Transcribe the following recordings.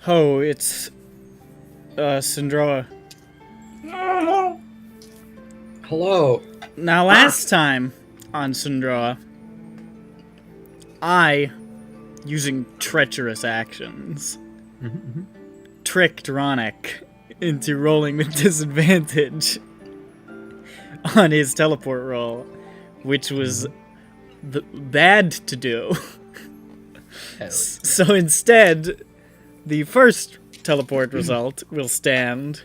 Ho, it's SINDROA. Hello. Now, last time on SINDROA, I, using treacherous actions, tricked Ronick into rolling with disadvantage on his teleport roll, which was bad to do. So instead, the first teleport result will stand,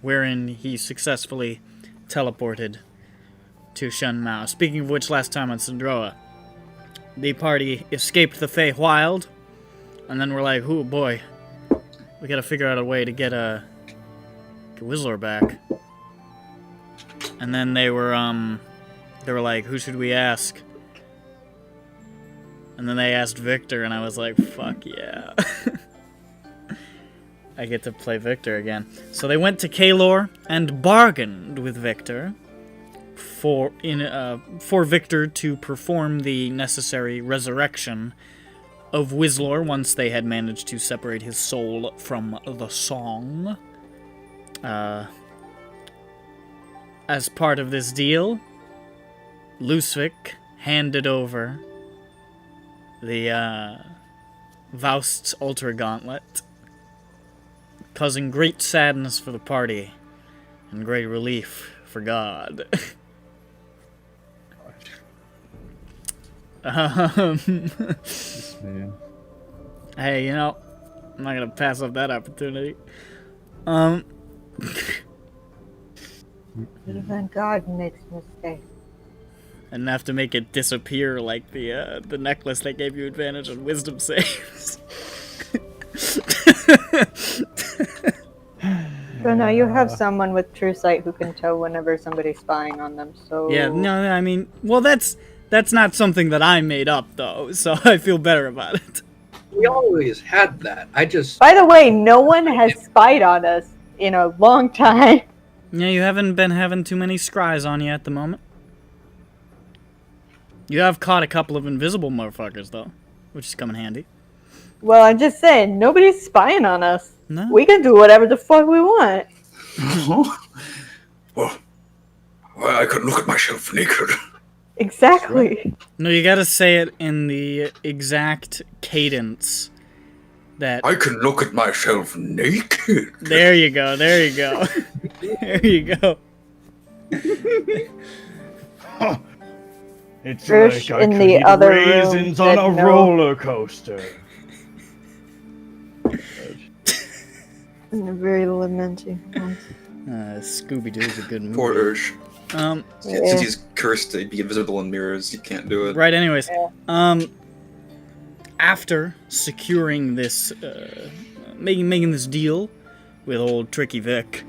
wherein he successfully teleported to Shun Mao. Speaking of which, last time on SINDROA, the party escaped the Feywild, and then we're like, oh boy, we gotta figure out a way to get Whistler back. And then they were like, who should we ask? And then they asked Victor, and I was like, fuck yeah. I get to play Victor again. So they went to Kaelor and bargained with Victor for Victor to perform the necessary resurrection of Whistler once they had managed to separate his soul from the song. As part of this deal, Lusvik handed over the Faust's Ultra Gauntlet, causing great sadness for the party and great relief for God. This man. Hey, you know, I'm not gonna pass up that opportunity. Even God makes mistakes. Enough to make it disappear like the necklace that gave you advantage on wisdom saves. So now you have someone with true sight who can tell whenever somebody's spying on them, so... Yeah, no, I mean, well, that's not something that I made up, though, so I feel better about it. We always had that. I just... By the way, no one has spied on us in a long time. Yeah, you haven't been having too many scries on you at the moment. You have caught a couple of invisible motherfuckers, though, which is coming handy. Well, I'm just saying, nobody's spying on us. No? We can do whatever the fuck we want. Well, I could look at myself naked. Exactly. No, you gotta say it in the exact cadence that... I can look at myself naked. There you go, there you go. There you go. It's Trish like I in could the eat other room raisins on said a no. roller coaster. In a very lamenting voice. Scooby-Doo is a good movie. Poor Ursh. Yeah. Since he's cursed to be invisible in mirrors, you can't do it. Right, anyways. Yeah. After securing this, making this deal with old Tricky Vic,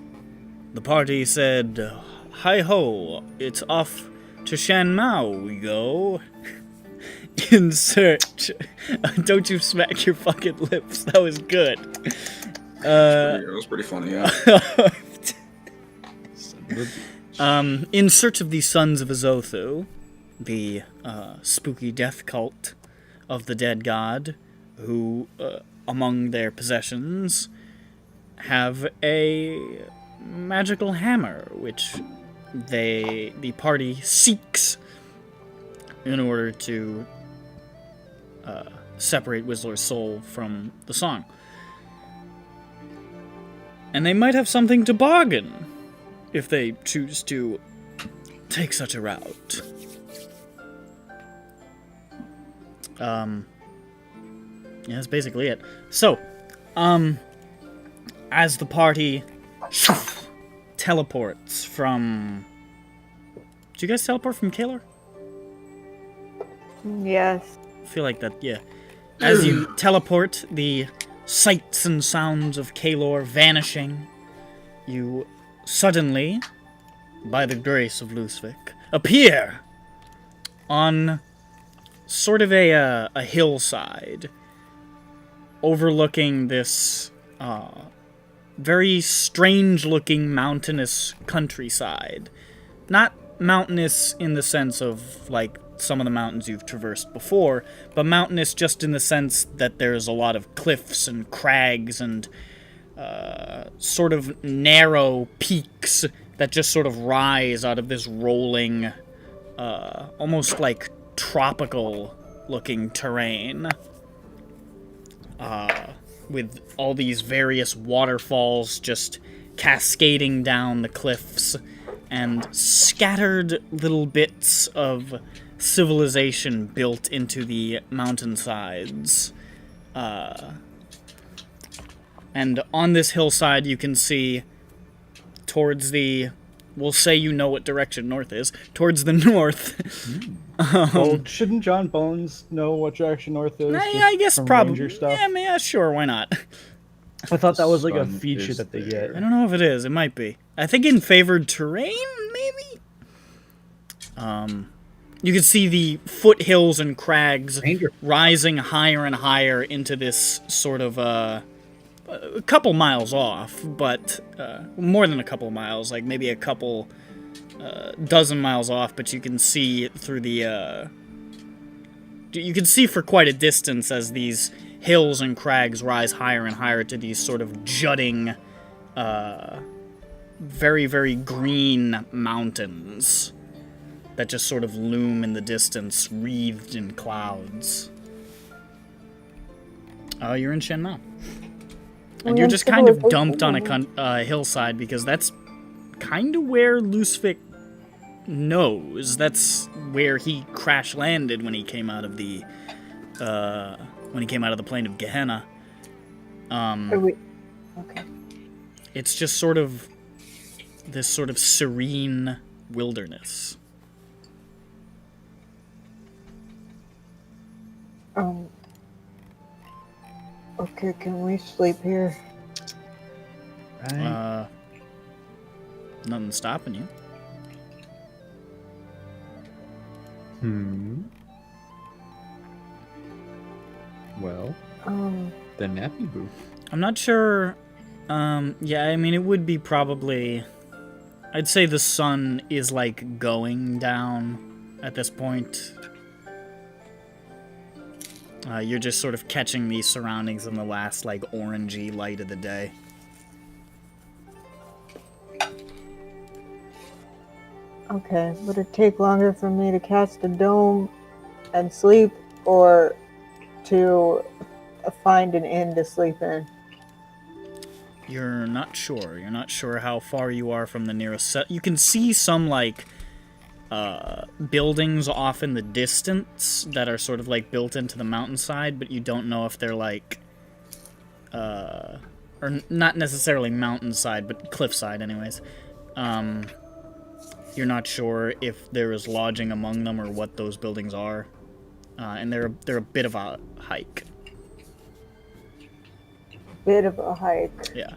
the party said, hi-ho, it's off to Shan Mao we go. In search. Don't you smack your fucking lips, that was good. It was pretty funny, yeah. In search of the Sons of Azothu, the spooky death cult of the dead god, who, among their possessions, have a magical hammer, which the party seeks in order to separate Whistler's soul from the song. And they might have something to bargain if they choose to take such a route. Yeah, that's basically it. So, as the party teleports from... Did you guys teleport from Kaelor? Yes. I feel like that, yeah. As you teleport, the sights and sounds of Kaelor vanishing, you suddenly, by the grace of Lusvik, appear on sort of a hillside overlooking this very strange-looking mountainous countryside. Not mountainous in the sense of, like, some of the mountains you've traversed before, but mountainous just in the sense that there's a lot of cliffs and crags and sort of narrow peaks that just sort of rise out of this rolling, almost like tropical-looking terrain. With all these various waterfalls just cascading down the cliffs, and scattered little bits of civilization built into the mountainsides. And on this hillside you can see towards the... We'll say you know what direction north is. Towards the north. Well, shouldn't John Bones know what direction north is? I guess from probably. Ranger stuff? Yeah, sure, why not? I thought that was like a Sun feature is that they there. get. I don't know if it is. It might be. I think in favored terrain, maybe? You can see the foothills and crags Ranger. rising higher and higher into this sort of, a couple miles off, but, more than a couple miles, like maybe a couple, dozen miles off, but you can see through the, you can see for quite a distance as these hills and crags rise higher and higher to these sort of jutting, very, very green mountains that just sort of loom in the distance, wreathed in clouds. Oh, you're in Shen now. And you're just kind of dumped on a hillside because that's kind of where Lucific knows. That's where he crash landed when he came out of the plane of Gehenna. Okay. It's just sort of this sort of serene wilderness. Okay, can we sleep here? Right. Nothing stopping you. Well, the nappy booth. I'm not sure. Yeah, I mean, it would be probably... I'd say the sun is, like, going down at this point. You're just sort of catching these surroundings in the last, like, orangey light of the day. Okay, would it take longer for me to cast a dome and sleep, or to find an inn to sleep in? You're not sure. You're not sure how far you are from the nearest set. You can see some, like, buildings off in the distance that are sort of, like, built into the mountainside, but you don't know if they're, like, or not necessarily mountainside, but cliffside, anyways. You're not sure if there is lodging among them or what those buildings are. And they're a bit of a hike. Bit of a hike. Yeah.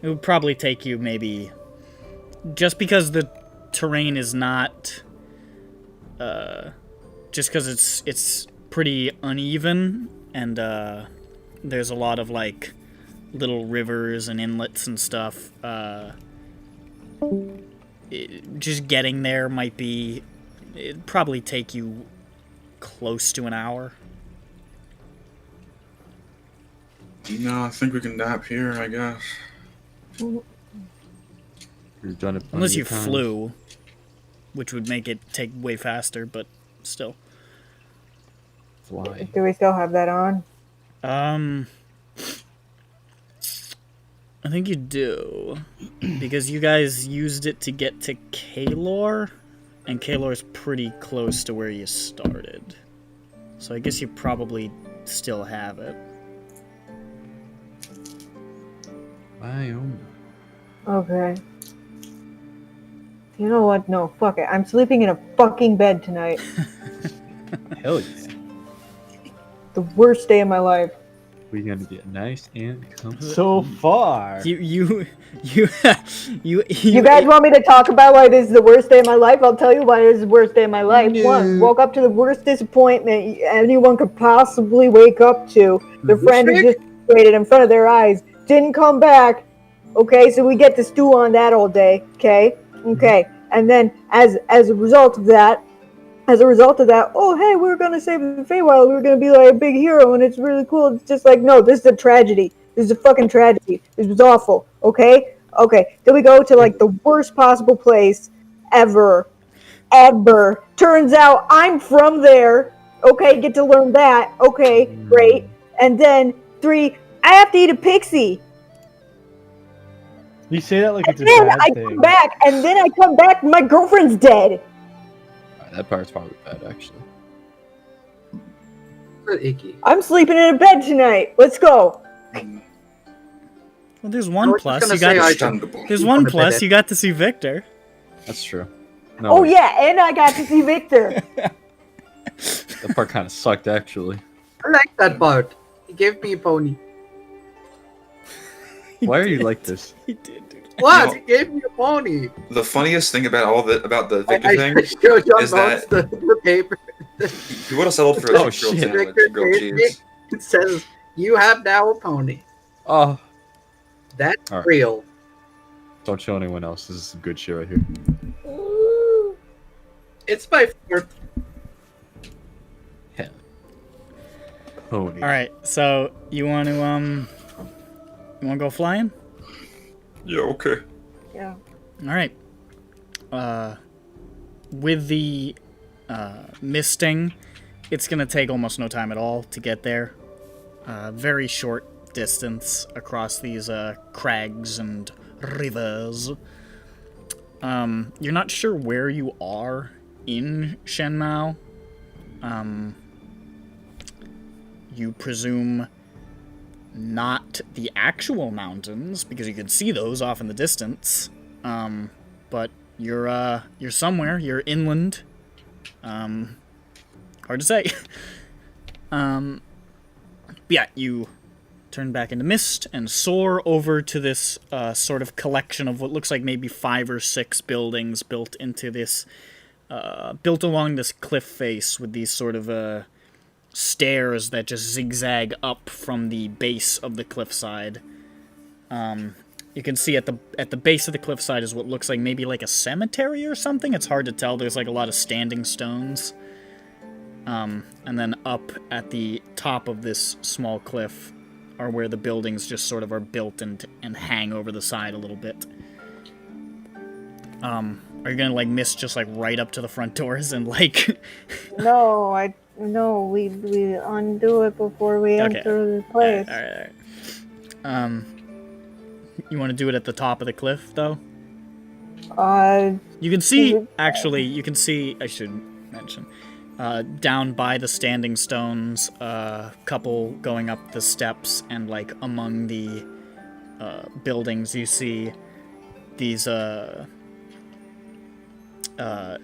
It would probably take you maybe... Just because the terrain is not... just because it's pretty uneven, and there's a lot of, like, little rivers and inlets and stuff, just getting there might be... It'd probably take you close to an hour. No, I think we can nap here, I guess. We've done it plenty Unless you of times. flew, which would make it take way faster, but still. Fly. Do we still have that on? I think you do. Because you guys used it to get to Kalor, and Kalor's pretty close to where you started. So I guess you probably still have it. Biome. Okay. You know what? No, fuck it. I'm sleeping in a fucking bed tonight. Hell yeah. The worst day of my life. We're gonna get nice and comfortable. So far. You You guys want me to talk about why this is the worst day of my life? I'll tell you why this is the worst day of my life. No. One, woke up to the worst disappointment anyone could possibly wake up to. Their friend is just waited in front of their eyes. Didn't come back. Okay, so we get to stew on that all day. Okay. And then as a result of that, as a result of that, oh hey, we were gonna save the Feywild, we were gonna be like a big hero, and it's really cool. It's just like, no, this is a tragedy. This is a fucking tragedy. This was awful. Okay. Then we go to like the worst possible place ever. Turns out I'm from there. Okay, get to learn that. Okay, great. And then 3, I have to eat a pixie. You say that like it's a And then bad I thing. come back, my girlfriend's dead. That part's probably bad, actually. That's icky. I'm sleeping in a bed tonight. Let's go. Well, there's I one was just plus. gonna You say got. I Understandable. There's keep one on the plus. bed. You got to see Victor. That's true. No, Oh yeah, and I got to see Victor. that part kind of sucked, actually. I like that part. He gave me a pony. Why are you like this? He did, dude. What? No. He gave me a pony. The funniest thing about the Victor I thing, showed John is Bones that- the paper. he would have settled for a Oh, grilled shit. sandwich, grilled cheese. It says, you have now a pony. Oh, That's All right. real. don't show anyone else. This is some good shit right here. It's my fourth. Yeah. Pony. All right. So you want to go flying? Yeah, okay. Yeah. All right. With the misting, it's gonna take almost no time at all to get there. Very short distance across these crags and rivers. You're not sure where you are in Shenmue. You presume not the actual mountains, because you can see those off in the distance. But you're somewhere. You're inland. Hard to say. But yeah, you turn back into mist and soar over to this sort of collection of what looks like maybe 5 or 6 buildings built into this, built along this cliff face with these sort of stairs that just zigzag up from the base of the cliffside. You can see at the base of the cliffside is what looks like maybe like a cemetery or something. It's hard to tell. There's like a lot of standing stones. And then up at the top of this small cliff are where the buildings just sort of are built and hang over the side a little bit. Are you gonna like miss just like right up to the front doors and like? No, we undo it before we Okay. enter the place. All right. You want to do it at the top of the cliff though? You can see, actually, I should mention, down by the standing stones, couple going up the steps, and, like, among the buildings, you see these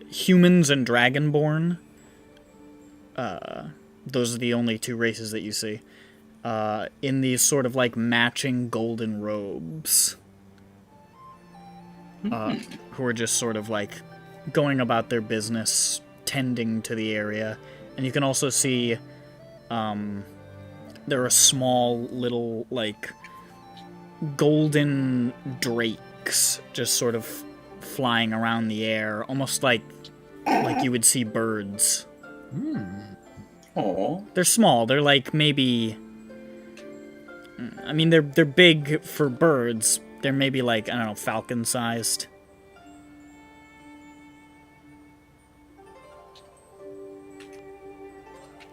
humans and dragonborn. Those are the only 2 races that you see. In these sort of, like, matching golden robes. Who are just sort of, like, going about their business, tending to the area. And you can also see, there are small little, like, golden drakes just sort of flying around the air, almost like you would see birds. Aww. They're small. They're like maybe... I mean, they're big for birds. They're maybe like, I don't know, falcon-sized.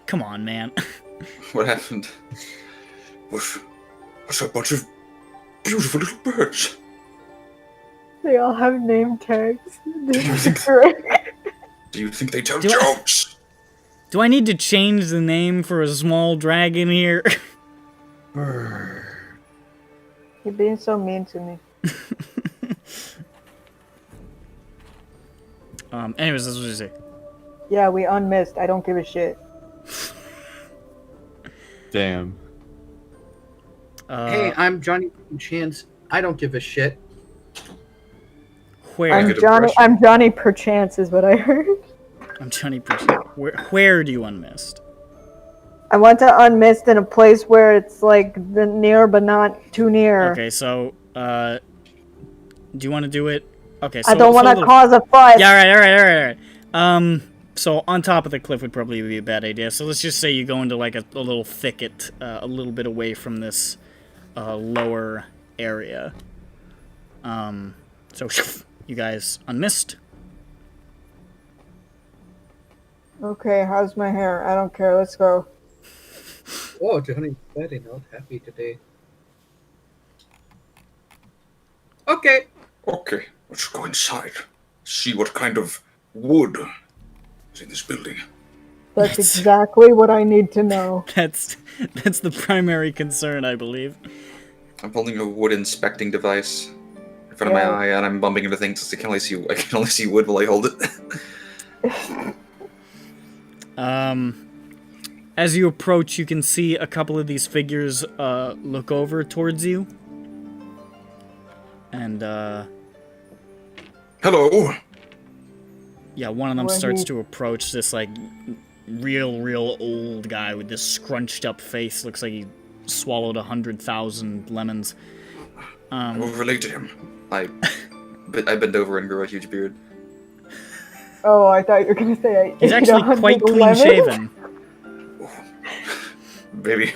Come on, man. What happened? What's a bunch of beautiful little birds? They all have name tags. Do you think they tell Do I- jokes? Do I need to change the name for a small dragon here? You're being so mean to me. Anyways, that's what you say. Yeah, we unmissed. I don't give a shit. Damn. Hey, I'm Johnny Chance. I don't give a shit. Where? I'm- Good impression. I'm Johnny Perchance is what I heard. I'm Johnny Percent. Where do you unmissed? I want to unmissed in a place where it's like the near but not too near. Okay, so, do you want to do it? Okay, so I don't want so to cause a fuss. Yeah, alright. So on top of the cliff would probably be a bad idea. So let's just say you go into like a little thicket, a little bit away from this lower area. So you guys unmissed. Okay, how's my hair? I don't care. Let's go. Oh, Johnny's very not happy today. Okay. Okay, let's go inside. See what kind of wood is in this building. That's exactly what I need to know. That's the primary concern, I believe. I'm holding a wood inspecting device in front of my eye, and I'm bumping into things. I can only see wood while I hold it. As you approach, you can see a couple of these figures look over towards you. And, Hello. yeah, one of them starts to approach this, like, real old guy with this scrunched up face. Looks like he swallowed 100,000 lemons. I will relate to him. I bend over and grow a huge beard. Oh, I thought you were gonna say He's actually quite clean-shaven. Maybe.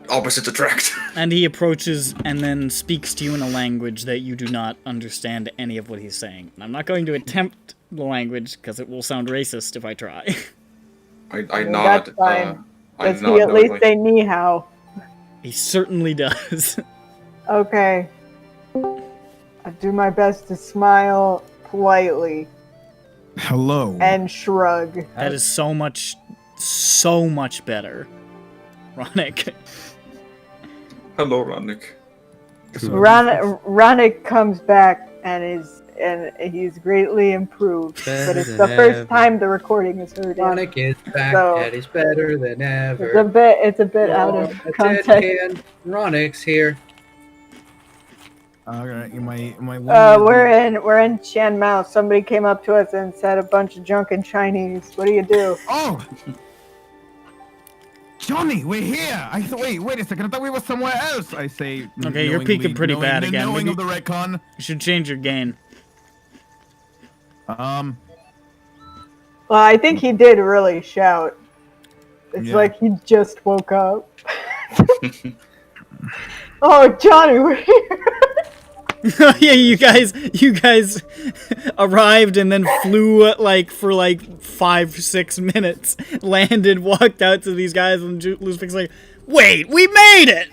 Opposites attract. And he approaches and then speaks to you in a language that you do not understand any of what he's saying. And I'm not going to attempt the language, because it will sound racist if I try. I nod. That's fine. I Does nod he at least knowingly. say ni hao? He certainly does. Okay. I do my best to smile politely Hello. and shrug. That is so much better. Ronick. Hello, Ronick. Ronick comes back and he's greatly improved. But it's the first time the recording is heard. Sonic is back, So- and he's better than ever. It's a bit out of That's it, context. and Ronic's here. Alright, my We're in Chiang Mai. Somebody came up to us and said a bunch of junk in Chinese. What do you do? Oh! Johnny, we're here! Wait a second, I thought we were somewhere else, I say. Okay, you're peeking pretty bad again. Knowing Maybe of the retcon. you should change your gain. Well, I think he did really shout. It's Yeah. like he just woke up. Oh, Johnny, we're here. Yeah, you guys arrived and then flew for 5-6 minutes, landed, walked out to these guys, and Lucific's like, "Wait, we made it!"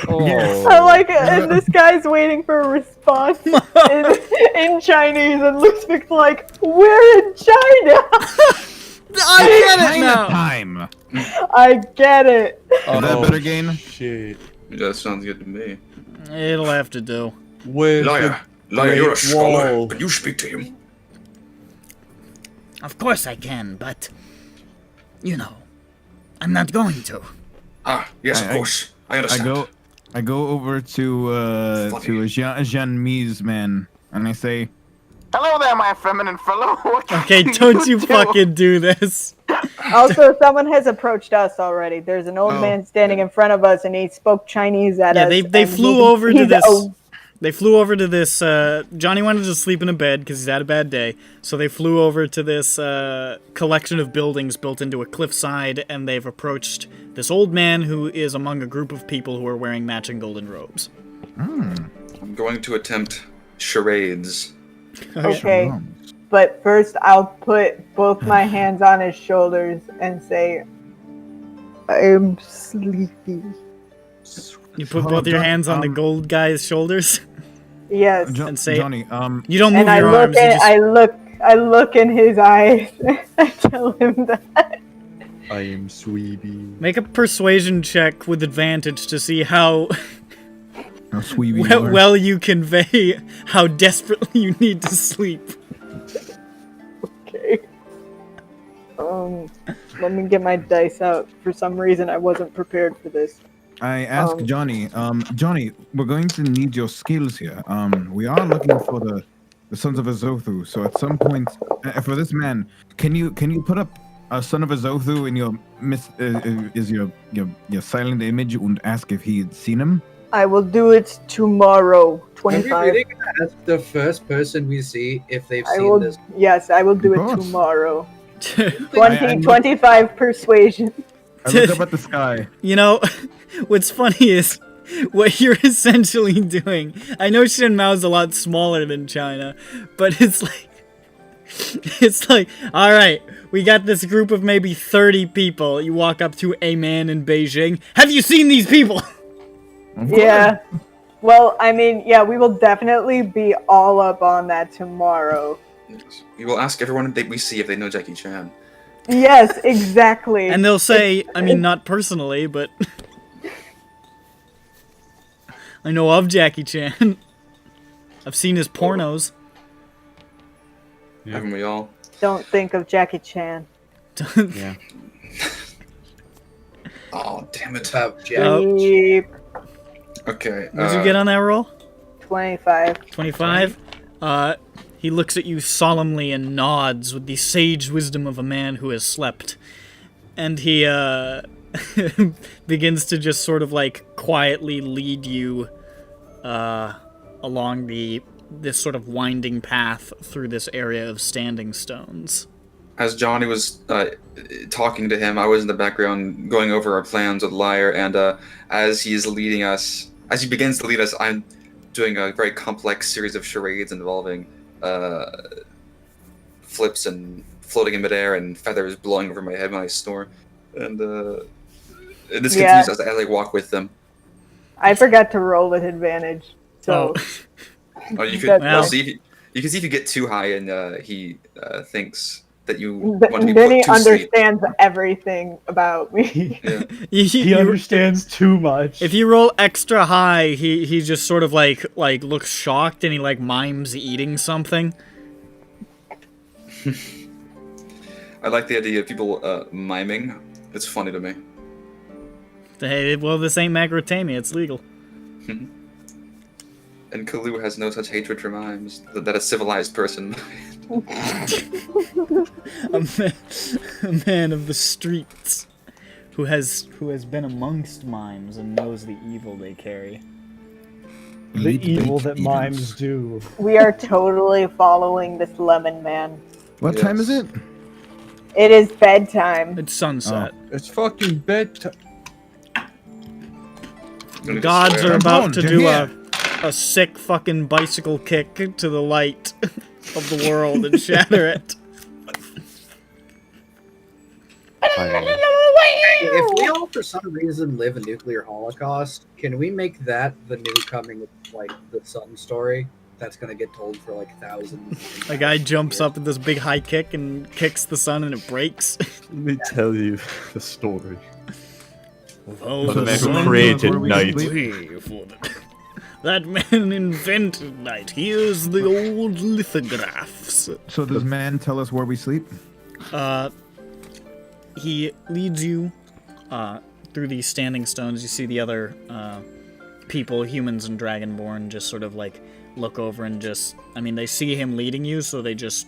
Oh. I like it, and this guy's waiting for a response in Chinese, and Lucific's like, "We're in China." I get it now. Time! I get it. Is that better gain? Shit. That sounds good to me. It'll have to do. Where's Liar, the you're a Great scholar. Wall? Can you speak to him? Of course I can, but I'm not going to. Ah, yes, of course. I understand. I go over to Funny. Jean Mi's man, and I say, Hello there, my feminine fellow. What Okay, can don't you do? fucking do this. Also, someone has approached us already. There's an old man standing in front of us, and he spoke Chinese at us. Yeah, they and flew over to he's this. a- They flew over to this. Johnny wanted to sleep in a bed because he's had a bad day, so they flew over to this collection of buildings built into a cliffside, and they've approached this old man who is among a group of people who are wearing matching golden robes. I'm going to attempt charades. Okay, but first I'll put both my hands on his shoulders and say, "I'm sleepy." You put both your hands on the gold guy's shoulders Yes. and say, Johnny, "You don't move And I your look arms." You at just... I look in his eyes. I tell him that. I am sweetie. Make a persuasion check with advantage to see how sweet you are. well you convey how desperately you need to sleep. Okay. Let me get my dice out. For some reason, I wasn't prepared for this. I ask Johnny, Johnny, we're going to need your skills here. We are looking for the Sons of Azothu. So at some point, for this man, can you put up a Son of Azothu in your your silent image and ask if he'd seen him? I will do it tomorrow. Are we 25. really gonna ask the first person we see if they've I seen will. this? Yes, I will do Of it course. tomorrow. I- 25 persuasion. I look up at the sky. You know, what's funny is what you're essentially doing. I know Shin Mao's a lot smaller than China, but it's like, all right, we got this group of maybe 30 people. You walk up to a man in Beijing. Have you seen these people? Yeah. Well, I mean, yeah, we will definitely be all up on that tomorrow. We will ask everyone that we see if they know Jackie Chan. Yes, exactly. And they'll say, I mean, not personally, but I know of Jackie Chan. I've seen his pornos. Haven't we all? Don't think of Jackie Chan. Yeah. Oh, damn it. About Jack. Oh. Beep. Okay. What did you get on that roll? 25. 25. He looks at you solemnly and nods with the sage wisdom of a man who has slept. And he, begins to just sort of, like, quietly lead you, along this sort of winding path through this area of standing stones. As Johnny was talking to him, I was in the background going over our plans with Liar, and as he begins to lead us, I'm doing a very complex series of charades involving flips and floating in midair and feathers blowing over my head when I snore. And this continues as I walk with them. I forgot to roll with advantage. So. Oh, you could Well. see. You can see if you get too high, and he thinks that you want to be Then put he to sleep. understands everything about me. Yeah. He understands too much. If you roll extra high, he just sort of like looks shocked and he like mimes eating something. I like the idea of people miming. It's funny to me. Hey, well, this ain't macrotamia, it's legal. And Kalu has no such hatred for mimes that a civilized person. a man of the streets who has been amongst mimes and knows the evil they carry. The evil that mimes do. We are totally following this lemon man. What time is it? It is bedtime. It's sunset. It's fucking bedtime. The gods are about to You're do here. a sick fucking bicycle kick to the light of the world and shatter it. If we all for some reason live a nuclear holocaust, can we make that the new coming of like the sun story? That's gonna get told for like thousands. A guy jumps up with this big high kick and kicks the sun and it breaks. Let me tell you the story. Oh, The man who sun created will night. be for the- That man invented night. Here's the old lithographs. So does man tell us where we sleep? He leads you through these standing stones. You see the other people, humans and Dragonborn, just sort of like look over and just, I mean, they see him leading you, so they just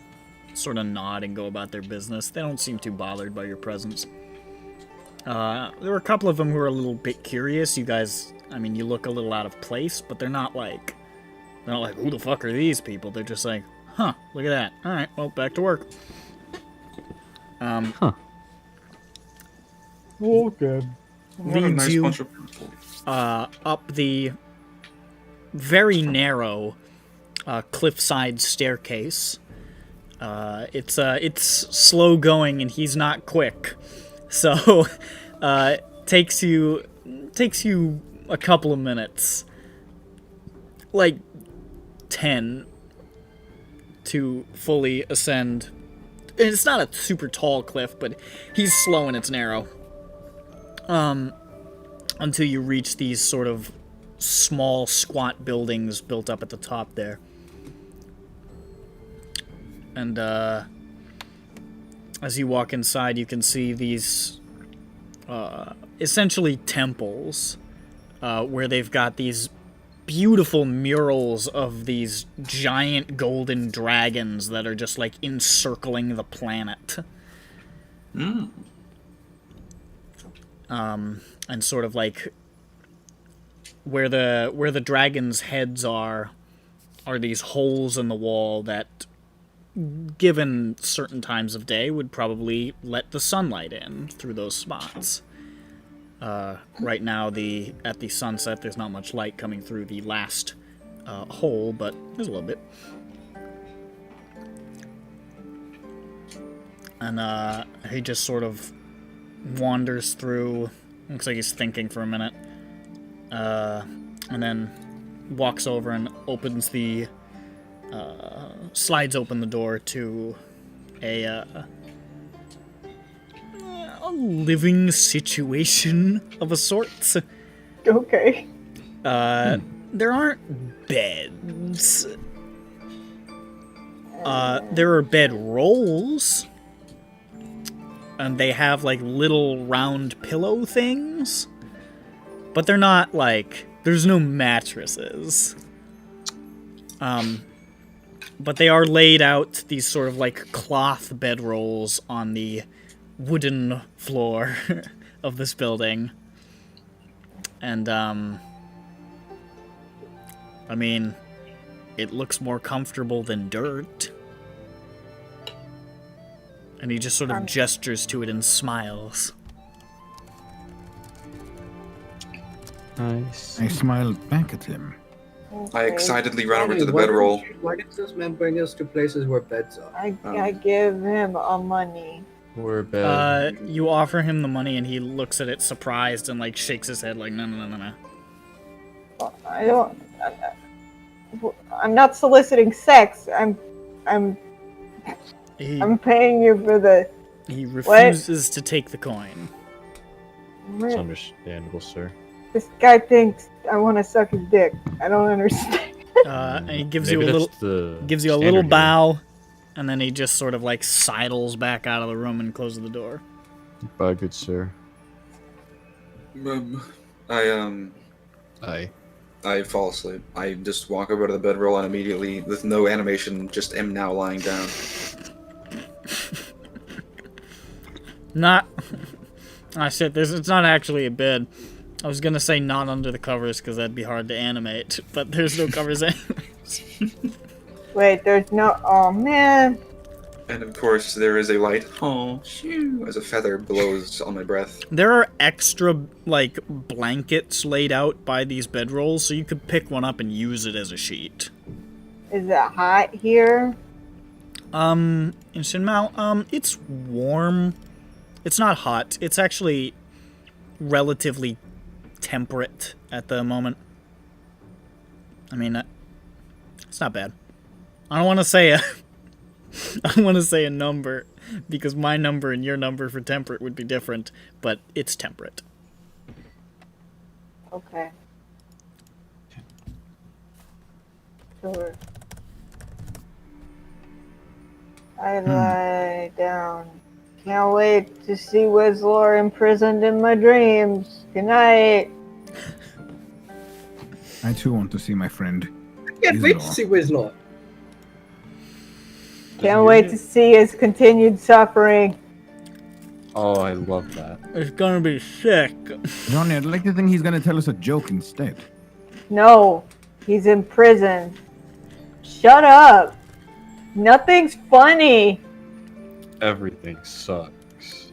sort of nod and go about their business. They don't seem too bothered by your presence. There were a couple of them who were a little bit curious. You guys, I mean, you look a little out of place, but they're not like, who the fuck are these people? They're just like, huh, look at that. All right, well, back to work. Okay. What a Leads nice you bunch of people. up the very narrow cliffside staircase. It's slow going and he's not quick, so takes you a couple of minutes, like 10, to fully ascend. It's not a super tall cliff, but he's slow and it's narrow. Until you reach these sort of small, squat buildings built up at the top there. And, as you walk inside, you can see these, essentially temples, where they've got these beautiful murals of these giant golden dragons that are just, like, encircling the planet. And sort of like where the dragons' heads are these holes in the wall that given certain times of day, would probably let the sunlight in through those spots. Right now, at the sunset, there's not much light coming through the last hole, but there's a little bit. And he just sort of wanders through. Looks like he's thinking for a minute. And then walks over and opens the... slides open the door to a living situation of a sort. Okay. There aren't beds. There are bed rolls. And they have, like, little round pillow things. But they're not, like... There's no mattresses. But they are laid out, these sort of, like, cloth bedrolls on the wooden floor of this building. And, I mean, it looks more comfortable than dirt. And he just sort of gestures to it and smiles. Nice. I smiled back at him. I excitedly run over to the Why bedroll. Why did this man bring us to places where beds are? I give him a money. We're bad. You offer him the money and he looks at it surprised and, like, shakes his head like, no. I don't. I'm not soliciting sex. I'm paying you for the. He refuses to take the coin. It's understandable, sir. This guy thinks I want to suck his dick. I don't understand. And he gives Maybe you a that's little, the gives you a standard little here. bow, and then he just sort of like sidles back out of the room and closes the door. Bye, good sir. I fall asleep. I just walk over to the bedroll and immediately, with no animation, just am now lying down. Not. I said this. It's not actually a bed. I was gonna say not under the covers because that'd be hard to animate, but there's no covers anyways. Wait, there's no. Oh man. And of course, there is a light. Oh, shoo! As a feather blows on my breath. There are extra like blankets laid out by these bedrolls, so you could pick one up and use it as a sheet. Is it hot here? In Shinmao, it's warm. It's not hot. It's actually relatively temperate at the moment. I mean, it's not bad. I don't want to say a number because my number and your number for temperate would be different, but it's temperate. Okay. Sure. I lie down. Can't wait to see Wislor imprisoned in my dreams. Good night. I too want to see my friend. Can't wait to Wislor. see Wislor. Can't wait to see his continued suffering. Oh, I love that. It's gonna be sick. Johnny, I'd like to think he's gonna tell us a joke instead. No, he's in prison. Shut up. Nothing's funny. Everything sucks.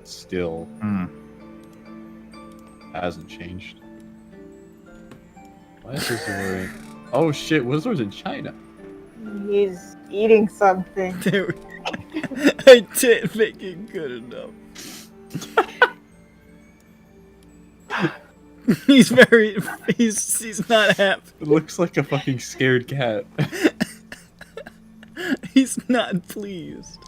Still hasn't changed. Why is this worrying? Oh shit, Wizard's in China. He's eating something. I didn't make it good enough. He's not happy. It looks like a fucking scared cat. He's not pleased.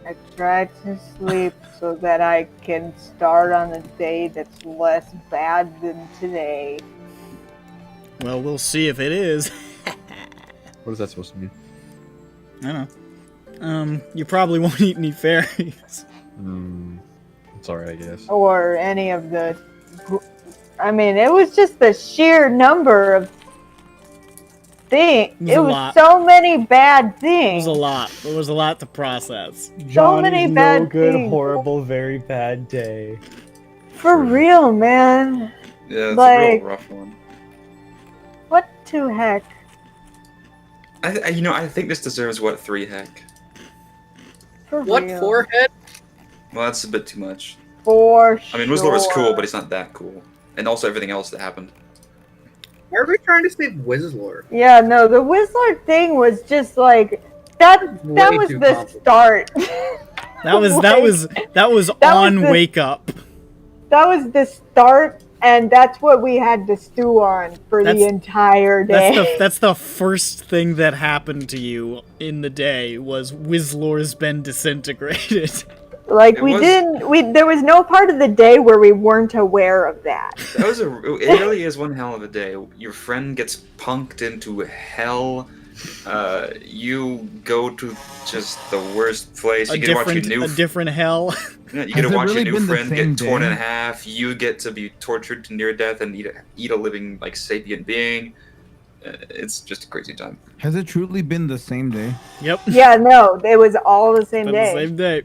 I try to sleep so that I can start on a day that's less bad than today. Well, we'll see if it is. What is that supposed to mean? I don't know. You probably won't eat any fairies. It's alright, I guess. Or any of the... I mean, it was just the sheer number of things. It was a was lot. so many bad It things. was a lot. It was a lot to process. Johnny's many no bad good, things. horrible, very bad day. For real, man. Yeah, it's a Like- real rough one. What to heck? I think this deserves what 3 heck. For What real. forehead? Well, that's a bit too much. For I mean, Whistler was cool, sure. but he's not that cool. And also everything else that happened. Why are we trying to save Whizzlord? Yeah, no, the Whistler thing was just like that Way was too the complicated. start. That was was on the- Wake Up. That was the start, and that's what we had to stew on for the That's- entire day. That's the first thing that happened to you in the day was Whizlor's been disintegrated. Like It we was- didn't there was no part of the day where we weren't aware of that. It really is one hell of a day. Your friend gets punked into hell. You go to just the worst place. A You get to watch your different hell. you get Has to it watch really your new been the friend same get torn day? in half. You get to be tortured to near death and eat a living like sapient being. It's just a crazy time. Has it truly been the same day? Yep. Yeah, no, it was all the same Been the day. same day.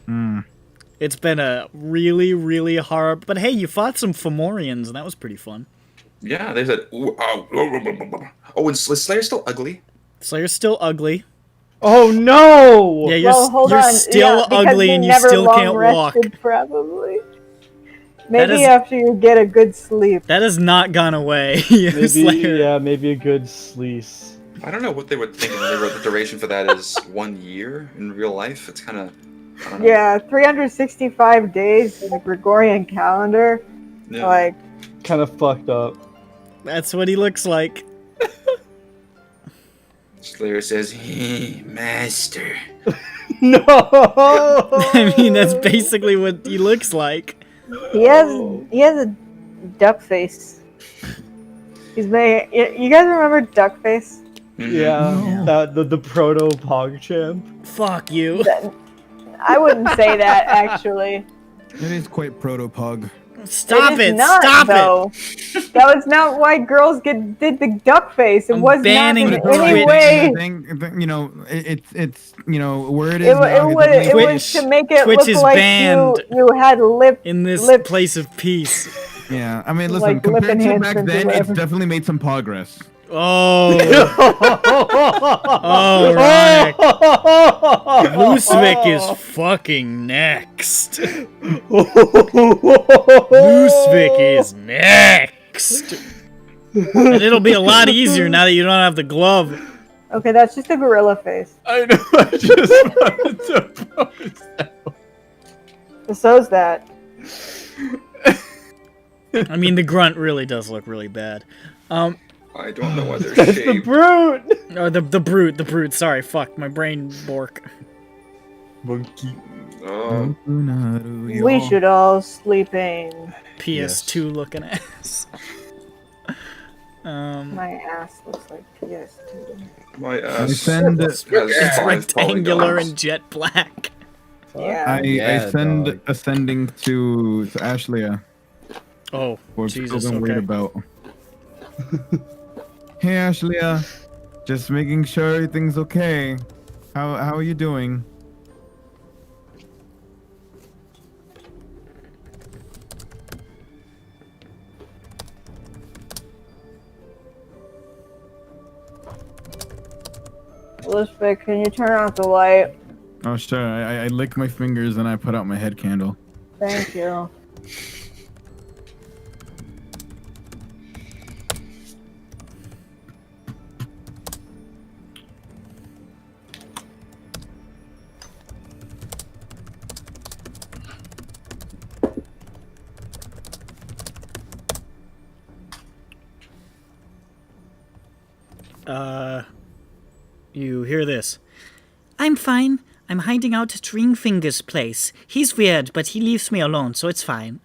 Hmm. It's been a really, really hard. But hey, you fought some Fomorians, and that was pretty fun. Yeah, they said. Oh, and Slayer's still ugly. Slayer's still ugly. Oh no! Yeah, you're, Well, hold you're on. still yeah, because ugly we and you never still long can't walk. rested, probably. Maybe is- after you get a good sleep. That has not gone away. Maybe Slayer. yeah, maybe a good sleaze. I don't know what they were thinking when they wrote the duration for that is 1 year in real life. It's kind of. I don't know. Yeah, 365 days in the Gregorian calendar. Yeah. Like, Kind of fucked up. That's what he looks like. Slayer says, "Hey, master." No. I mean, that's basically what he looks like. he has a duck face. He's made. You guys remember Duckface? Mhm. Yeah, that the proto PogChamp. Fuck you. I wouldn't say that actually. It is quite proto-pug. Stop is it! not, Stop though. That was not why girls did the duck face. It I'm was not banning in it. any Twitch. way. You know, it's you know where it is It now. was to make it Twitch look is like banned you had lip. In this Lip- place of peace. Yeah, I mean, listen, Like lip compared to back enhancement or then, it's whatever. definitely made some progress. Oh. Oh, right. Loosevik is fucking next. Loosevik is next. And it'll be a lot easier now that you don't have the glove. Okay, that's just a gorilla face. I know. I just wanted to post that. So's that. I mean, the grunt really does look really bad. I don't know why they're That's the shaved. brute. Or the brute. Sorry, fuck, my brain bork. Monkey. We should all sleeping. PS2 looking ass. My ass looks like PS2. My I ass send has It's 5 rectangular polygons. and jet black. Yeah. I send dog. ascending to Ashleigh. Oh, We're Jesus, still worried okay. about. Hey Ashleigh, just making sure everything's okay. How are you doing? Elizabeth, can you turn off the light? Oh sure, I lick my fingers and I put out my head candle. Thank you. You hear this? I'm fine. I'm hiding out at Ringfinger's place. He's weird, but he leaves me alone, so it's fine.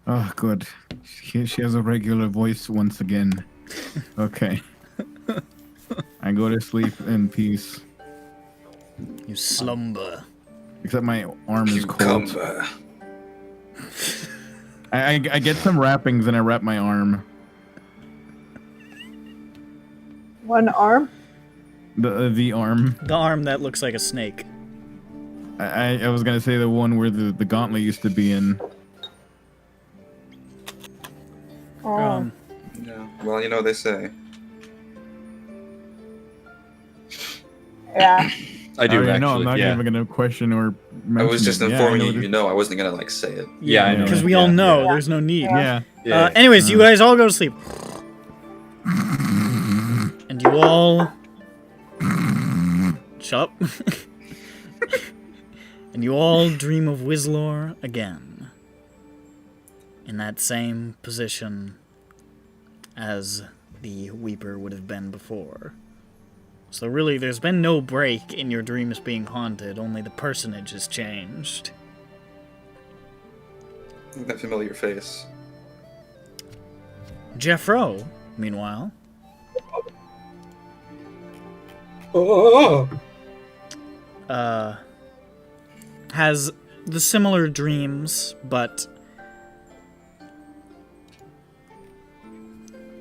Oh good. She has a regular voice once again. Okay. I go to sleep in peace. You slumber. Except my arm is cold. Cucumber. I get some wrappings and I wrap my arm. One arm? The arm. The arm that looks like a snake. I was gonna say the one where the gauntlet used to be in. Oh. Yeah. Well, you know what they say. Yeah. I do actually. No, I'm not yeah. even gonna question or. I was just mention it. informing I know you. You know, I wasn't gonna like say it. Yeah, I know. Because we Yeah, all know yeah. there's no need. Yeah. Yeah. Anyways, you guys all go to sleep. And you all... Shut up. And you all dream of Wizlor again. In that same position as the Weeper would have been before. So really, there's been no break in your dreams being haunted, only the personage has changed. That familiar face. Jeffro, meanwhile, Oh. has the similar dreams, but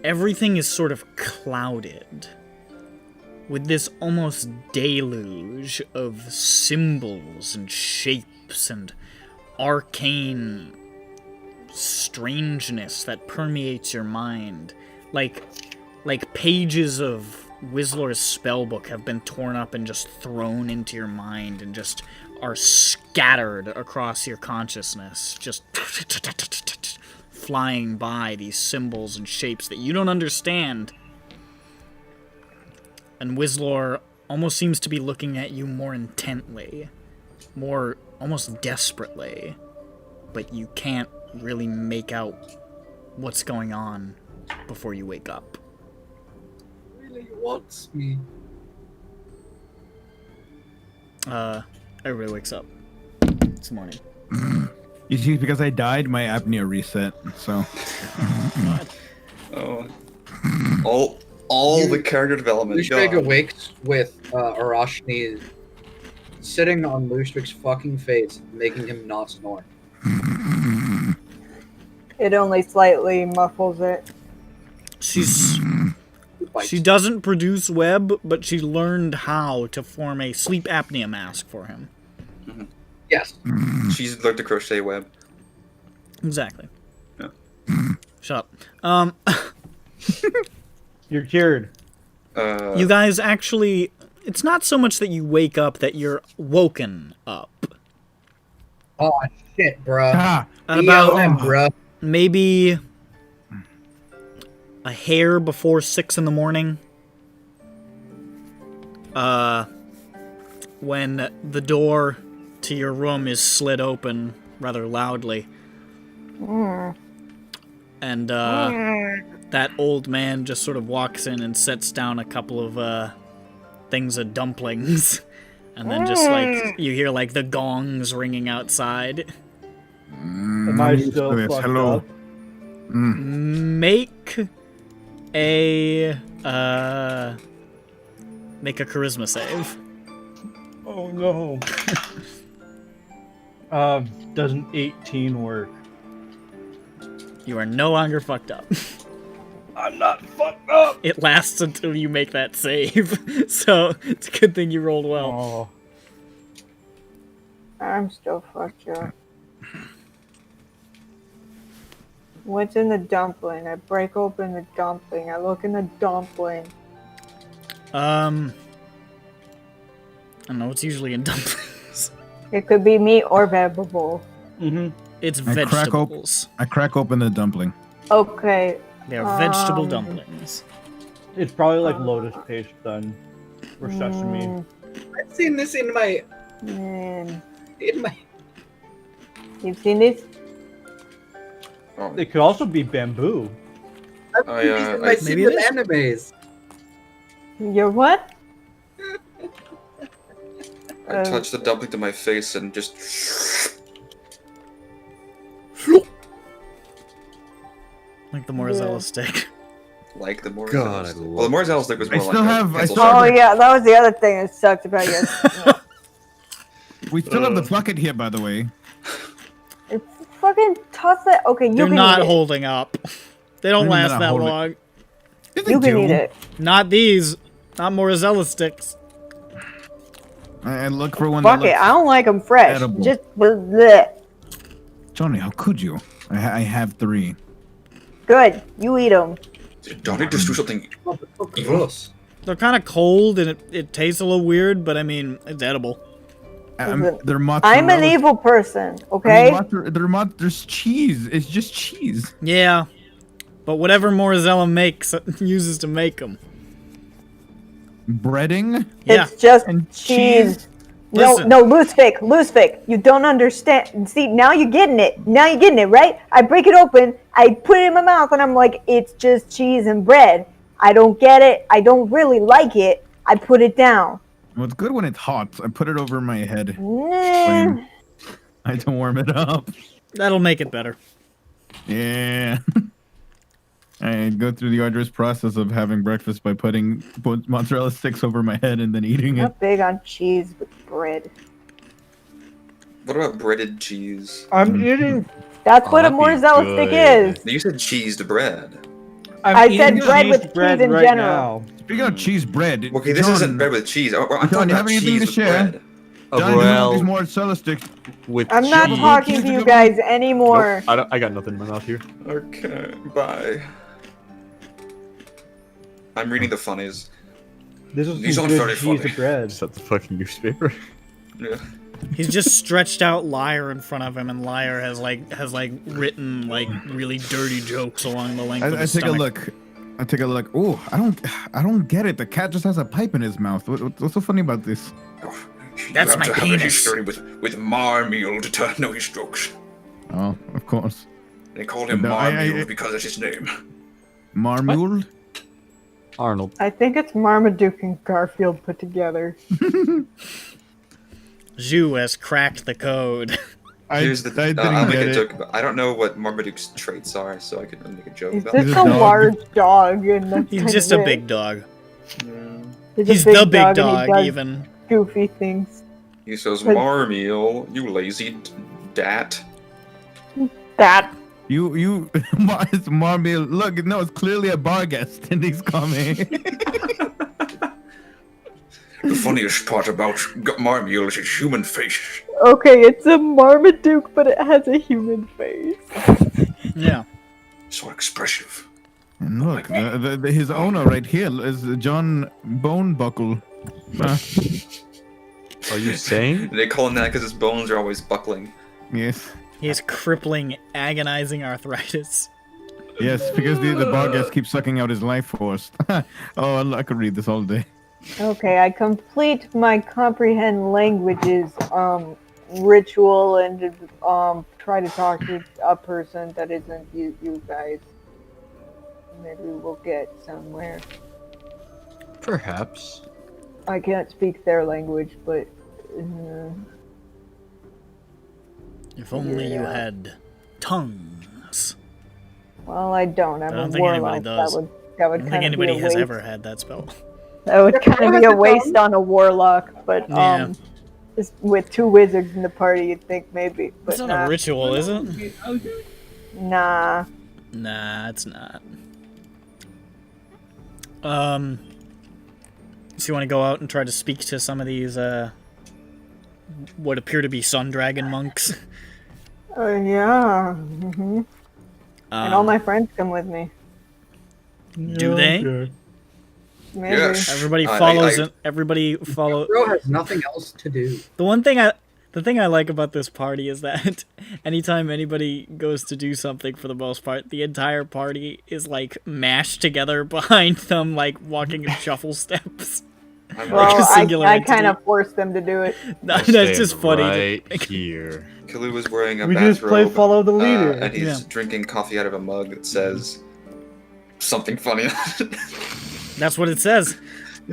everything is sort of clouded with this almost deluge of symbols and shapes and arcane strangeness that permeates your mind. Like pages of Wizlor's spellbook have been torn up and just thrown into your mind and just are scattered across your consciousness, just flying by these symbols and shapes that you don't understand. And Wizlor almost seems to be looking at you more intently, more almost desperately, but you can't really make out what's going on before you wake up. Really wants me. Everybody wakes up. It's morning. You see, because I died, my apnea reset. So. Oh. All the character development. Lushvig gone. awakes with Arashni sitting on Lushvig's fucking face, making him not snore. It only slightly muffles it. She doesn't produce web, but she learned how to form a sleep apnea mask for him. Yes. She's learned to crochet web. Exactly. Yeah. Shut up. You're cured. You guys actually... It's not so much that you wake up, that you're woken up. Oh shit, bruh. Ah, At about bruh. maybe a hair before 6 in the morning. When the door to your room is slid open rather loudly. And that old man just sort of walks in and sets down a couple of things of dumplings. And then just like you hear like the gongs ringing outside. Am I still Yes, fucked hello. up? Make a charisma save. Oh no. Doesn't 18 work? You are no longer fucked up. I'm not fucked up. It lasts until you make that save. So it's a good thing you rolled well. Oh. I'm still fucked up. What's in the dumpling? I break open the dumpling. I look in the dumpling. I don't know, it's usually in dumplings. It could be meat or vegetable. Mm-hmm. It's I crack vegetables. I crack open the dumpling. Okay. They are vegetable dumplings. It's probably like lotus paste then, or sesame. I've seen this in my Man. in You've seen this? Oh, It could also be bamboo. I've I, seen these in my maybe secret it is. animes. You're what? I touched the dumpling to my face and just. Like the Morzella stick. Like the Morzella God, I stick. love Well, the Morzella stick was I more still like have- a I pencil still Oh sharpener. yeah, that was the other thing that sucked about it. We still have the bucket here, by the way. It's fucking toss it. Okay, you They're can not eat it. holding up. They don't Wait a last minute, that hold it. long. Yeah, they You can do. eat it. Not these. Not Morzella sticks. I look for one Fuck that it, looks I don't like them fresh. edible. Just bleh. Johnny, how could you? I have 3. Good. You eat them. Did Johnny just do something What the fuck is evil? this? They're kind of cold and it tastes a little weird, but I mean, it's edible. They're mozzarella. I'm an evil person, okay? There's cheese. It's just cheese. Yeah, but whatever Morzella makes, uses to make them. Breading. Yeah. It's just And cheese. cheese. Listen. No, loose fake. You don't understand. See, now you're getting it. Now you're getting it, right? I break it open, I put it in my mouth, and I'm like, it's just cheese and bread. I don't get it. I don't really like it. I put it down. Well, it's good when it's hot. I put it over my head. Nah. I don't warm it up. That'll make it better. Yeah. I go through the arduous process of having breakfast by putting mozzarella sticks over my head and then eating I'm it. not big on cheese with bread. What about breaded cheese? I'm eating. That's what a that'd be mozzarella stick good. is. You said cheesed bread. I'm I said eating bread with cheese cheese bread in right general. now. Speaking of cheese bread. Okay, this John, isn't bread with cheese. I'm John, talking you have about anything cheese to with share? bread. A John, you have royale these mozzarella sticks. with I'm not cheese. talking to you guys anymore. Nope, I got nothing in my mouth here. Okay, bye. I'm reading the funnies. This is These some aren't good very cheese funny. and bread. Is that the fucking newspaper? Yeah. He's just stretched out Liar in front of him, and Liar has written like really dirty jokes along the length of I his take a stomach. look. I take a look. Oh, I don't get it. The cat just has a pipe in his mouth. What's so funny about this? That's you my have to have a penis. history with Marmeal to know his jokes. Oh, of course. They call him No, I- Marmeal because that's his name. Marmule? Arnold. I think it's Marmaduke and Garfield put together. Zhu has cracked the code. Here's the I didn't I'll make get a it. joke about. I don't know what Marmaduke's traits are, so I could make a joke He's about. just He's a a dog. large dog, and that's He's kind just of a it. big dog. He's He's a the big and he dog, does even. goofy things. He says, But- Marmeal, you lazy dat. That It's Marmule. Look, no, it's clearly a bar guest, and he's coming. The funniest part about Marmeal is his human face. okay, it's a Marmaduke, but it has a human face. Yeah. So expressive. And look, his owner right here is John Bonebuckle. Are you saying? They call him that because his bones are always buckling. Yes. He has crippling, agonizing arthritis. Yes, because the bar guest keeps sucking out his life force. Oh, I could read this all day. Okay, I complete my comprehend languages ritual and try to talk to a person that isn't you guys. Maybe we'll get somewhere. Perhaps. I can't speak their language, but If only you Yeah. had tongues. well, I don't. I'm I don't a think anybody warlock. does. That I would don't kind think of anybody be a has waste. ever had that spell. That would kind of be a waste on a warlock, but Yeah. just with 2 wizards in the party, you'd think maybe. But It's not nah. a ritual, is it? Nah. Nah, it's not. So you want to go out and try to speak to some of these, what appear to be sun dragon monks? Yeah. hmm and all my friends come with me. Do they? Okay. Maybe. Yes. Everybody I- follows I- it. Everybody follow. Bro has nothing else to do. The thing I like about this party is that anytime anybody goes to do something, for the most part, the entire party is like mashed together behind them, like walking in shuffle steps. I'm Well, Like a I singular kind entity. of forced them to do it. That's Stand just funny. Right here. Kalu is wearing a We bathrobe. just play follow the leader. And he's Yeah. drinking coffee out of a mug that says something funny. That's what it says.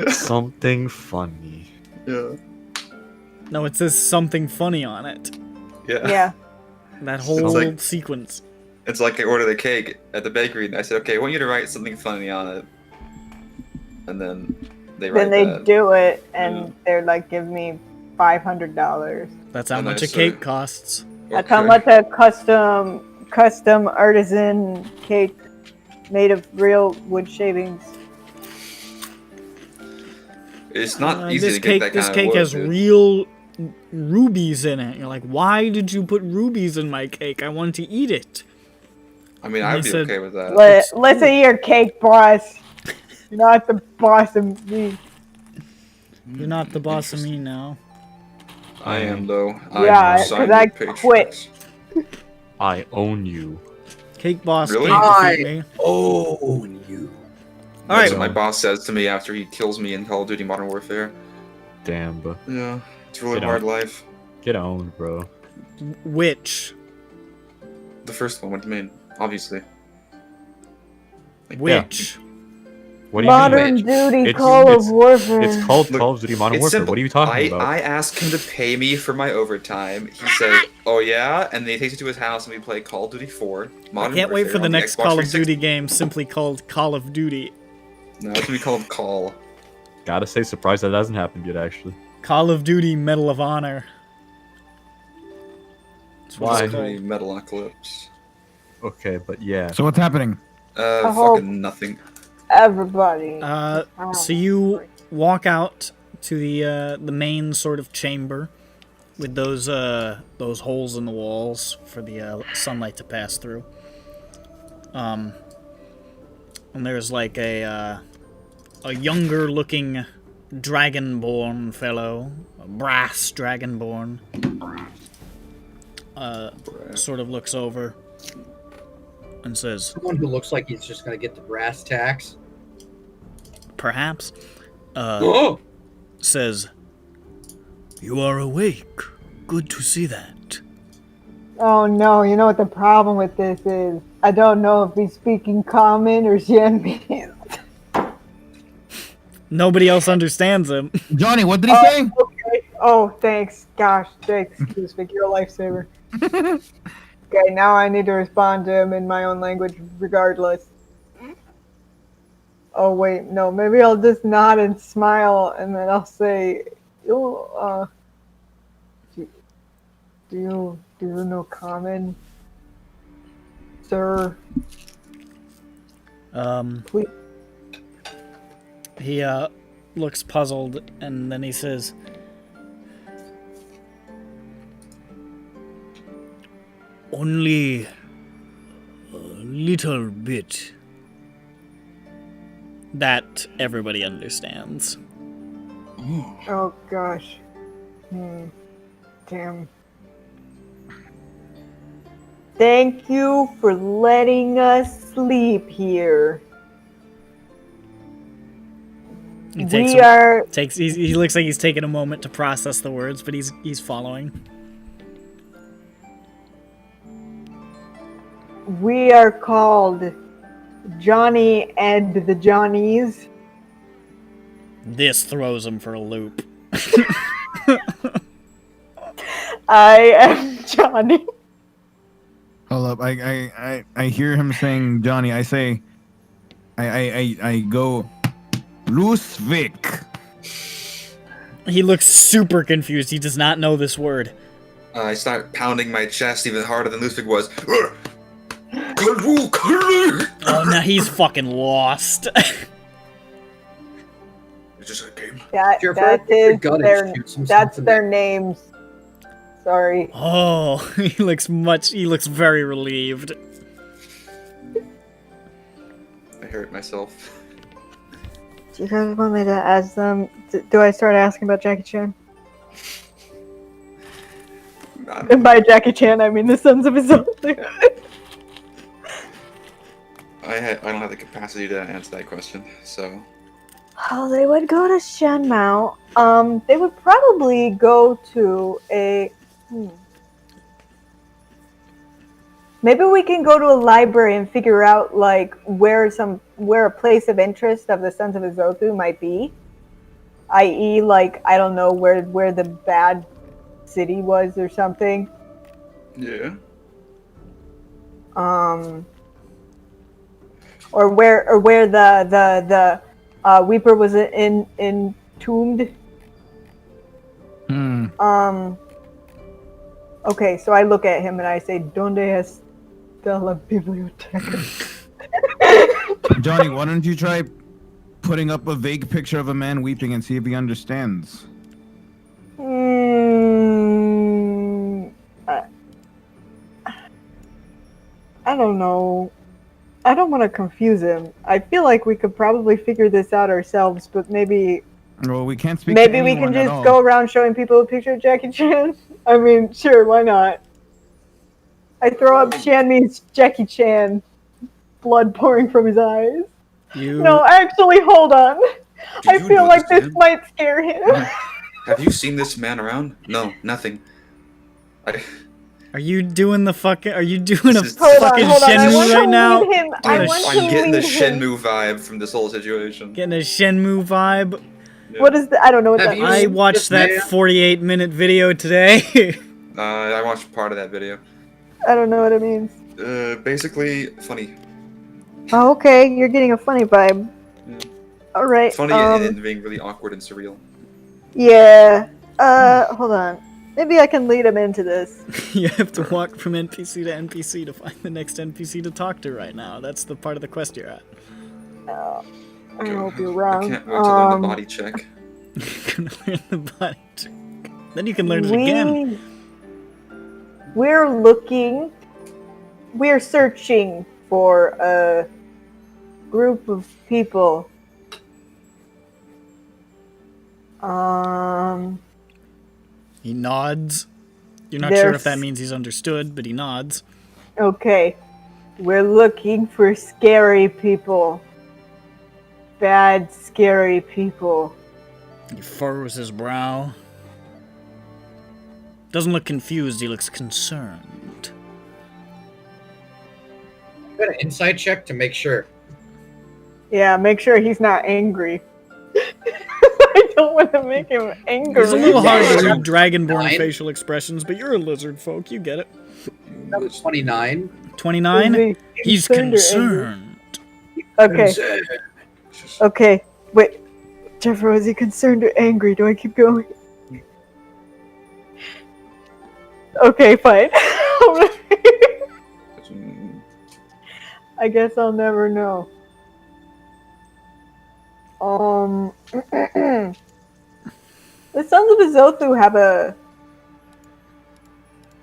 Something funny. Yeah. No, it says something funny on it. Yeah. Yeah. That whole like- sequence. It's like I ordered a cake at the bakery and I said, okay, I want you to write something funny on it. And then they write Then they that. do it, and Yeah. they're like, "Give me $500." That's how And much I a cake say- costs. That's how Okay. much a custom artisan cake made of real wood shavings. It's not easy this to get cake, that this kind cake of wood, has dude. real rubies in it. You're like, why did you put rubies in my cake? I want to eat it. I mean, And I'd he be said- okay with that. Listen here, cake boss. You're not the boss of me. You're not the boss of me now. I am, though. Yeah, I'm 'cause I quit. I own you. Cake boss Really? can't defeat me. Own you. All That's right. what my boss says to me after he kills me in Call of Duty Modern Warfare. Damn, bro. Yeah, it's a really Get hard out. life. Get owned, bro. Which? The first one, what do you mean? Obviously. Which? What do you Modern mean? Duty It's- Call of it's- Warfare. It's called Look, Call of Duty Modern It's Warfare. simple. What are you talking about? I asked him to pay me for my overtime. He says, "Oh yeah," and then he takes me to his house and we play Call of Duty 4. Modern I can't wait Warfare for the on next Xbox Call of 360. Duty game simply called Call of Duty. No, it's gonna be called Call. Gotta say, surprised that hasn't happened yet, actually. Call of Duty Medal of Honor. That's what Why? it's Call of Duty called. Metalocalypse. Okay, but yeah. So what's happening? hope- Fucking nothing. Everybody. So you walk out to the main sort of chamber with those holes in the walls for the sunlight to pass through. And there's like a younger looking dragonborn fellow, a brass dragonborn. Sort of looks over and says, Someone who looks like he's just gonna get the brass tacks. perhaps, Oh! says, "You are awake. Good to see that." Oh no, you know what the problem with this is? I don't know if he's speaking common or Xianmin. Nobody else understands him. Johnny, what did he say? Okay. Oh, thanks. Gosh, thanks. Excuse me, you're a lifesaver. Okay, now I need to respond to him in my own language regardless. Oh wait, no, maybe I'll just nod and smile and then I'll say, do you know common? Sir? Please. He looks puzzled and then he says, "Only a little bit." That everybody understands. Oh gosh. Damn. Thank you for letting us sleep here. He he looks like he's taking a moment to process the words, but he's following. We are called Johnny and the Johnnies. This throws him for a loop. I am Johnny. Hold up, I hear him saying Johnny. I say, I go, Lusvik. He looks super confused. He does not know this word. I start pounding my chest even harder than Ludwig was. Oh, now he's fucking lost. It's just a game. Your That first is gun their, and shoot some that's stuff their in names. Sorry. Oh, he looks very relieved. I hurt myself. Do you guys want me to ask them? Do I start asking about Jackie Chan? And by Jackie Chan, I mean the Sons of His Own. I don't have the capacity to answer that question, so. Oh, they would go to Shenmue. They would probably go to a. Maybe we can go to a library and figure out like where a place of interest of the Sons of Izothu might be. I.e., like I don't know where the bad city was or something. Yeah. Or where the Weeper was entombed. Okay, so I look at him and I say, "Donde está la biblioteca?" Johnny, why don't you try putting up a vague picture of a man weeping and see if he understands. I don't know. I don't want to confuse him. I feel like we could probably figure this out ourselves, but maybe Well, we can't speak to maybe we anyone can at just all. go around showing people a picture of Jackie Chan. I mean, sure, why not? I throw up Shanmi's Jackie Chan, blood pouring from his eyes. You No, actually, hold on. I you feel know like this this man? might scare him. Have you seen this man around? No, nothing. are you doing the fucking? Are you doing a This is- fucking Hold on. I Shenmue want right to now? lead him. I Dude, want I'm to getting the lead him. Shenmue vibe from this whole situation. Getting a Shenmue vibe. What is the? I don't know what Have that you means. I seen watched this that man? 48-minute video today. I watched part of that video. I don't know what it means. Basically, funny. Oh, okay. You're getting a funny vibe. Yeah. All right. Funny and being really awkward and surreal. Yeah. Hold on. Maybe I can lead him into this. You have to walk from NPC to NPC to find the next NPC to talk to right now. That's the part of the quest you're at. I hope you're I wrong. can't wait to learn the body check. You're gonna learn the body check. Then you can learn it again. We're searching for a group of people. He nods. You're not sure if that means he's understood, but he nods. Okay. We're looking for scary people. Bad, scary people. He furrows his brow. Doesn't look confused, he looks concerned. Got an insight check to make sure. Yeah, make sure he's not angry. I don't want to make him angry. It's a little hard to read Dragonborn 9? facial expressions, but you're a lizard folk, you get it. That was 29. 29? Is he He's concerned concerned. or Okay. Okay. Wait. Jeffro, is he concerned or angry? Do I keep going? Okay, fine. I guess I'll never know. The Sons of Azothu have a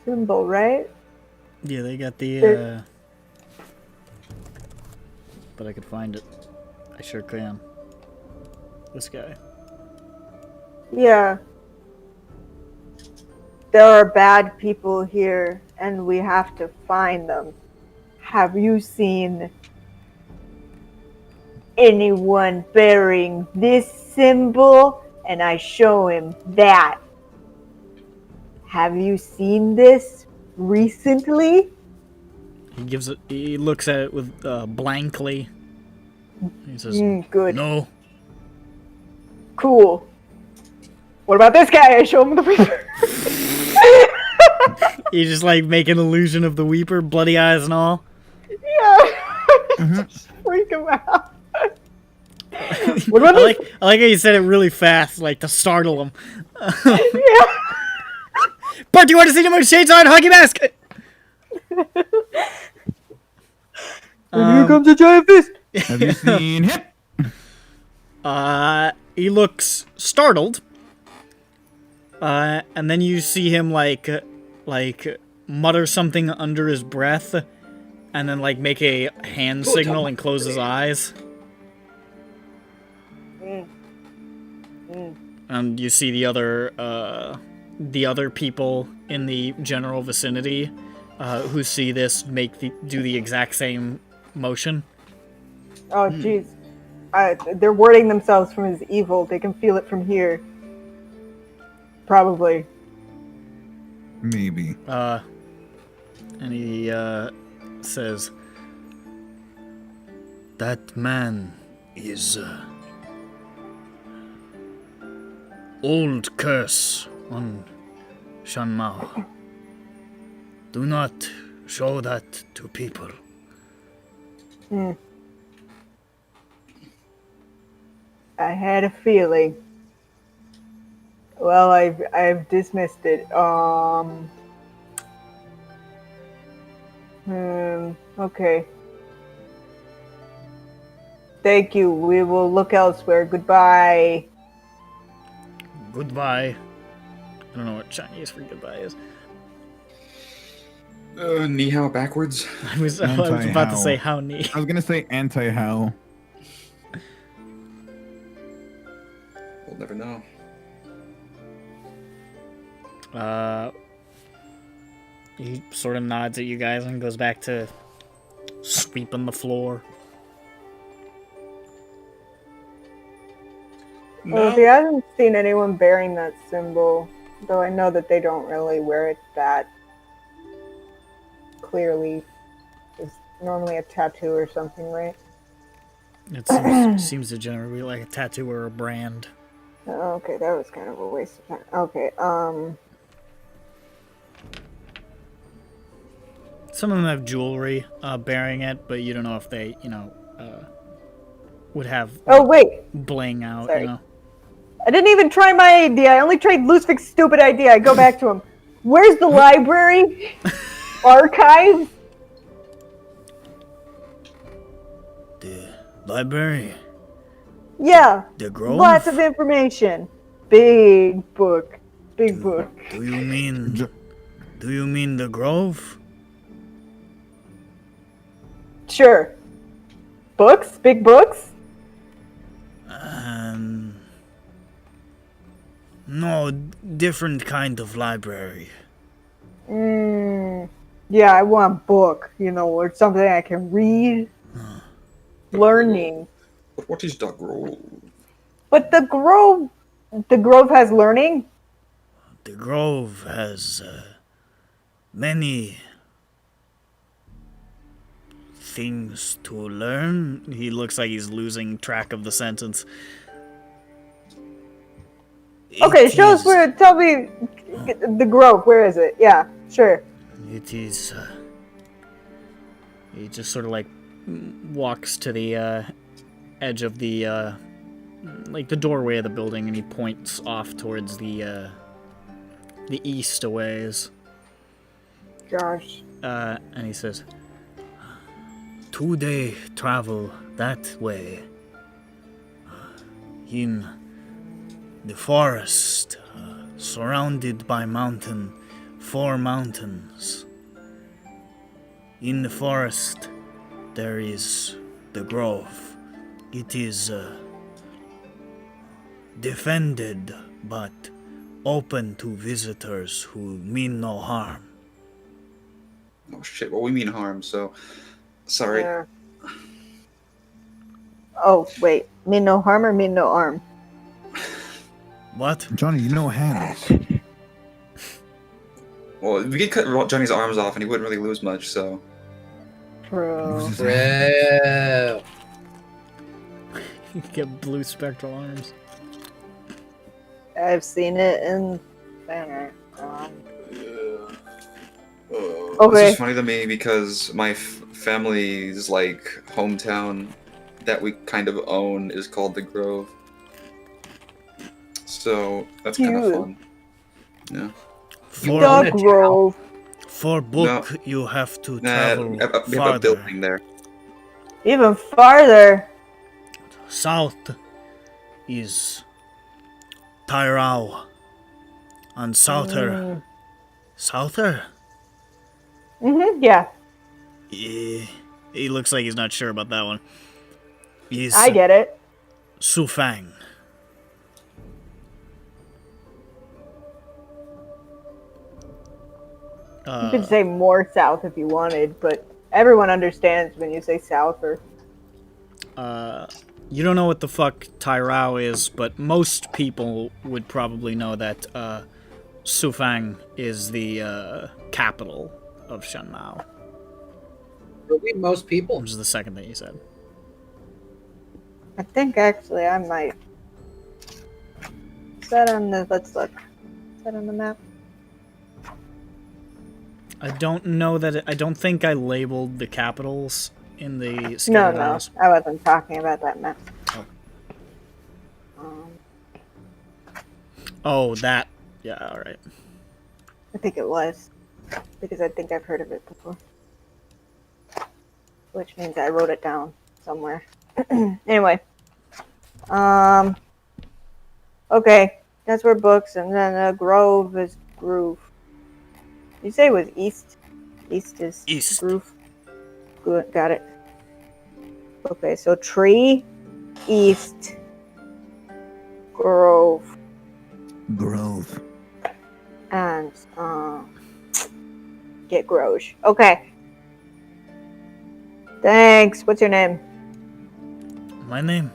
symbol, right? Yeah, they got the, They're- but I could find it. I sure can. This guy. Yeah. There are bad people here, and we have to find them. Have you seen anyone bearing this symbol? And I show him that. Have you seen this recently? He gives it. He looks at it with blankly. He says, Good. "No." Cool. What about this guy? I show him the Reaper. You just like make an illusion of the Weeper, bloody eyes and all. Yeah. Just freak him out. What about I like how you said it really fast, like to startle him. Yeah. Bart, do you want to see him with shades on, hockey mask? Here comes a giant fist. Have you seen him? He looks startled. And then you see him like mutter something under his breath, and then like make a hand signal and close his eyes. And you see the other people in the general vicinity who see this do the exact same motion. Oh, jeez. They're wording themselves from his evil. They can feel it from here. Probably. Maybe. And he says, "That man is old curse on Shanmao. Do not show that to people." I had a feeling. Well, I've dismissed it. Okay. Thank you. We will look elsewhere. Goodbye. Goodbye. I don't know what Chinese for goodbye is. Ni hao backwards. I was about to say how ni. I was gonna say anti-how. We'll never know. He sort of nods at you guys and goes back to sweeping the floor. Well, see, I haven't seen anyone bearing that symbol, though I know that they don't really wear it that clearly. It's normally a tattoo or something, right? It seems to generally be like a tattoo or a brand. Oh, okay, that was kind of a waste of time. Okay, Some of them have jewelry bearing it, but you don't know if they, would have oh wait, bling out, Sorry. you know. I didn't even try my idea. I only tried Lucific's stupid idea. I go back to him. Where's the library? Archive? The library? Yeah. The Grove? Lots of information. Big book. Big book. Do you mean the Grove? Sure. Books? Big books? No, different kind of library. Yeah, I want book, or something I can read. Learning. But what is the Grove? But the Grove has learning? The Grove has many things to learn. He looks like he's losing track of the sentence. Okay, tell me the Grove, where is it? Yeah, sure. It is, he just sort of like walks to the edge of the like the doorway of the building, and he points off towards the east a ways. Gosh. And he says, 2-day travel that way. In the forest, surrounded by 4 mountains. In the forest, there is the Grove. It is defended, but open to visitors who mean no harm. Oh shit, well we mean harm, so... Sorry. Yeah. Oh, wait. Mean no harm or mean no arm? What? Johnny, hands. Well, we could cut Johnny's arms off and he wouldn't really lose much, so... Bro. Bro. You get blue spectral arms. I've seen it in Banner. This Okay. is funny to me because my family's, hometown that we kind of own is called the Grove. So, that's kind of Cute. fun. Yeah. The Grove. For book, you have to Nah, travel we have a farther. building there. Even farther. South is Tyrao. And Souther. Souther? Yeah. He looks like he's not sure about that one. Is I get it. Sufang. You could say more south if you wanted, but everyone understands when you say south or... You don't know what the fuck Tyrao is, but most people would probably know that Sufang is the capital of Shenmao. Really, most people. Which is the second thing you said. I think actually I might... Is that on the... Let's look. Is that on the map? I don't know that I don't think I labeled the capitals in the No, schedules. I wasn't talking about that map. Oh, that. Yeah, alright. I think it was. Because I think I've heard of it before. Which means I wrote it down somewhere. Anyway. Okay. That's where books, and then grove is groove. You say it was east? East is East. groove. Good, got it. Okay, so tree, east, grove, Growth. and get Groge. Okay. Thanks. What's your name? My name?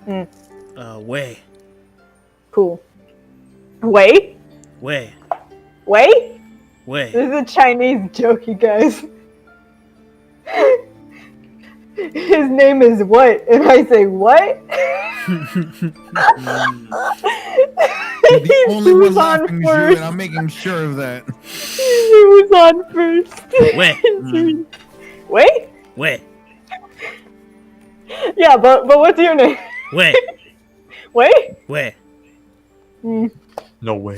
Hmm. Wei. Cool. Wei? Wei. Wei? Wei. This is a Chinese joke, you guys. His name is what? And I say, what? You're the only one Who's on laughing, Zhu, first? and I'm making sure of that. He was on first. Wei. Wei? Wei. Yeah, but what's your name? Wei. Wei? Wei. No way.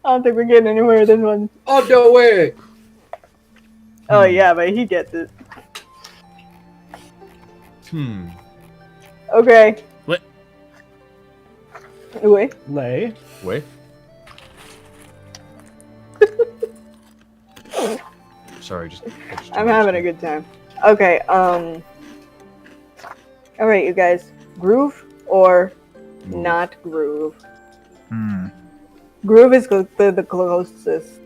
I don't think we're getting anywhere with this one. Oh, no way! Oh yeah, but he gets it. Okay. What? Wei? Lay. Wait. Sorry, just. I'm having a good time. Okay, alright, you guys. Groove or Move. not groove? Hmm. Groove is the closest.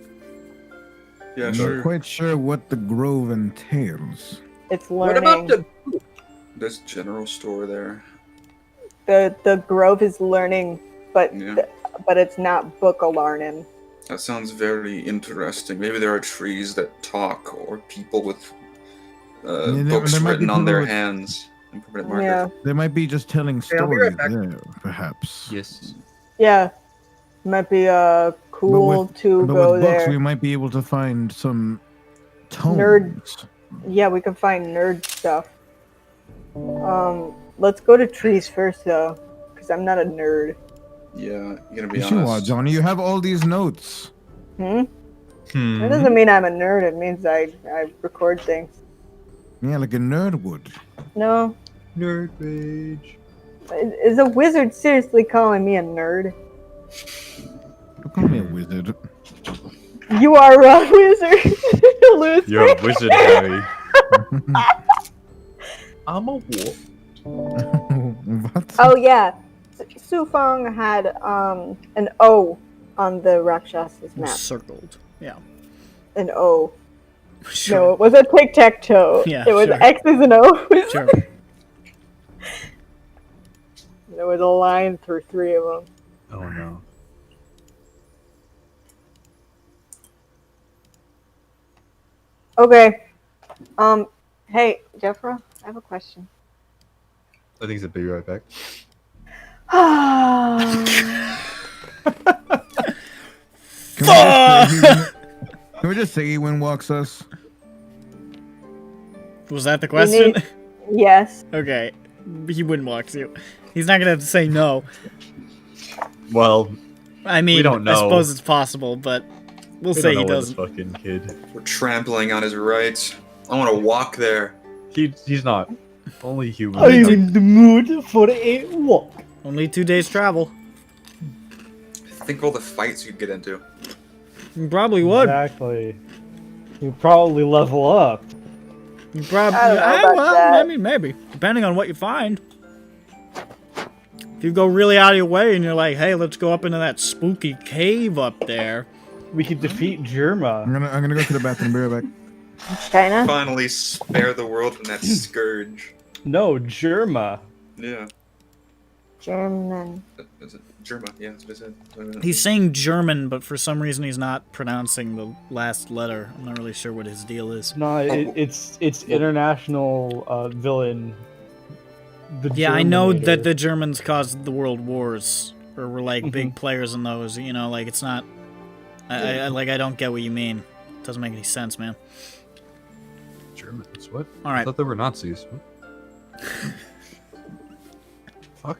Yeah, I'm sure. not quite sure what the grove entails. It's What learning. about the... There's general store there. The grove is learning, but Yeah. but it's not book learning. That sounds very interesting. Maybe there are trees that talk, or people with books there might be written on their people with- hands and permanent markers. Yeah, They might be just telling Hey, I'll be right stories back. there, perhaps. Yes. yeah. Might be cool to But go with books, there. we might be able to find some tomes. Nerd. Yeah, we can find nerd stuff. Let's go to trees first though, because I'm not a nerd. Yeah, you're gonna be Yes, you are, honest. Johnny. You have all these notes. That doesn't mean I'm a nerd. It means I record things. Yeah, like a nerd would. No, Nerd rage. is a wizard seriously calling me a nerd? Don't call me a wizard. You are a wizard, Lucy. You're a wizard, Harry. I'm a what? What? Oh yeah, Su Feng had an O on the Rakshasa's map. Circled. Yeah. An O. Sure. No, it was a tic-tac-toe. Yeah, it was sure. X's and O's. Sure. There was a line through 3 of them. Oh no. Okay. Hey, Jeffra, I have a question. I think he'll be right back. Can we just say he wind walks us? Was that the question? Yes. Okay. He wouldn't walk you. He's not gonna have to say no. Well, I mean, don't I know. suppose it's possible, but we'll we say don't he know this doesn't. fucking kid. We're trampling on his rights. I want to walk there. He's not. Only human. in the mood for a walk? Only 2 days travel. Think of all the fights you'd get into. You probably would. Exactly. You probably level up. You probably. I don't know about that. I mean, maybe depending on what you find. If you go really out of your way and you're like, "Hey, let's go up into that spooky cave up there." We could defeat Germa. I'm gonna go to the bathroom. Be right back. China? Finally spare the world from that scourge. No, Germa. Yeah. German. Is it Germa? Yeah, that's what I said. He's saying German, but for some reason he's not pronouncing the last letter. I'm not really sure what his deal is. No, it's international villain. The Yeah, I know Germinator. that the Germans caused the world wars, or were like big players in those. You know, like it's not. I don't get what you mean. It doesn't make any sense, man. Germans. What? All I right. thought they were Nazis. What? Fuck.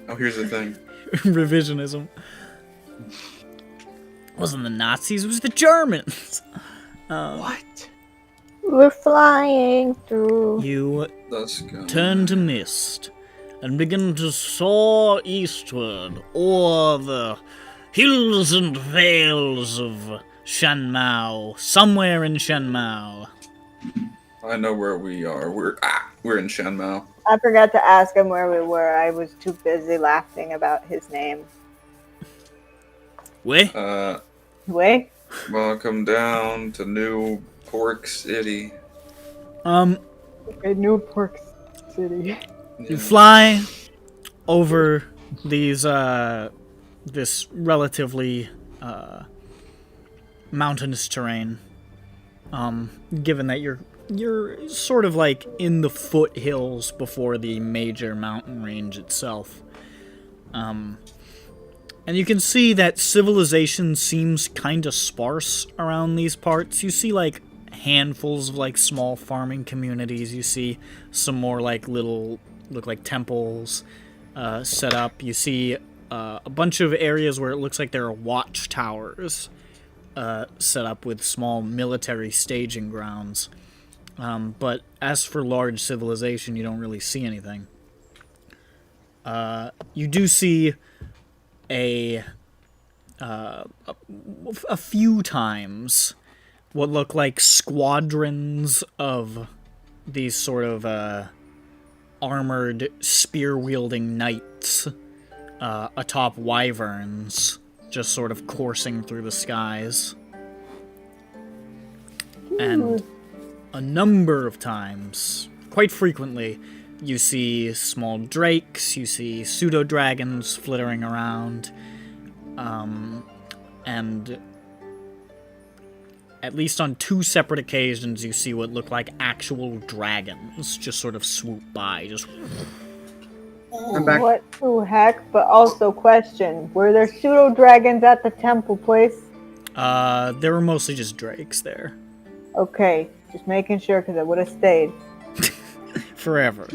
Oh, here's the thing. Revisionism. It wasn't the Nazis, it was the Germans. What? We're flying through. You Let's go. turn to mist and begin to soar eastward o'er the hills and vales of Shanmao, somewhere in Shanmao. I know where we are. We're in Shanmao. I forgot to ask him where we were. I was too busy laughing about his name. Wait, Wait. Welcome down to New Pork City. Okay, New Pork City. you fly over these, this relatively, mountainous terrain. Given that you're sort of like in the foothills before the major mountain range itself. And you can see that civilization seems kind of sparse around these parts. You see like handfuls of like small farming communities. You see some more like little, look like temples set up. You see a bunch of areas where it looks like there are watchtowers set up with small military staging grounds. But as for large civilization, you don't really see anything. You do see a few times what look like squadrons of these sort of armored spear-wielding knights atop wyverns, just sort of coursing through the skies. And a number of times, quite frequently, you see small drakes, you see pseudo-dragons flittering around, and at least on 2 separate occasions you see what look like actual dragons just sort of swoop by, just... I'm back. What the heck? But also question, were there pseudo-dragons at the temple place? There were mostly just drakes there. Okay, just making sure because I would have stayed. Forever.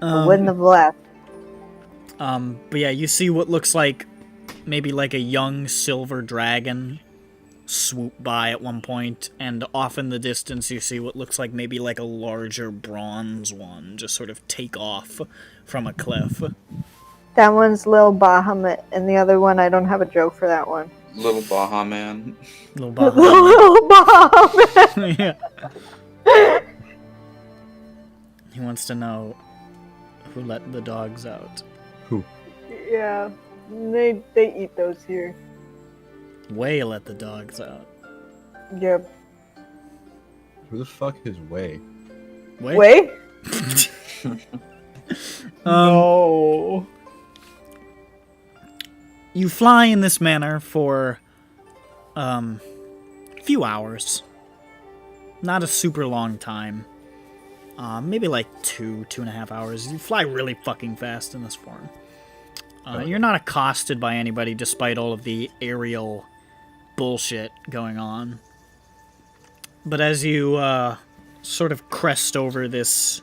I wouldn't have left. But yeah, you see what looks like maybe like a young silver dragon swoop by at one point, and off in the distance you see what looks like maybe like a larger bronze one just sort of take off from a cliff. That one's Lil Bahamut, and the other one, I don't have a joke for that one. Little Baha Man. Little Bahamut. Lil Bahamut! Yeah. He wants to know who let the dogs out. Yeah, they eat those here. Way let the dogs out. Yep. Who the fuck is Way? Wait? No. You fly in this manner for a few hours. Not a super long time. Maybe like 2.5 hours. You fly really fucking fast in this form. You're not accosted by anybody despite all of the aerial bullshit going on. But as you sort of crest over this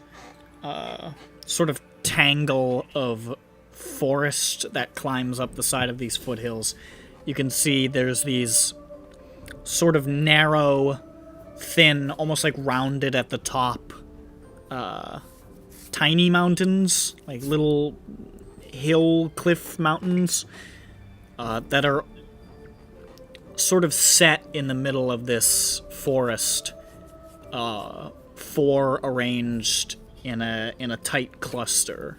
sort of tangle of forest that climbs up the side of these foothills, you can see there's these sort of narrow, thin, almost like rounded at the top, tiny mountains, like little hill cliff mountains that are sort of set in the middle of this forest, 4 arranged in a tight cluster.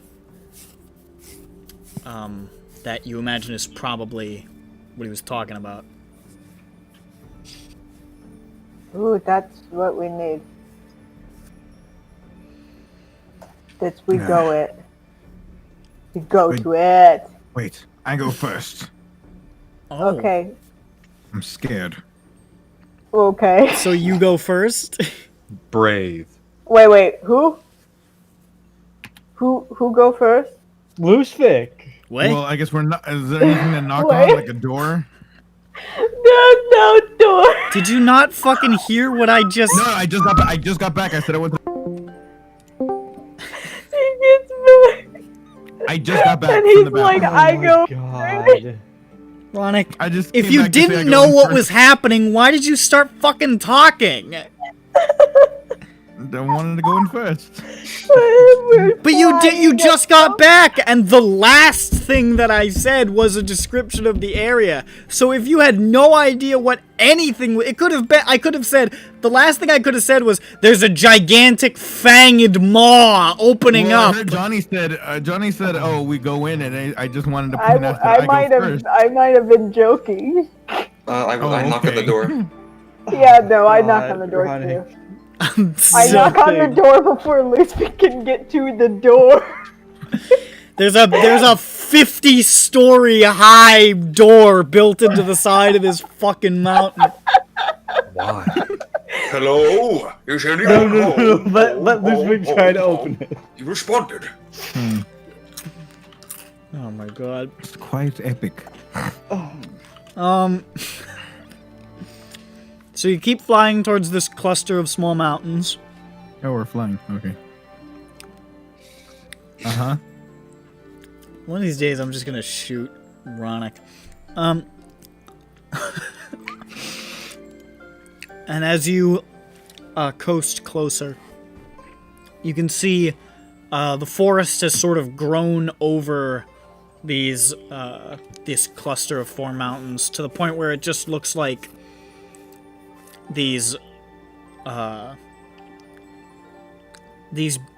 That you imagine is probably what he was talking about. Ooh, that's what we need. That's we go it. We go Wait. to it. Wait, I go first. Oh, Okay. I'm scared. Okay. so you go first? Brave. Wait. Who go first? Loosevik. Wait. Well, I guess we're not. Is there anything to knock Wait. on, like a door? No door. Did you not fucking hear what I just... No, I just got back. I said I went. He gets back. I just got back And from he's the like, bathroom. I go. God. Ronick, I just. if came you back to say I didn't go know in what first. was happening, why did you start fucking talking? I wanted to go in first. But you just got back, and the last thing that I said was a description of the area. So if you had no idea what anything, it could have been, I could have said, the last thing I could have said was, there's a gigantic fanged maw opening up. I heard Johnny said, oh, we go in, and I just wanted to point out that I might have been joking. I knock on the door. Yeah, no, I knock on the door too. I knock on the door before Lucifer can get to the door. There's a 50-story high door built into the side of this fucking mountain. Why? Hello? Is anyone home? Let Lucifer try to open it. You responded. Oh my god. It's quite epic. So you keep flying towards this cluster of small mountains. Oh, we're flying. Okay. Uh-huh. One of these days, I'm just gonna shoot Ronick. And as you coast closer, you can see the forest has sort of grown over these this cluster of 4 mountains to the point where it just looks like these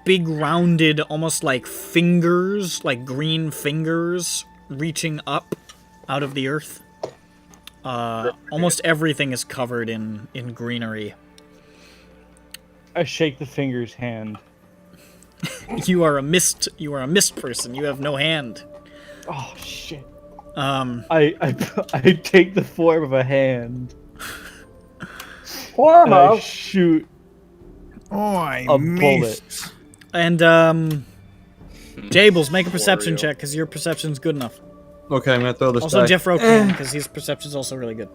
big rounded, almost like fingers, like green fingers reaching up out of the earth. Almost everything is covered in greenery. I shake the finger's hand. You are a mist person. You have no hand. Oh shit. I take the form of a hand. Form I of? shoot Oh, I a missed. bullet. And Jables, make a perception check because your perception's good enough. Okay, I'm gonna throw this Also, die. Jeff can because his perception's also really good.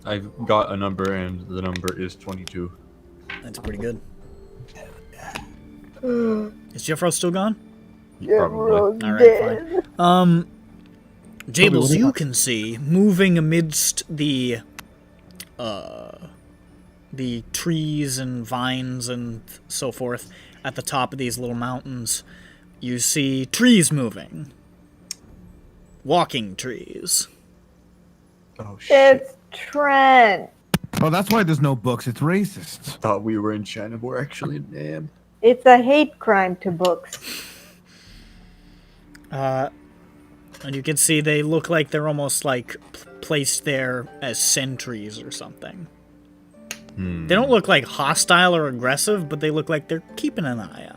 I've got a number, and the number is 22. That's pretty good. Is Jeffro still gone? Probably. Alright, fine. Jables, you can see, moving amidst the trees and vines and so forth at the top of these little mountains, you see trees moving. Walking trees. Oh shit. It's Trent. Oh, that's why there's no books. It's racist. Thought we were in China, but we're actually in Nam. It's a hate crime to books. And you can see they look like they're almost like placed there as sentries or something. They don't look like hostile or aggressive, but they look like they're keeping an eye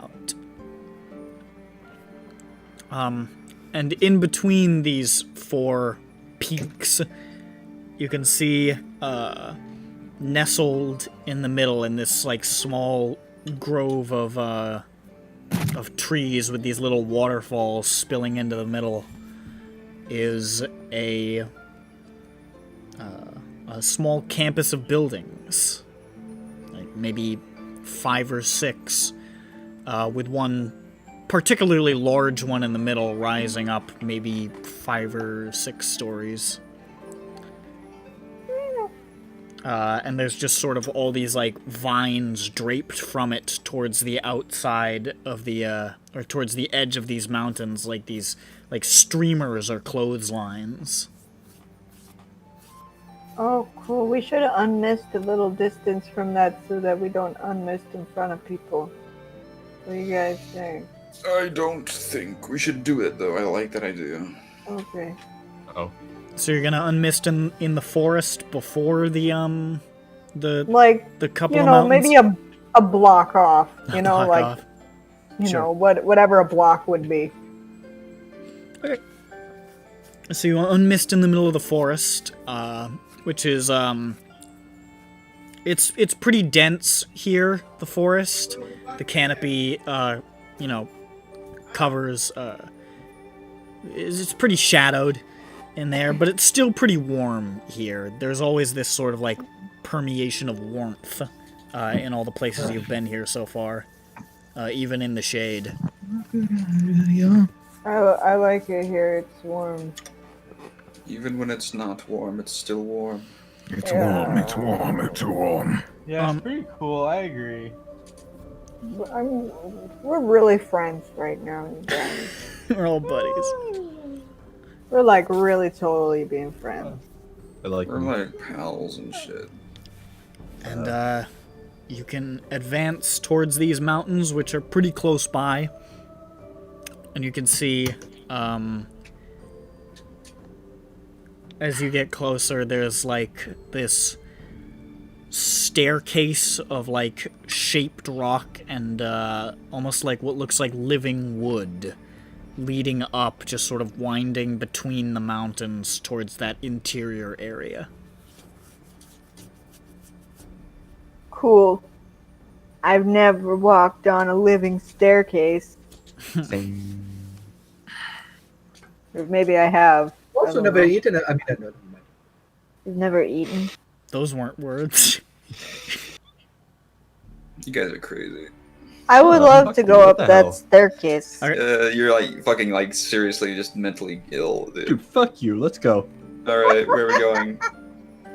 out. And in between these 4 peaks, you can see nestled in the middle in this like small grove of trees with these little waterfalls spilling into the middle is a small campus of buildings, like maybe 5 or 6, with one particularly large one in the middle rising up maybe 5 or 6 stories. And there's just sort of all these like vines draped from it towards the outside of the or towards the edge of these mountains, like these like streamers or clotheslines. Oh, cool. We should have unmissed a little distance from that so that we don't unmist in front of people. What do you guys think? I don't think we should do it, though. I like that idea. Okay. Oh. So you're gonna unmist in the forest before the Like, the couple you of know, mountains? maybe a block off. You know, Block like, off. you Sure. know, whatever a block would be. Okay. So you unmist in the middle of the forest, which is it's pretty dense here. The forest, the canopy, you know, covers. It's pretty shadowed in there, but it's still pretty warm here. There's always this sort of like permeation of warmth in all the places you've been here so far, even in the shade. I like it here. It's warm. Even when it's not warm, it's still warm. It's warm. It's warm. It's warm. Yeah, it's pretty cool. I agree. We're really friends right now, you guys. We're all buddies. We're like really totally being friends. I like We're like pals and shit. And you can advance towards these mountains, which are pretty close by. And you can see, as you get closer, there's like this staircase of like shaped rock and almost like what looks like living wood leading up, just sort of winding between the mountains towards that interior area. Cool. I've never walked on a living staircase. Same. Or maybe I have. Also, never eaten it. I mean, no, You've never eaten. Those weren't words. You guys are crazy. I would love to fuck go you, what up the that hell? staircase. You're like fucking like seriously just mentally ill, dude. Dude, fuck you. Let's go. All right, where are we going?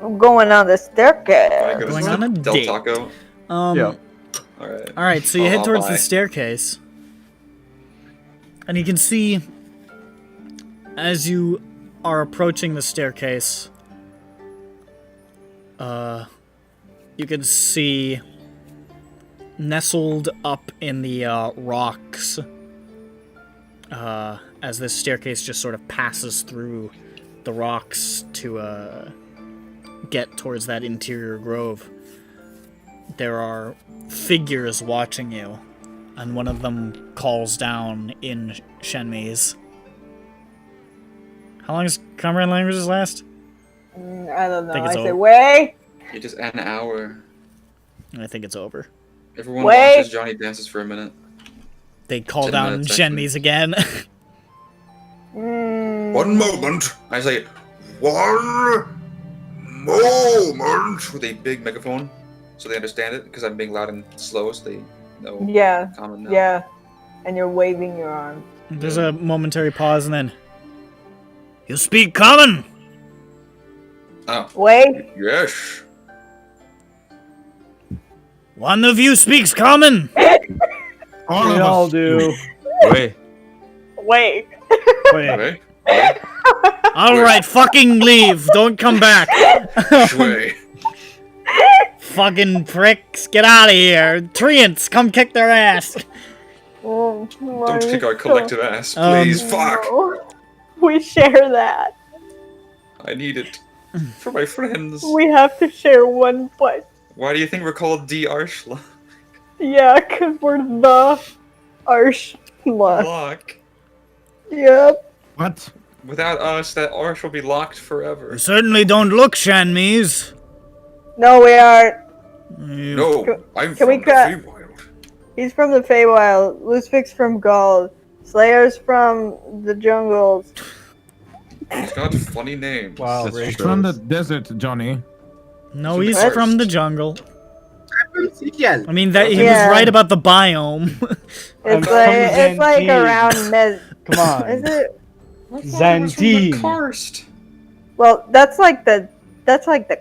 I'm going on the Wanna staircase. go to Going on a Del date. Taco? Yeah. All right. Alright, so you I'll head towards buy. the staircase. And you can see, as you are approaching the staircase, you can see nestled up in the rocks, as this staircase just sort of passes through the rocks to get towards that interior grove. There are figures watching you, and one of them calls down in Shenmese. How long does Comrade Languages last? I don't know. Think I it's say, over. way. You just an hour. I think it's over. Everyone Wait. watches Johnny dances for a minute. They call 10 down minutes, actually. Shenmese again. One moment. I say, one moment with a big megaphone, so they understand it. Because I'm being loud and slow, so they know. Yeah, Common now. yeah. And you're waving your arm. There's a momentary pause, and then... You speak common! Oh, Way. yes. One of you speaks common! All We of all us do. Wait. Wait. Wait. Wait. Alright, fucking leave. Don't come back. Wait. Fucking pricks, get out of here. Treants, come kick their ass. Oh, Don't kick our collective ass, please. Fuck. No. We share that. I need it for my friends. We have to share one place. Why do you think we're called D Arshla? Yeah, because we're the Arshla. Lock. Yep. What? Without us, that Arsh will be locked forever. You certainly don't look Shanmese. No, we are. No, I'm Can we from the cut- Feywild. He's from the Feywild. Lucifix from Gaul. Slayer's from the jungles. He's got a funny name. Wow, That's Ray. It's from the desert, Johnny. No, he's What? from the jungle. Yeah. I mean, that he Yeah. was right about the biome. I'm It's from like Zantine. around Mez. Come on. Is it? Zantine. Karst. Well, that's like the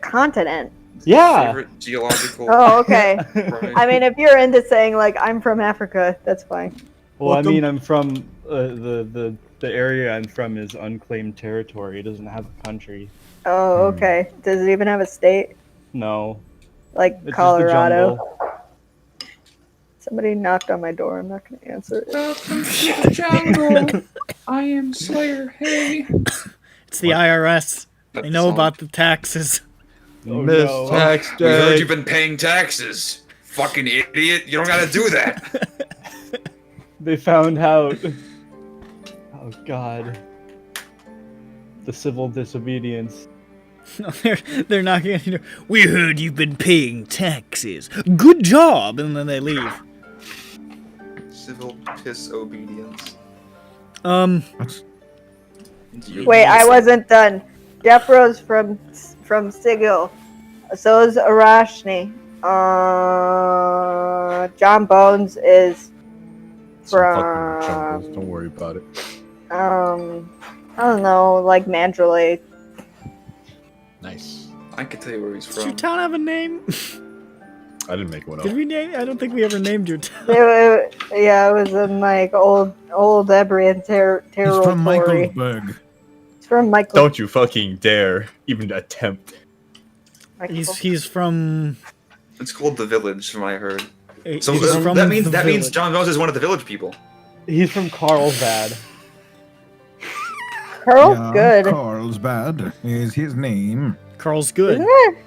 continent. Yeah. Favorite geological. Oh, okay. right? I mean, if you're into saying like I'm from Africa, that's fine. Well, I mean, I'm from the area I'm from is unclaimed territory. It doesn't have a country. Oh, okay. Does it even have a state? No. Like It's just the Colorado? jungle. Somebody knocked on my door. I'm not going to answer it. Welcome to the jungle. I am Slayer. Hey. It's the IRS. They That's know the about the taxes. Oh, Miss no. Tax We heard Day. you've been paying taxes. Fucking idiot. You don't gotta do that. They found out. Oh God. The civil disobedience. they're knocking on your door. We heard you've been paying taxes. Good job, and then they leave. Civil piss obedience. Wait, I wasn't done. Depro's from Sigil. So is Arashni. John Bones is Some fucking jungles, from don't worry about it. I don't know, like Mandalay. Nice. I can tell you where he's Does your from. town have a name? I didn't make one up. Did we name? I don't think we ever named your town. Yeah, it was in like old Ebrian territory. He's from Michaelsburg. It's from Michael. Don't you fucking dare even attempt. He's from. It's called the village, from what I heard. So he's from that means the village. John Bones is one of the village people. He's from Carlsbad. Carl's Yeah, good. Carlsbad is his name. Carl's good. Isn't it?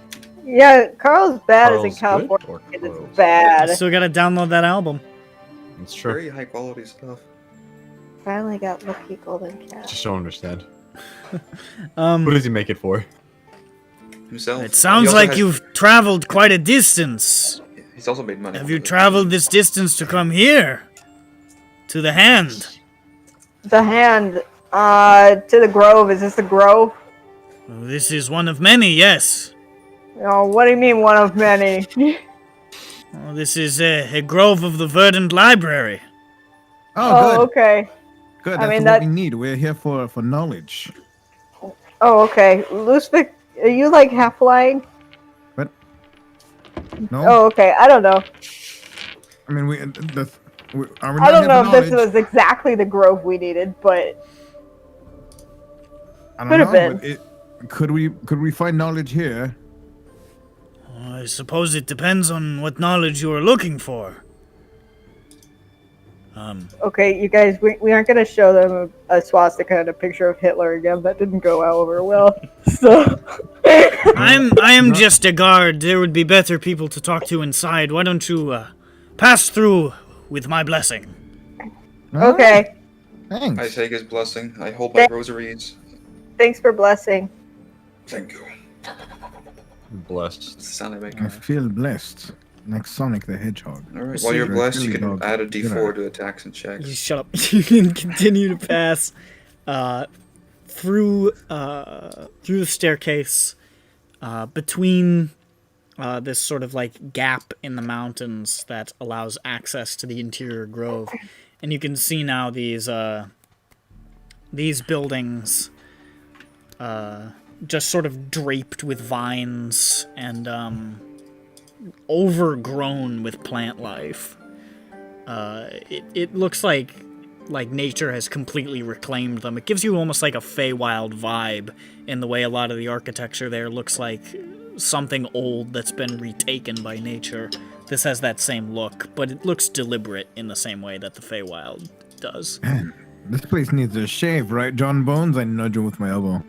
Yeah, Carl's bad is in Carl's good California. or It's Carl's? bad. Still gotta download that album. It's true. Very high quality stuff. Finally got lucky golden cat. Just don't understand. Who Um, does he make it for? Himself. it sounds He also like has- you've traveled quite a distance. He's also made money. Have you traveled this distance to come here? To the hand? The hand, to the grove. Is this the grove? Well, this is one of many, yes. Oh, what do you mean one of many? Well, this is a grove of the Verdant Library. Oh, good. Okay. Good. I That's mean, what that- we need. We're here for knowledge. Oh, okay. Lucifer, are you like half flying? No? Oh, okay. I don't know. I mean, are we I not don't here know for if this knowledge? was exactly the grove we needed, but I don't could have know, been. but could we find knowledge here? I suppose it depends on what knowledge you are looking for. okay, you guys, we aren't gonna show them a swastika and a picture of Hitler again. That didn't go out over well. So. I am just a guard. There would be better people to talk to inside. Why don't you pass through with my blessing? Okay. Thanks. I take his blessing. I hold my rosaries. Thanks for blessing. Thank you. Blessed. That's the sound I make. I feel blessed, like Sonic the Hedgehog. Alright, while you're blessed, you can Really add a dog. d4 to attacks and checks. You shut up. You can continue to pass through the staircase between this sort of like gap in the mountains that allows access to the interior grove, and you can see now these buildings just sort of draped with vines and overgrown with plant life. It looks like nature has completely reclaimed them. It gives you almost like a Feywild vibe in the way a lot of the architecture there looks like something old that's been retaken by nature. This has that same look, but it looks deliberate in the same way that the Feywild does. Man, this place needs a shave, right, John Bones? I nudge him with my elbow.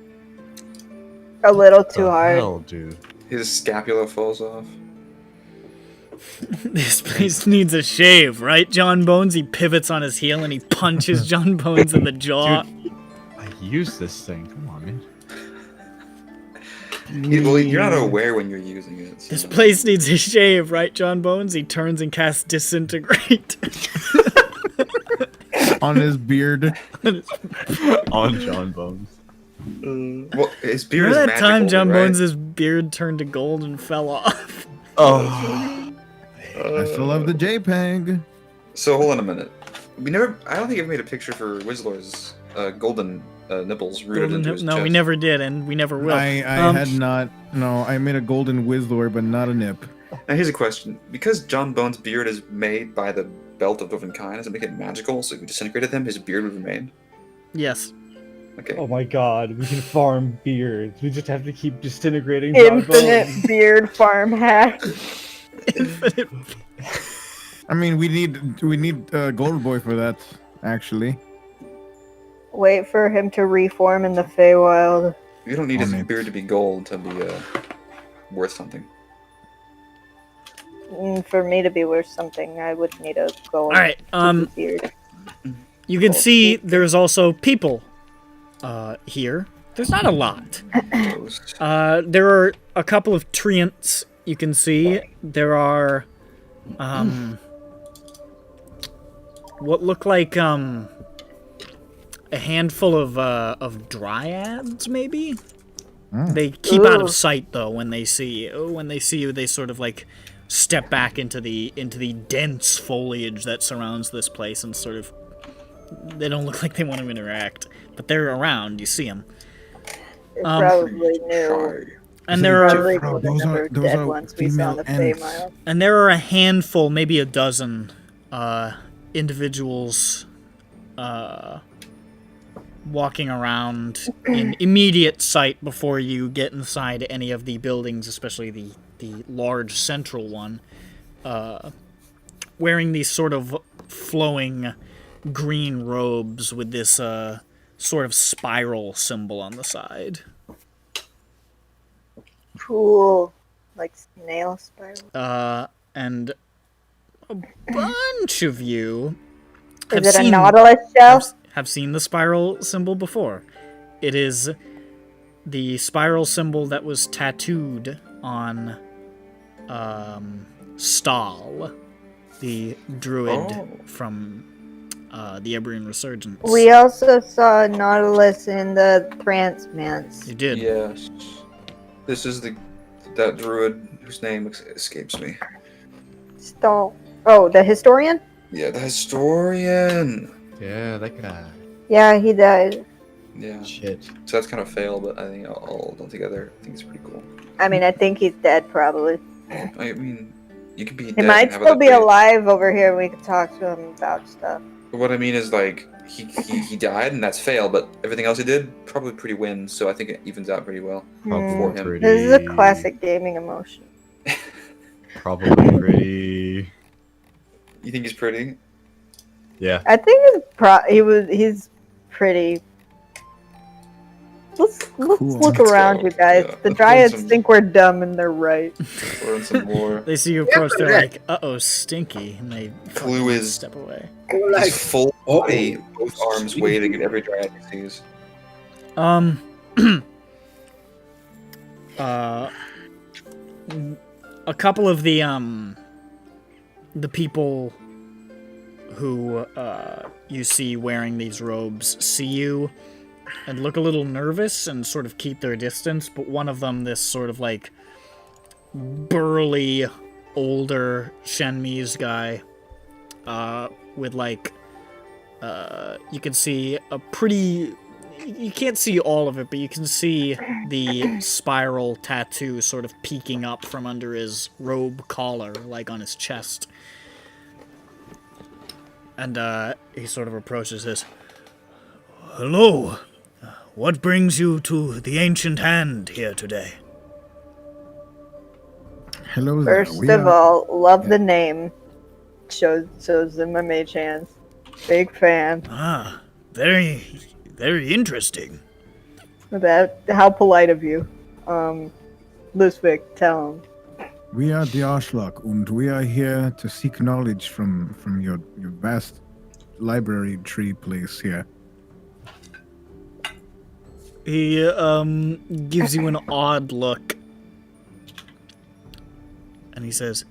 A little too hard. Hell, dude. His scapula falls off. This place needs a shave, right, John Bones? He pivots on his heel and he punches John Bones in the jaw. Dude, I use this thing. Come on, man. Well, you're not aware when you're using it. So. This place needs a shave, right, John Bones? He turns and casts Disintegrate. On his beard. On John Bones. Well, his beard Remember is that magical, time John right? Bones' beard turned to gold and fell off? Oh. I still love the JPEG. So hold on a minute. I don't think I've made a picture for Whistler's golden nipples rooted into his No, chest. we never did, and we never will. I had not. No, I made a golden Whistler, but not a nip. Now here's a question: because John Bones' beard is made by the belt of Dwarvenkind, does it make it magical? So if we disintegrated him, his beard would remain. Yes. Okay. Oh my god, we can farm beards. We just have to keep disintegrating John Bones. Infinite beard farm hack. Infinite. I mean, we need Gold Boy for that, actually. Wait for him to reform in the Feywild. You don't need his On it. beard to be gold to be worth something. For me to be worth something, I would need a gold. All right. Beard. You can see there's also people here. There's not a lot. Ghost. There are a couple of treants you can see. There are what look like a handful of dryads, maybe. They keep out Ooh. of sight though when they see you. When they see you, they sort of like step back into the dense foliage that surrounds this place and sort of. They don't look like they want to interact, but they're around. You see them. They probably knew. Shy. And there are Unbelievable, the those number are of those dead are ones we saw in the female ants. Feywild. And there are a handful, maybe a dozen, individuals walking around in immediate sight before you get inside any of the buildings, especially the large central one, wearing these sort of flowing green robes with this sort of spiral symbol on the side. Cool. Like snail spiral. And a bunch of you Is it a nautilus shell? have seen the spiral symbol before. It is the spiral symbol that was tattooed on Stahl, the druid from the Ebrian Resurgence. We also saw nautilus in the Transmance. You did. Yes. This is that druid whose name escapes me. Stahl. Oh, the historian? Yeah, the historian. Yeah, that guy. Yeah, he died. Yeah. Shit. So that's kind of fail, but I think all done together, I think it's pretty cool. I mean, I think he's dead, probably. I mean, you could be. He dead might and have still other be traits. alive over here. We could talk to him about stuff. But what I mean is, like, he died, and that's fail, but everything else he did, probably pretty win, so I think it evens out pretty well for him. Pretty. This is a classic gaming emotion. Probably pretty. You think he's pretty? Yeah. I think he's pretty. Let's Cool. look Let's around, go. you guys. Yeah. The Dryads Some- think we're dumb, and they're right. Learn some more. They see you approach, they're like, "Uh-oh, stinky," and they Clue fucking is- step away. Like, His full oh, body, both arms waving at every dryad he sees. A couple of the people who you see wearing these robes see you and look a little nervous and sort of keep their distance, but one of them, this sort of like burly, older Shenmese guy, with like, you can see a pretty, you can't see all of it, but you can see the spiral tattoo sort of peeking up from under his robe collar, like on his chest. And he sort of approaches this. "Hello. What brings you to the Ancient Hand here today?" Hello there. First We of are- all, love the name. Shows in my mage hands. Big fan. Ah, very, very interesting. How polite of you. Lusvik, tell him. We are the Arschlock, and we are here to seek knowledge from your vast library tree place here. He gives you an odd look. And he says,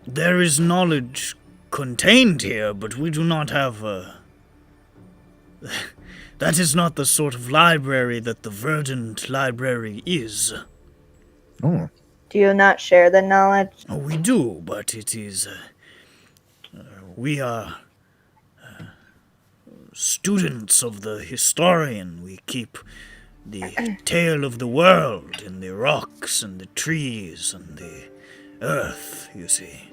"There is knowledge contained here, but we do not have that is not the sort of library that the Verdant Library is. Oh, Do you not share the knowledge? Oh, we do, but it is... we are students of the historian. We keep the tale of the world in the rocks and the trees and the earth, you see.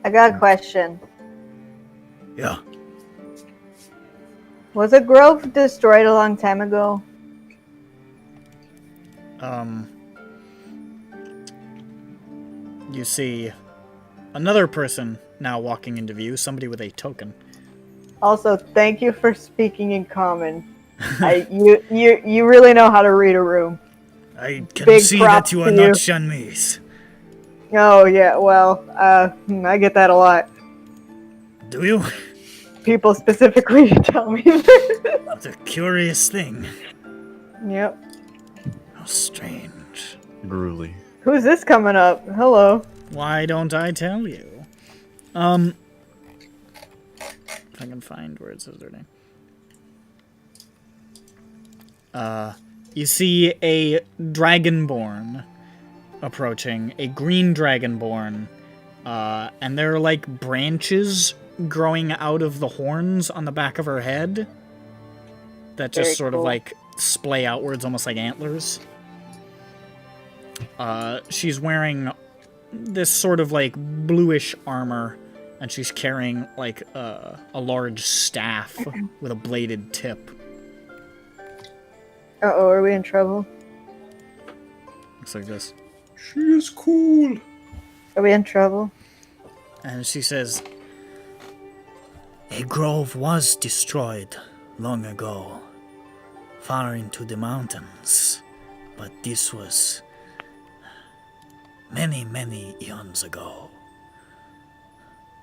I got a question. Yeah. Was a grove destroyed a long time ago? You see another person now walking into view, somebody with a token. Also, thank you for speaking in common. You really know how to read a room. I can Big see that props you are to not you. Shanmise. Oh yeah, well, I get that a lot. Do you? People specifically tell me. It's a curious thing. Yep. How strange. Gruely. Who's this coming up? Hello. Why don't I tell you? If I can find where it says their name. You see a dragonborn approaching, a green dragonborn, and there are like branches growing out of the horns on the back of her head that just Very sort of cool. like splay outwards, almost like antlers. She's wearing this sort of like bluish armor, and she's carrying like a large staff with a bladed tip. Uh-oh, are we in trouble? Looks like this. She is cool. Are we in trouble? And she says, "A grove was destroyed long ago, far into the mountains, but this was many, many eons ago.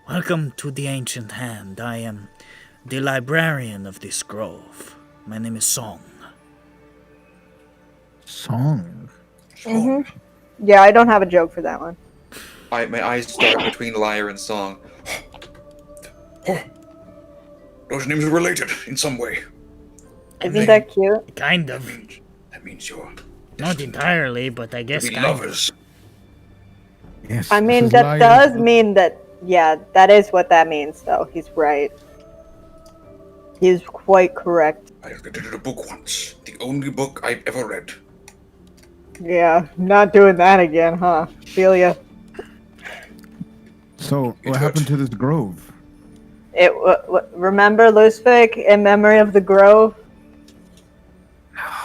Welcome to the Ancient Hand. I am the librarian of this grove. My name is Song." Song. Mm-hmm. Yeah, I don't have a joke for that one. My eyes dart between Lyre and Song. Those names are related in some way. Isn't that cute? Kind of. That means you're Not entirely, but I guess be kind of. lovers. Yes. I this mean, is that Liar. does mean that, yeah, that is what that means, though. He's right. He's quite correct. I read it in a book once. The only book I've ever read. Yeah, not doing that again, huh? Feel ya. So, It what happened hurt. to this grove? Remember Lusvik, In Memory of the Grove?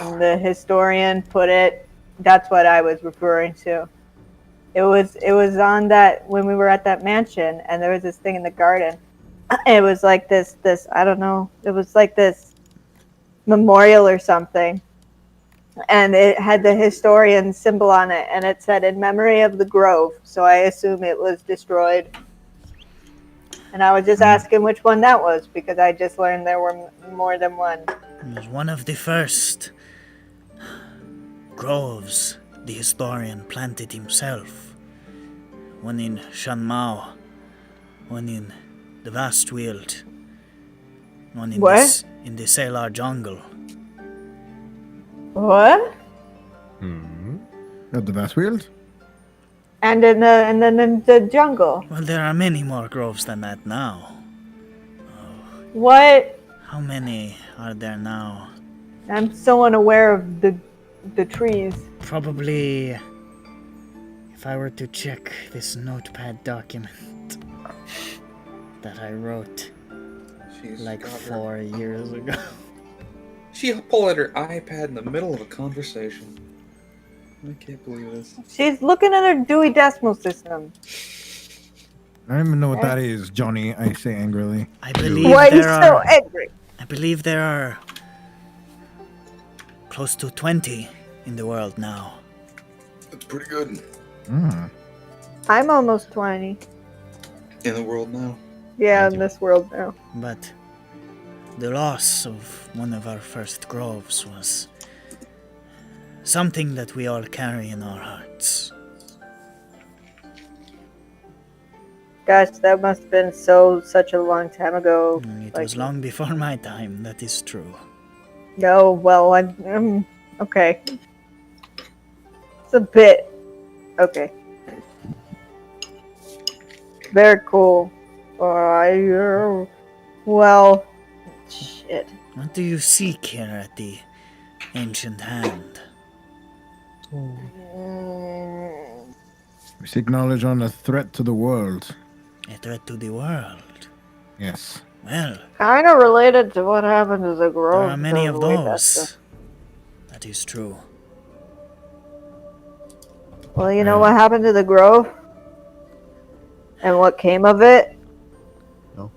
And the historian put it. That's what I was referring to. It was on that when we were at that mansion, and there was this thing in the garden. It was like this I don't know. It was like this memorial or something, and it had the historian symbol on it, and it said "In Memory of the Grove." So I assume it was destroyed. And I was just asking which one that was, because I just learned there were more than one. It was one of the first groves the historian planted himself. One in Shanmao, one in the Vast Weald, one in What? in the Salar jungle. What? At the Vastfield? And then in the jungle. Well, there are many more groves than that now. What? How many are there now? I'm so unaware of the trees. Probably, if I were to check this notepad document that I wrote She's like got her- 4 years ago. She pulled out her iPad in the middle of a conversation. I can't believe this. She's looking at her Dewey Decimal System. I don't even know what that is, Johnny, I say angrily. I believe Why are you there so are. angry? I believe there are close to 20 in the world now. That's pretty good. Mm. I'm almost 20. In the world now. Yeah, in this world now. But the loss of one of our first groves was something that we all carry in our hearts. Gosh, that must have been such a long time ago. And it Like- was long before my time, that is true. No, well, okay. It's a bit. Okay. Very cool. Well, shit. What do you seek here at the Ancient Hand? Mm, We seek knowledge on a threat to the world. A threat to the world? Yes. Well, kind of related to what happened to the grove. there are many of the way that's those. That is true. Well, you know what happened to the grove? And what came of it? No.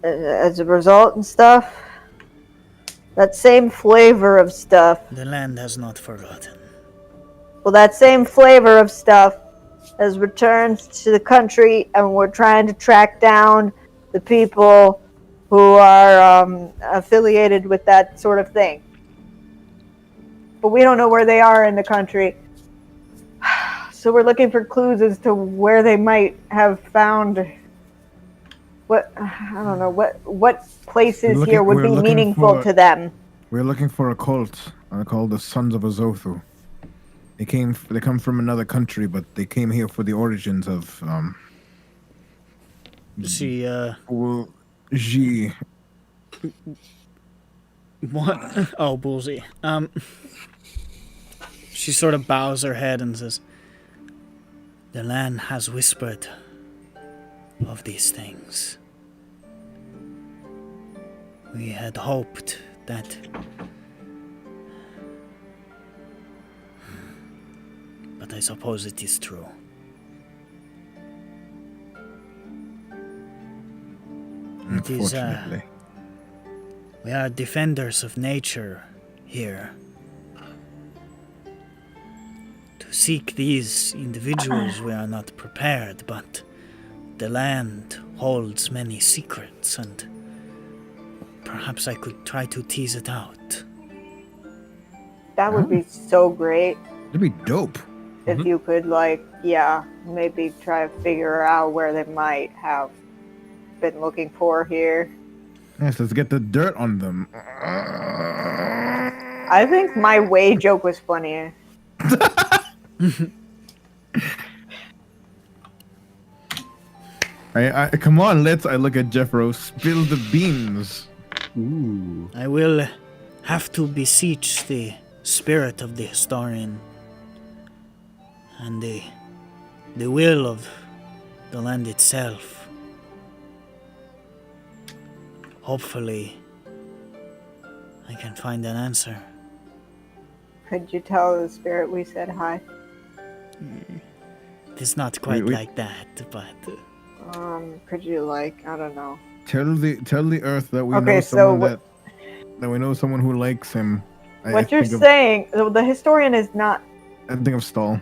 As a result and stuff? That same flavor of stuff. The land has not forgotten. Well, that same flavor of stuff has returned to the country, and we're trying to track down the people who are affiliated with that sort of thing. But we don't know where they are in the country. So we're looking for clues as to where they might have found I don't know, what places here would we're be looking meaningful for- to them. We're looking for a cult called the Sons of Azothu. They come from another country, but they came here for the origins of She, Well, G. what? Oh, bullseye. She sort of bows her head and says, "The land has whispered of these things. We had hoped that... But I suppose it is true. It is, Unfortunately. we are defenders of nature here. To seek these individuals, we are not prepared, but the land holds many secrets, and perhaps I could try to tease it out." That would be so great That'd be dope. if you could, like, yeah, maybe try to figure out where they might have been looking for here. Yes, let's get the dirt on them. I think my way joke was funnier. I come on, I look at Jeffro. Spill the beans. Ooh. I will have to beseech the spirit of the historian and the will of the land itself. Hopefully, I can find an answer. Could you tell the spirit we said hi? It's not quite we- like that, but Could you, like, I don't know. Tell the earth that we Okay, know so someone that we know someone who likes him. What you're saying, the historian is not... I think of Stall.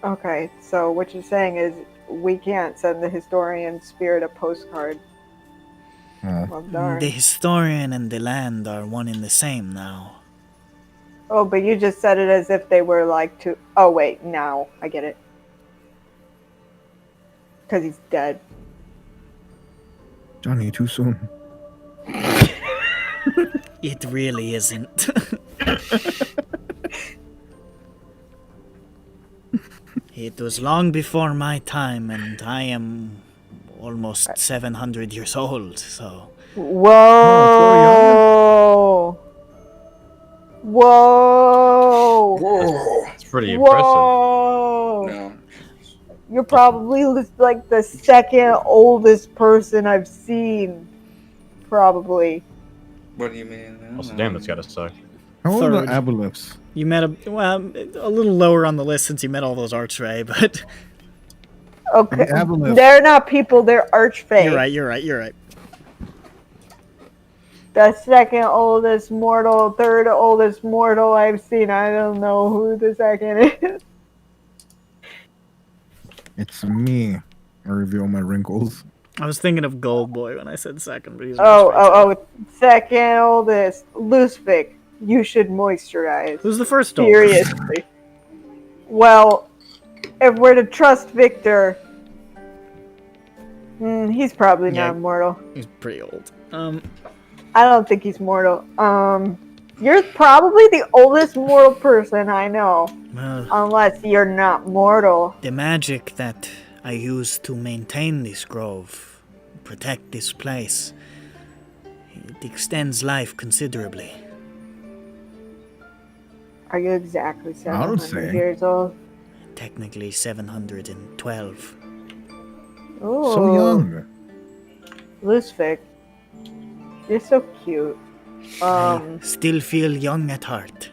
Okay, so what you're saying is we can't send the historian spirit a postcard. Oh. Well, darn. the historian and the land are one and the same now. Oh, but you just said it as if they were like two... Oh, wait, now I get it. Because he's dead. Johnny, too soon. It really isn't. It was long before my time, and I am almost 700 years old, so... Whoa! Whoa! Whoa. It's pretty impressive. Whoa! No. You're probably like the second oldest person I've seen. Probably. What do you mean? I don't Also, know. damn, that's gotta suck. How old are Third. aboleths? You met a little lower on the list since you met all those archfey, but Okay. Aboleth. They're not people, they're archfey. you're right. The second oldest mortal, third oldest mortal I've seen. I don't know who the second is. It's me. I reveal my wrinkles. I was thinking of Gold Boy when I said second, but he's Second oldest. Lucific. You should moisturize. Who's the first oldest? Seriously. Well, if we're to trust Victor, he's probably Yeah. not mortal. He's pretty old. I don't think he's mortal. You're probably the oldest mortal person I know, Well, unless you're not mortal. the magic that I use to maintain this grove, protect this place, it extends life considerably. Are you exactly I would 700 say. years old? Technically 712. Ooh, So young. Lucific, you're so cute. I still feel young at heart.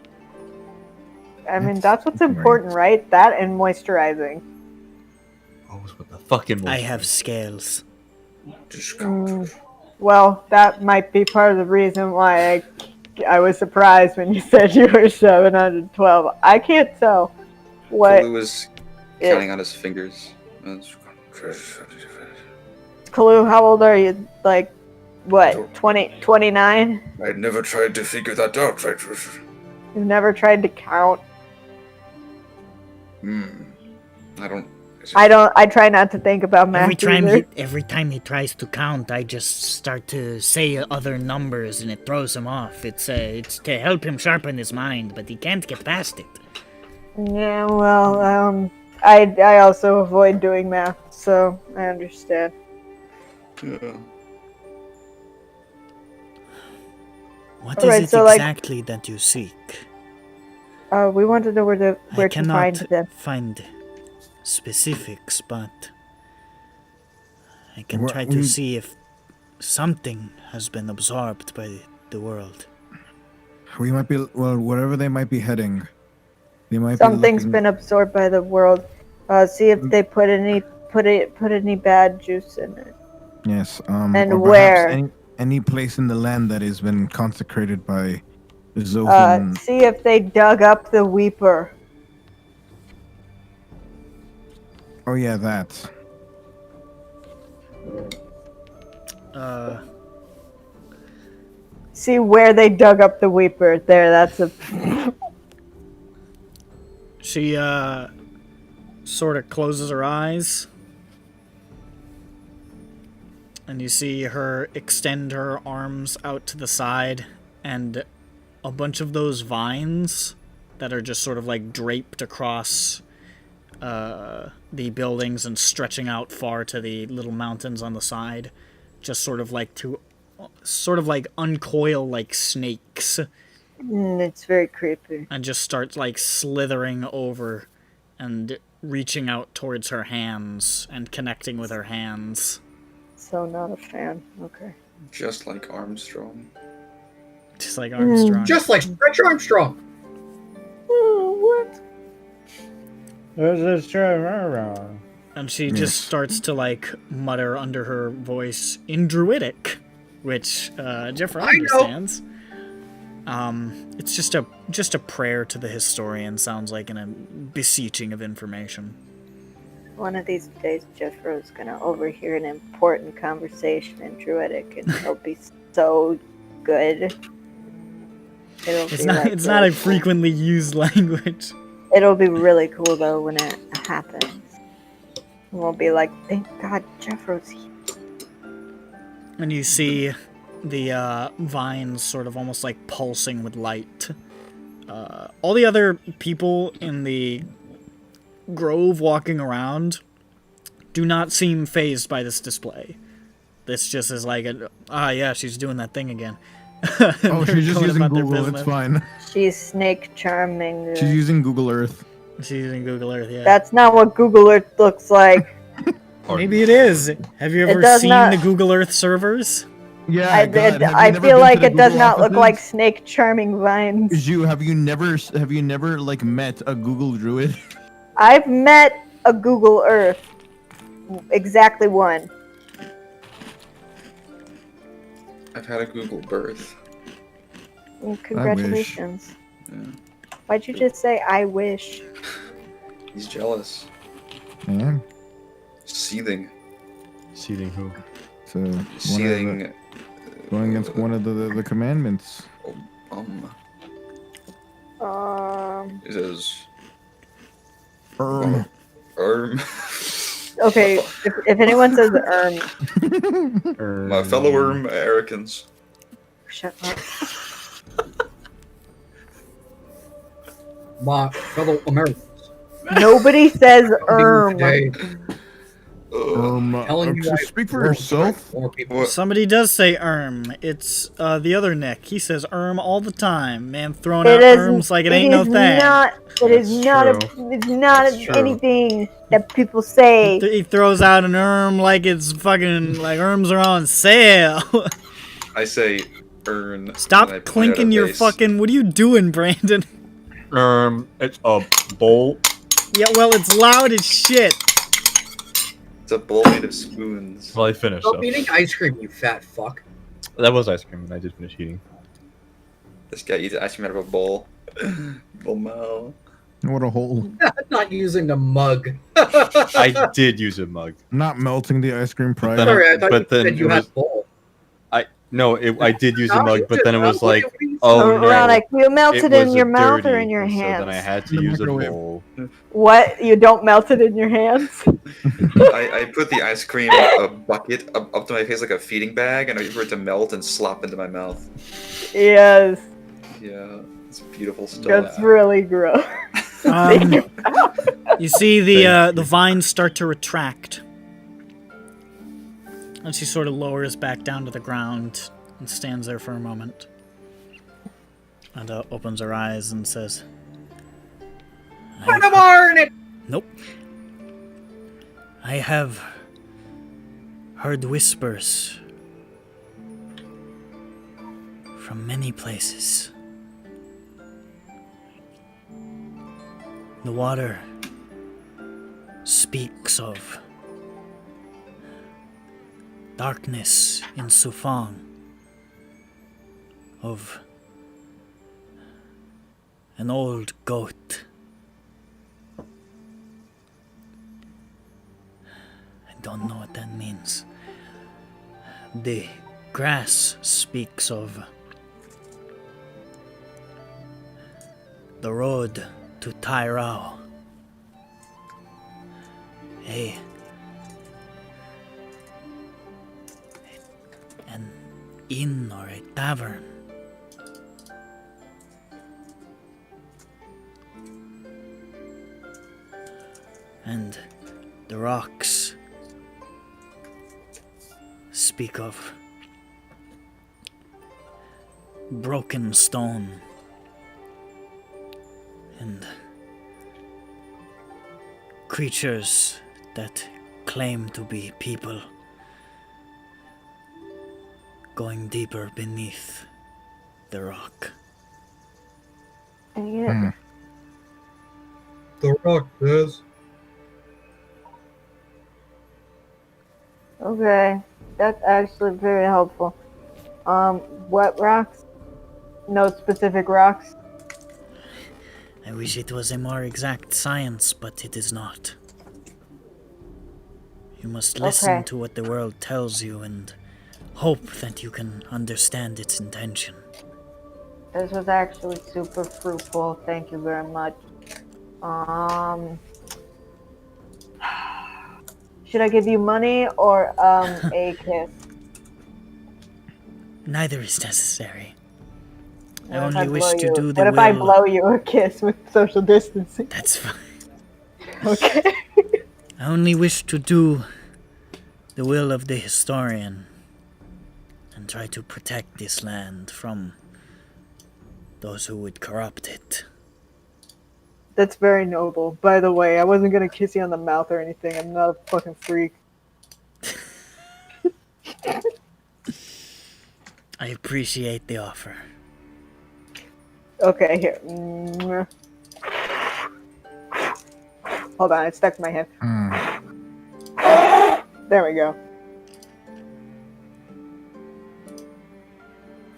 I mean, That's that's what's right. important, right? That and moisturizing. Always with the fucking. I have scales. Just go. Well, that might be part of the reason why I was surprised when you said you were 712. I can't tell what. Kalu was counting on his fingers. Kalu, how old are you? Like, what, 29? I never tried to figure that out. You've never tried to count? I don't. I try not to think about math either. Every time he tries to count, I just start to say other numbers and it throws him off. It's to help him sharpen his mind, but he can't get past it. Yeah, well, I also avoid doing math, so so I understand. Yeah. What is Alright, it so, like- exactly that you seek? We want to know where I to find cannot them. find specifics, but I can What try to we- see if something has been absorbed by the world. We might be wherever they might be heading. They might Something's be looking, been absorbed by the world. See if they put any bad juice in it. Yes. And or perhaps where? any place in the land that has been consecrated by Zothan. See if they dug up the Weeper. Oh yeah, that. See where they dug up the Weeper. There, that's a. She sort of closes her eyes, and you see her extend her arms out to the side, and a bunch of those vines that are just sort of like draped across the buildings and stretching out far to the little mountains on the side, just sort of like uncoil like snakes. It's very creepy. And just starts like slithering over and reaching out towards her hands and connecting with her hands. So not a fan. Okay. Just like Armstrong. Just like Armstrong. Just like Stretch Armstrong. What? And she just starts to like mutter under her voice in Druidic, which Jeffrey I know. understands. It's just a prayer to the historian, sounds like, and a beseeching of information. One of these days, Jeffro's gonna overhear an important conversation in Druidic, and it'll be so good. It's not a frequently used language. It'll be really cool though when it happens. We'll be like, thank God Jeffro's here. And you see the vines sort of almost like pulsing with light. All the other people in the grove walking around do not seem fazed by this display. This just is like, yeah, she's doing that thing again. Oh, she's just Going using about their Google. It's business. fine. She's snake charming. She's using Google Earth. She's using Google Earth, yeah. That's not what Google Earth looks like. Maybe it is. Have you ever does seen not- the Google Earth servers? Yeah, God, have you I never feel been like to the it does Google not look like offices? snake charming vines. Have you never like met a Google Druid? I've met a Google Earth. Exactly one. I've had a Google birth. Well, congratulations. Yeah. Why'd you just say I wish? He's jealous. Yeah. Seething. Seething who? So one of Seething. going against one of the commandments. It says. Erm. Okay, if anyone says My fellow Americans. shut up. My fellow Americans. Nobody says Today, telling you Just I speak for will yourself. strike more people. What? Somebody does say It's the other Nick. He says all the time. Man throwing It out is. erms like it ain't no thing. It is not. true. It's not That's true. anything that people say. He throws out an like it's fucking like erms are on sale. I say earn. Stop and I point out clinking a your base. fucking. What are you doing, Brandon? It's a bowl. Yeah, well, it's loud as shit. It's a bowl made of spoons. Well, I finished. Stop So. eating ice cream, you fat fuck. That was ice cream, and I did finish eating. This guy eats ice cream out of a bowl. Bowl. What a hole. Not using a mug. I did use a mug. Not melting the ice cream prior. then Sorry, I thought but you then said you it had was- bowl. I did use a No, mug, you but then it did was not. like, What do you- oh no, Veronica, you melt it in was your mouth or dirty, in your and hands? So then I had to In the use a microwave. bowl. What? You don't melt it in your hands? I put the ice cream in a bucket up to my face like a feeding bag, and I wait for it to melt and slop into my mouth. Yes. Yeah, it's beautiful stuff. That's really gross. You see the vines start to retract, And she sort of lowers back down to the ground and stands there for a moment. And opens her eyes and says, Nope. I have heard whispers from many places. The water speaks of darkness in Sufang, of an old goat. I don't know what that means. The grass speaks of the road to Tairao. An inn or a tavern. And the rocks speak of broken stone and creatures that claim to be people going deeper beneath the rock. Yeah. The rock does. Okay, that's actually very helpful. What rocks? No specific rocks? I wish it was a more exact science, but it is not. You must listen Okay. to what the world tells you and hope that you can understand its intention. This was actually super fruitful. Thank you very much. Should I give you money or a kiss? Neither is necessary. I What if only wish blow to you- do the What will. if I blow you a kiss with social distancing? That's fine. Okay. I only wish to do the will of the historian and try to protect this land from those who would corrupt it. That's very noble. By the way, I wasn't gonna kiss you on the mouth or anything. I'm not a fucking freak. I appreciate the offer. Okay, here. Mwah. Hold on, it stuck to my hand. There we go.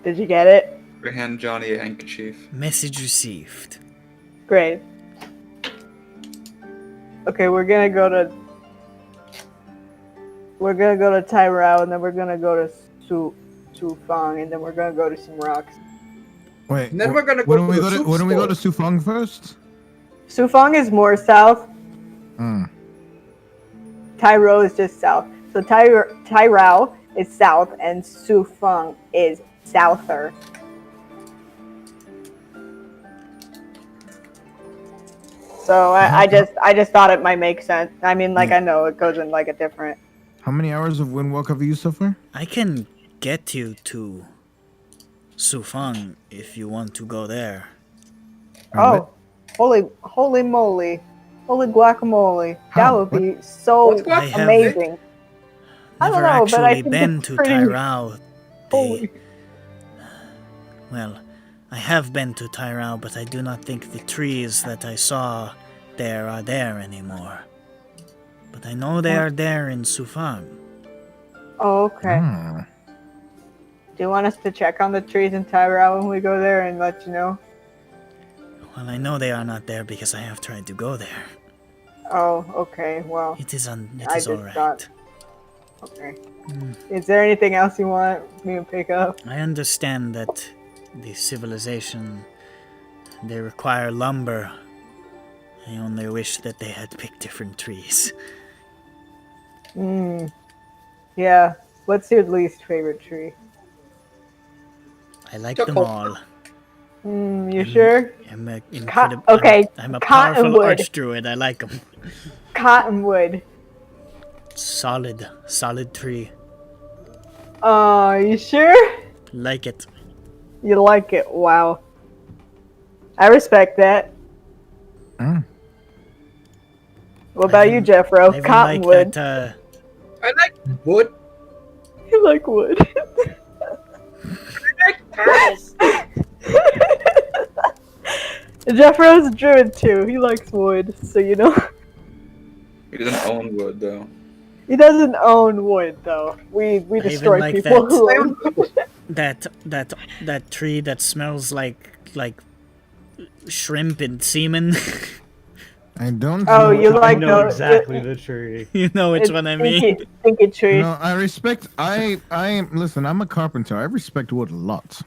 Did you get it? Hand Johnny a handkerchief. Message received. Great. Okay, we're gonna go to Tairao, and then we're gonna go to Sufang, and then we're gonna go to some rocks. Wait. And then we're gonna Why go don't to we the go to soup Why don't we go to store. Sufang first? Sufang is more south. Hmm. Tairao is just south. So Tairao is south, and Sufang is souther. So I just thought it might make sense. I mean, like, I know it goes in like a different. How many hours of wind walk have you used so far? I can get you to Sufang if you want to go there. Oh, holy moly, holy guacamole! That How? would be so What's I have amazing. I don't Never know, but I actually think been it's to pretty- Tairao. Holy. Well, I have been to Tairao, but I do not think the trees that I saw there are there anymore. But I know they are there in Sufang. Oh, okay. Hmm. Do you want us to check on the trees in Tairao when we go there and let you know? Well, I know they are not there because I have tried to go there. Oh, okay. Well, It is I all just right. thought- okay. Mm. Is there anything else you want me to pick up? I understand that the civilization, they require lumber. I only wish that they had picked different trees. Yeah. What's your least favorite tree? I like Chuckle. them all. You sure? I'm a okay, I'm a cottonwood. powerful archdruid. I like them. Cottonwood. Solid tree. You sure? Like it. You like it? Wow. I respect that. Mm. What about you, I Jeffro? even Cottonwood. like that, I like wood. You like wood. I like turtles. Jeffro's a druid too. He likes wood, so you know. He doesn't own wood though. He doesn't own wood though. We even destroy like people that. who I own own wood. that tree that smells like shrimp and semen. I don't. Oh, know you what I like know the- exactly the tree. You know which It's one I mean. Stinky tree. No, I respect. Listen. I'm a carpenter. I respect wood a lot.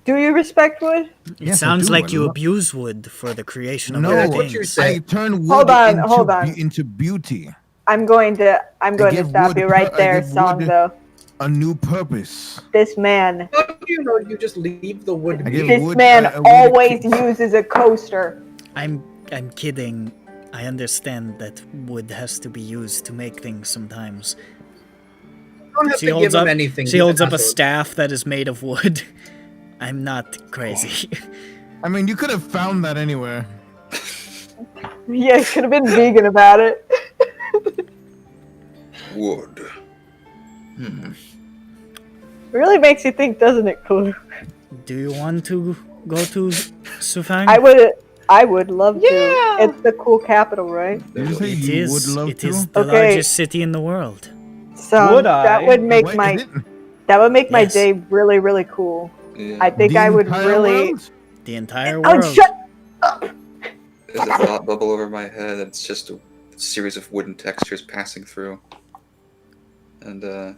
Do you respect wood? It Yes, I sounds do, like I you lo- abuse wood for the creation of No, other that's what you things. said. I turn wood Hold on, into, hold on. into beauty. I'm going to give stop wood you right I there, give song wood- though. A new purpose. This man, How do you know you just leave the wood I be? give this wood- man wood- always uses a coaster. I'm kidding. I understand that wood has to be used to make things sometimes. You don't have She to holds give him up- anything. She He's holds an up a asshole. staff that is made of wood. I'm not crazy. I mean, you could have found that anywhere. Yeah, could have been vegan about it. Wood. Hmm. Really makes you think, doesn't it, Clue? Do you want to go to Sufang? I would love to. It's the cool capital, right? Did you say It you is. would love It to? is the Okay. largest city in the world. So Would that I? would make Wait, my is it that would make my Yes. day really, really cool. Yeah. I think the I would entire really. world? The entire Oh, world. shut! There's a thought bubble over my head. It's just a series of wooden textures passing through. And Did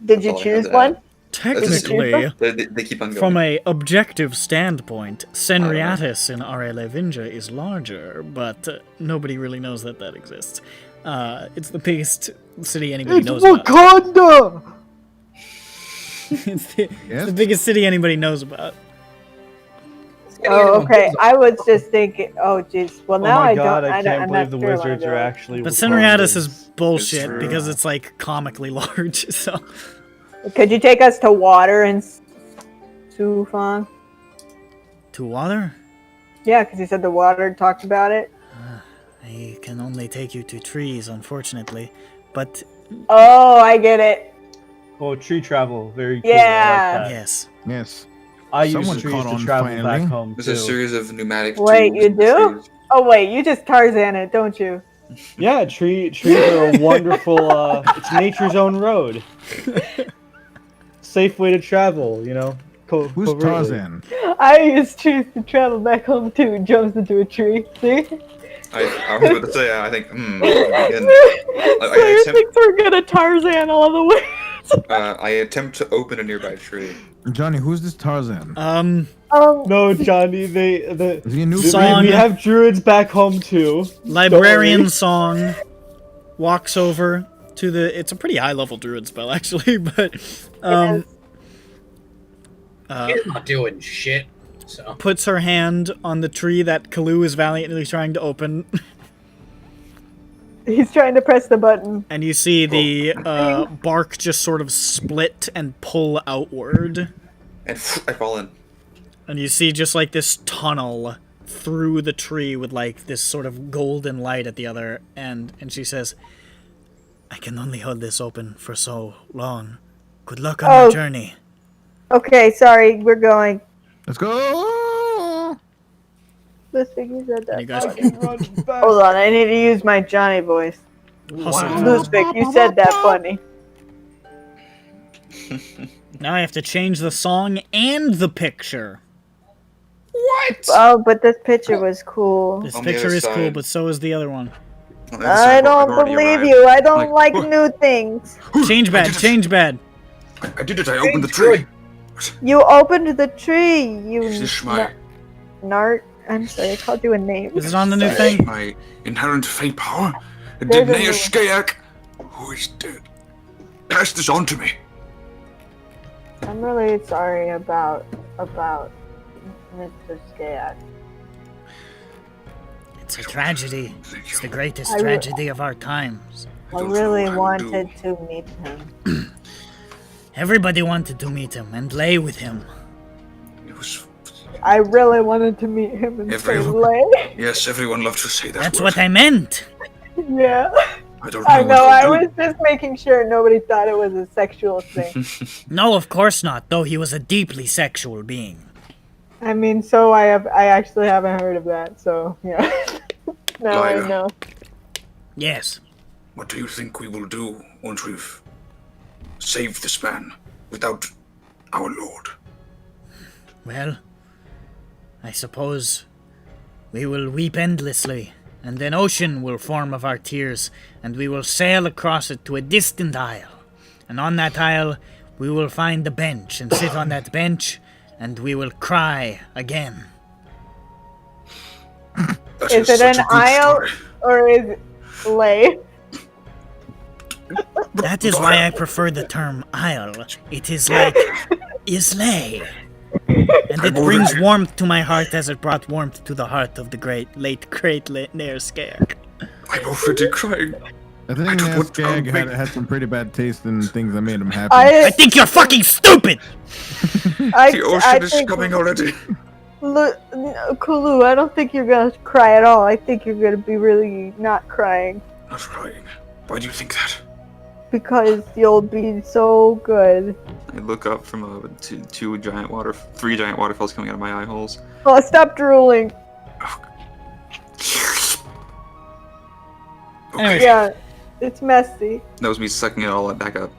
That's you all I choose had to one? add. Technically, they keep on going. from a objective standpoint, Senriatis in Are Levinja is larger, but nobody really knows that exists. It's the biggest city anybody knows about. Wakanda! It's the Yes? biggest city anybody knows about. Oh, okay. I was just thinking. Oh, jeez. Well, Oh now my I god, don't. I can't I'm believe not the sure wizards are actually But Senriatis is Wakandans. bullshit true. because it's like comically large. So Could you take us to water and Sufang? to water, Yeah, because you said the water talked about it. I can only take you to trees, unfortunately. But Oh, I get it. Oh, tree travel. Very cool. Yeah. I like that. yes, Yes. I use Someone trees caught to on travel finally. back home There's too. a series of pneumatic Wait, tubes you in the do? trees. Oh wait, you just Tarzan it, don't you? Yeah, trees are a wonderful. It's nature's own road. Safe way to travel, you know. Who's covertly. Tarzan? I use trees to travel back home too. Jumps into a tree. See? I was about to say, I think, again, Slayer attempt- thinks we're gonna Tarzan all the way. I attempt to open a nearby tree. Johnny, who's this Tarzan? No, Johnny, Is he a new Song. we have druids back home too. librarian Don't song walks over to the. It's a pretty high level druid spell actually, but He's not doing shit. So puts her hand on the tree that Kalu is valiantly trying to open, He's trying to press the button. and you see the bark just sort of split and pull outward, And I fall in. and you see just like this tunnel through the tree with like this sort of golden light at the other end, and she says, "I can only hold this open for so long. Good luck on Oh. your journey." Okay, sorry, we're going. Let's go! Lustig, you said And you that. guys Hold on, I need to use my Johnny voice. hustle. Lustig, you said that funny. Now I have to change the song and the picture. What? Oh, but this picture was cool. This On the picture other is cool, side. but so is the other one. On the other I side, I've don't already believe arrived. you. I don't Like, like new things. Change bad, change bad. I did it. I opened the tree. You opened the tree. You This is my Nart. I'm sorry, I called you a name. Is it on the new thing? my inherent fey power. There's Did a Nea new one. Skayak, who is dead, pass this on to me. I'm really sorry about Mr. Skag. It's a tragedy. Thank It's you. the greatest I re- tragedy of our times. I don't really know what I would wanted to meet him. Everybody wanted to meet him and lay with him. It was I really wanted to meet him and say Everyone- lay. yes, everyone loved to say that That's word. what I meant. Yeah. I don't know. I what know, I'll I do. was just making sure nobody thought it was a sexual thing. No, of course not, though he was a deeply sexual being. I mean, I actually haven't heard of that, so, yeah. Now I Lyra. know. Yes. What do you think we will do once we've saved this man without our lord? Well, I suppose we will weep endlessly, and an ocean will form of our tears, and we will sail across it to a distant isle. And on that isle, we will find a bench and sit on that bench, and we will cry again. That Is it such an a good isle story. or is it lay? That is why I prefer the term isle. It is like islay. And it brings warmth to my heart as it brought warmth to the heart of the late Nair Skag. I'm already crying. I think don't that want to Skag make- had some pretty bad taste in things that made him happy. I think you're fucking stupid! The ocean is coming already. Kulu, I don't think you're gonna cry at all. I think you're gonna be really not crying. Not crying. Why do you think that? Because you'll be so good. I look up from three giant waterfalls coming out of my eye holes. Oh, stop drooling. Okay. Yeah, it's messy. That was me sucking it all back up.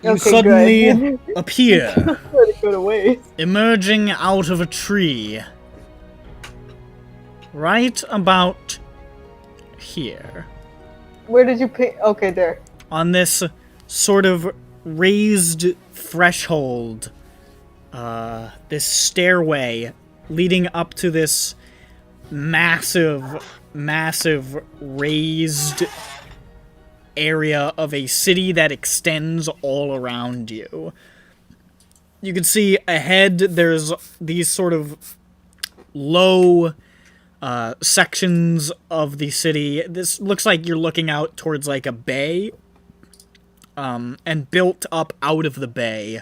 You Okay, suddenly good. appear, Let it go to waste. emerging out of a tree. Right about here. Where did you pick? Okay, there. On this sort of raised threshold, this stairway leading up to this massive raised area of a city that extends all around you. You can see ahead there's these sort of low sections of the city. This looks like you're looking out towards like a bay. And built up out of the bay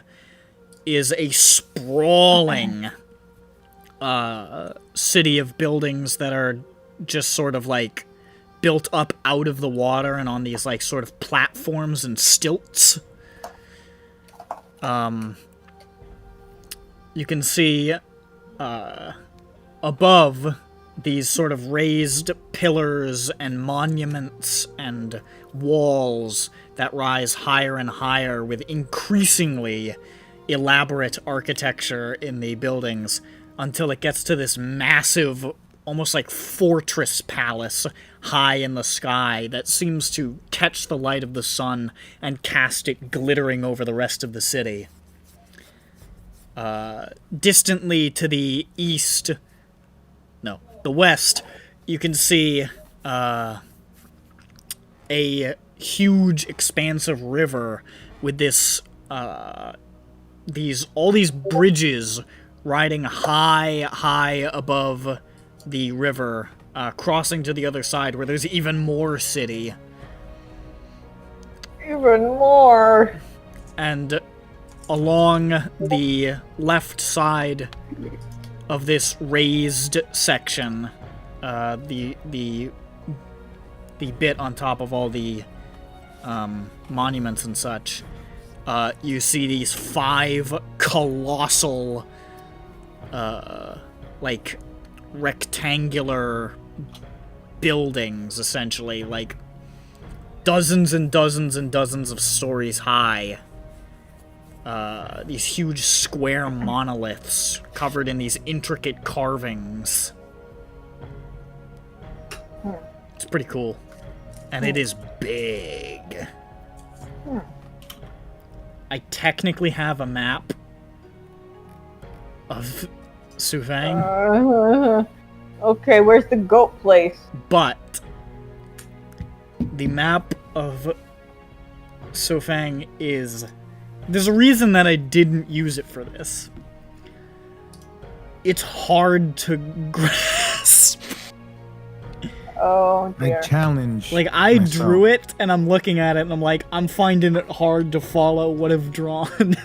is a sprawling city of buildings that are just sort of like built up out of the water and on these like sort of platforms and stilts. You can see above these sort of raised pillars and monuments and walls that rise higher and higher with increasingly elaborate architecture in the buildings until it gets to this massive, almost like fortress palace high in the sky that seems to catch the light of the sun and cast it glittering over the rest of the city. Distantly to the east, no, the west, you can see a huge expansive river with this all these bridges riding high above the river, crossing to the other side where there's even more city. Even more. And along the left side of this raised section, the bit on top of all the monuments and such, you see these 5 colossal, like, rectangular buildings, essentially, like dozens and dozens and dozens of stories high. These huge square monoliths covered in these intricate carvings. It's pretty cool. And it is big. I technically have a map of Sufang, Okay, where's the goat place? but the map of Sufang is... There's a reason that I didn't use it for this. It's hard to grasp. Oh I dear. challenge. Like, I myself. drew it, and I'm looking at it, and I'm like, I'm finding it hard to follow what I've drawn.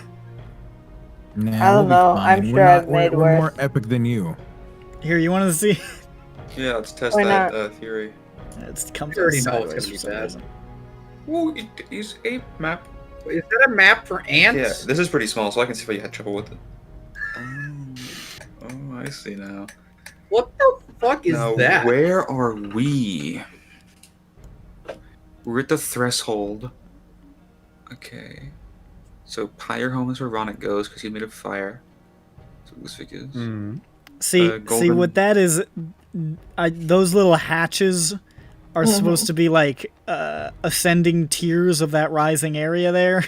Nah, I don't we'll be know. fine. I'm We're sure not- I've made we're worse. more epic than you. Here, you want to see? Yeah, let's test Why that not? theory. It comes I already out know it's sideways gonna be for some bad. reason. Ooh, it is a map. Is that a map for ants? Yeah, this is pretty small, so I can see why you had trouble with it. Oh, I see now. What the fuck is Now, that? where are we? We're at the threshold. Okay. So Pyre Home is where Ronick goes because he's made of fire. So Lucific is. Hmm. See golden- what that is? Those little hatches are supposed to be like ascending tiers of that rising area there,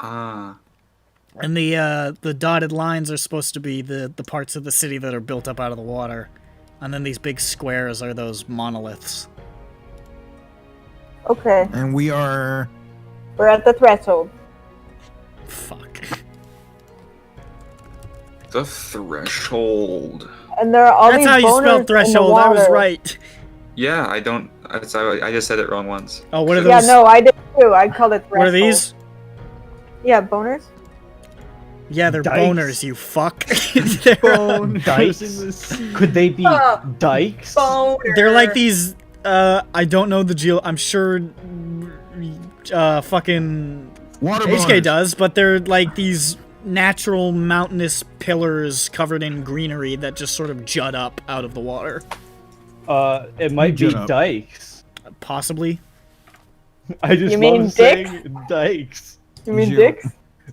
Ah. and the dotted lines are supposed to be the parts of the city that are built up out of the water, and then these big squares are those monoliths. Okay, And we are. we're at the threshold. Fuck. The threshold. And there are all That's these how you boners spelled in threshold. the I was water. right. Yeah, I don't. I just said it wrong once. Oh, what are Yeah, those? no, I did too. I called it threshold. What are these? Yeah, boners. Yeah, they're Dikes. boners. You fuck. they're, Dikes? Could they be dikes? they're like these. I don't know the I'm sure. Fucking Water HK boners. does, but they're like these natural mountainous pillars covered in greenery that just sort of jut up out of the water. It might be Shut up. dikes. Possibly. I just You mean love saying dikes. You mean Zero. dicks?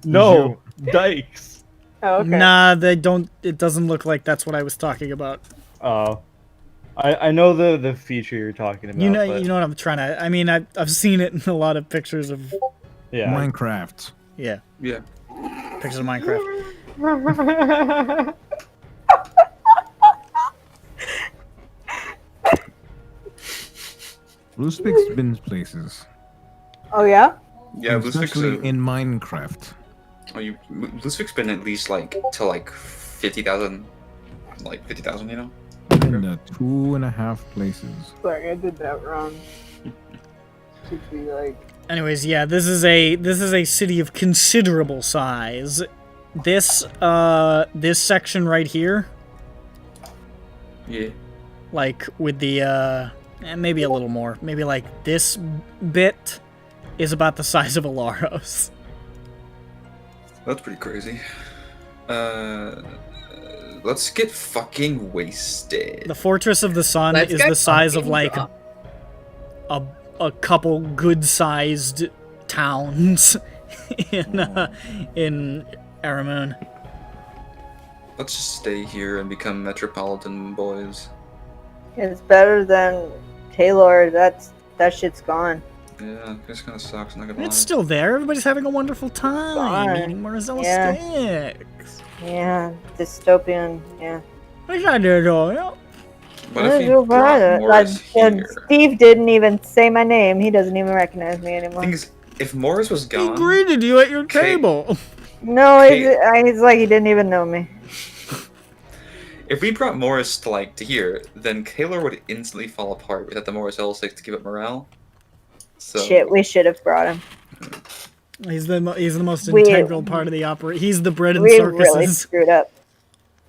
No, dikes. Oh, okay. Nah, they don't. It doesn't look like that's what I was talking about. I know the feature you're talking about. You know, but you know what I'm trying to. I mean, I've seen it in a lot of pictures of. yeah. Minecraft. Yeah, Yeah. pictures of Minecraft. Blue Speaks been places. Oh yeah. Yeah, Lucific's Especially in Minecraft. Lucific's been at least like to like 50,000, you know. In the 2.5 places. Sorry, I did that wrong. Should be like. Anyways, yeah, this is a city of considerable size. This section right here, Yeah. like with the maybe a little more, maybe like this bit is about the size of a Laros. That's pretty crazy. Let's get fucking wasted. The Fortress of the Sun Let's is get the size of fucking like drunk. a couple good-sized towns in Aramoon. Let's just stay here and become metropolitan boys. It's better than Taylor. That shit's gone. Yeah, this kind of sucks. Not gonna lie. It's still there. Everybody's having a wonderful time Fine. eating Morzella Yeah. sticks. Yeah, dystopian. Yeah. What I do, though? But if Let's you go brought for it. Morris And here, Steve didn't even say my name. He doesn't even recognize me anymore. thing is, if Morris was He gone, greeted you at your Okay. table. No, Okay. he's like he didn't even know me. if we brought Morris to here, then Kaylor would instantly fall apart without the Morris L6 to keep up morale. So Shit, we should have brought him. He's the most We- integral part of the operation. He's the bread and We circuses. really screwed up.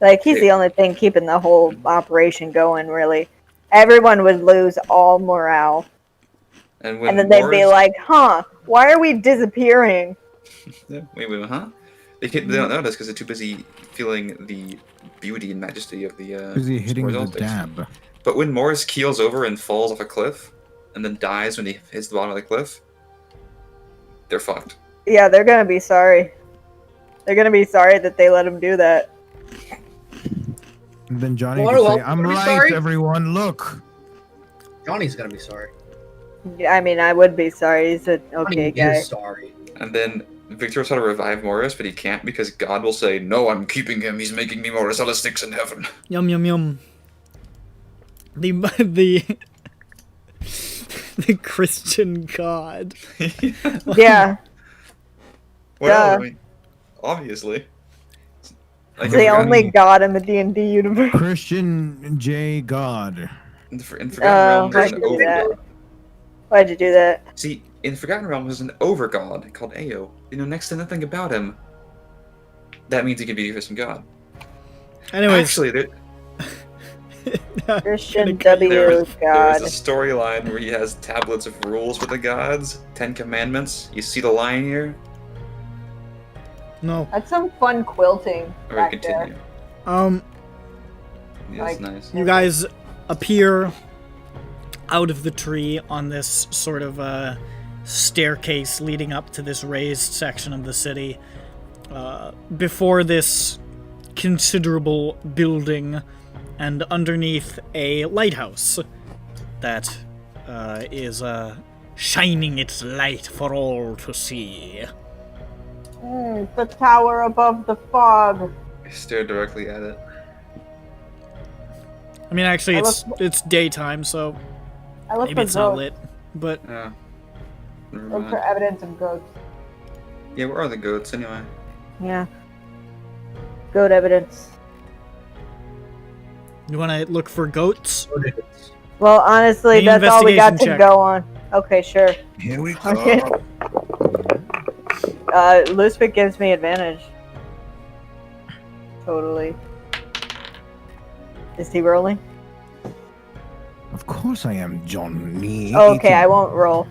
Like he's the only thing keeping the whole operation going. Really, everyone would lose all morale, and when and then they'd be Morris- like, "Huh? Why are we disappearing?" Yeah, wait, huh? They don't notice because they're too busy feeling the beauty and majesty of the. Busy hitting Morris the L6. dab. But when Morris keels over and falls off a cliff, and then dies when he hits the bottom of the cliff, they're fucked. Yeah, they're gonna be sorry. They're gonna be sorry that they let him do that. And then Johnny What could else say, I'm are we right, sorry?" everyone, look. Johnny's gonna be sorry. I mean, I would be sorry. He's an okay Johnny guy. is sorry. And then Victor will try to revive Morris, but he can't because God will say, "No, I'm keeping him. He's making me Morris sticks in heaven." Yum yum yum. The the Christian God. Yeah, Well, Duh. I mean, obviously. Like, they in only got him in D&D universe. Christian J. God. in Forgotten Realm, there's why'd an you do over. that? Why'd you do that? See, in Forgotten Realm, there's an over god called Ao. You know next to nothing about him. that means he could be a Christian god. Anyways, Actually, Christian there W. was God. a storyline where he has tablets of rules for the gods, 10 commandments. You see the line here? no. That's some fun quilting Or back continue. Um, Yeah, that's Like- nice. you guys appear out of the tree on this sort of staircase leading up to this raised section of the city. Before this considerable building, and underneath a lighthouse that is shining its light for all to see. there. The tower above the fog. I stare directly at it. I mean, actually, I it's daytime, so I look maybe for it's not goats. lit. But Yeah. Never Look for mind. evidence of goats. Yeah, where are the goats anyway? Yeah. Goat evidence. you want to look for goats? Well, honestly, Make an that's all we got to investigation check. go on. Okay, sure. Here we go. Okay. Lusvik gives me advantage. Totally. Is he rolling? Of course I am Johnny. Okay, I won't roll.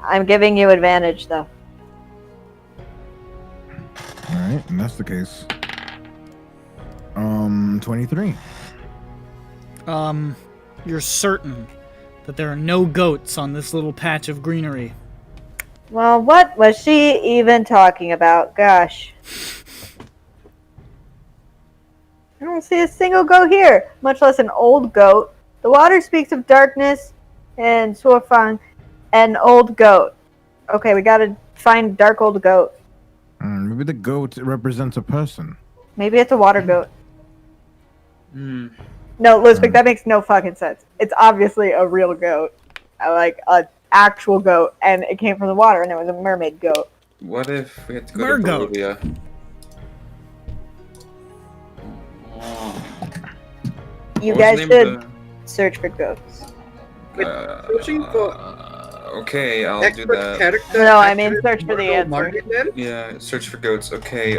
I'm giving you advantage, though. Alright, and that's the case. 23. You're certain that there are no goats on this little patch of greenery. Well, what was she even talking about? Gosh. I don't see a single goat here, much less an old goat. The water speaks of darkness and Suofang, an old goat. Okay, we gotta find dark old goat. Maybe the goat represents a person. Maybe it's a water goat. Hmm. No, Lusvik, that makes no fucking sense. It's obviously a real goat. Like an actual goat, and it came from the water, and it was a mermaid goat. What if we had to go Mergoat. to Bolivia? Oh. You What was guys the name should of search for goats. Searching for okay, I'll do expert that. character. No, I mean search for the answer. Martin then? Yeah, search for goats. Okay,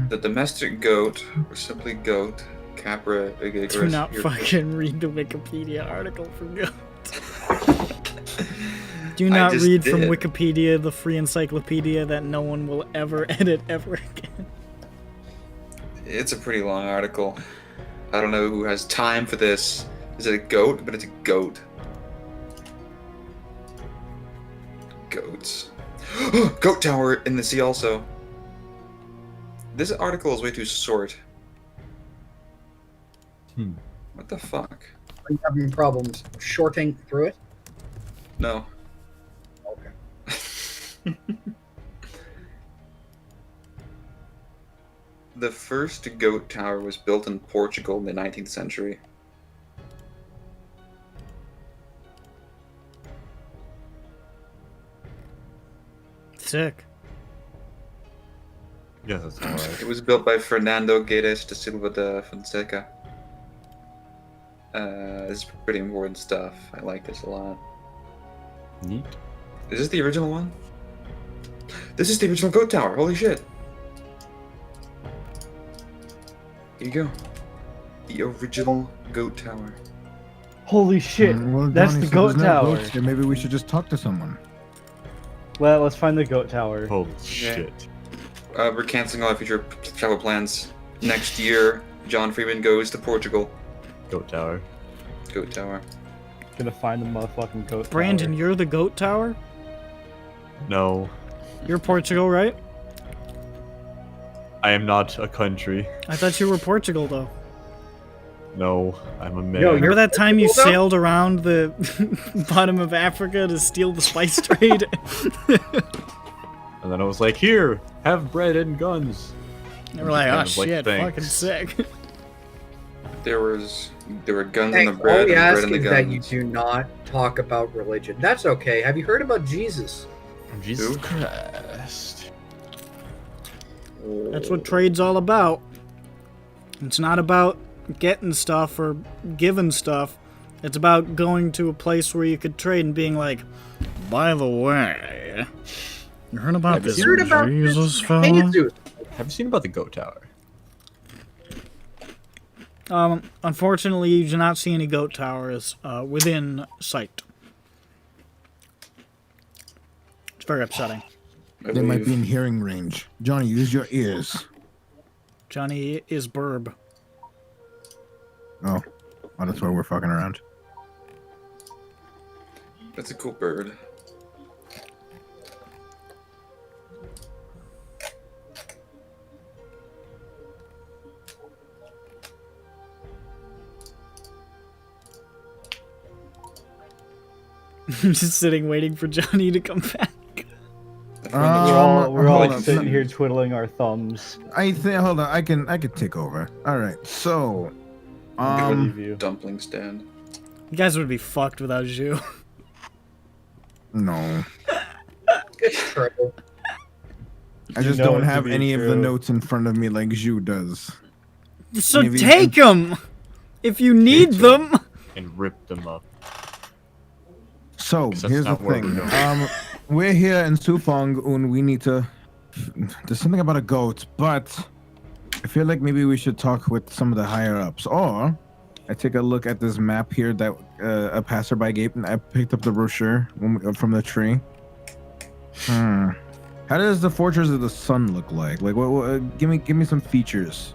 the domestic goat, or simply goat, Capra Do Igagrus. not fucking read the Wikipedia article for goats. Do not just read from did. Wikipedia, the free encyclopedia that no one will ever edit ever again. It's a pretty long article. I don't know who has time for this. Is it a goat? But it's a goat. Goats. Goat tower in the sea also. This article is way too short. What the fuck? Are you having problems shorting through it? No. Okay. The first goat tower was built in Portugal in the 19th century. Sick. Yeah, that's alright. It was built by Fernando Guedes de Silva de Fonseca. This is pretty important stuff. I like this a lot. Neat. Is this the original one? This is the original goat tower. Holy shit. Here you go. The original goat tower. Holy shit! Well, That's Johnny the said goat there's no tower. goats here. Maybe we should just talk to someone. Well, let's find the goat tower. Holy shit. We're canceling all our future travel plans. Next year, John Freeman goes to Portugal. Goat tower. Goat tower. Gonna find the motherfucking goat Brandon, tower. you're the goat tower? No, You're Portugal, right? I am not a country. I thought you were Portugal, though. No, I'm a man. Yo, Remember that time you Portugal, though? sailed around the bottom of Africa to steal the spice trade? And then I was like, here, have bread and guns. They were like, oh I was like, shit, thanks. fucking sick. There were guns in Hey, the all bread we and bread ask in the is that you guns. do not talk about religion. That's okay. Have you heard about Jesus? Jesus Who? Christ. That's what trade's all about. It's not about getting stuff or giving stuff. It's about going to a place where you could trade and being like, by the way, You heard about this? Heard about Jesus, this? fella? Jesus. Have you seen about the goat tower? Unfortunately, you do not see any goat towers within sight. It's very upsetting. They might be in hearing range. Johnny, use your ears. Johnny is burb. Oh, that's why we're fucking around. That's a cool bird. I'm just sitting waiting for Johnny to come back. We're all hold on. sitting here twiddling our thumbs. I think. Hold on. I can take over. All right. So, Believe you. Dumpling stand. You guys would be fucked without Zhu. no. It's true. I just know it don't to have be any of the true. notes in front of me like Zhu does. So Maybe- take them if you need them. And rip them up. So Because that's here's the not what thing. we're doing. We're here in Sufong, and we need to. There's something about a goat, but I feel like maybe we should talk with some of the higher ups. Or I take a look at this map here that a passerby gave, and I picked up the brochure from the tree. How does the Fortress of the Sun look like? Like, give me some features.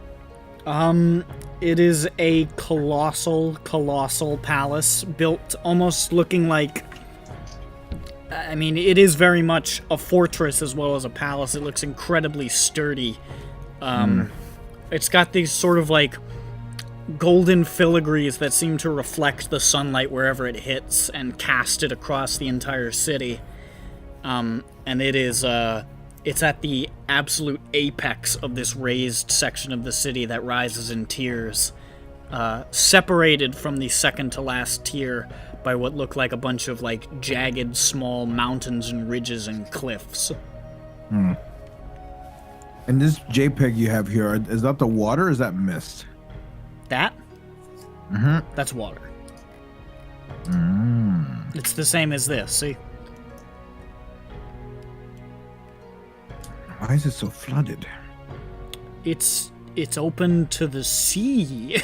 It is a colossal palace built almost looking like. I mean, it is very much a fortress as well as a palace. It looks incredibly sturdy. It's got these sort of like golden filigrees that seem to reflect the sunlight wherever it hits and cast it across the entire city. And it is, it's at the absolute apex of this raised section of the city that rises in tiers, separated from the second to last tier by what look like a bunch of like jagged small mountains and ridges and cliffs. And this JPEG you have here, is that the water or is that mist? That? Mm-hmm. That's water. It's the same as this, see? Why is it so flooded? It's open to the sea.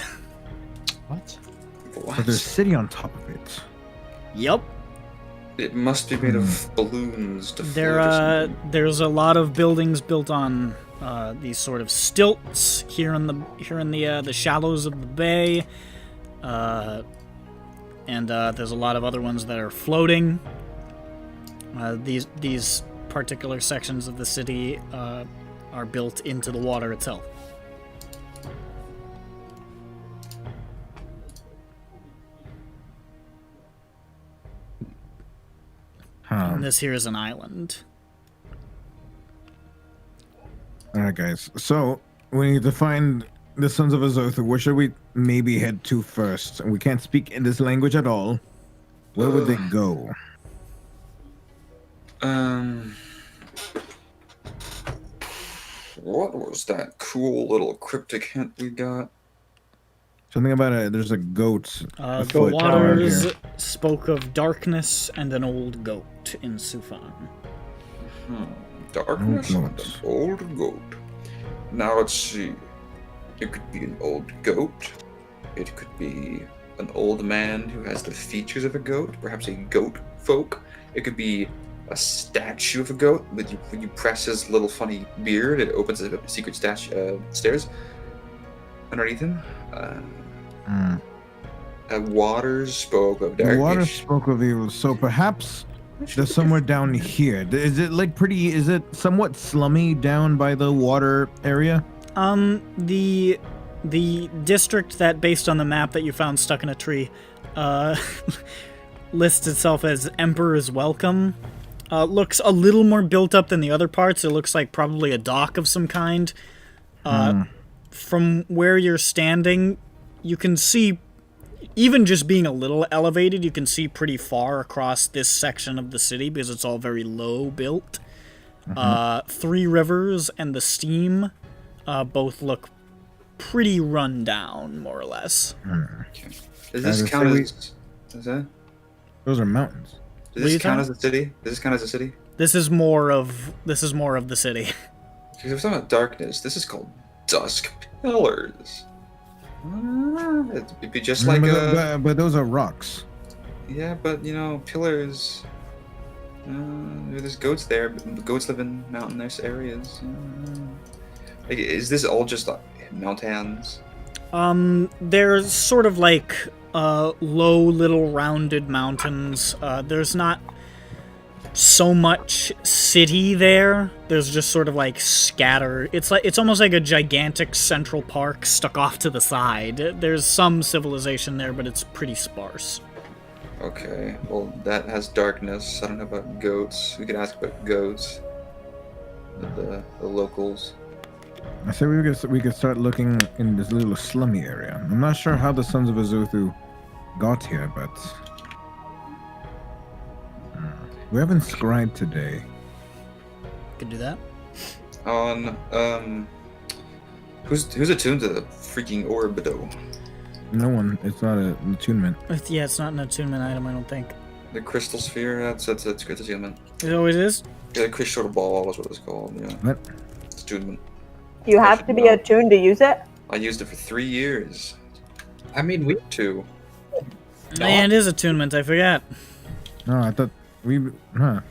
What? But there's a city on top of it. Yup. It must be made of balloons to float or something. There's a lot of buildings built on these sort of stilts here in the shallows of the bay, and there's a lot of other ones that are floating. These particular sections of the city are built into the water itself. And this here is an island. Alright, guys. So, we need to find the Sons of Azotha. Where should we maybe head to first? We can't speak in this language at all. Where would they go? What was that cool little cryptic hint we got? Something about there's a goat. The afoot around waters here. spoke of darkness and an old goat in Sufan. Darkness Old and an goat. old goat. Now let's see. It could be an old goat. It could be an old man who has the features of a goat, perhaps a goat folk. It could be a statue of a goat. When you press his little funny beard, it opens a secret stairs underneath him. Waters spoke of The darkness. water spoke of evil, so perhaps there's somewhere down here. Is it like pretty? Is it somewhat slummy down by the water area? The district that, based on the map that you found stuck in a tree, lists itself as Emperor's Welcome. Looks a little more built up than the other parts. It looks like probably a dock of some kind. From where you're standing, you can see, even just being a little elevated, you can see pretty far across this section of the city because it's all very low built. Three Rivers and the Steam both look pretty run down, more or less. Does As this I count say, as? Is that? Those are mountains. Does What are you this count talking- as a city? Does this count as a city? This is more of the city. Because we're talking about darkness. This is called dusk pillars. It'd be just like but those are rocks. Yeah, but you know, pillars. There's goats there. But goats live in mountainous areas. Like, is this all just mountains? There's sort of like low little rounded mountains. There's not so much city there. There's just sort of like scatter. It's almost like a gigantic central park stuck off to the side. There's some civilization there, but it's pretty sparse. Okay, well that has darkness. I don't know about goats. We could ask about goats. The locals. I said we could start looking in this little slummy area. I'm not sure how the Sons of Azothu got here, but we haven't scribed today. Could do that. On who's attuned to the freaking orb though? No one. It's not an attunement. Yeah, it's not an attunement item, I don't think. The crystal sphere. That's good attunement. It always is. Yeah, the crystal ball is what it's called. Yeah. What? It's attunement. You have to be attuned to use it? I used it for 3 years. I mean, we 2. And it is attunement, I forgot. No, I thought we. Huh.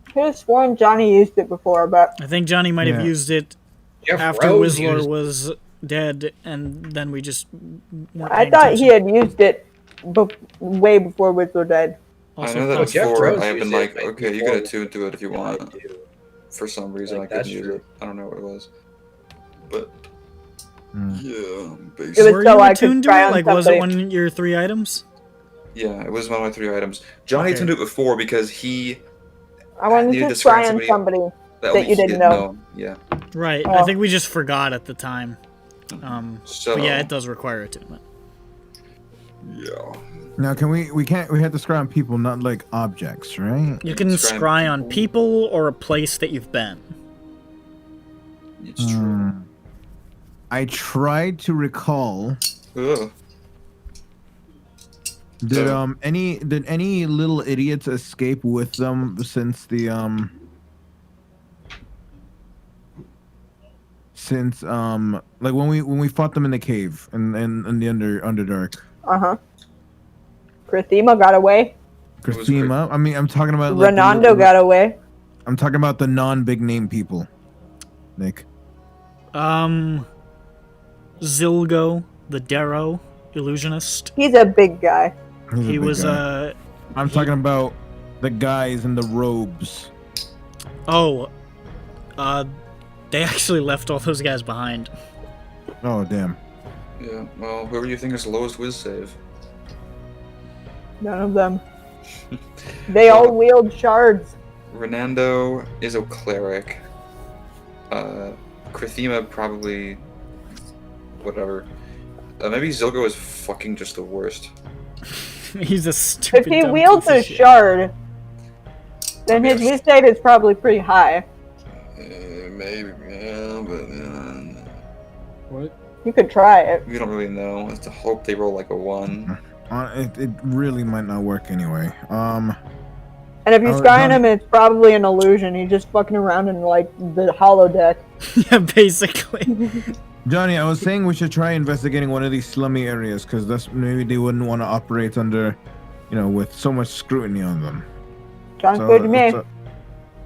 I could have sworn Johnny used it before, but I think Johnny might have Yeah. used it Jeff after Rose Whistler used- was dead, and then we just weren't I paying thought he attention. had used it way before Whistler died. Also, I know that Well, Jeff before Rose I have been used it, like, like, okay, you before can attune to it if you I want. do. For some reason, Like, I couldn't that's use true. it. I don't know what it was. But yeah, It basically. was were so you I could attuned to try it? on Like, was it somebody. one of your 3 items? Yeah, it was one of my 3 items. Johnny Okay. attuned to it before because he I wanted needed to to try scratch on somebody. that That you didn't know. Yeah. Right. I Oh. think we just forgot at the time. So But yeah, it does require attunement. yeah. Now, can we can't we have to scry on people, not like objects, right? You can Scry on scry on people. people or a place that you've been. It's true. Hmm. I tried to recall. Ugh. Did So- any little idiots escape with them since the like when we fought them in the cave and in the Underdark? Uh-huh. Krithima got away. was Christima? I mean, I'm talking about like, Renando got away. I'm talking about the non-big name people. Nick. Zilgo, the Darrow illusionist. He's a big guy. He's a He big was guy. I'm talking about the guys in the robes. they actually left all those guys behind. Oh damn. Yeah. Well, whoever you think is the lowest whiz save. None of them. They all wield shards. Renando is a cleric. Krithima probably whatever. Maybe Zilgo is fucking just the worst. He's a stupid. If he dumb wields piece of a shit. shard, then his wisdom is probably pretty high. Maybe, yeah, but What? You could try it. we don't really know. It's to hope they roll like a 1. It really might not work anyway. And if you Oh, scry on John- him, it's probably an illusion. He's just fucking around in like the hollow deck. Yeah, basically. Johnny, I was saying we should try investigating one of these slummy areas because that's maybe they wouldn't want to operate under, with so much scrutiny on them. Sounds good to me.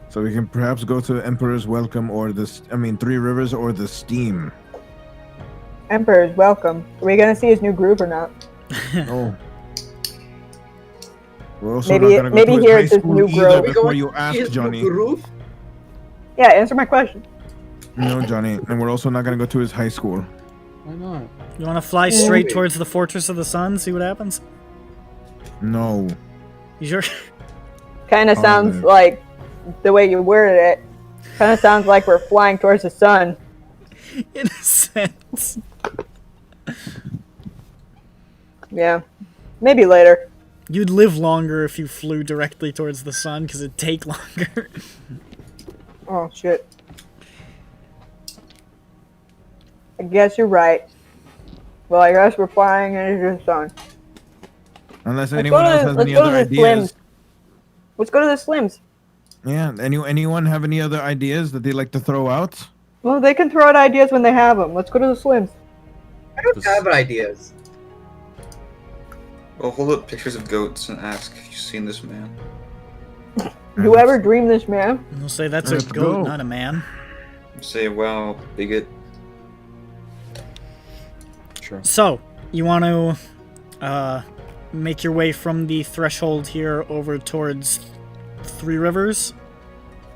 So we can perhaps go to Emperor's Welcome or Three Rivers or the Steam. Emperor's welcome. Are we gonna see his new groove or not? Oh. We're also Maybe- not gonna go maybe to his here high at this school new either grove. before you ask, His Johnny. roof? Yeah, answer my question. No, Johnny. And we're also not gonna go to his high school. Why not? You want to fly straight Wait. towards the Fortress of the Sun? See what happens. No. You sure? Kind of Oh, sounds man. like the way you worded it. Kind of sounds like we're flying towards the sun. In a sense. Yeah, maybe later. You'd live longer if you flew directly towards the sun, because it'd take longer. Oh shit. I guess you're right. Well, I guess we're flying into the sun. Unless Let's anyone go else to- has let's any go to other the Slims. ideas. Let's go to the Slims. Yeah. Anyone have any other ideas that they like to throw out? Well, they can throw out ideas when they have them. Let's go to the Slims. I don't have ideas. Well, hold up pictures of goats and ask, have you seen this man? You ever dream this, man? We'll say that's a Let's goat, go. not a man. Say, wow, bigot. Sure. So, you want to make your way from the threshold here over towards Three Rivers?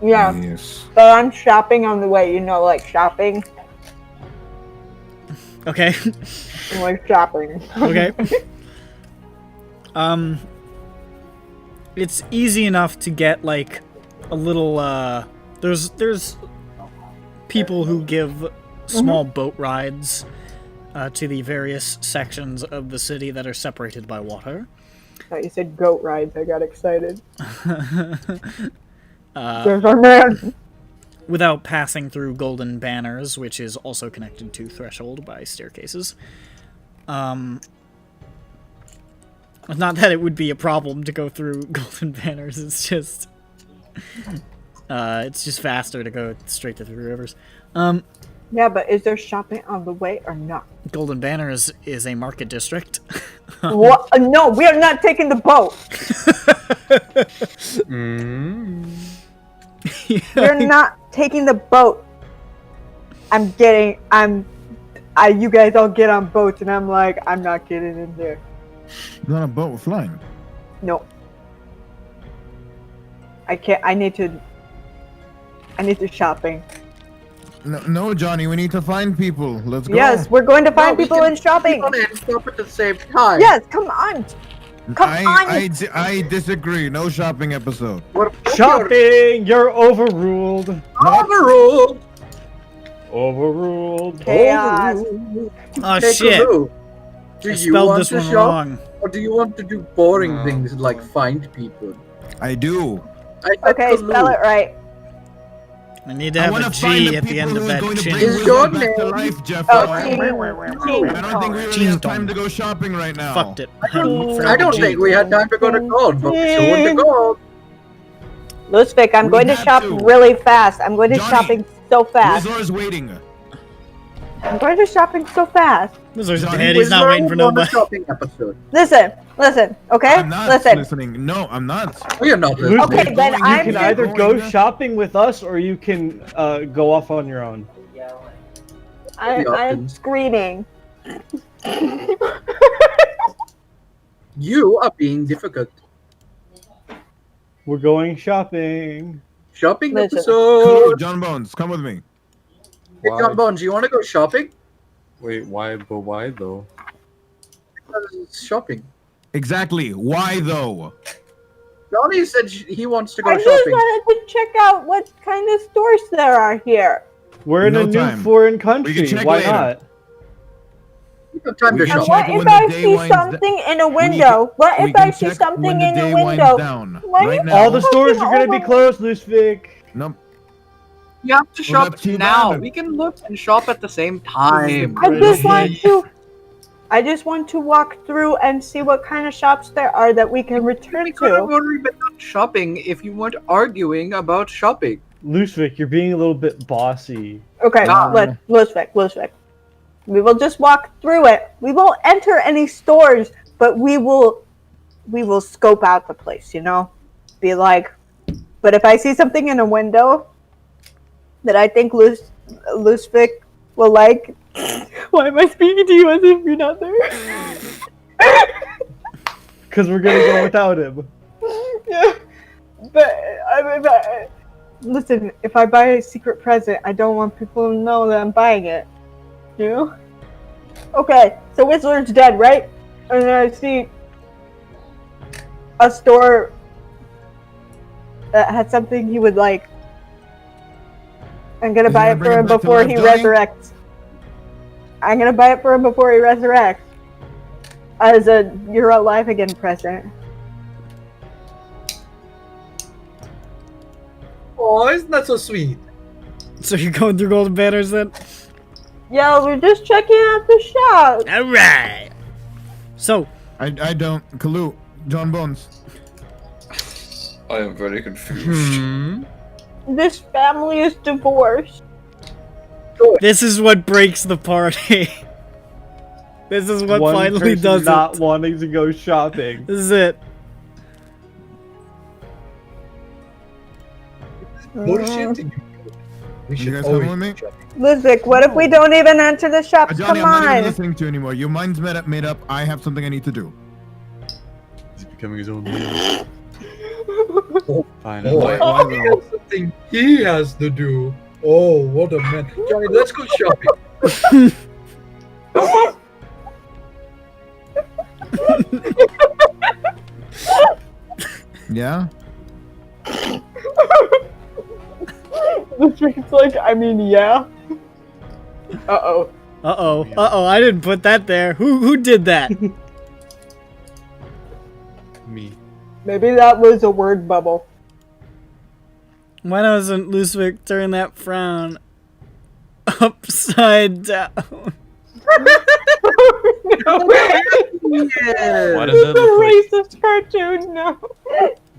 Yeah. Yes. But I'm shopping on the way. You know, like shopping. Okay. I'm like shopping. Okay. It's easy enough to get like a little there's people who give small boat rides to the various sections of the city that are separated by water. I thought you said goat rides. I got excited. There's our man. Without passing through Golden Banners, which is also connected to Threshold by staircases. Not that it would be a problem to go through Golden Banners, it's just faster to go straight to Three Rivers. Yeah, but is there shopping on the way or not? Golden Banners is a market district. What? No, we are not taking the boat. We're not taking the boat. You guys all get on boats, and I'm like, I'm not getting in there. You're on a boat, we're flying. No. I can't. I need to shopping. No, Johnny, we need to find people. Let's go. Yes, we're going to find people in shopping. And stop at the same time. Yes, come on. Come on. I disagree. No shopping episode. Shopping! You're overruled. Overruled. Overruled. Chaos. Oh Hey, shit! Kulu, do I you spelled want this to one shop, wrong. or do you want to do boring things like find people? I do. I said Okay, Kulu. spell it right. I need to I have want a to find G the at the people end of who are that going to chin. bring Is Wizard your back to name- life, Jeff. Oh, I don't think we really Ching have time dong. to go shopping right now. Fucked it. I Forgot don't the G. think we had time to go to gold, but we still went to gold. Lusvik, I'm We going to have shop to. really fast. I'm going to Johnny, shopping so fast. Wizard's waiting. I'm going to shopping so fast. Wizard's Johnny, dead, he's not Wizard waiting for on the nobody. shopping episode. Listen, okay? I'm not Listen. listening. No, I'm not. We are not listening. Okay, We're then going- You I'm can just- either go going- shopping with us or you can go off on your own. The I'm options. screaming. You are being difficult. We're going shopping. Shopping Listen. episode. John Bones, come with me. Hey, John Bones, you want to go shopping? Wait, why? But why though? Because it's shopping. Exactly. Why though? Johnny said he wants to go I just shopping. wanted to check out what kind of stores there are here. We're in No a new time. foreign country. check Why later. not? We have time to We can And shop. check what when if the I day see winds something in a We window? What We if I can see check something when in the a day winds window? down. Why Right you- now. All the stores are Fucking gonna be over- closed, Lusvik. Nope. You have to Well, shop that's too now. bad. We can look and shop at the same time. I just want to walk through and see what kind of shops there are that we can return We could have to. already been done shopping if you weren't arguing about shopping. Lusvik, you're being a little bit bossy. Okay, Nah. Lusvik. We will just walk through it. We won't enter any stores, but we will scope out the place, you know? Be like, but if I see something in a window that I think Lusvik will like, why am I speaking to you as if you're not there? Because we're gonna go without him. Yeah, but listen, if I buy a secret present, I don't want people to know that I'm buying it. You know? Okay, so Whistler's dead, right? And then I see a store that had something he would like. I'm gonna Is he buy gonna it bring for it him back to before life, he Johnny? resurrects. I'm gonna buy it for him before he resurrects. As a you're alive again present. Oh, isn't that so sweet? So you're going through Golden Banners then? Yeah, we're just checking out the shop. Alright! So, I don't. Kalu, John Bones. I am very confused. This family is divorced. This is what breaks the party. This is what One finally person does not it. wanting to go shopping. This is it. Bullshit. We You should guys always coming with me? check. Lizvick, what if we don't even enter the shops? Johnny, Come I'm not even on. listening to you anymore. Your mind's made up. I have something I need to do. He's becoming his own man. Fine. Oh, Why I though? have something he has to do. Oh, what a man. Johnny, let's go shopping. Yeah? Lizvick's like, I mean, yeah. Uh-oh. Uh-oh, I didn't put that there. Who did that? Me. Maybe that was a word bubble. Why doesn't Lusvik turn that frown upside down? Why does that look like Racist cartoon, no.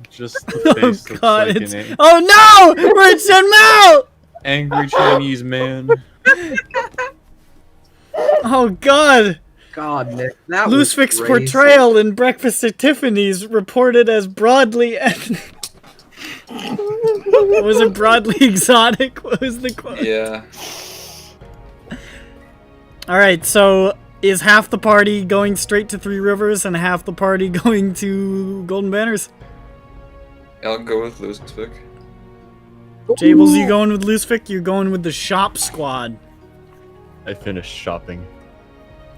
just the face looks God, like it's... an Oh no! We're in Shenmue! angry Chinese man? Oh god! God, Nick, that was Lusvik's racist. portrayal in Breakfast at Tiffany's reported as broadly ethnic. Was it broadly exotic? What was the quote? Yeah. Alright, so is half the party going straight to Three Rivers and half the party going to Golden Banners? I'll go with Lusvik. Jables, you going with Lusvik? You're going with the shop squad. I finished shopping.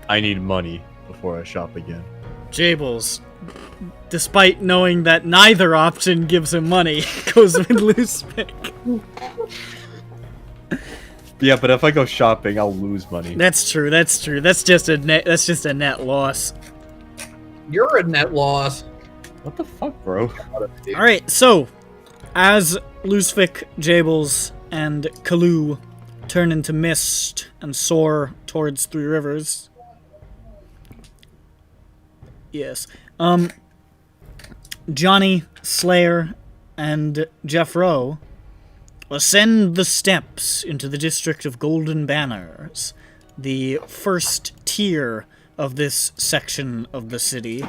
I need money before I shop again. Jables, despite knowing that neither option gives him money, goes with Lusvik. Yeah, but if I go shopping, I'll lose money. That's true. That's true. That's just a net loss. You're a net loss. What the fuck, bro? All right. So, as Lusvik, Jables, and Kalu turn into mist and soar towards Three Rivers. Yes. Johnny, Slayer, and Jeff Rowe ascend the steps into the district of Golden Banners, the first tier of this section of the city,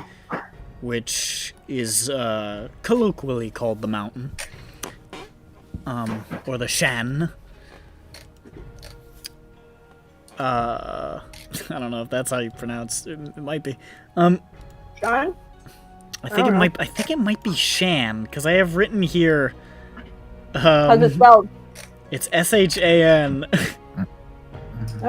which is colloquially called the Mountain, or the Shan. I don't know if that's how you pronounce it. It might be. John? I think it might. I think it might be Shan because I have written here. How's it spelled? It's SHAN. That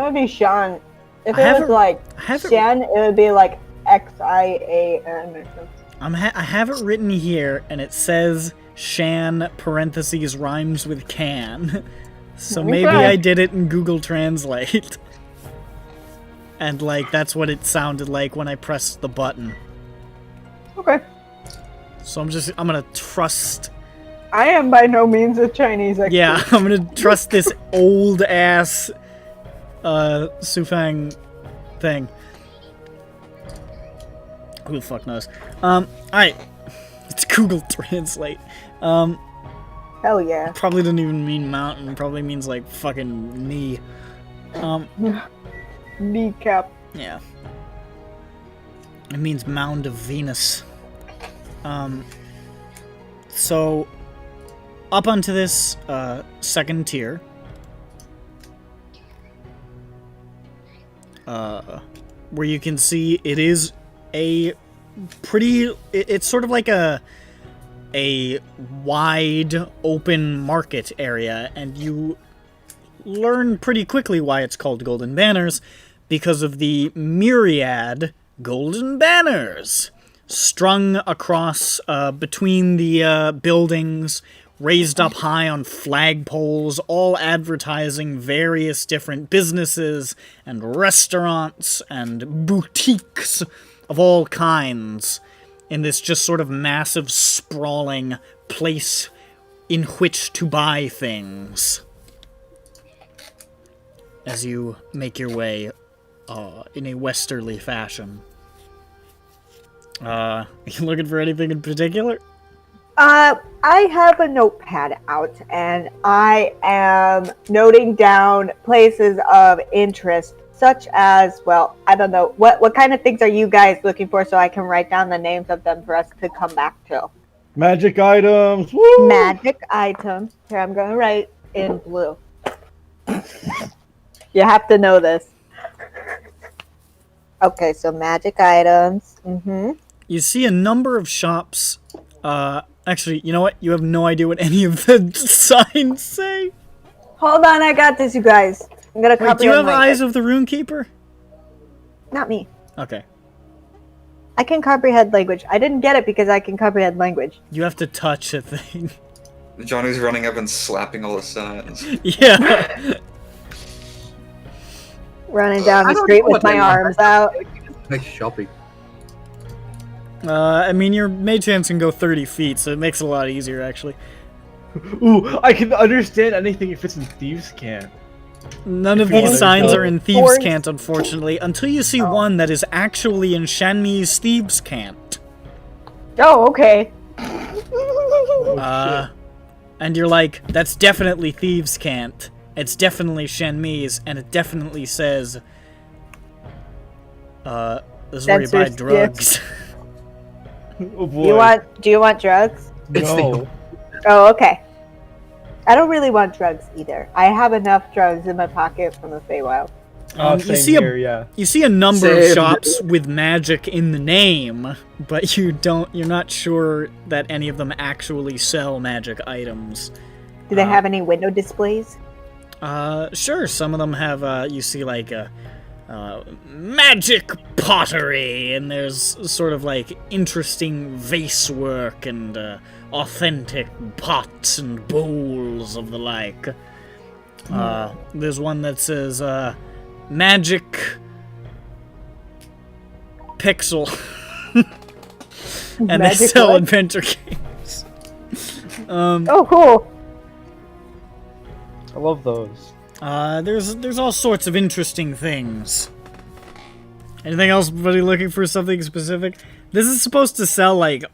would be Sean. If I it haven't- was like I haven't- Shan, it would be like XIAN or something. I have it written here, and it says Shan parentheses rhymes with can. So maybe Okay. I did it in Google Translate. And like that's what it sounded like when I pressed the button. Okay. So I'm gonna trust. I am by no means a Chinese expert. Yeah, I'm gonna trust this old ass Sufang thing. Who the fuck knows? Alright. It's Google Translate. Hell yeah. Probably doesn't even mean mountain, probably means like fucking knee. Kneecap. Yeah. It means Mound of Venus. So up onto this second tier. Where you can see it is a pretty it's sort of like a wide open market area, and you learn pretty quickly why it's called Golden Banners because of the myriad golden banners strung across between the buildings, raised up high on flagpoles, all advertising various different businesses and restaurants and boutiques of all kinds in this just sort of massive, sprawling place in which to buy things. As you make your way in a westerly fashion. You looking for anything in particular? I have a notepad out, and I am noting down places of interest, such as, well, I don't know, what kind of things are you guys looking for, so I can write down the names of them for us to come back to. Magic items. Woo! Magic items. Here, I'm going to write in blue. You have to know this. Okay, so magic items. Mm-hmm. You see a number of shops. Actually, you know what? You have no idea what any of the signs say. Hold on, I got this, you guys. I'm gonna Wait, do you have Eyes of the Runekeeper? Not me. Okay. I can comprehend language. I didn't get it because I can comprehend language. You have to touch a thing. Johnny's running up and slapping all the signs. Yeah. Running down the street with my arms out. Nice shopping. I mean, your mage hands can go 30 feet, so it makes it a lot easier, actually. Ooh, I can understand anything if it's in Thieves' Cant. None of If you these wanna signs go. are in Thieves' Cant, unfortunately, until you see one that is actually in Shanmi's Thieves' Cant. Oh, okay. And you're like, that's definitely Thieves' Cant. It's definitely Shanmi's, and it definitely says, this is where you buy Censorship. drugs. Oh boy. Do you want drugs? No. Oh, okay. I don't really want drugs either. I have enough drugs in my pocket from the Feywild. You see you see a number of shops with magic in the name, but you're not sure that any of them actually sell magic items. Do they have any window displays? Sure. Some of them have. You see like magic pottery, and there's sort of like interesting vase work and authentic pots and bowls of the like. There's one that says magic pixel, and they Magic sell what? adventure games. Oh, cool. I love those. There's all sorts of interesting things. Anything else, buddy? Looking for something specific? This is supposed to sell like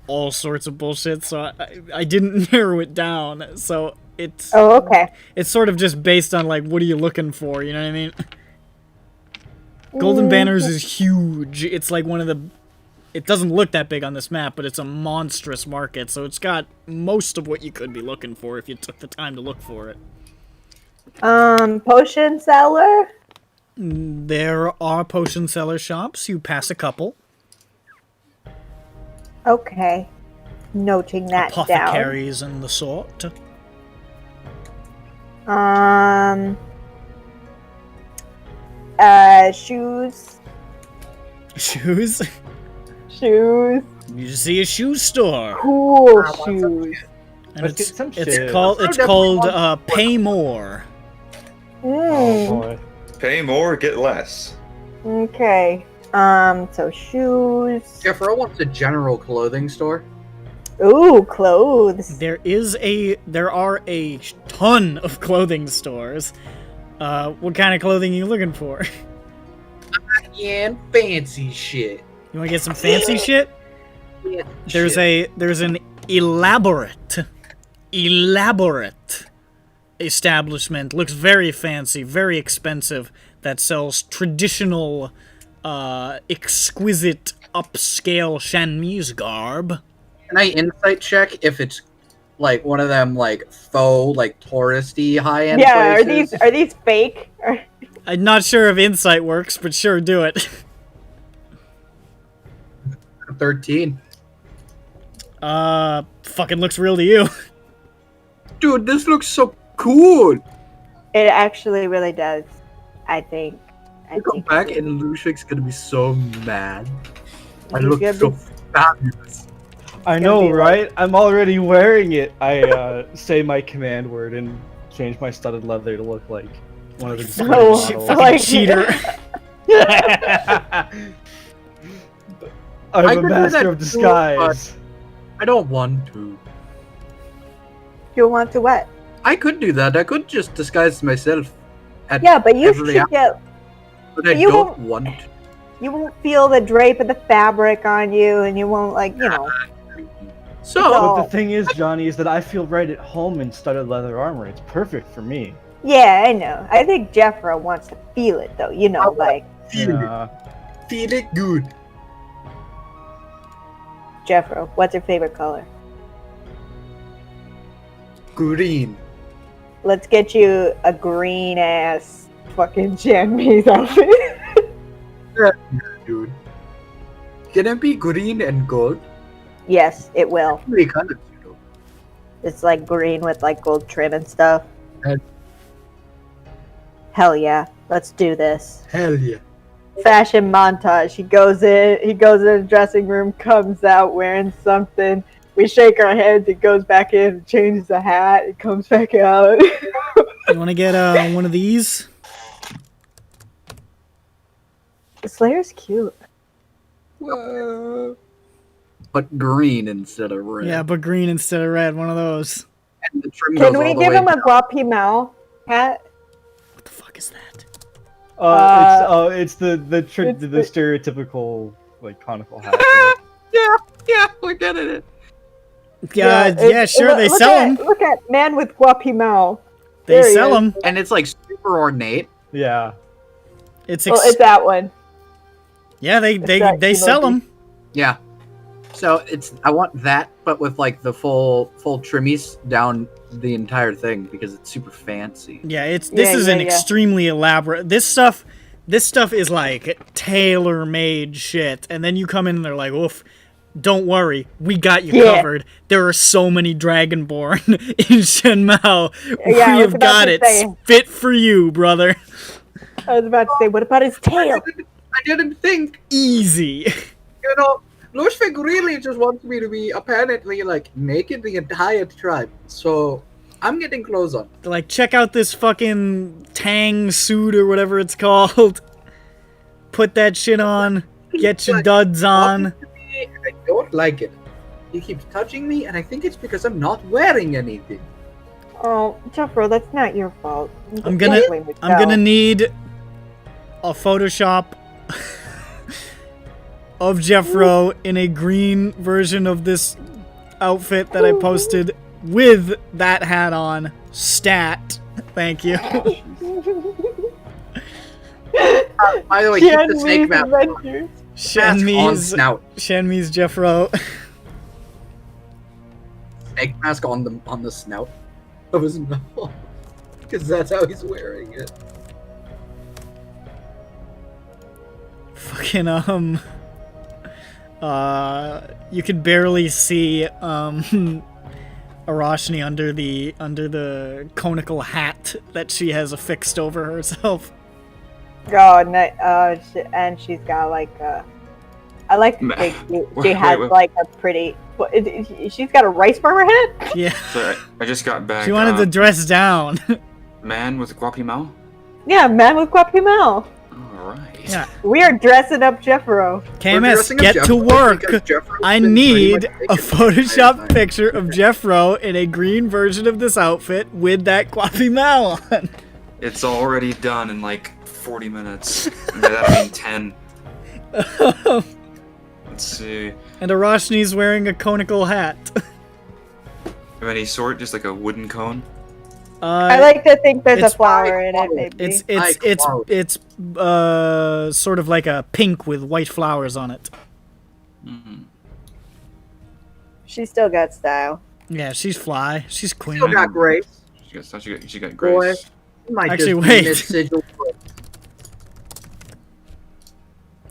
all sorts of bullshit, so I didn't narrow it down. So it's okay. It's sort of just based on like what are you looking for? You know what I mean? Golden Banners is huge. It's like one of the. It doesn't look that big on this map, but it's a monstrous market, so it's got most of what you could be looking for if you took the time to look for it. Potion seller? There are potion seller shops. You pass a couple. Okay. Noting that Apothecaries and the sort. down. Shoes. Shoes? Shoes. You see a shoe store. Cool shoes. And Let's get some it's shit. called Pay More. Oh boy. Pay more, get less. Okay. So shoes. Jeffro wants a general clothing store. Ooh, clothes. There are a ton of clothing stores. What kind of clothing are you looking for? Yeah, fancy shit. You want to get some fancy shit? There's an elaborate establishment. Looks very fancy, very expensive. That sells traditional, exquisite, upscale Shanmise garb. Can I insight check if it's like one of them like faux, like touristy high-end places? are these fake? I'm not sure if insight works, but sure, do it. 13. Fucking looks real to you. Dude, this looks so cool. It actually really does. I think. I come back and Lushik's gonna be so mad. I He's look gonna so be- fabulous. I gonna know, be right? I'm already wearing it. I say my command word and change my studded leather to look like one of the display So, models. like- Cheater. I'm I a could do master that of disguise. I don't want to. You want to what? I could do that. I could just disguise myself. Yeah, but you every should hour, get. but I you don't won't- want to. You won't feel the drape of the fabric on you, and you won't So, But the thing is, Johnny, is that I feel right at home in studded leather armor. It's perfect for me. Yeah, I know. I think Jeffro wants to feel it, though. You know, like feel it good. Jeffro. What's your favorite color? Green. Let's get you a green ass fucking Janmei's outfit. Dude. Can it be green and gold? Yes, it will. Pretty kind of cute. It's like green with like gold trim and stuff. And- Hell yeah. Let's do this. Hell yeah. Fashion montage. He goes in the dressing room, comes out wearing something. We shake our heads, it goes back in, changes the hat, it comes back out. You want to get one of these? The Slayer's cute. Whoa. But green instead of red. Yeah, but green instead of red. One of those. And the trim Can goes we all the give way him a down. Guapimao hat? What the fuck is that? It's the stereotypical like conical hat. Yeah, we're getting it. Yeah, sure, they sell them. Look at man with Guapimao. They There he sell is. them. And it's like super ornate. Yeah. It's Well, it's that one. yeah, they that sell emoji. them. Yeah. So I want that, but with like the full trimmies down the entire thing because it's super fancy. Yeah, this Yeah, is yeah, an yeah. extremely elaborate. This stuff is like tailor-made shit, and then you come in and they're like, "Oof, don't worry, we got you Yeah. covered." There are so many Dragonborn in Shenmue. Yeah, I We was have about got to it say. fit for you, brother. I was about to say, what about his tail? I didn't think, Easy. you know, Lushvik really just wants me to be apparently like naked the entire tribe. So I'm getting clothes on. Like, check out this fucking Tang suit or whatever it's called. Put that shit on. Get your duds on. I don't like it. He keeps touching me, and I think it's because I'm not wearing anything. Oh, Jeffro, that's not your fault. You I'm can't gonna blame yourself. I'm gonna need a Photoshop of Jeffro in a green version of this outfit that I posted with that hat on. Stat. Thank you. By the way, keep the snake map Adventures. on Shenmei's snout. Jeffro. Snake mask on the snout of his mouth. Because that's how he's wearing it. Fucking you can barely see Arashni under the conical hat that she has affixed over herself. Oh, no, and she's got like I like to think she has wait. like a pretty. She's got a rice farmer head. Yeah, So I just got back. she wanted to dress down. Man with Guapimao? Yeah, man with Guapimao. Alright. Yeah, We are dressing up Jeffro. We're KMS, dressing up get to Jeffro work. because Jeffro's I been pretty need much a naked the entire Photoshop time. picture of Jeffro in a green version of this outfit with that Guapimao on. It's already done in like 40 minutes. And by that I mean 10. Let's see. And Arashni's wearing a conical hat. Of any sort, just like a wooden cone. I like to think there's a it's flower in it. quality. Maybe. It's sort of like a pink with white flowers on it. Mm. She still got style. Yeah, she's fly. She's queen. Still got grace. She got Boy. grace. You might Actually, just wait. miss sigil.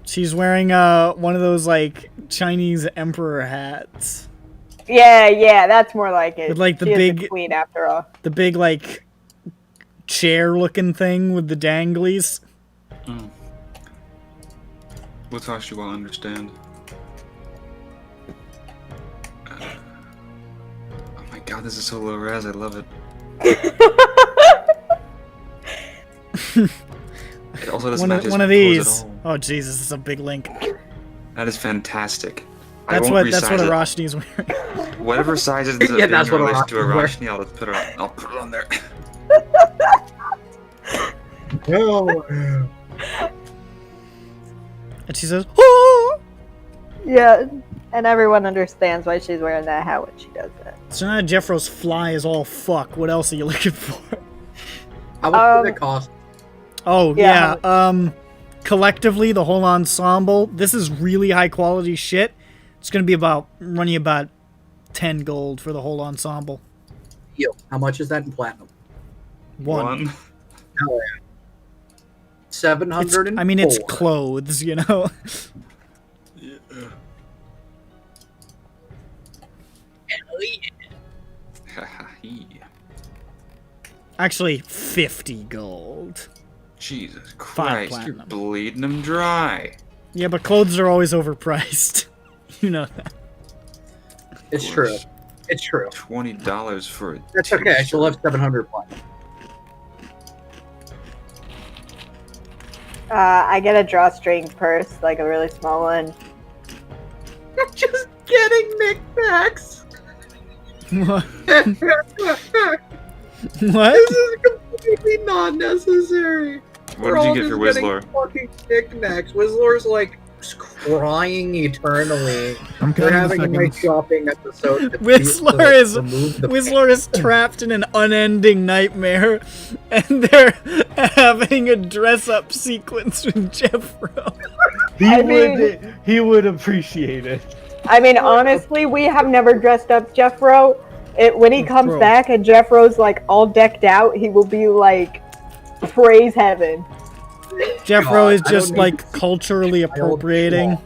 She's wearing one of those like Chinese emperor hats. Yeah, that's more like it. With, like, the She is big- queen after all. The big like chair looking thing with the danglies. What's else you won't understand? Oh my god, this is so low res, I love it. It also doesn't match his One of pose these. at all. Oh Jesus, it's a big link. That is fantastic. That's I what won't that's what resize it. Arashni's wearing. Whatever size is the Yeah, that's in what relation to Arashni's wearing. Arashni, I'll put it on there. And she says, "Oh!" Yeah. And everyone understands why she's wearing that hat when she does that. So now Jeffro's fly is all fuck. What else are you looking for? How much did it cost? Oh, Yeah, yeah. Collectively, the whole ensemble, this is really high quality shit. It's going to be running about 10 gold for the whole ensemble. Yo, how much is that in platinum? One. Hell yeah. 700. I mean, it's clothes, you know? Actually, 50 gold. Jesus 5 Christ, you're platinum. bleeding them dry. Yeah, but clothes are always overpriced. You know that. It's true. It's true. $20 for a That's okay. I still have 700 platinum. I get a drawstring purse, like a really small one. I'm just getting knickknacks. What? This What? is completely not necessary. What did you get for Whistler? Fucking knickknacks. Whistler's like crying eternally. I'm We're counting the having my seconds. shopping episode. Whistler is trapped in an unending nightmare, and they're having a dress-up sequence with Jeffro. He would appreciate it. I mean, honestly, we have never dressed up Jeffro. When he comes Bro. back and Jeffro's like all decked out, he will be like, praise heaven. Jeffro is I just don't like need to see culturally child appropriating. flaw.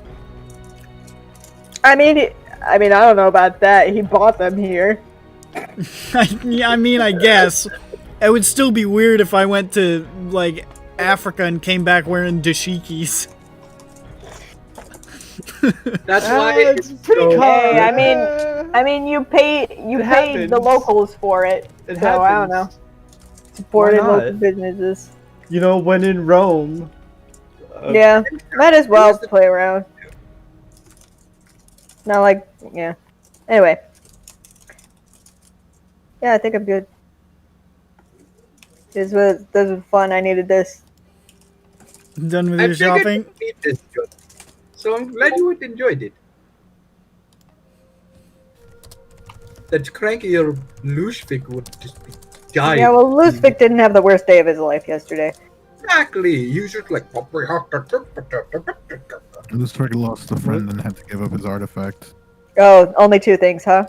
I mean, I don't know about that. He bought them here. I mean, I guess it would still be weird if I went to like Africa and came back wearing dashikis. That's why It's pretty so- common. Hey, I mean, you pay the happens. locals for it. It So I don't know. happens. Supporting Why not? local businesses. You know, when in Rome. Yeah, might as well play around. Not like, yeah. Anyway. Yeah, I think I'm good. This was fun. I needed this. Done with I your figured shopping? you'd need this good. So I'm glad you enjoyed it. That cranky or Lushvik would just be dying. Yeah, well, Luzvik didn't have the worst day of his life yesterday. Exactly. You just like. Lusfreg lost a friend and had to give up his artifact. Oh, only 2 things, huh?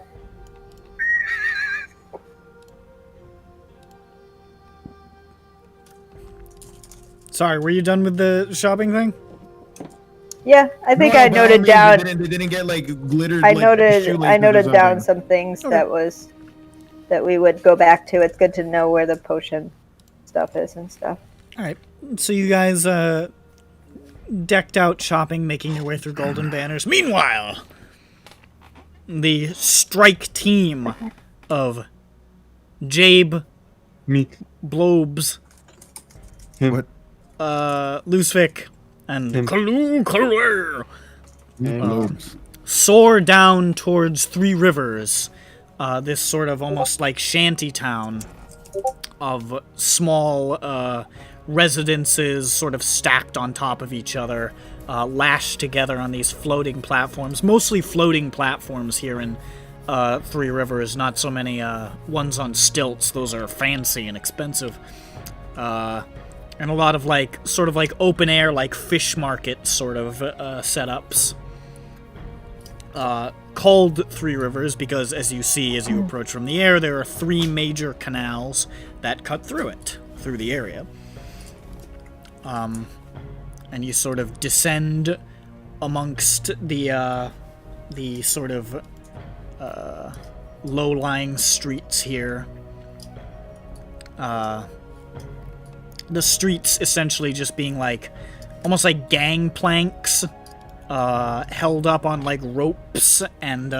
Sorry, were you done with the shopping thing? Yeah, I think No, I by all noted means, down. They didn't get like glittered. I like, noted shoelaces or down something. some things Okay. that we would go back to. It's good to know where the potion stuff is and stuff. Alright, so you guys decked out shopping, making your way through Golden Banners. Meanwhile, the strike team of Jabe, Me. Blobes, What? Lusvik, and Him. Kalu Lobes. soar down towards Three Rivers, this sort of almost like shanty town of small residences sort of stacked on top of each other, lashed together on these floating platforms, mostly floating platforms here in Three Rivers, not so many ones on stilts. Those are fancy and expensive. And a lot of like sort of like open air, like fish market sort of setups. Called Three Rivers because, as you see as you approach from the air, there are 3 major canals that cut through it, through the area. And you sort of descend amongst the sort of low-lying streets here. The streets essentially just being like almost like gangplanks held up on like ropes and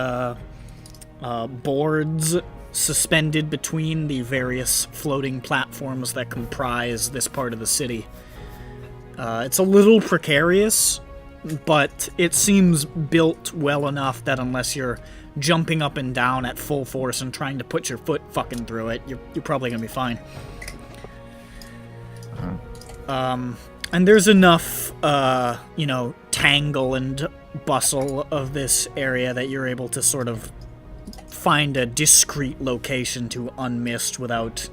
boards suspended between the various floating platforms that comprise this part of the city. It's a little precarious, but it seems built well enough that unless you're jumping up and down at full force and trying to put your foot fucking through it, you're probably gonna be fine. And there's enough, tangle and bustle of this area that you're able to sort of find a discreet location to unmist without,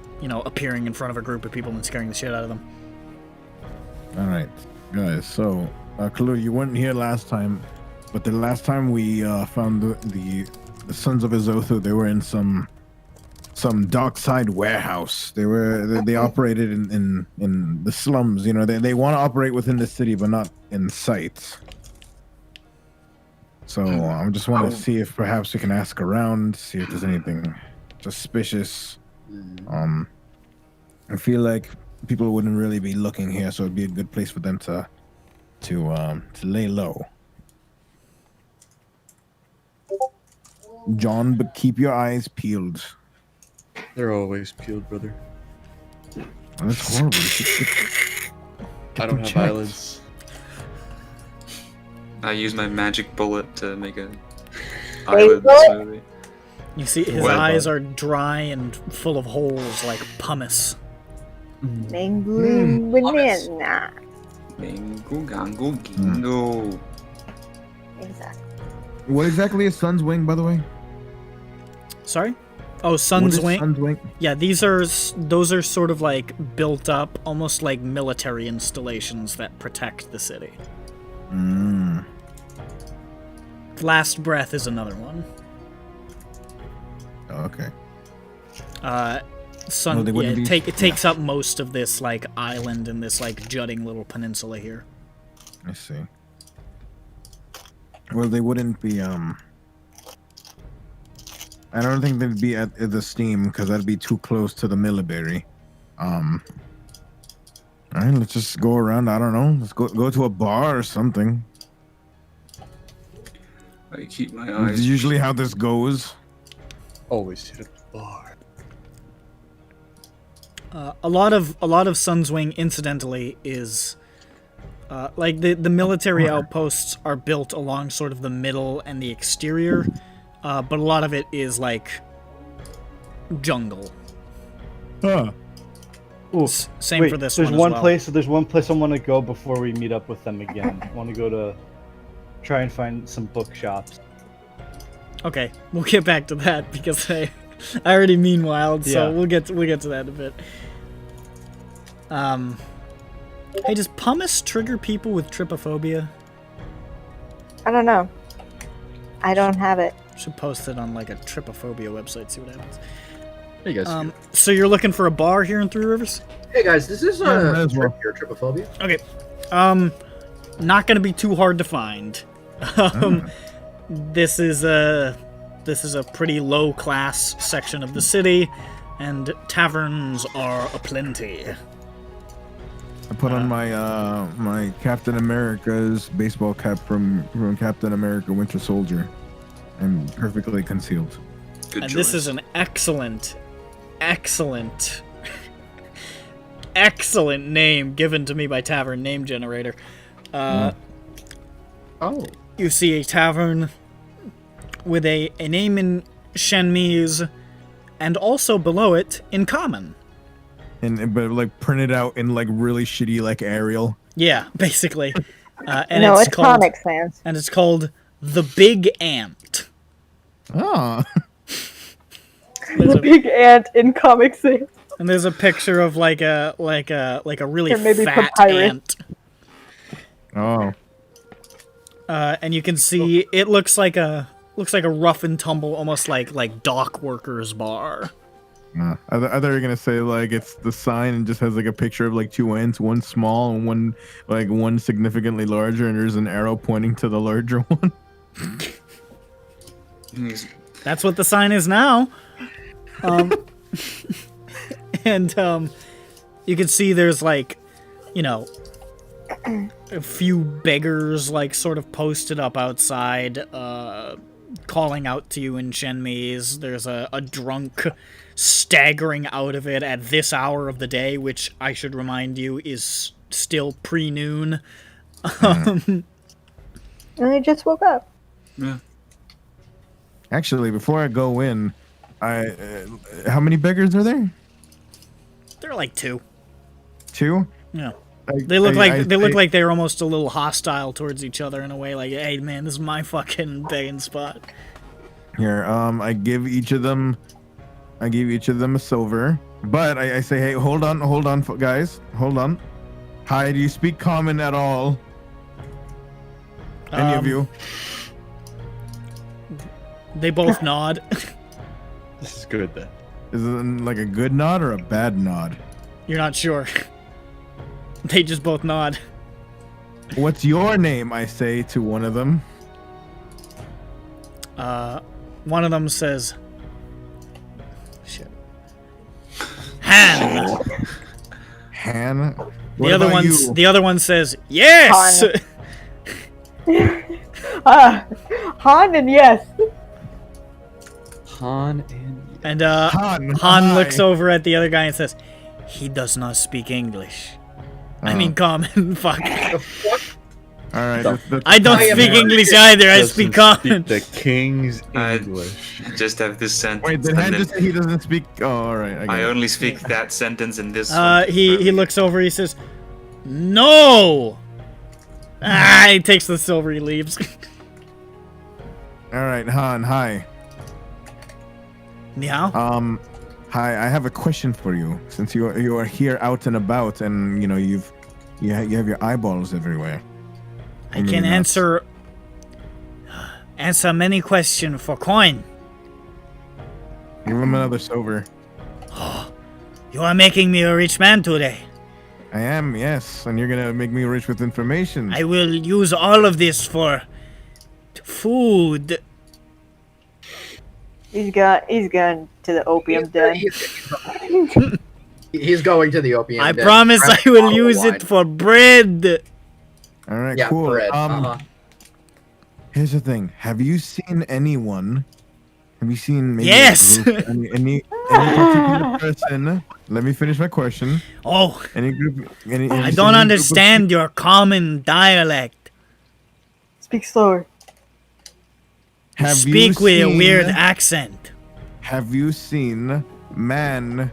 appearing in front of a group of people and scaring the shit out of them. All right, guys. So, Kalu, you weren't here last time, but the last time we found the Sons of Azothu, they were in some dockside warehouse. They operated in the slums. They want to operate within the city, but not in sight. So I just want to see if perhaps we can ask around, see if there's anything suspicious. I feel like people wouldn't really be looking here, so it'd be a good place for them to lay low. John, but keep your eyes peeled. They're always peeled, brother. Oh, that's horrible. I don't have checked. eyelids. I use my magic bullet to make a Wait, eyelid what? smoothie. You see his Well eyes done. are dry and full of holes like pumice. Mango banana. Mango, gango, gingo. Exactly. What exactly is Sun's Wing, by the way? Sorry? Oh, What Sun's is Wing? Sun's Wing? Yeah, those are sort of like built up, almost like military installations that protect the city. Last Breath is another one. Oh, okay. Sun, they wouldn't be- it takes up most of this like island and this like jutting little peninsula here. I see. Well, they wouldn't be. I don't think they'd be at the steam because that'd be too close to the Milliberry. All right, let's just go around. I don't know. Let's go to a bar or something. I keep my This eyes. is usually how this goes. Always hit a bar. A lot of Sun's Wing, incidentally, is like the military outposts are built along sort of the middle and the exterior, but a lot of it is like jungle. Ooh, Same wait, for this there's one as well. There's one place I want to go before we meet up with them again. I want to go to try and find some bookshops. Okay, we'll get back to that because I already meanwhiled, so Yeah. we'll get to that in a bit. Hey, does pumice trigger people with trypophobia? I don't know. I don't have it. Should post it on like a trypophobia website, see what happens. Hey guys. So you're looking for a bar here in Three Rivers? Hey guys, this is Yeah, might as well. your trypophobia. Okay. Not gonna be too hard to find. This is a pretty low class section of the city, and taverns are aplenty. I put on my my Captain America's baseball cap from Captain America Winter Soldier. I'm perfectly concealed. Good And choice. this is an excellent name given to me by Tavern Name Generator. Oh. You see a tavern with a name in Shenmese, and also below it in common. But like printed out in like really shitty like Arial. Yeah, basically. And No, it's called, Comic Sans. and it's called The Big Ant. Oh. There's The a, big ant in Comic Sans. and there's a picture of like a really Or maybe fat papyrus. ant. Oh. And you can see it looks like a rough and tumble, almost like dock workers bar. I thought you were gonna say like it's the sign and just has like a picture of like two ants, one small and one significantly larger, and there's an arrow pointing to the larger one. He's- That's what the sign is now. And you can see there's like, a few beggars like sort of posted up outside, calling out to you in Shenmese. There's a drunk staggering out of it at this hour of the day, which I should remind you is still pre-noon. And I just woke up. yeah. Actually, before I go in, how many beggars are there? They're like two. 2? Yeah. They look like they're almost a little hostile towards each other in a way. Like, hey man, this is my fucking begging spot. Here, I give each of them a silver. But I say, hey, hold on, guys, hold on. Hi, do you speak common at all? Any of you? They both nod. This is good then. Is it like a good nod or a bad nod? You're not sure. They just both nod. What's your name? I say to one of them. One of them says, "Shit." Han. Han. The other one says, "Yes." Han and yes. Han and And Han looks over at the other guy and says, "He does not speak English. I mean common." Fuck. All right. I don't speak English either. I speak common. the king's English. I just have this sentence. Wait, did and Han then just say he doesn't speak? Oh, all right. I only speak that sentence in this. He looks over. He says, "No." He takes the silver. He leaves. All right, Han. Hi. Meow. Hi. I have a question for you. Since you are here out and about, and you know you have your eyeballs everywhere. I can answer many questions for coin. Give him another silver. You are making me a rich man today. I am, yes, and you're gonna make me rich with information. I will use all of this for food. He's gone to the opium den. He's going to the opium. I den. promise Grab I a will bottle of use wine. it for bread. All right, Yeah, cool. bread. Here's the thing. Have you seen anyone? Have you seen maybe Yes. a group, any particular person? Let me finish my question. Oh, Any group? Have you I seen don't any understand your common dialect. Speak slower. You Have speak you with a seen- weird accent. Have you seen men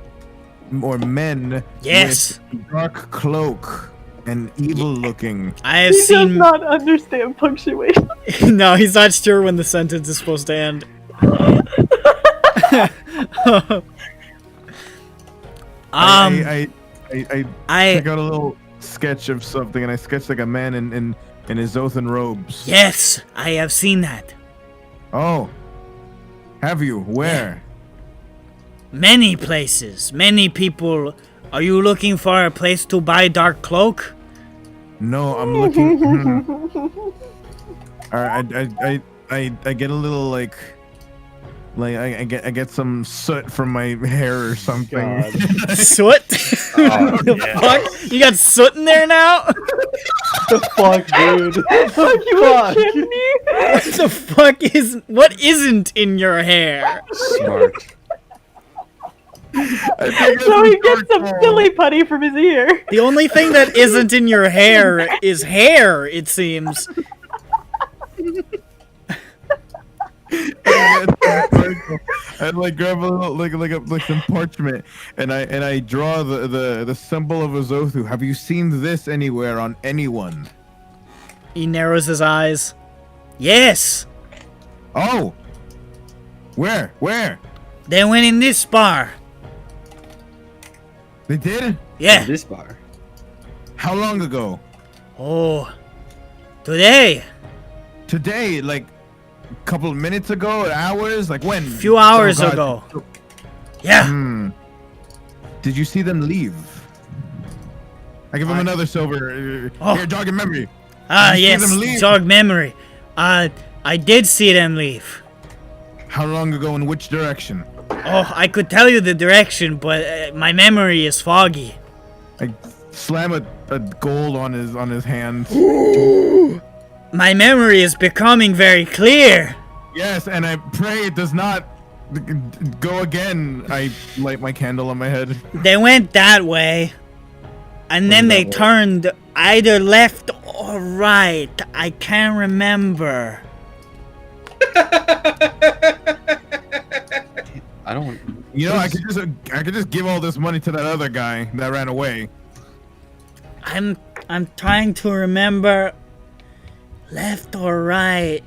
Yes. with dark cloak and evil looking? I have He does seen. not understand punctuation. No, he's not sure when the sentence is supposed to end. I I took out a little sketch of something, and I sketched like a man in his oath and robes. yes, I have seen that. Oh, have you? Where? Many places, many people. Are you looking for a place to buy dark cloak? No, I'm looking. All right, I get a little like I get some soot from my hair or something. Soot? The fuck? You got soot in there now? The fuck, dude? You chimney? What the fuck is? What isn't in your hair? Smart. I think So he gets some dark silly putty from his ear. The only thing that isn't in your hair is hair. It seems. I like grab a little like some parchment, and I draw the symbol of Azothu. Have you seen this anywhere on anyone? He narrows his eyes. Yes, Oh, where? they went in this bar. They did? Yeah. This bar. How long ago? Oh, today. Today, like a couple of minutes ago, hours, like when? A few hours Oh, God. ago. Yeah. Did you see them leave? I give him another silver. Oh. Here, jog your memory. Ah, Did you see yes. them leave? Jog memory. I did see them leave. How long ago? In which direction? Oh, I could tell you the direction, but my memory is foggy. I slam a gold on his hand. My memory is becoming very clear. Yes, and I pray it does not go again. I light my candle on my head. They went that way, and then they turned either left or right. I can't remember. I don't. You know, I could just give all this money to that other guy that ran away. I'm trying to remember left or right.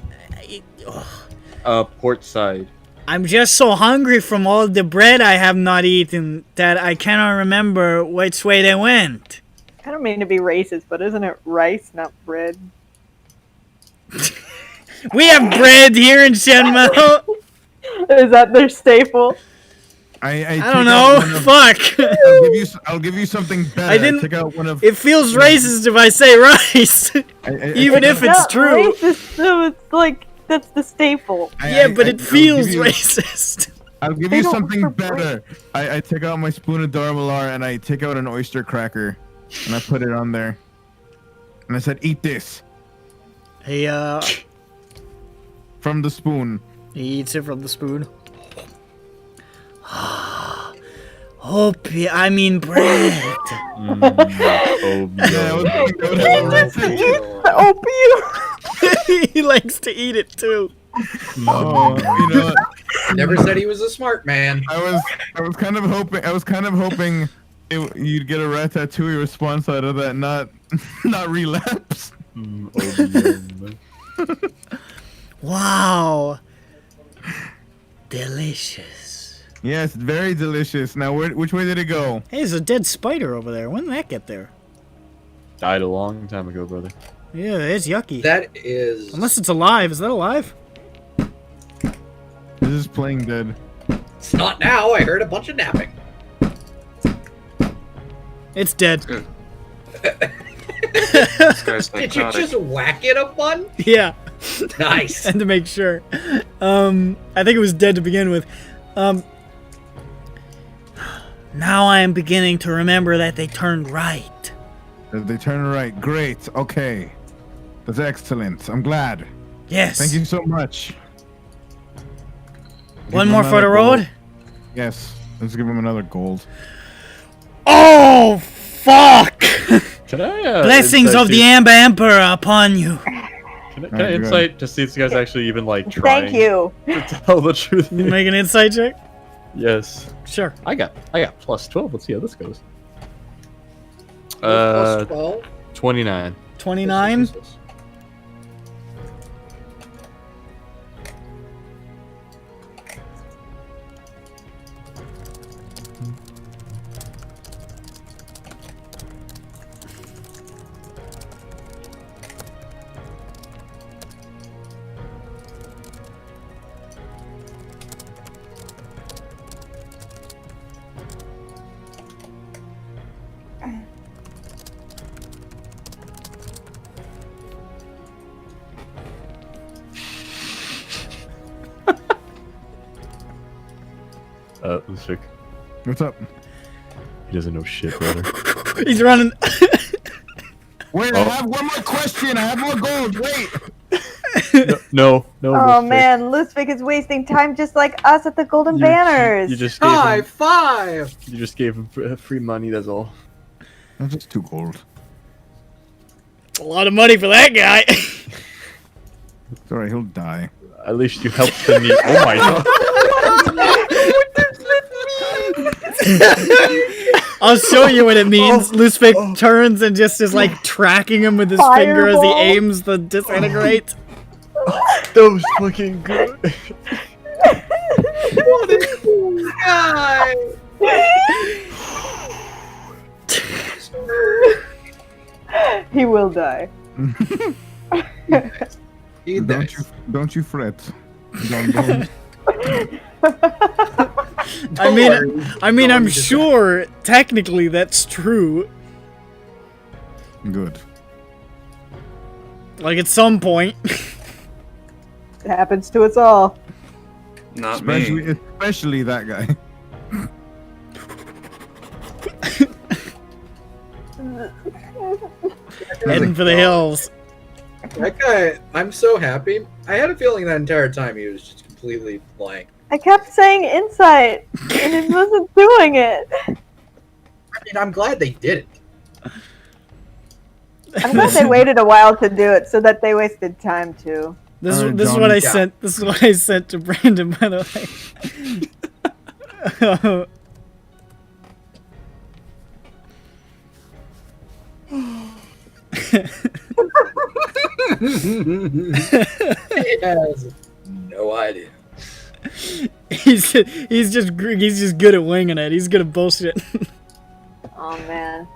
Port side. I'm just so hungry from all the bread I have not eaten that I cannot remember which way they went. I don't mean to be racist, but isn't it rice, not bread? We have bread here in Shenmue. Is that their staple? I don't know. Fuck. I'll give you something better. I didn't. Take out one of. It feels racist if I say rice, even if it's not true. Racist, so it's like that's the staple. Yeah, but it feels I'll racist. I'll give They you don't something work for better. I take out my spoon of Darmalar and I take out an oyster cracker and I put it on there. And I said, "Eat this." He From the spoon. he eats it from the spoon. I mean bread. Oh, Yeah, I was no. gonna go to the recipe. Opium. He likes to eat it too. Oh, you know what? Never said he was a smart man. I was kind of hoping you'd get a Ratatouille response out of that, not relapse. Wow. Delicious. Yes, very delicious. Now, which way did it go? Hey, there's a dead spider over there. When did that get there? Died a long time ago, brother. Yeah, it's yucky. That is. Unless it's alive. Is that alive? This is playing dead. It's not now. I heard a bunch of napping. It's dead. This guy's Did you psychotic. just whack it a bun? Yeah. Nice. And to make sure. I think it was dead to begin with. Now I am beginning to remember that they turned right. They turn right. Great. Okay. That's excellent. I'm glad. Yes. Thank you so much. One Give more him for the another gold. road? Yes. Let's give him another gold. Oh, fuck! Can I, Blessings insight of the see- Amber Emperor upon you. Can I Alright, go insight to see if this guy's actually even like trying Thank you. to tell the truth? You make an insight check? Yes. Sure. I got plus 12. Let's see how this goes. Plus 12? 29. 29? Lucic, What's up? he doesn't know shit, brother. He's running. Wait, I have one more question. I have more gold. Wait. No. Oh Lucic. man, Lusvik is wasting time just like us at the Golden Banners. You just gave High him, five! you just gave him free money. That's all. That's just 2 gold. A lot of money for that guy. It's alright. He'll die. At least you helped the need. Oh my god. I'll show you what it means. Lusvik turns and just is like tracking him with his finger as he Fireball. aims the disintegrate. That was fucking good. What a cool guy! He will die. He dies. Don't you fret. Don't. I mean, I'm sure technically that's true. Good. Like at some point. It happens to us all. Not me. Especially that guy. Heading for the hills. That guy, I'm so happy. I had a feeling that entire time he was just completely blank. I kept saying insight, and it wasn't doing it. I mean, I'm glad they did it. I'm glad they waited a while to do it, so that they wasted time too. This Alright, is what I Johnny. sent. This is what I sent to Brandon, by the way. He has no idea. He's just good at winging it. He's good at bullshit. Oh man,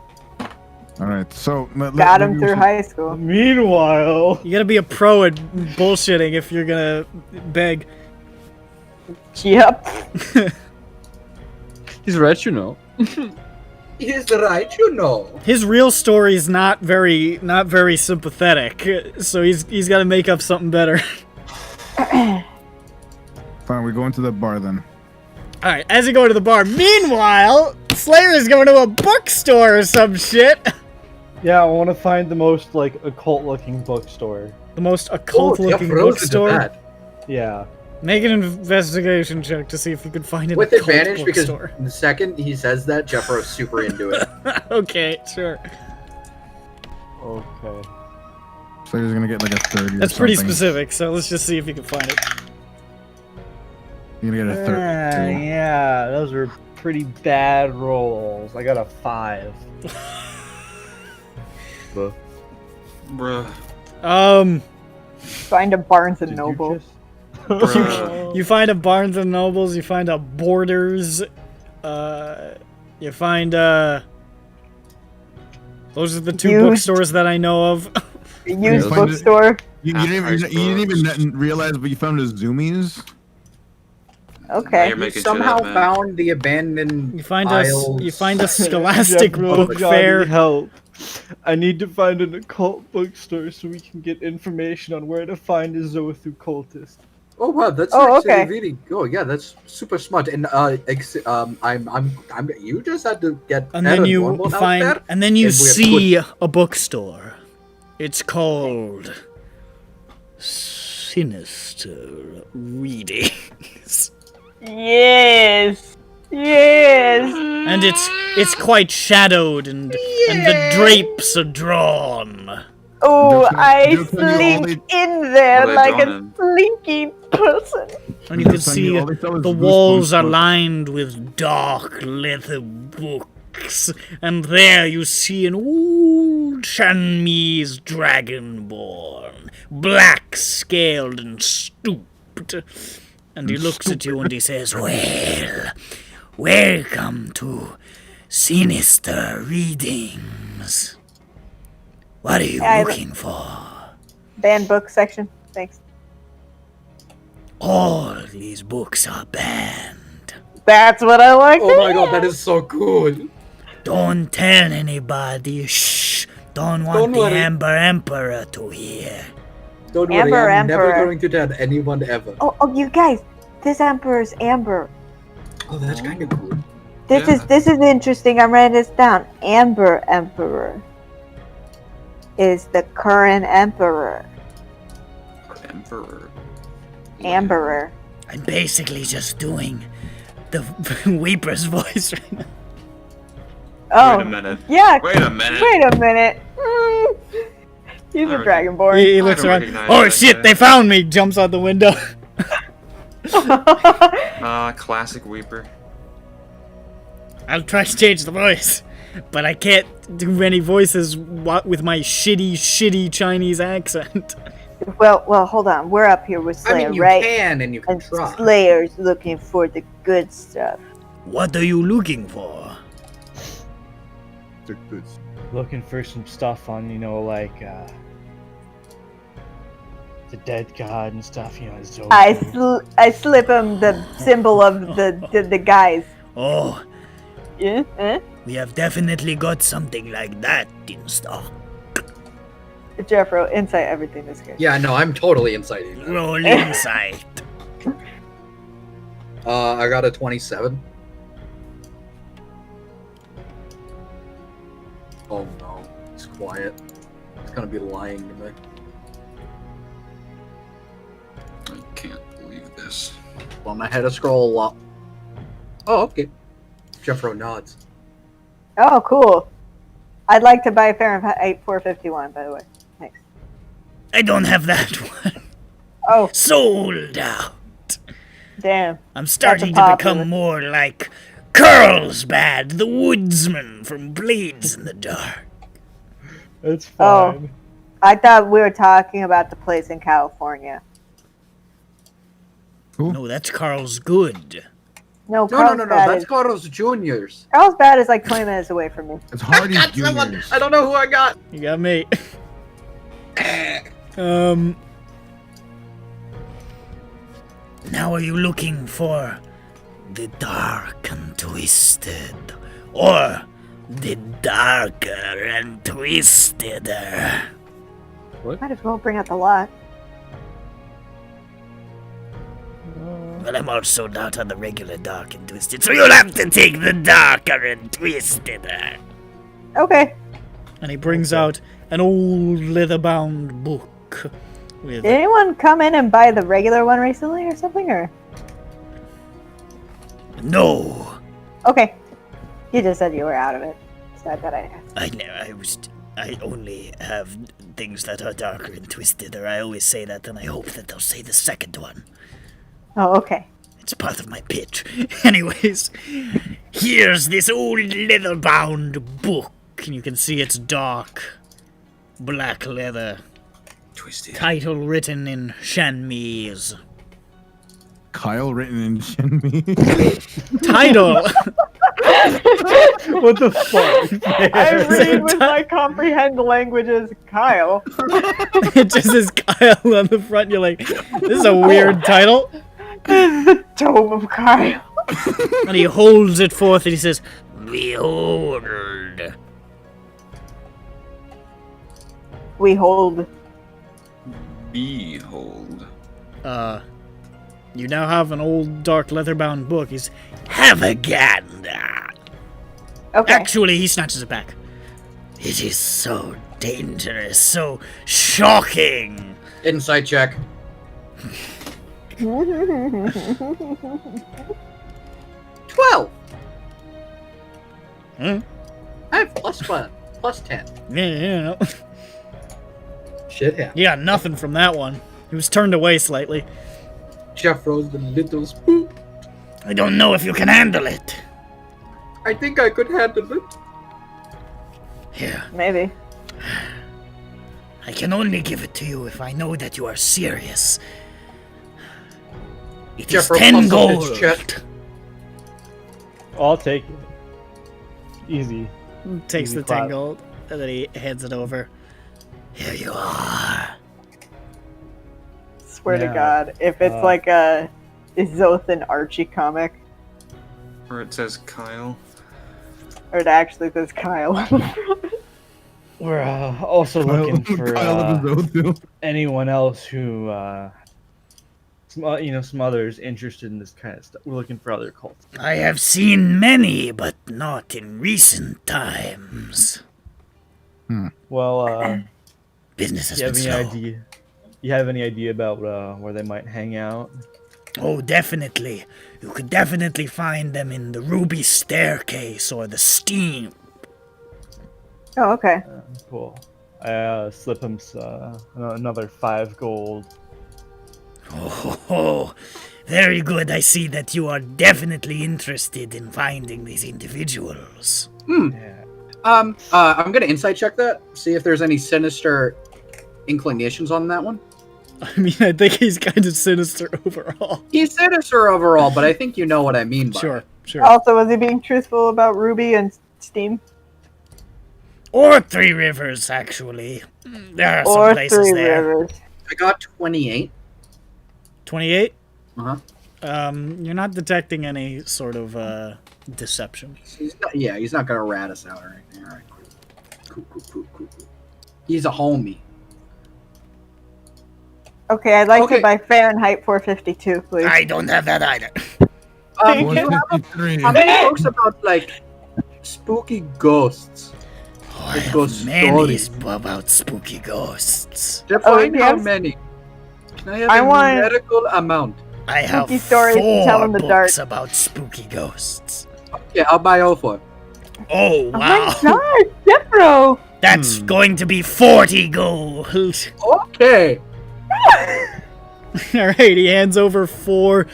All right, so got him through high school. Meanwhile, You gotta be a pro at bullshitting if you're gonna beg. Yep. He's right, you know. He's right, you know. His real story's not very sympathetic, so he's got to make up something better. Fine, we go into the bar then. All right, as you go to the bar. Meanwhile, Slayer is going to a bookstore or some shit. yeah, I want to find the most like occult-looking bookstore. The most occult-looking bookstore. Yeah. Make an investigation check to see if you can find an With occult advantage, because bookstore. the second he says that, Jeffro's super into it. Okay, sure. Okay. So he's gonna get like a 30. That's or pretty something. specific, so let's just see if you can find it. You're gonna get a 30. Yeah, those were pretty bad rolls. I got a 5. Bruh. Find a Barnes and Did Noble. you just... Bruh. You find a Barnes and Nobles, you find a Borders, you find those are the two Used. bookstores that I know of. Used find it- bookstore. You didn't even realize, but you found his zoomies. Okay. You're making shit Somehow up, man. found the abandoned You find aisles. you find a Scholastic Jeffro, book Johnny, fair. help. I need to find an occult bookstore so we can get information on where to find a Zothu cultist. Oh wow, that's Oh, actually okay. really. Oh yeah, that's super smart. And you just had to get. And then you paranormal out find there, and then you and we're see a bookstore. It's called Sinister Readings. Yes. Yes. And it's quite shadowed and the drapes are drawn. Oh, Joke's on- I joke's on you, all slink in there Well, they like drawn a him. slinky person. And you can Joke's on see you, all they sell is the Goosebumps walls are books. lined with dark leather books. And there you see an old Chinese dragonborn, black-scaled and stooped. And he looks at you and he says, "Well, welcome to Sinister Readings. What are you Yeah, looking for? Banned book section. Thanks. All these books are banned. That's what I like. Oh my god, that is so cool. Don't tell anybody. Shh. Don't want Don't the worry. Amber Emperor to hear. Don't worry, Amber, I'm never Emperor. going to tell anyone ever. Oh, you guys. This emperor's Amber. Oh, that's kind of cool. This Yeah. is interesting. I'm writing this down. Amber Emperor is the current emperor. Emperor. Amberer. I'm basically just doing the Weeper's voice right now. Oh, Wait a minute. yeah. Wait a minute. Wait a minute. He's a Alright. dragonborn. He I looks don't around. recognize Oh that shit! guy." They found me. Jumps out the window. Classic Weeper. I'll try to change the voice, but I can't do any voices with my shitty Chinese accent. well, hold on. We're up here with I Slayer, mean, you right? can and you can And try. Slayer's looking for the good stuff. What are you looking for? Looking for some stuff on, like, the dead god and stuff, Zothu. I slip him the symbol of the guys. Oh, Yeah? Eh? we have definitely got something like that in stock. Jeffro, insight everything this game. Yeah, no, I'm totally inciting. Roll insight. I got a 27. Oh no, it's quiet. It's gonna be lying to me. I can't believe this. Well, I had to scroll up. Oh, okay. Jeffro nods. Oh, cool. I'd like to buy Fahrenheit 451, by the way. Thanks. I don't have that one. Oh, Sold out. damn. I'm starting to popular. become more like Carlsbad, the woodsman from Blades in the Dark. It's Oh. fine. I thought we were talking about the place in California. Who? No, that's Carl's Good. No, No, Carlsbad that's is, Carlos Junior's. Carlsbad is like 20 minutes away from me. It's Hardy's Got someone. Juniors. I don't know who I got. You got me. Now are you looking for the dark and twisted, or the darker and twisteder? Might as well bring out the lot. Well, I'm also not on the regular dark and twisted, so you'll have to take the darker and twisteder. Okay. And he brings out an old leather-bound book with Did anyone come in and buy the regular one recently or something? Or no. okay, you just said you were out of it, so I thought I'd ask. I only have things that are darker and twisted, or I always say that, and I hope that they'll say the second one. Oh, okay. It's part of my pitch. Anyways, here's this old leather-bound book, and you can see it's dark, black leather. Twisted. Title written in Shanmise. Kyle written in Shenmue. Title! What the fuck? I read with my comprehend languages, Kyle. It just says Kyle on the front. You're like, this is a weird title. This is the Tome of Kyle. And he holds it forth and he says, Behold. We hold. Behold. You now have an old dark leather-bound book. He's, have a gander. Okay. Actually, he snatches it back. It is so dangerous, so shocking. Insight check. 12. Hmm? I have +1, +10. Yeah, you know. Shit happens. You got nothing from that one. He was turned away slightly. Jeff rose the little spoon. I don't know if you can handle it. I think I could handle it. Here, Maybe. I can only give it to you if I know that you are serious. It is Jeffro 10 puffs up gold. his chest. I'll take it. Easy. Takes Easy the 10 clap. gold, and then he hands it over. Here you are. Swear to Yeah. God, if it's like a Zothan Archie comic, Or it says Kyle. or it actually says Kyle. We're also looking for Kyle of his Othu. anyone else who, some others interested in this kind of stuff. We're looking for other cults. I have seen many, but not in recent times. Well, Business has you have been any slow. idea? You have any idea about where they might hang out? Oh, definitely. You could definitely find them in the Ruby Staircase or the Steam. Oh, okay. Cool. I slip him another 5 gold. Oh, very good. I see that you are definitely interested in finding these individuals. Yeah. I'm gonna insight check that. See if there's any sinister inclinations on that one. I mean, I think he's kind of sinister overall. He's sinister overall, but I think you know what I mean by Sure, it. sure. Also, was he being truthful about Ruby and Steam? Or Three Rivers, actually. There are some Or places Three there. Rivers? I got 28. 28? Uh-huh. You're not detecting any sort of, deception. He's not gonna rat us out or anything. Alright, cool. He's a homie. Okay, I'd like Okay. to buy Fahrenheit 452, please. I don't have that either. Thank Do you have 153. how many books about, like, spooky ghosts? Oh, I Let's have go many stories. about spooky ghosts. Define how yes. many. Can I have I a want- numerical amount? I have Spooky stories to 4 tell in the books dark. about spooky ghosts. Yeah, I'll buy all 4. Oh, Oh my wow. God, Jeffro! That's going to be 40 gold. Okay. Alright, he hands over 4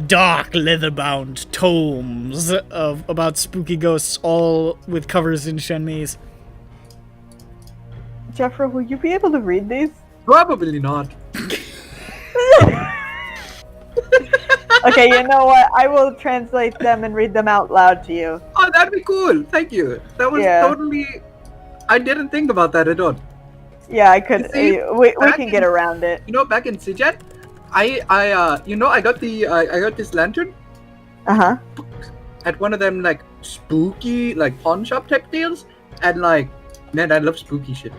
dark leather-bound tomes about spooky ghosts, all with covers in Shenmese. Jeffrey, will you be able to read these? Probably not. Okay, you know what? I will translate them and read them out loud to you. Oh, that'd be cool. Thank you. That was Yeah. totally. I didn't think about that at all. Yeah, I could. See, We back can get in- around it. You know, back in Sijet, I got this lantern Uh huh. at one of them like spooky like pawn shop type deals, and like, man, I love spooky shit.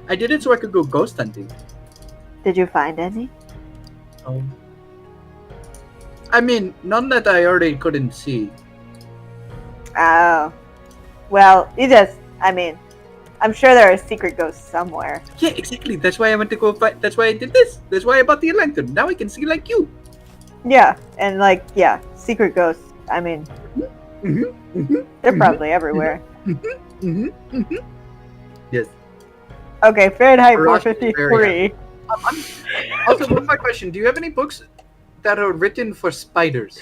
I did it so I could go ghost hunting. Did you find any? I mean, none that I already couldn't see. Oh. Well, I'm sure there are secret ghosts somewhere. Yeah, exactly. That's why I went to go find. That's why I did this. That's why I bought the lantern. Now I can see like you. Yeah, and secret ghosts. I mean, they're probably everywhere. Yes. Okay, Fahrenheit Russian 453. Also, one more question: do you have any books that are written for spiders?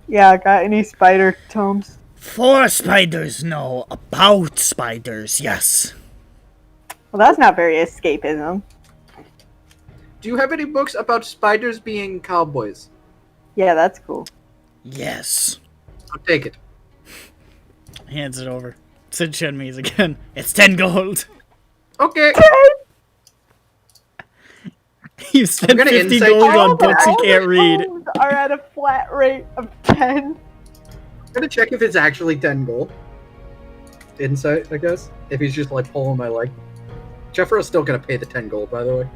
Yeah, got any spider tomes? For spiders, no. About spiders, yes. Well, that's not very escapism. Do you have any books about spiders being cowboys? Yeah, that's cool. Yes. I'll take it. Hands it over. Sid Shenmue again. It's 10 gold. Okay. You spent gonna 50 insight gold check. on books you All the can't read. tomes are at a flat rate of 10. I'm gonna check if it's actually 10 gold. Insight, I guess. If he's just like pulling my leg. Jeffro's still gonna pay the 10 gold, by the way.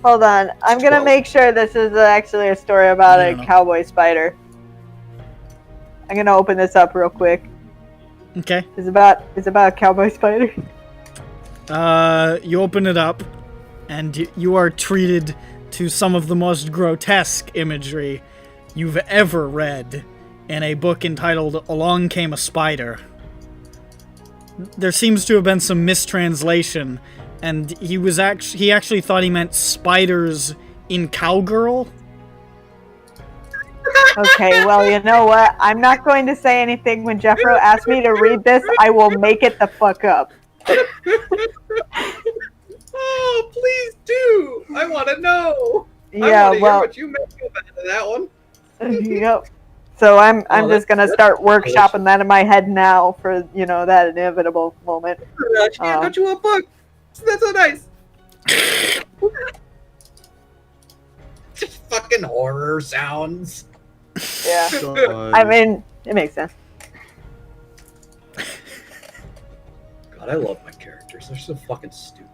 Hold on, I'm gonna 12. make sure this is actually a story about I a don't know. cowboy spider. I'm gonna open this up real quick. Okay. It's about a cowboy spider. You open it up, and you are treated to some of the most grotesque imagery you've ever read in a book entitled Along Came a Spider. There seems to have been some mistranslation, and he actually thought he meant spiders in cowgirl. Okay, well, you know what? I'm not going to say anything when Jeffro asks me to read this. I will make it the fuck up. Oh, please do! I want to know. Yeah, well, what you make of that one. yep. So I'm Oh, just gonna that's start workshopping that in my head now for that inevitable moment. Actually, I got you a book. That's so nice. Just fucking horror sounds. Yeah. God. I mean, it makes sense. God, I love my characters. They're so fucking stupid.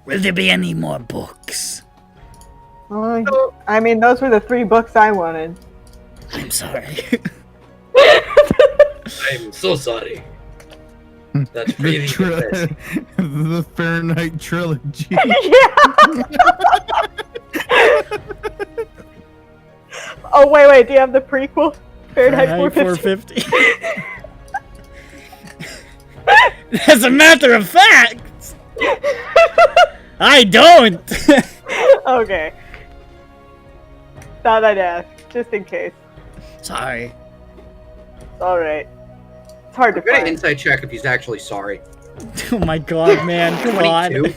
Will there be any more books? Well, I mean, those were the 3 books I wanted. I'm sorry. I'm so sorry. That's The, really good. the Fahrenheit trilogy. Yeah. Oh wait, do you have the prequel? Fahrenheit 450. 450. As a matter of fact, I don't. Okay. Thought I'd ask, just in case. Sorry. It's alright. It's hard to I'm gonna find. inside check if he's actually sorry. Oh my god, man. God. 22.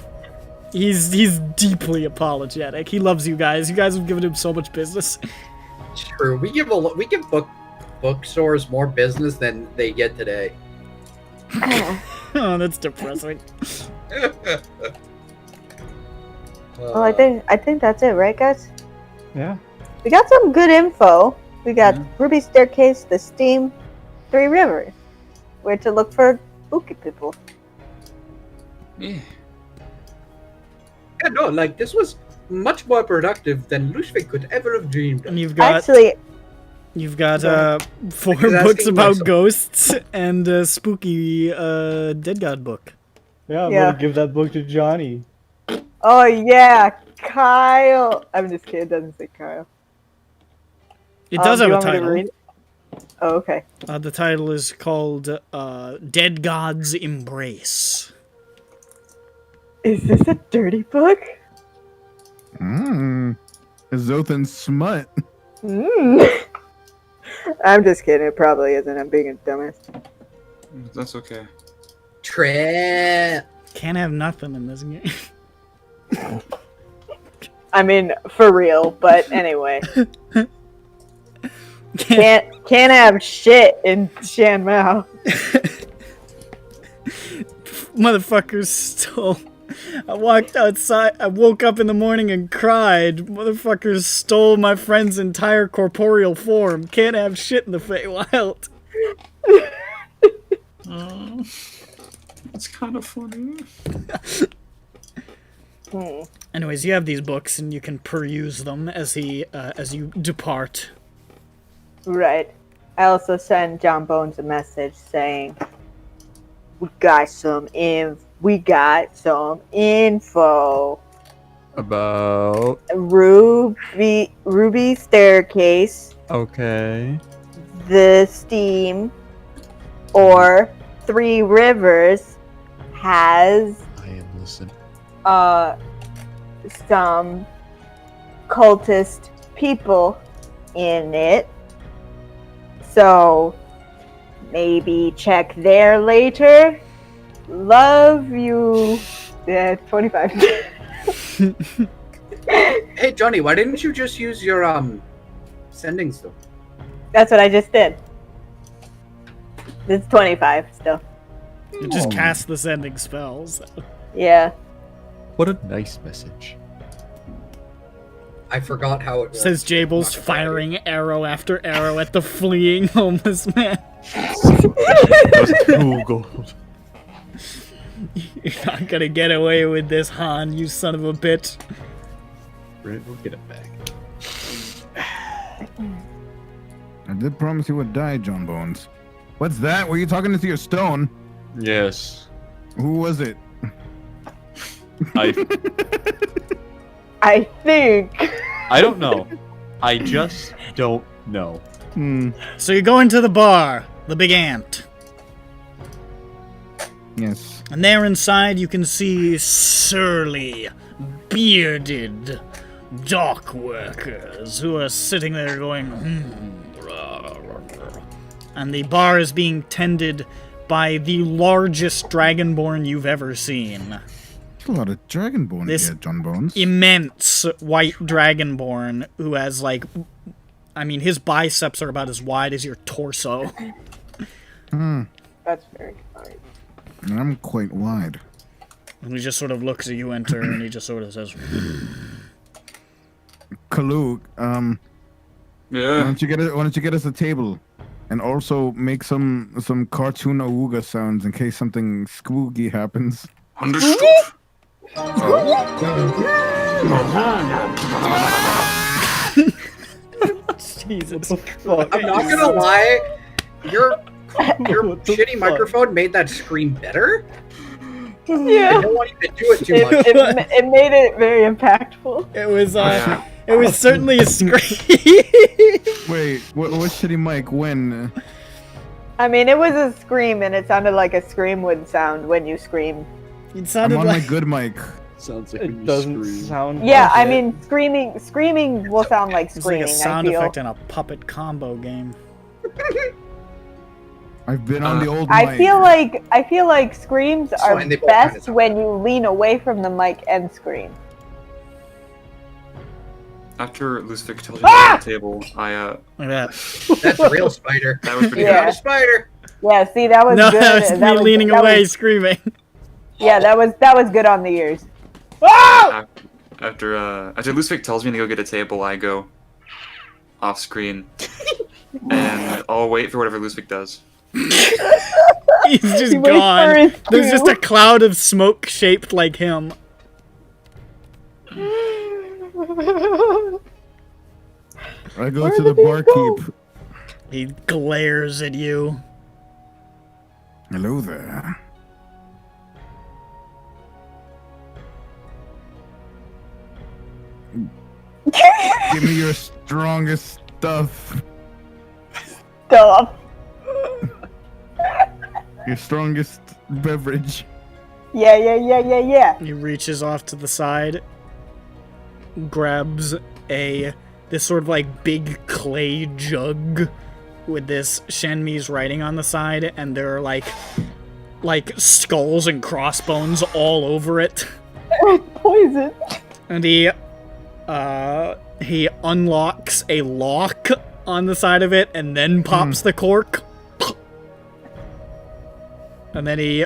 He's deeply apologetic. He loves you guys. You guys have given him so much business. True. We give bookstores more business than they get today. Oh, that's depressing. Well, I think that's it, right, guys? Yeah. We got some good info. We got Ruby Staircase, the Steam, 3 Rivers. Where to look for spooky people. Yeah. Yeah, no, like this was much more productive than Ludwig could ever have dreamed of. And you've got Actually, 4 Because books asking about myself. ghosts and a spooky Dead God book. Yeah, I'm Yeah. gonna give that book to Johnny. oh yeah, Kyle. I'm just kidding. It doesn't say Kyle. It does Do have you a want me to title. read it? Oh, okay. The title is called Dead God's Embrace. Is this a dirty book? Zothan smut. I'm just kidding. It probably isn't. I'm being a dumbass. That's okay. Trap. can't have nothing in this game. I mean, for real, but anyway. Can't have shit in Shan Mao. Motherfuckers stole. I walked outside. I woke up in the morning and cried. Motherfuckers stole my friend's entire corporeal form. Can't have shit in the Feywild. That's kind of funny. Anyways, you have these books and you can peruse them as you depart. Right. I also send John Bones a message saying, we got some info. About. Ruby Staircase, Okay. the Steam, or Three Rivers has I am listening. some cultist people in it. So maybe check there later. Love you. Yeah, 25. Hey, Johnny, why didn't you just use your sending stuff? That's what I just did. It's 25 still. You just cast the sending spells. Yeah. What a nice message. I forgot how it works. Says Jables, firing arrow after arrow at the fleeing homeless man. That was 2 gold. You're not gonna get away with this, Han, you son of a bitch. We'll get it back. I did promise you would die, John Bones. What's that? Were you talking into your stone? Yes. Who was it? I think. I don't know. I just don't know. So you go into the bar, the Big Ant. Yes. And there inside you can see surly, bearded dock workers who are sitting there going, and the bar is being tended by the largest dragonborn you've ever seen. A lot of dragonborn This here, John Bones. Immense white dragonborn who has his biceps are about as wide as your torso. That's very funny. And I'm quite wide. And he just sort of looks at you enter and he just sort of says, Kaluk, why Yeah. don't you get us a table? And also make some cartoon awooga sounds in case something spooky happens. Understood. Jesus. I'm not gonna lie, your shitty microphone made that scream better. I Yeah. don't want you to do it too much. It made it very impactful. It was Yeah. it was certainly a scream. Wait, what shitty mic? When? I mean, it was a scream, and it sounded like a scream would sound when you scream. It I'm sounded on my like good mic. Sounds like when It you doesn't scream. sound. Yeah, like I it. mean, screaming will sound like it's like screaming. a sound I feel. effect in a puppet combo game. I've been on the old I mic. feel like screams are fine, they both kinda best sound when you lean away from the mic and scream. After Lucifer tells you on the table, I Like that. That's a real spider. that was pretty Yeah. Not a spider. Yeah, see, that was No, good. that was me leaning away, screaming. Yeah, that was good on the ears. good. After Lucifer tells me to go get a table, I go off screen, and I'll wait for whatever Lucifer does. He's just He waits for gone. his There's just a cue. cloud of smoke shaped like him. I go Where to the did he go? barkeep. He glares at you. Hello there. Give me your strongest stuff. Stop. Your strongest beverage. Yeah. He reaches off to the side, grabs this sort of like big clay jug with this Shenmi's writing on the side, and there are like like skulls and crossbones all over it. Poison. And he unlocks a lock on the side of it and then pops the cork. And then he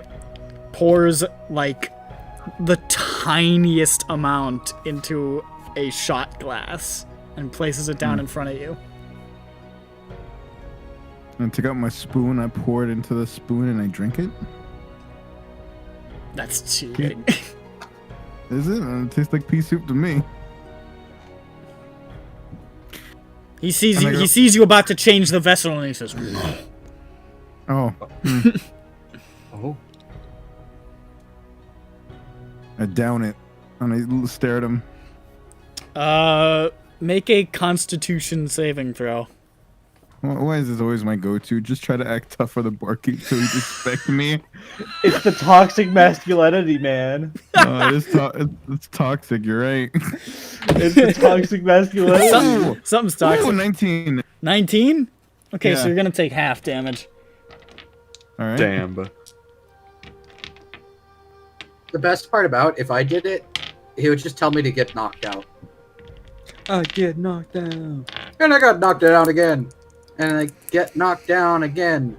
pours like the tiniest amount into a shot glass and places it down in front of you. And take out my spoon, I pour it into the spoon and I drink it. That's cheating. Is it? It tastes like pea soup to me. He sees And you. I go- He sees you about to change the vessel, and he says, Oh. Oh. I down it. And I stare at him. "Make a Constitution saving throw." Why is this always my go-to? Just try to act tough for the barkeep so he'd respect me. It's the toxic masculinity, man. It's toxic, you're right. It's the toxic masculinity. Something's Ooh, toxic. 19. 19? Okay, so Yeah. you're gonna take half damage. Alright. Damn. The best part about if I did it, he would just tell me to get knocked out. I get knocked down. And I got knocked down again. And I get knocked down again.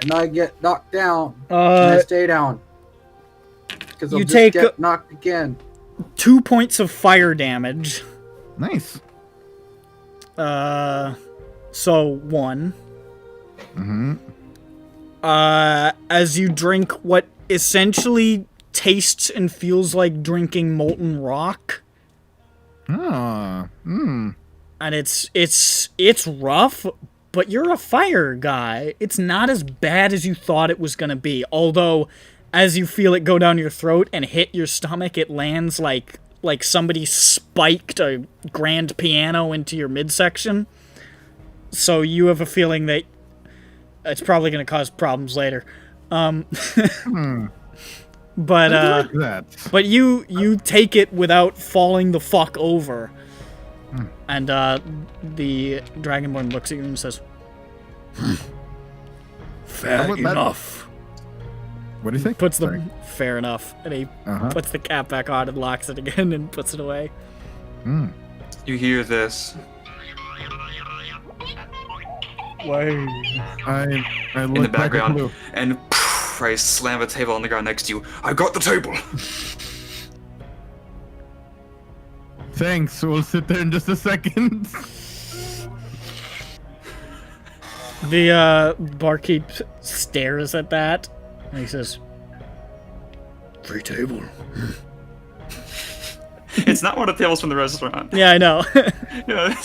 And I get knocked down. And I stay down. Because I'll you just take- get knocked again. 2 points of fire damage. Nice. So 1. Mm-hmm. As you drink what essentially tastes and feels like drinking molten rock. Ah. Hmm. And it's rough, but you're a fire guy. It's not as bad as you thought it was gonna be. Although, as you feel it go down your throat and hit your stomach, it lands like somebody spiked a grand piano into your midsection. So you have a feeling that it's probably gonna cause problems later. But Like that. but you take it without falling the fuck over. And the Dragonborn looks at you and says, "Fair How about that? enough." What do you think? Puts the Sorry. fair enough, and he Uh-huh. puts the cap back on and locks it again and puts it away. Mm. You hear this? Why? I In look the back at background, Blue. and I slam a table on the ground next to you. I got the table. Thanks. We'll sit there in just a second. The barkeep stares at that, and he says, "Free table." It's not one of the tables from the restaurant. Yeah, I know. Yeah,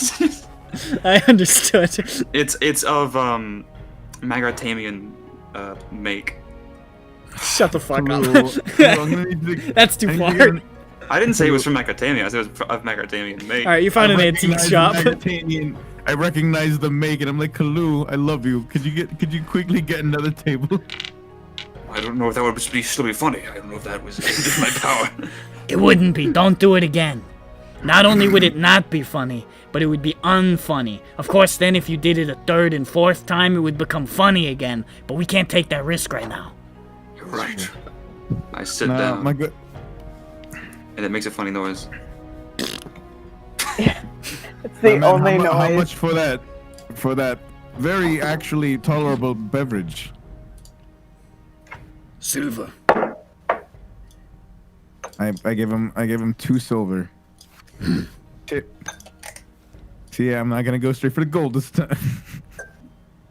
I understood. it's of Magatamian make. Shut the fuck Blue, up. I'm gonna need to- That's too I need to far. get an- I didn't say it was from Magatamian. I said it was of Magatamian make. All right, you found I an antique recognize shop. the Magatanian. I recognize the make, and I'm like, Kalu, I love you. Could you quickly get another table? I don't know if that would still be funny. I don't know if that was in my power. It wouldn't be. Don't do it again. Not only would it not be funny, but it would be unfunny. Of course, then if you did it a third and fourth time, it would become funny again. But we can't take that risk right now. You're right. I sit Nah, down, my good. and it makes a funny noise. It's the Man, only how noise. much for that? For that very actually tolerable beverage. Silver. I gave him 2 silver. Tip. See, I'm not gonna go straight for the gold this time.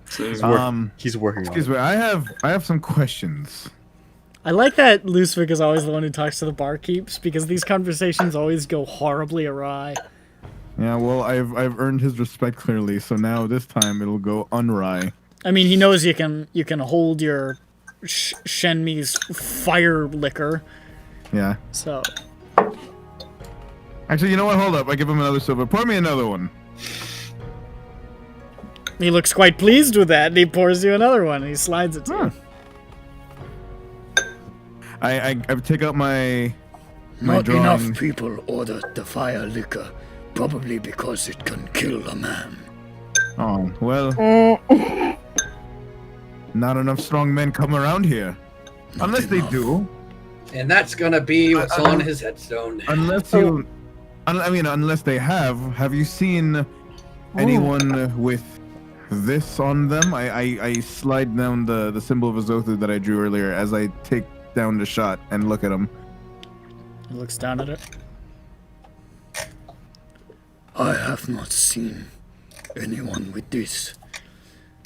So He's, it's- he's working on Excuse it. me, I have some questions. I like that Lucifer is always the one who talks to the barkeeps because these conversations always go horribly awry. Yeah, well, I've earned his respect clearly, so now this time it'll go unwry. I mean, he knows you can hold your Shenmi's fire liquor. Yeah. So Actually, you know what? Hold up. I give him another silver. Pour me another one. he looks quite pleased with that, and he pours you another one, and he slides it to you. I take out my Not drawing. enough people ordered the fire liquor, probably because it can kill a man. Oh, well, Mm. not enough strong men come around here. Not Unless they enough. do. And that's gonna be what's on his headstone. Unless you, unless they have. Have you seen anyone with this on them? I slide down the symbol of Azothu that I drew earlier as I take down the shot and look at him. He looks down at it. I have not seen anyone with this,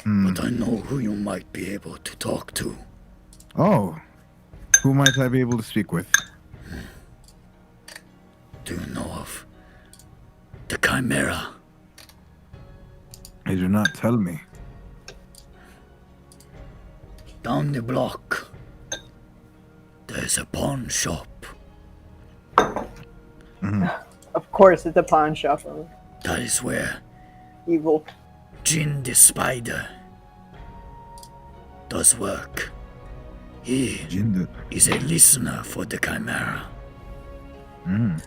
Hmm. but I know who you might be able to talk to. Oh, who might I be able to speak with? Do you know of the Chimera? They do not tell me. Down the block, there's a pawn shop. Of course, it's a pawn shop. That is where Evil. Jin the Spider does work. He Jinder. is a listener for the Chimera. Mm.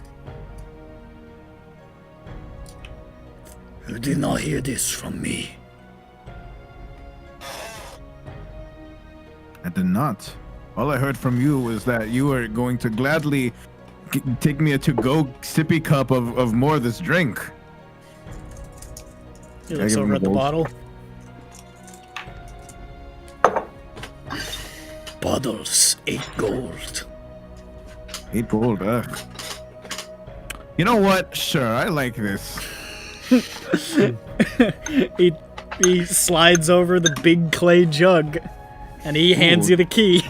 You did not hear this from me. I did not. All I heard from you was that you were going to gladly take me a to-go sippy cup of more of this drink. He I looks give him over a at the gold. bottle. Bottles, 8 gold. 8 gold, ugh. You know what? Sure, I like this. He slides over the big clay jug, and he hands Ooh. you the key.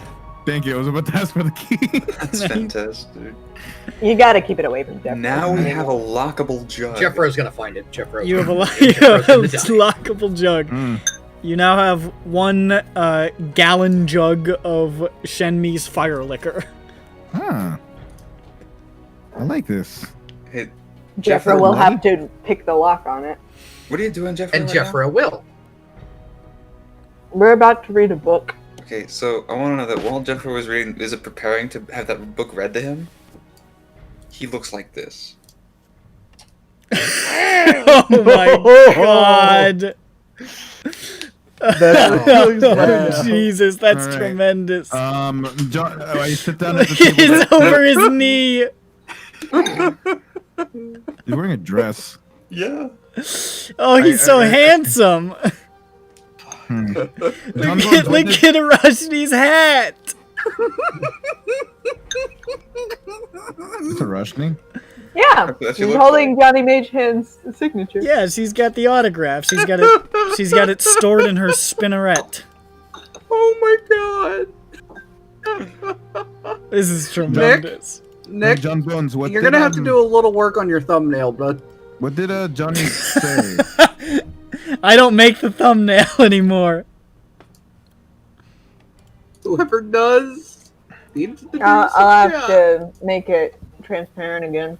Thank you. I was about to ask for the key. That's fantastic. You gotta keep it away from Jeff. Now we have a lockable jug. Jeffro's gonna find it. Jeffro. You have a Jeffro's gonna die. lockable jug. Mm. You now have 1 gallon jug of Shenmi's fire liquor. Huh. I like this. Hey, Jeffro will what? have to pick the lock on it. what are you doing, Jeffrey? And right now? Jeffro will. We're about to read a book. Okay, so I want to know that while Jeffrey was reading, is it preparing to have that book read to him? He looks like this. Oh my god! Oh, Jesus, that's All right. tremendous. John, I sit down at the It's table. over his knee. He's wearing a dress. Yeah. Oh, he's so handsome. Hmm. John Look Bones, at Rashni's hat. Is this a Rushni? Yeah, That's what he's looks holding Johnny Mage Hand's signature. Yeah, she's got the autograph. She's got it. She's got it stored in her spinneret. Oh my god. This is tremendous. Nick, John Bones, what you're did, gonna have to do a little work on your thumbnail, bud. What did Johnny say? I don't make the thumbnail anymore. Whoever does needs to do I'll some have job. to make it transparent again.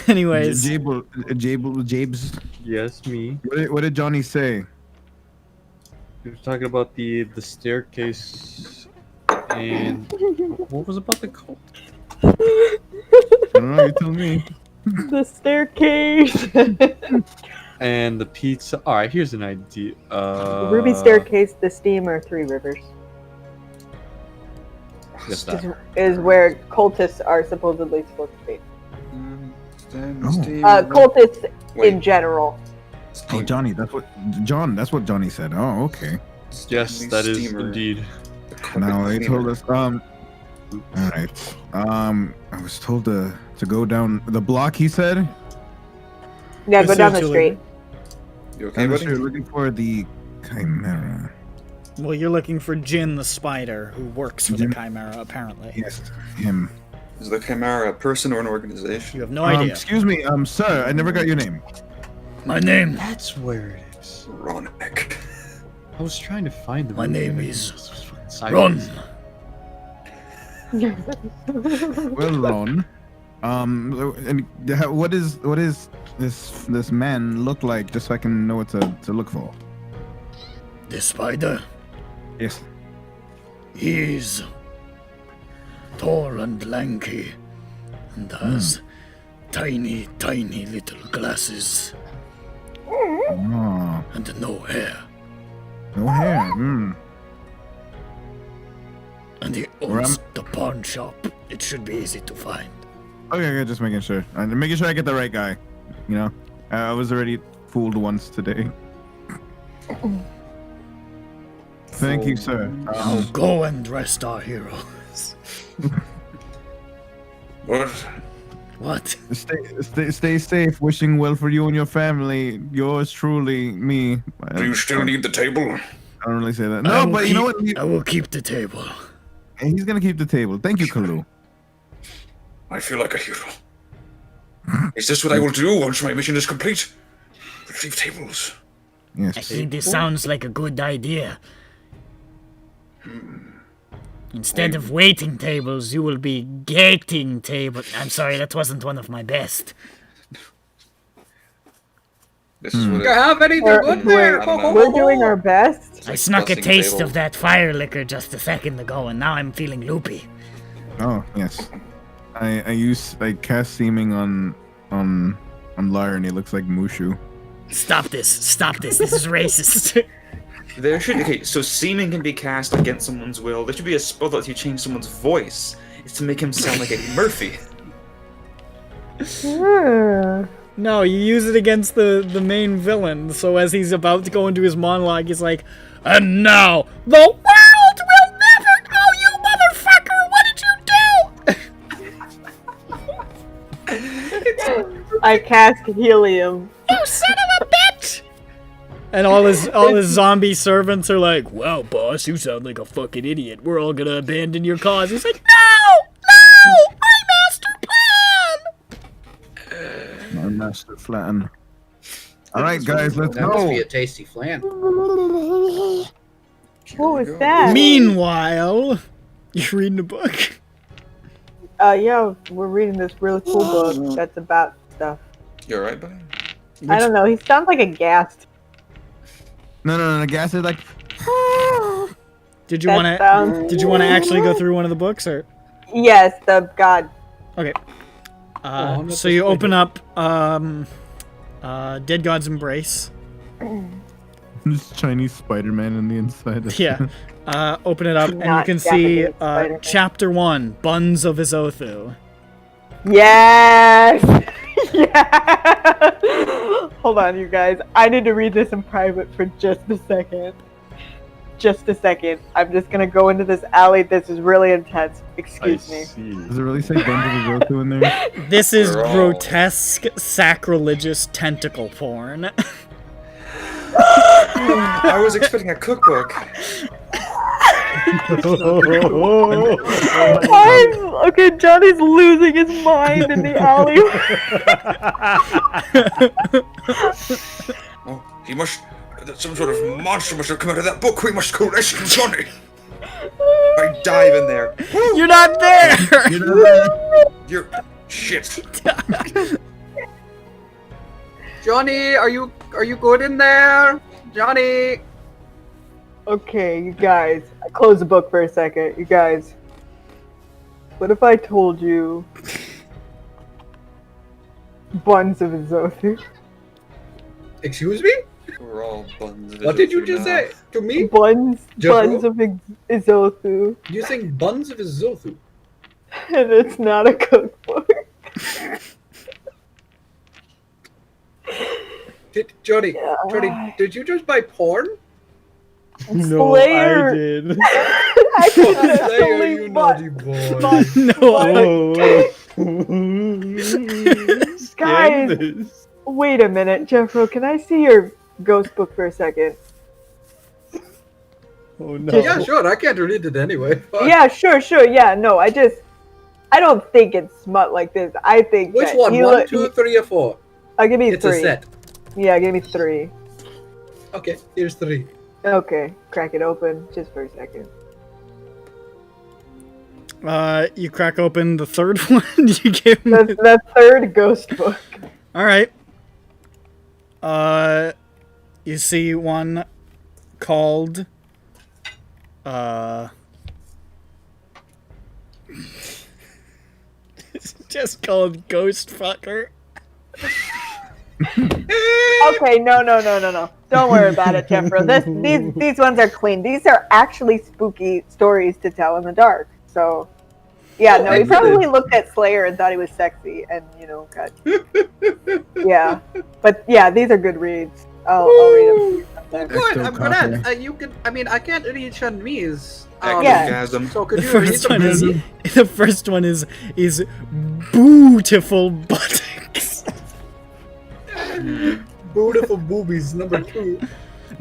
Anyways, Jabes, Yes, me. what did Johnny say? We were talking about the staircase and what was about the cult? I don't know, you tell me. The staircase. And the pizza. All right, here's an idea. Ruby staircase, the steam, or 3 rivers Yes, that. is where cultists are supposedly supposed to be. Oh. Cultists Wait. in general. Oh, Johnny, that's what Johnny said. Oh, okay. Yes, that is indeed. Now they told us. All right. I was told to go down the block. He said. Yeah, go down the Essentially. street. You okay, I'm buddy? sure looking for the Chimera. well, you're looking for Jin the Spider, who works for the Jin- Chimera, apparently. Yes, him. Is the Chimera a person or an organization? You have no idea. Excuse me, sir. I never got your name. My name, That's where it is. Ronick. I was trying to find the. My movie name and is it was fucking silent. Ron. Well, Ron. And what is this man look like? Just so I can know what to look for. The spider. Yes. He's tall and lanky and has tiny, tiny little glasses Oh, and no hair. no hair. Hmm. And he owns the pawn shop. It should be easy to find. Okay, just making sure. I'm making sure I get the right guy. You know, I was already fooled once today. Thank you, sir. Now go and rest our heroes. What? What? Stay safe. Wishing well for you and your family. Yours truly, me. Do you still need the table? I don't really say that. No, but you know what? I will keep the table. He's gonna keep the table. Thank you, Kalu. I feel like a hero. Is this what I will do once my mission is complete? Retrieve tables. Yes. I think this sounds like a good idea. Instead of waiting tables, you will be gating tables. I'm sorry, that wasn't one of my best. This is what You have anything good there? I don't know. We're doing our best. I snuck a bussing taste table. of that fire liquor just a second ago, and now I'm feeling loopy. Oh yes. I cast seeming on Lyre and he looks like Mushu. Stop this. Stop this. This is racist. There should so seeming can be cast against someone's will. There should be a spell that lets you change someone's voice. It's to make him sound like Eddie Murphy. No, you use it against the main villain, so as he's about to go into his monologue, he's like, and now, the world will never know you, motherfucker! What did you do? I cast helium. You son of a bitch! And all his zombie servants are like, wow, boss, you sound like a fucking idiot. We're all gonna abandon your cause. He's like, no! No! My master plan! My master flan. Alright guys, let's That must go. be a tasty flan. What was that? Meanwhile, you're reading a book. Yeah, we're reading this really cool book that's about stuff. You alright, buddy? I don't know, he sounds like a ghast. No, gas is like. Did you That want to? sounds- Did you want to actually go through one of the books, or? Yes, the god. Okay. I'm not So you persuaded. open up Dead God's Embrace. This Chinese Spider-Man in the inside. Yeah. Open it up, and you Not can see Japanese Spider-Man. Chapter 1, Buns of Izothu. Yes! Yeah! Hold on, you guys. I need to read this in private for just a second. Just a second. I'm just gonna go into this alley. This is really intense. Excuse me. Does it really say Buns of Izothu in there? This is We're all- grotesque, sacrilegious tentacle porn. I was expecting a cookbook. Okay, Johnny's losing his mind in the alley. Oh, he must. Some sort of monster must have come out of that book. We must go rescue Johnny. I dive in there. You're not there! You're shit. Johnny, are you good in there? Johnny! Okay, you guys. I close the book for a second. You guys. What if I told you Buns of Izothu? Excuse me? We're all buns. What did you just say to me? Buns Jethro? of Izothu. You're saying buns of Izothu. And it's not a cookbook. Johnny, did you just buy porn? No, Slayer. I did. I could have Slayer, only you bought- naughty boy. No, Guys, wait a minute, Jeffro. Can I see your ghost book for a second? Oh no. Yeah, sure. I can't read it anyway. Fuck. Yeah, sure. Yeah, no, I don't think it's smut like this. I think Which that one? he 1, look- 2, 3, or 4? give me It's 3. a set. Yeah, give me 3. Okay, here's 3. Okay, crack it open just for a second. You crack open the third one. You give him That's the third ghost book. All right. You see one called it's just called Ghost Fucker. Okay, no. Don't worry about it, Jeffro. These ones are clean. These are actually spooky stories to tell in the dark. So, yeah, no, he probably looked at Slayer and thought he was sexy, and got. Yeah, but yeah, these are good reads. I'll read them. Well, good. I'm glad. You can. I mean, I can't read Shanmise. Ectogasm. So could The you read first one them? the first one is beautiful buttocks. Beautiful boobies, number 2.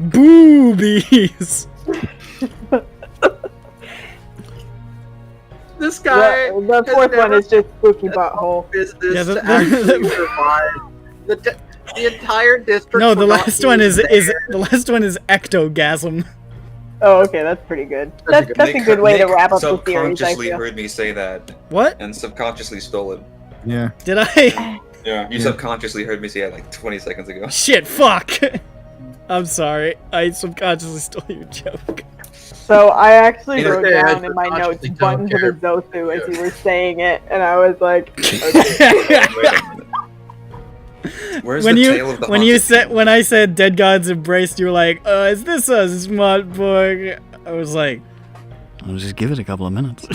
Boobies. This guy. The fourth one is just spooky butthole. Business Yeah, to actually survive. The entire district. No, the will not last be one is there. the last one is ectogasm. Oh, okay, that's pretty good. That's a good way to wrap up the series, I subconsciously feel. heard me say that. What? And subconsciously stole it. Yeah. Did I? Yeah. You subconsciously heard me say it like 20 seconds ago. Shit, fuck. I'm sorry. I subconsciously stole your joke. So I actually Either wrote way, I down in my notes subconsciously don't buttons of care. a Zosu as you were saying it, and I was like, okay. Wait a minute. Where's when the you tail of the when you haunted said thing? when I said Dead Gods Embraced, you were like, is this a smart book? I was like, I'll just give it a couple of minutes.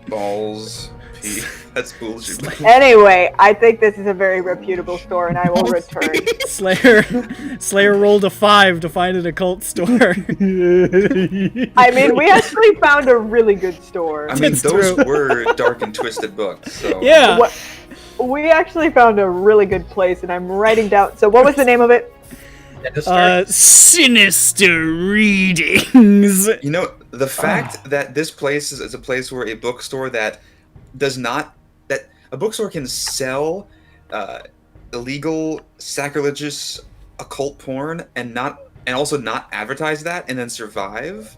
Balls. Pee. That's bullshit. Anyway, I think this is a very reputable store, and I will return. Slayer rolled a 5 to find an occult store. I mean, we actually found a really good store. I mean, It's those true. were dark and twisted books, so... Yeah. We actually found a really good place, and I'm writing down. So, what was the name of it? Sinister Readings. You know, the fact that this place is a place where a bookstore that does not... that a bookstore can sell illegal, sacrilegious, occult porn and also not advertise that and then survive.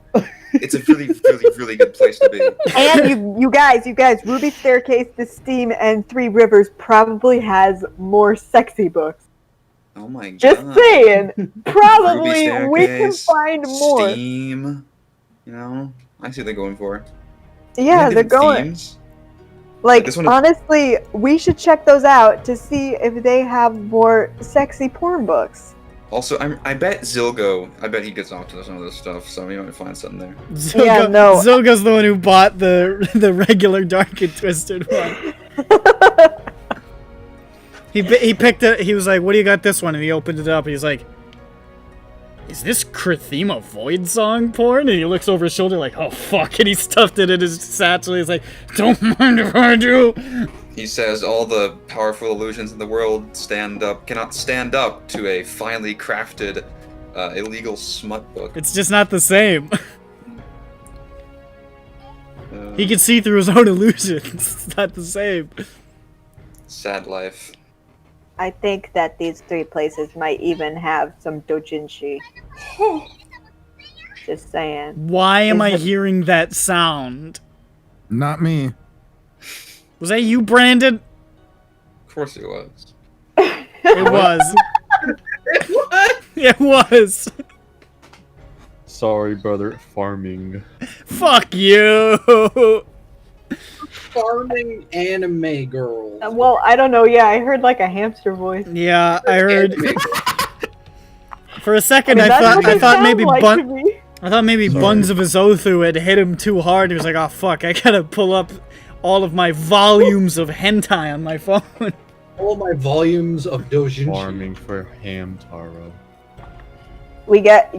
It's a really, really, really good place to be. And you guys, Ruby Staircase, The Steam, and Three Rivers probably has more sexy books. Oh my god. Just saying. Probably Ruby we can Staircase, find more. Steam. You know, I see what they're going for. Yeah, Even they're going. themes. Like, This one is- honestly, we should check those out to see if they have more sexy porn books. Also, I bet Zilgo. I bet he gets off to some of this stuff, so we might find something there. Yeah, no. Zilga's the one who bought the regular Dark and Twisted one. He picked it. He was like, "What do you got this one?" And he opened it up. And he's like, "Is this Krathima Void Song porn?" And he looks over his shoulder like, "Oh fuck!" And he stuffed it in his satchel. He's like, "Don't mind if I do." He says all the powerful illusions in the world cannot stand up to a finely crafted, illegal smut book. It's just not the same. He can see through his own illusions. It's not the same. Sad life. I think that these three places might even have some doujinshi. Just saying. Why am I Is it- hearing that sound? Not me. Was that you, Brandon? Of course it was. It was. What? It was. Sorry, brother. Farming. Fuck you. Farming anime girls. Well, I don't know. Yeah, I heard like a hamster voice. Yeah, I heard. For a second, I mean, that's what I they thought sound maybe like to me. I thought maybe Sorry. Buns of Azothu had hit him too hard. He was like, "Oh fuck, I gotta pull up all of my volumes of hentai on my phone." All my volumes of doujinshi. Farming for Hamtaro.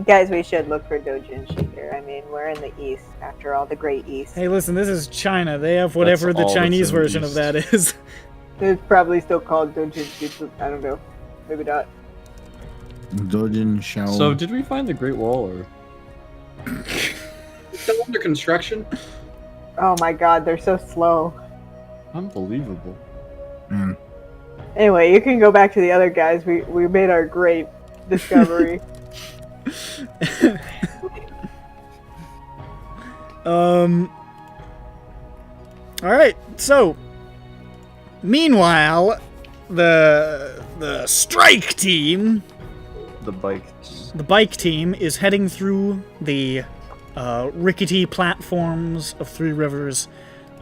Guys, we should look for doujinshi here. I mean, we're in the East, after all, the Great East. Hey, listen, this is China. They have whatever That's the all that's Chinese in the version of East. that is. It's probably still called doujinshi. So I don't know. Maybe not. Dojin Shao. So, did we find the Great Wall, or? Still under construction. Oh my god, they're so slow. Unbelievable. Man. Anyway, you can go back to the other guys. We made our great discovery. Alright, so meanwhile, the strike team, The bike. the bike team, is heading through the rickety platforms of Three Rivers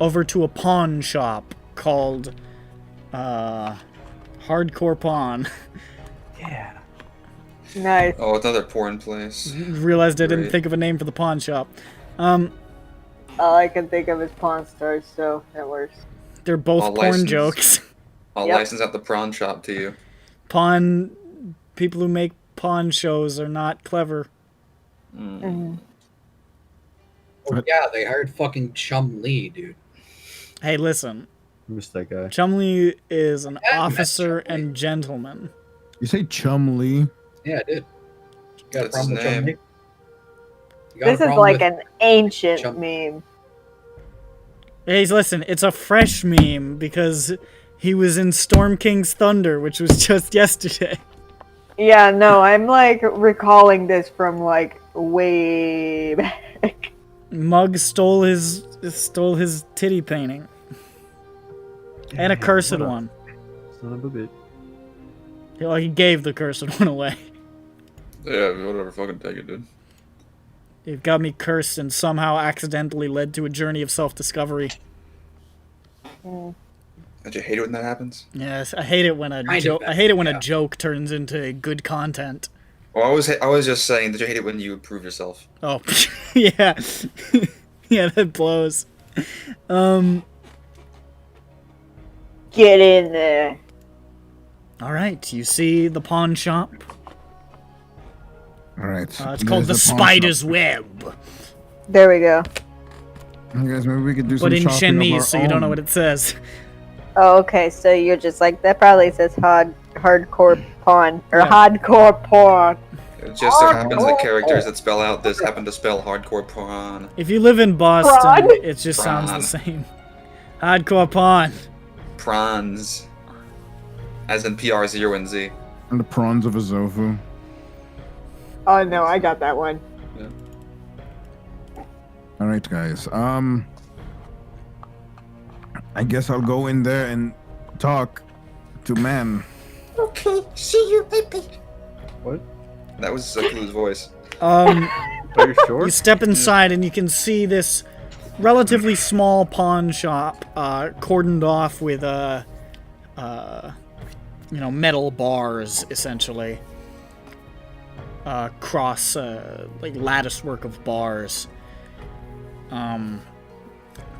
over to a pawn shop called Hardcore Pawn. Yeah. Nice. Oh, another porn place. Realized I didn't Great. think of a name for the pawn shop. All I can think of is Pawn Stars, so that works. They're both I'll porn license- jokes. I'll Yep. license out the prawn shop to you. Pawn people who make pawn shows are not clever. Mm. Oh, yeah, they hired fucking Chum Lee, dude. Hey, listen. Missed that guy. Chumley is an Yeah, officer Chumley. and gentleman. You say Chum Lee? Yeah, dude. You got a That's problem with his Chum name. Lee? You got a This is problem like with- an ancient Chum- meme. Hey, listen, it's a fresh meme because he was in Storm King's Thunder, which was just yesterday. Yeah, no, I'm like recalling this from like way back. Mug stole his titty painting. And a cursed what a- one. Son of a bitch. Well, he gave the cursed one away. Yeah, whatever. Fucking take it, dude. It got me cursed and somehow accidentally led to a journey of self-discovery. Don't you hate it when that happens? Yes, I hate it when a Kind of joke. I bad, hate it when yeah. a joke turns into good content. Well, I was just saying that you hate it when you improve yourself. Oh, yeah, yeah, that blows. Get in there. All right, you see the pawn shop. All right. It's called the There's a pawn Spider's shop. Web, There we go. Hey, guys, maybe we could do some but in shopping of our Chinese, so you don't know own. what it says. Oh, okay, so you're just like, that probably says hardcore pawn, or Yeah. hardcore porn. It just so happens that characters that spell out this happen to spell hardcore prawn. If you live in Boston, Prawn? it just sounds the Prawn. same. Hardcore pawn. Prawns. As in PR0 and Z. And the prawns of Azofu. Oh no, I got that one. All right, guys. I guess I'll go in there and talk to man. Okay, see you, baby. What? That was Zakulu's voice. Are you sure? You step inside and you can see this relatively small pawn shop, cordoned off with metal bars essentially, cross like lattice work of bars.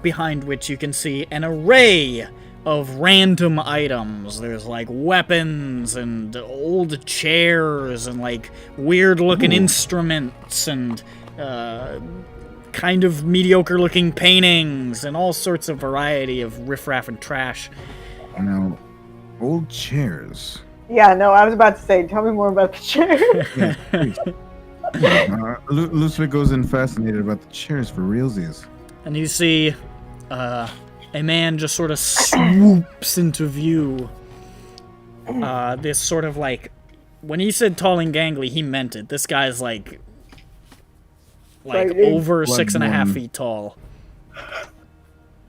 Behind which you can see an array of random items. There's like weapons and old chairs and like weird looking instruments and kind of mediocre looking paintings and all sorts of variety of riffraff and trash. Now, old chairs. Yeah, no, I was about to say, tell me more about the chair. Yeah, please. Ludwig goes in fascinated about the chairs for realsies. And you see a man just sort of swoops into view. This sort of like, when he said tall and gangly, he meant it. This guy's like Frightening. over 6.5 Bloodborne. feet tall.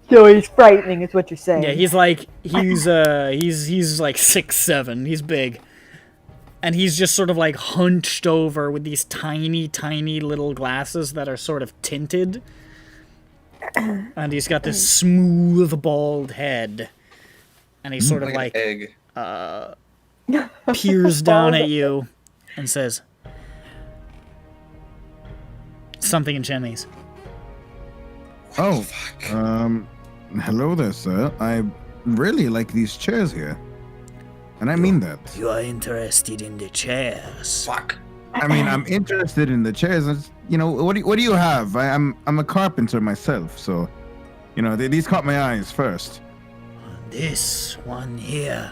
So he's frightening, is what you're saying. Yeah, he's like he's like 6'7". He's big. And he's just sort of like hunched over with these tiny, tiny little glasses that are sort of tinted. And he's got this smooth, bald head. And he sort of Like an like egg. peers down at you and says something in Chinese. Oh, hello there, sir. I really like these chairs here. And I mean that. You are interested in the chairs. Fuck. I mean, I'm interested in the chairs. You know, what do you have? I'm a carpenter myself, so, you know, these caught my eyes first. This one here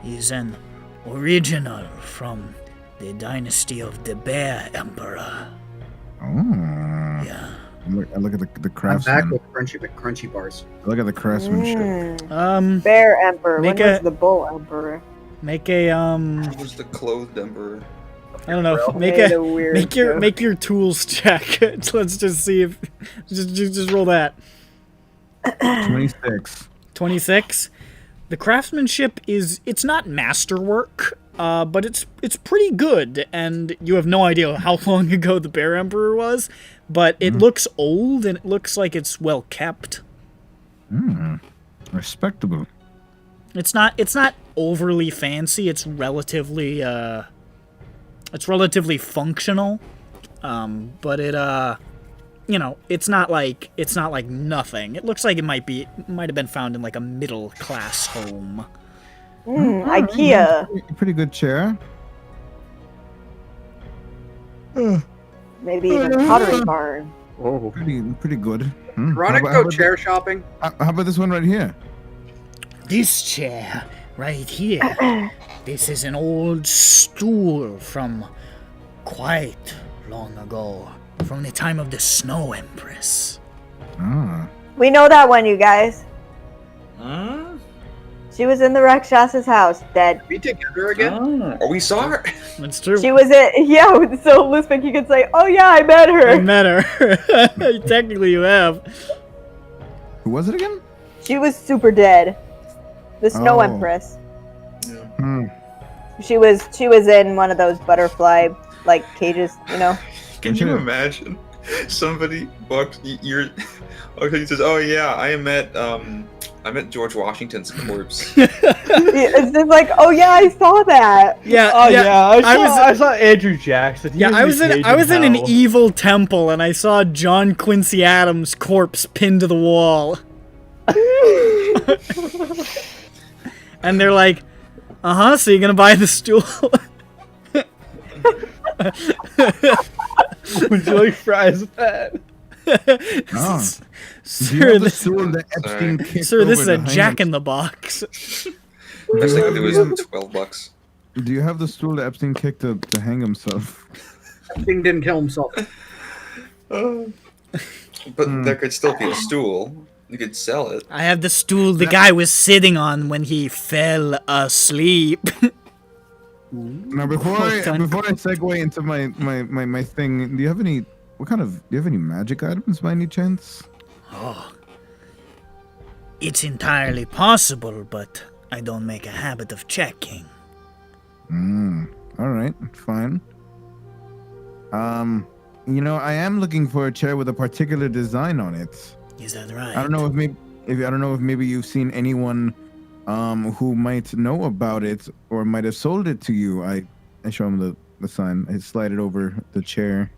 is an original from the dynasty of the Bear Emperor. Oh. Yeah. I look at the I'm back craftsman. with crunchy bars. Look at the craftsmanship. Bear Emperor. Make When was a- the Bull Emperor? Make a It was the clothed emperor. I don't know. Made a weird joke. Make your tools check. Let's just see if just roll that. 26. 26. The craftsmanship it's not masterwork, but it's pretty good, and you have no idea how long ago the Bear Emperor was, but it looks old and it looks like it's well kept. Respectable. It's not overly fancy. It's relatively functional. But it you know, it's not like nothing. It looks like it might have been found in like a middle class home. IKEA. Pretty good chair. Maybe even Pottery Barn. Oh, Pretty good. Veronica, go chair shopping. How about this one right here? This chair right here. This is an old stool from quite long ago, from the time of the Snow Empress. Ah. We know that one, you guys. She was in the Rakshas's house, dead. We together again? Oh, we saw her. That's true. She was yeah, so Lispik, you could say, oh yeah, I met her. I met her. Technically, you have. Who was it again? She was super dead. The Snow Oh. Empress. Hmm. She was in one of those butterfly like cages, you know. Can you imagine somebody walks? Okay, he says, "Oh yeah, I met George Washington's corpse." It's just like, oh yeah, I saw that. Yeah. Oh yeah. yeah, I saw Andrew Jackson. He Yeah, I was in an hell. evil temple and I saw John Quincy Adams' corpse pinned to the wall. And they're like, so you're gonna buy the stool? Would you like fries with that? Oh. Sir, this is a Jack in the Box. Best thing to do is $12. Do you have the stool that Epstein kicked to hang himself? Epstein didn't kill himself. But there could still be a stool. You could sell it. I have the stool the guy was sitting on when he fell asleep. Now, before I segue into my thing, do you have any magic items by any chance? Oh, it's entirely possible, but I don't make a habit of checking. All right, fine. I am looking for a chair with a particular design on it. Is that right? I don't know if maybe you've seen anyone who might know about it or might have sold it to you. I show him the sign. I slide it over the chair.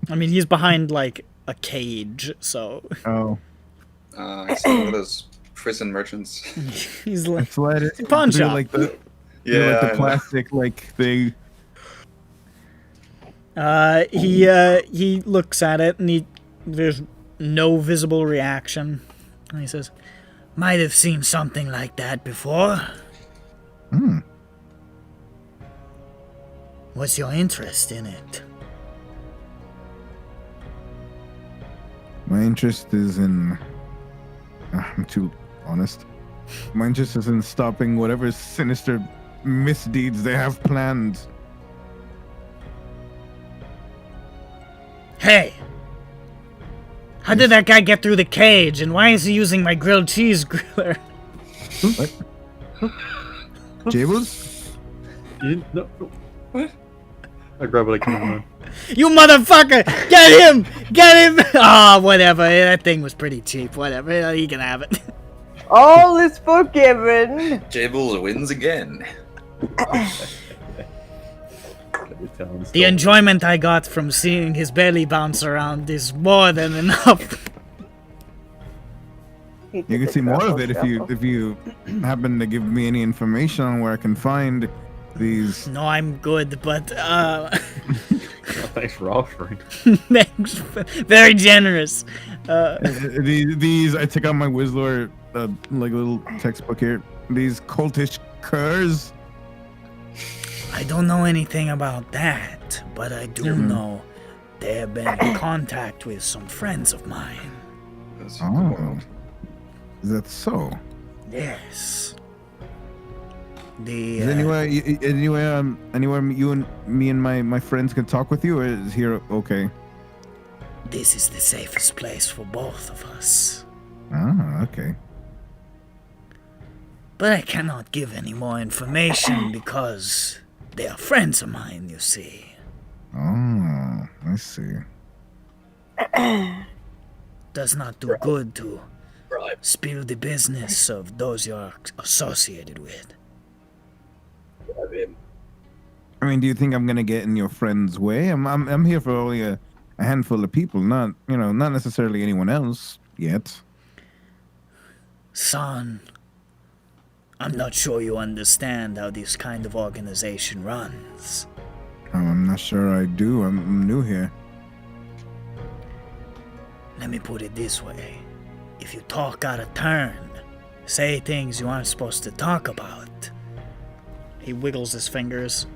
I mean, he's behind like a cage, so Oh. I see one of those prison merchants. he's like Slide it pawn through, shop. like the Yeah, like I the know. plastic like thing. He looks at it and there's no visible reaction. And he says, Might have seen something like that before. What's your interest in it? My interest is in. I'm too honest. My interest is in stopping whatever sinister misdeeds they have planned. Hey! How did that guy get through the cage, and why is he using my grilled cheese griller? What? Jables? What? I grab what I can. On. "You motherfucker! Get him! Get him!" Ah, whatever. That thing was pretty cheap. Whatever. He can have it. All is forgiven. Jables wins again. The enjoyment I got from seeing his belly bounce around is more than enough. You can see more of it if you happen to give me any information on where I can find these. No, I'm good, but Thanks for offering. thanks. Very generous. These I took out my Whistler like little textbook here. These cultish curs. I don't know anything about that, but I do know they have been in contact with some friends of mine. Oh, is that so? Yes. The Is anywhere you and me and my friends can talk with you, or is here okay? this is the safest place for both of us. Ah, okay. But I cannot give any more information because they are friends of mine, you see. Oh, I see. Does not do good to Spill the business of those you're associated with. I mean, do you think I'm gonna get in your friend's way? I'm here for only a handful of people, not not necessarily anyone else yet. Son, I'm not sure you understand how this kind of organization runs. I'm not sure I do. I'm new here. Let me put it this way. If you talk out of turn, say things you aren't supposed to talk about. He wiggles his fingers.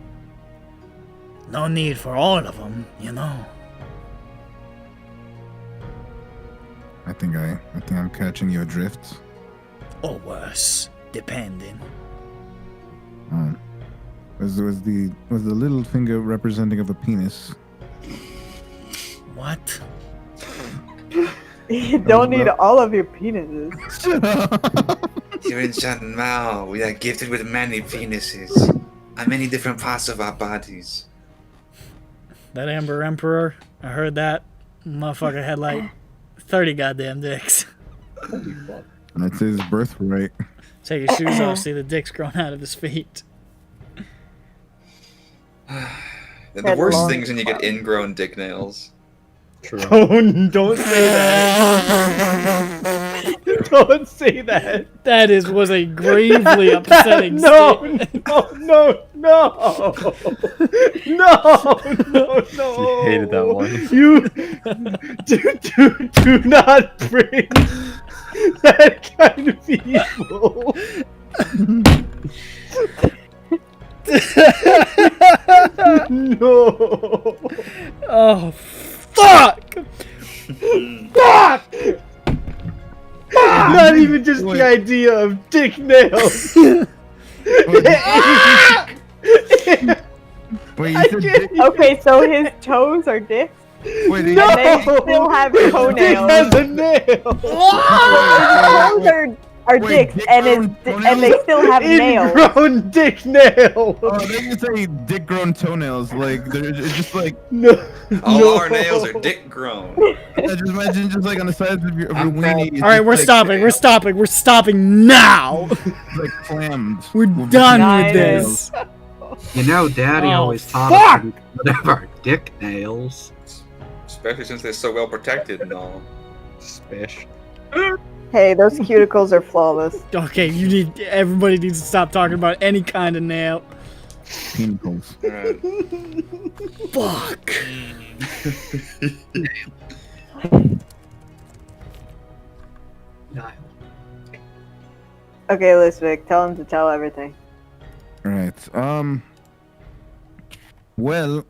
No need for all of them, you know. I think I'm catching your drift. Or worse, depending. Was the little finger representative of a penis? What? You don't need all of your penises. Here in Shan Mao, we are gifted with many penises and many different parts of our bodies. That Amber Emperor, I heard that. Motherfucker had like 30 goddamn dicks. That's his birthright. Take his shoes off, see the dicks growing out of his feet. The worst thing is when you get ingrown dick nails. True. Don't say that. Don't say that. That was a gravely upsetting No. statement. No. You hated that one. You do not bring that kind of evil. No. Oh, fuck! Fuck! Not even just the idea of dick nails. Wait, you said dick? Okay, so his toes are dicks, Wait, No! and they still have Dick toenails. has a nail. His toes are Wait, dicks, dick and grown and they still have nails. Ingrown dick nails. Oh, then you say dick grown toenails. Like it's just like No. All our nails are dick grown. just imagine just like on the sides of your weenie. it's All right, just we're like, stopping. We're stopping. We're stopping now. Like clammed. We're with done Nice. with this. You know, Daddy Oh, always taught fuck! us to have our dick nails. Especially since they're so well protected and all. Spish. Hey, those cuticles are flawless. Okay, everybody needs to stop talking about any kind of nail. Pinnacles. Alright. Fuck. Niall. Okay, Lisvik, tell him to tell everything. Right. Well,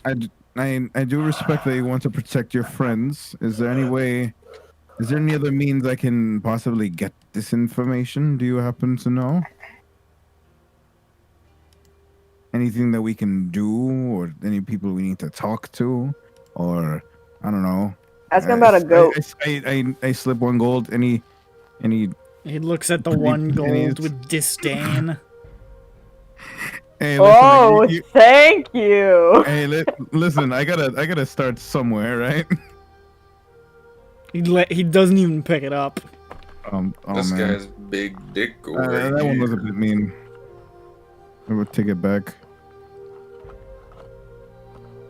I do respect that you want to protect your friends. Is there any other means I can possibly get this information? Do you happen to know? Anything that we can do, or any people we need to talk to, or I don't know. Ask him about a goat. I slip one gold. Any He looks at the one gold with disdain. Hey, listen, Oh, you- thank you. hey, listen, I gotta start somewhere, right? He doesn't even pick it up. Oh This man, guy's big dick over that one was a here. bit mean. I would take it back.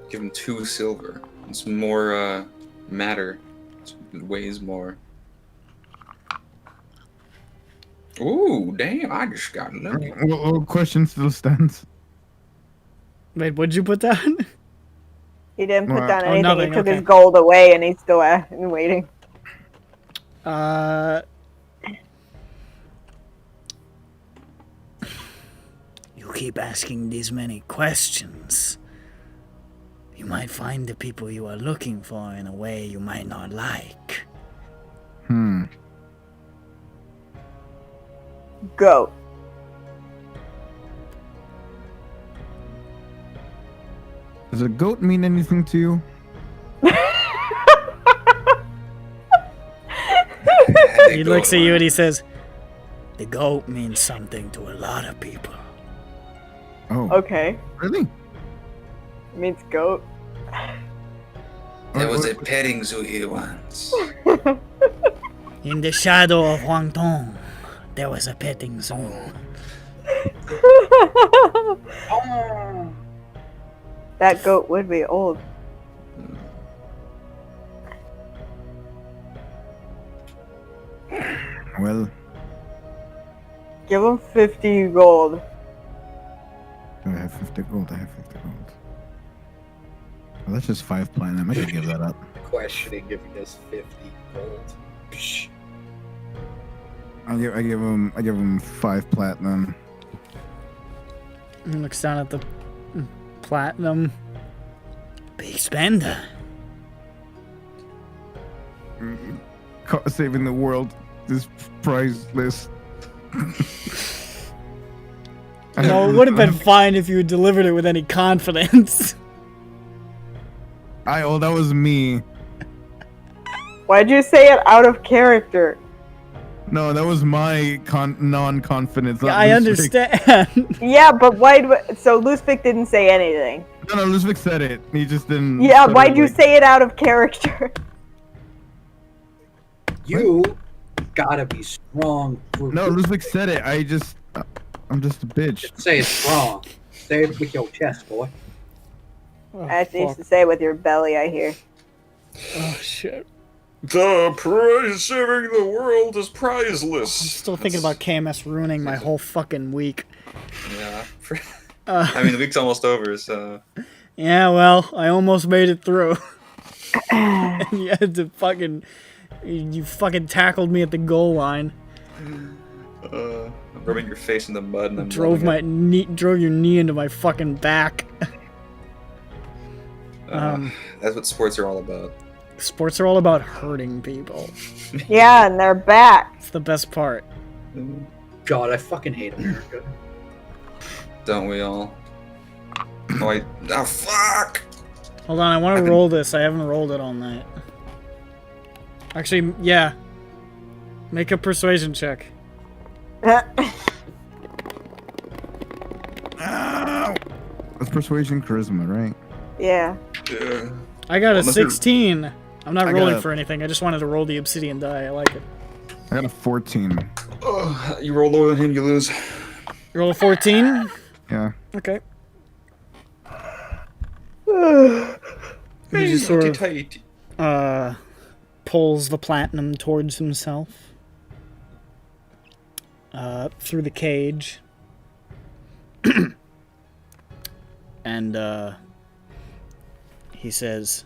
Give him 2 silver. It's more matter. It weighs more. Ooh, damn! I just got lucky. Well, question still stands. Wait, what'd you put down? He didn't put Well, down oh, anything. nothing, He took okay. his gold away, and he's still waiting. You keep asking these many questions. You might find the people you are looking for in a way you might not like. Goat. Does a goat mean anything to you? He looks at you and he says, "The goat means something to a lot of people." Oh, Okay. really? It means goat. There was a petting zoo here once. In the shadow of Huangtong, there was a petting zoo. That goat would be old. Well, Give him 50 gold. do I have 50 gold? I have 50 gold. Well, that's just 5 platinum. I could give that up. Questioning if he does 50 gold. Psh. I give him 5 platinum. He looks down at the platinum. Big spender. Saving the world is priceless. No, it would have been fine if you had delivered it with any confidence. Oh, that was me. Why'd you say it out of character? No, that was my non-confidence. Yeah, I understand. Yeah, but so Luspik didn't say anything. No, Luzvik said it. He just didn't. Yeah, why'd you say it out of character? You gotta be strong. No, Luzvik said it. I'm just a bitch. Say it strong. Say it with your chest, boy. As you used to say with your belly, I hear. Oh, shit. The prize saving the world is priceless. I'm still thinking about KMS ruining my whole fucking week. Yeah. I mean, the week's almost over, so. Yeah, well, I almost made it through. And you had to fucking... You fucking tackled me at the goal line. I'm rubbing your face in the mud and I'm Drove your knee into my fucking back. That's what sports are all about. Sports are all about hurting people. Yeah, and they're back. It's the best part. God, I fucking hate America. Don't we all? Oh, fuck! Hold on, I want to roll this. I haven't rolled it all night. Actually, yeah. Make a persuasion check. That's persuasion, charisma, right? Yeah. Yeah. I got a Unless you're- 16. I'm not I rolling got a- for anything. I just wanted to roll the obsidian die. I like it. I got a 14. Oh, you roll lower than him, you lose. You roll a 14? Yeah. Okay. He just sort of pulls the platinum towards himself. Through the cage. And he says,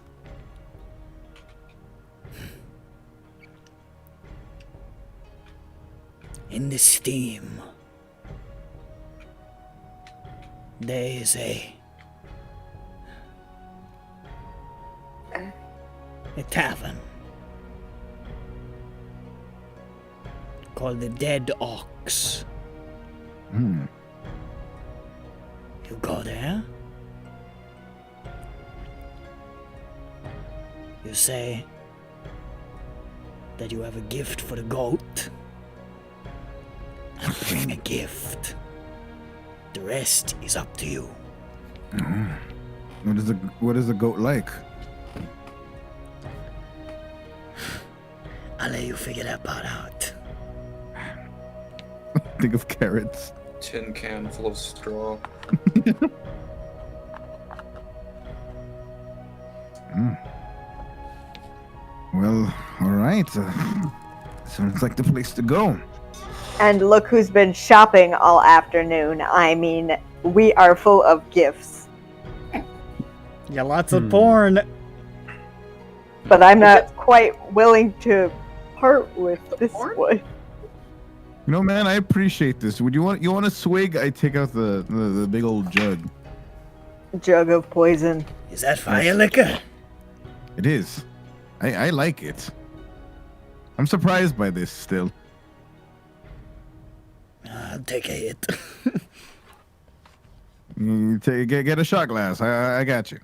In the steam, there is a tavern called the Dead Ox. Hmm. You go there. You say that you have a gift for the goat. And bring a gift. The rest is up to you. What is the goat like? I'll let you figure that part out. Think of carrots. Tin can full of straw. Well, all right. Sounds like the place to go. And look who's been shopping all afternoon. I mean, we are full of gifts. yeah, lots of porn. But I'm not quite willing to part with this one. You know, man, I appreciate this. Would you want a swig? I take out the big old jug. Jug of poison. Is that fire liquor? It is. I like it. I'm surprised by this still. I'll take a hit. Get a shot glass. I got you.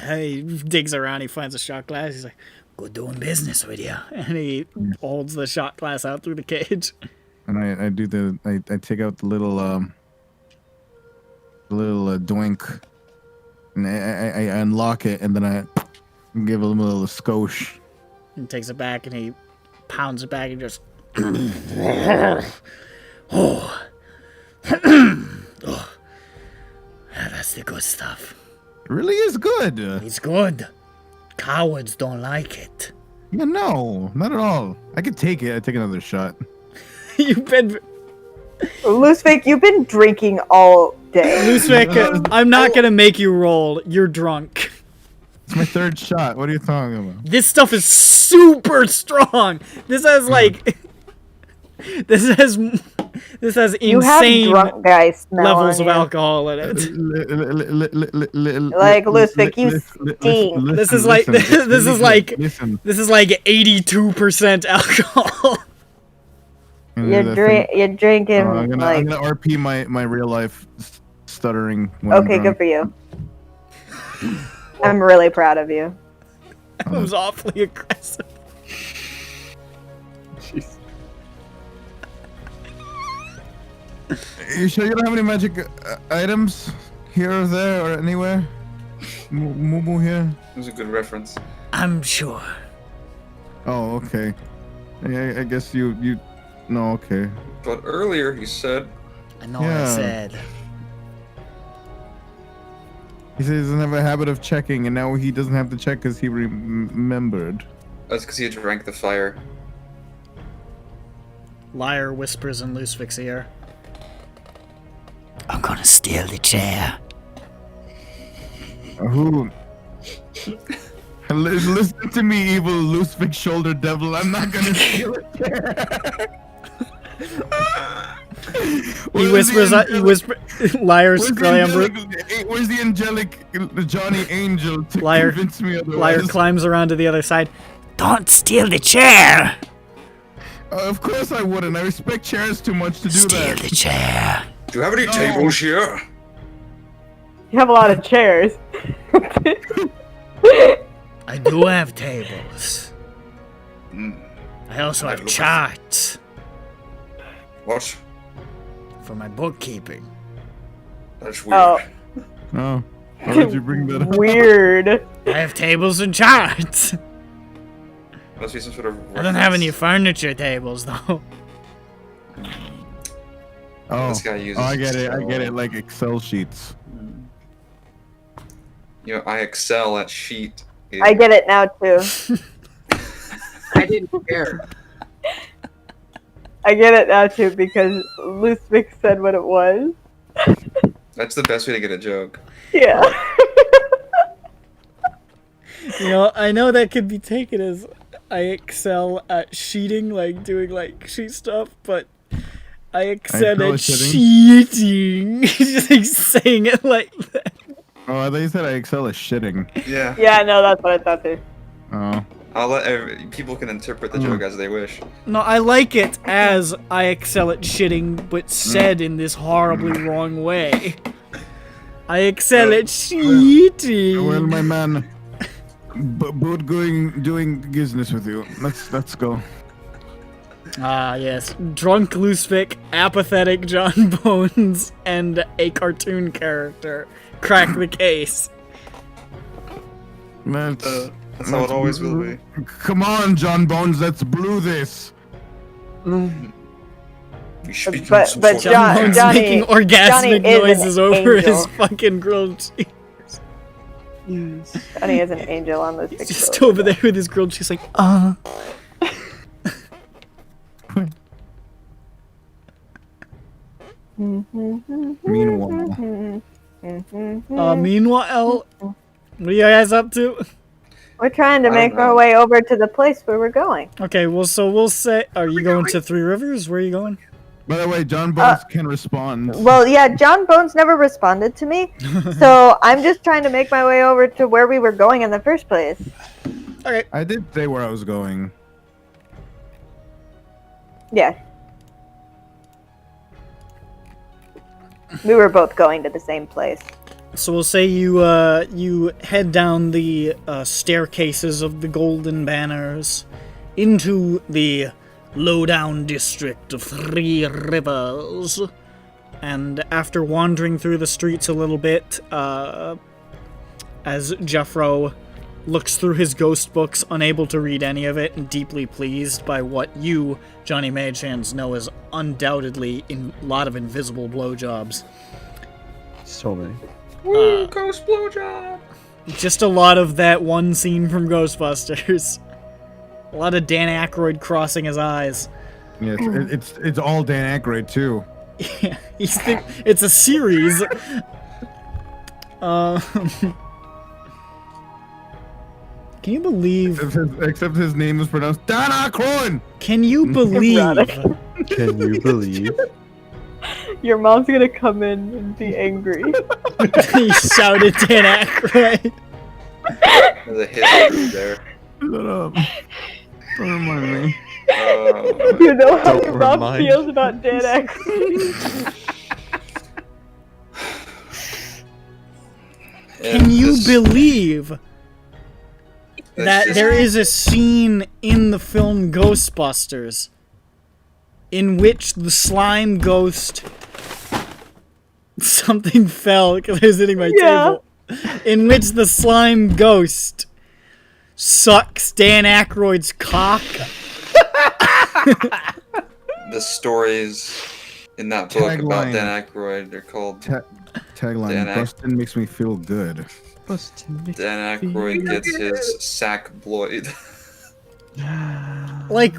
He digs around, he finds a shot glass, he's like, Good doing business with you. and he holds the shot glass out through the cage. And I take out the little doink, and I unlock it, and then I give him a little skosh. And takes it back and he pounds it back and just. Oh. Oh. Yeah, that's the good stuff. It really is good. It's good. Cowards don't like it. Yeah, no, not at all. I could take it. I'd take another shot. You've been. Loosefake, you've been drinking all day. Loosefake, I'm not gonna make you roll. You're drunk. It's my third shot. What are you talking about? This stuff is super strong. This has like. This has You have insane drunk guy smell levels on of you. alcohol in it. Like, Loosefake, you stink. This is like this is like Listen. this is like 82% alcohol. You're drinking I'm like. gonna RP my real life stuttering. When Okay, I'm good drunk. for you. I'm really proud of you. That was awfully aggressive. Jeez. You sure you don't have any magic items here or there or anywhere? Moo here. It was a good reference. I'm sure. Oh, okay. I guess you. No, okay. But earlier he said, I know Yeah. I said. He says he doesn't have a habit of checking, and now he doesn't have to check because he remembered. that's because he had drank the fire. Liar whispers in Loosefix's ear. I'm gonna steal the chair. Who? Listen to me, evil loose-fix shoulder devil. I'm not gonna steal it. He whispers. Liar scramble. Where's the angelic Johnny Angel to Liar- convince me otherwise? Liar climbs around to the other side. Don't steal the chair! Of course I wouldn't. I respect chairs too much to do Steal that. the chair. Do you have any tables here? You have a lot of chairs. I do have tables. Hmm. I also I have look at- charts What? for my bookkeeping. That's weird. Oh, Oh, why did you bring that up? weird. I have tables and charts. Must be some sort of. I don't have reference. any furniture tables though. Oh, This guy uses I get it. I Excel. get it. Like Excel sheets. You know, I excel at sheet. I get it now too. I didn't care. I get it now too because Loosefix said what it was. That's the best way to get a joke. Yeah. You know, I know that could be taken as I excel at sheeting, like doing like sheet stuff, but I excel excel at at cheating. Just like saying it like that. Oh, I thought you said I excel at shitting. Yeah. Yeah, no, that's what I thought too. Oh. I'll let people can interpret the joke as they wish. No, I like it as I excel at shitting, but said in this horribly wrong way. I excel at cheating. Well, my man, boot doing business with you. Let's go. Ah, yes. Drunk Loosefix, apathetic John Bones, and a cartoon character. Crack the case. That's how it always will be. Come on, John Bones, let's brew this. We speak But- some but sort John John- Bones Johnny- making Johnny orgasmic is an noises over his angel. fucking grilled cheese. Johnny is an angel on this He's picture. just over there with his grilled cheese, like, Meanwhile, meanwhile, what are you guys up to? We're trying to I make don't our know. way over to the place where we're going. Okay, well, so we'll say, are you going to Three Rivers? Where are you going? by the way, John Bones can respond. Well, yeah, John Bones never responded to me, so I'm just trying to make my way over to where we were going in the first place. Okay. I did say where I was going. Yeah. We were both going to the same place. So we'll say you you head down the staircases of the Golden Banners into the lowdown district of Three Rivers, and after wandering through the streets a little bit, as Jeffro looks through his ghost books, unable to read any of it, and deeply pleased by what you, Johnny Magehands, know is undoubtedly a lot of invisible blowjobs. So many. Woo, ghost blowjob! Just a lot of that one scene from Ghostbusters. A lot of Dan Aykroyd crossing his eyes. Yeah, it's all Dan Aykroyd too. Yeah, it's a series. Can you believe? Except his name was pronounced Dan Aykroyd. Can you believe? Can you believe? Your mom's gonna come in and be angry. He shouted Dan Aykroyd. There's a history there. Shut up. Don't remind me. You know how Don't your mom remind feels about Dan Aykroyd. Can you believe that there is a scene in the film Ghostbusters in which the slime ghost something fell because I was hitting my table. In which the slime ghost sucks Dan Aykroyd's cock. The stories in that book about Dan Aykroyd, they're called Tagline, Bustin' makes me feel good. Dan Aykroyd gets his sack bloid. Like,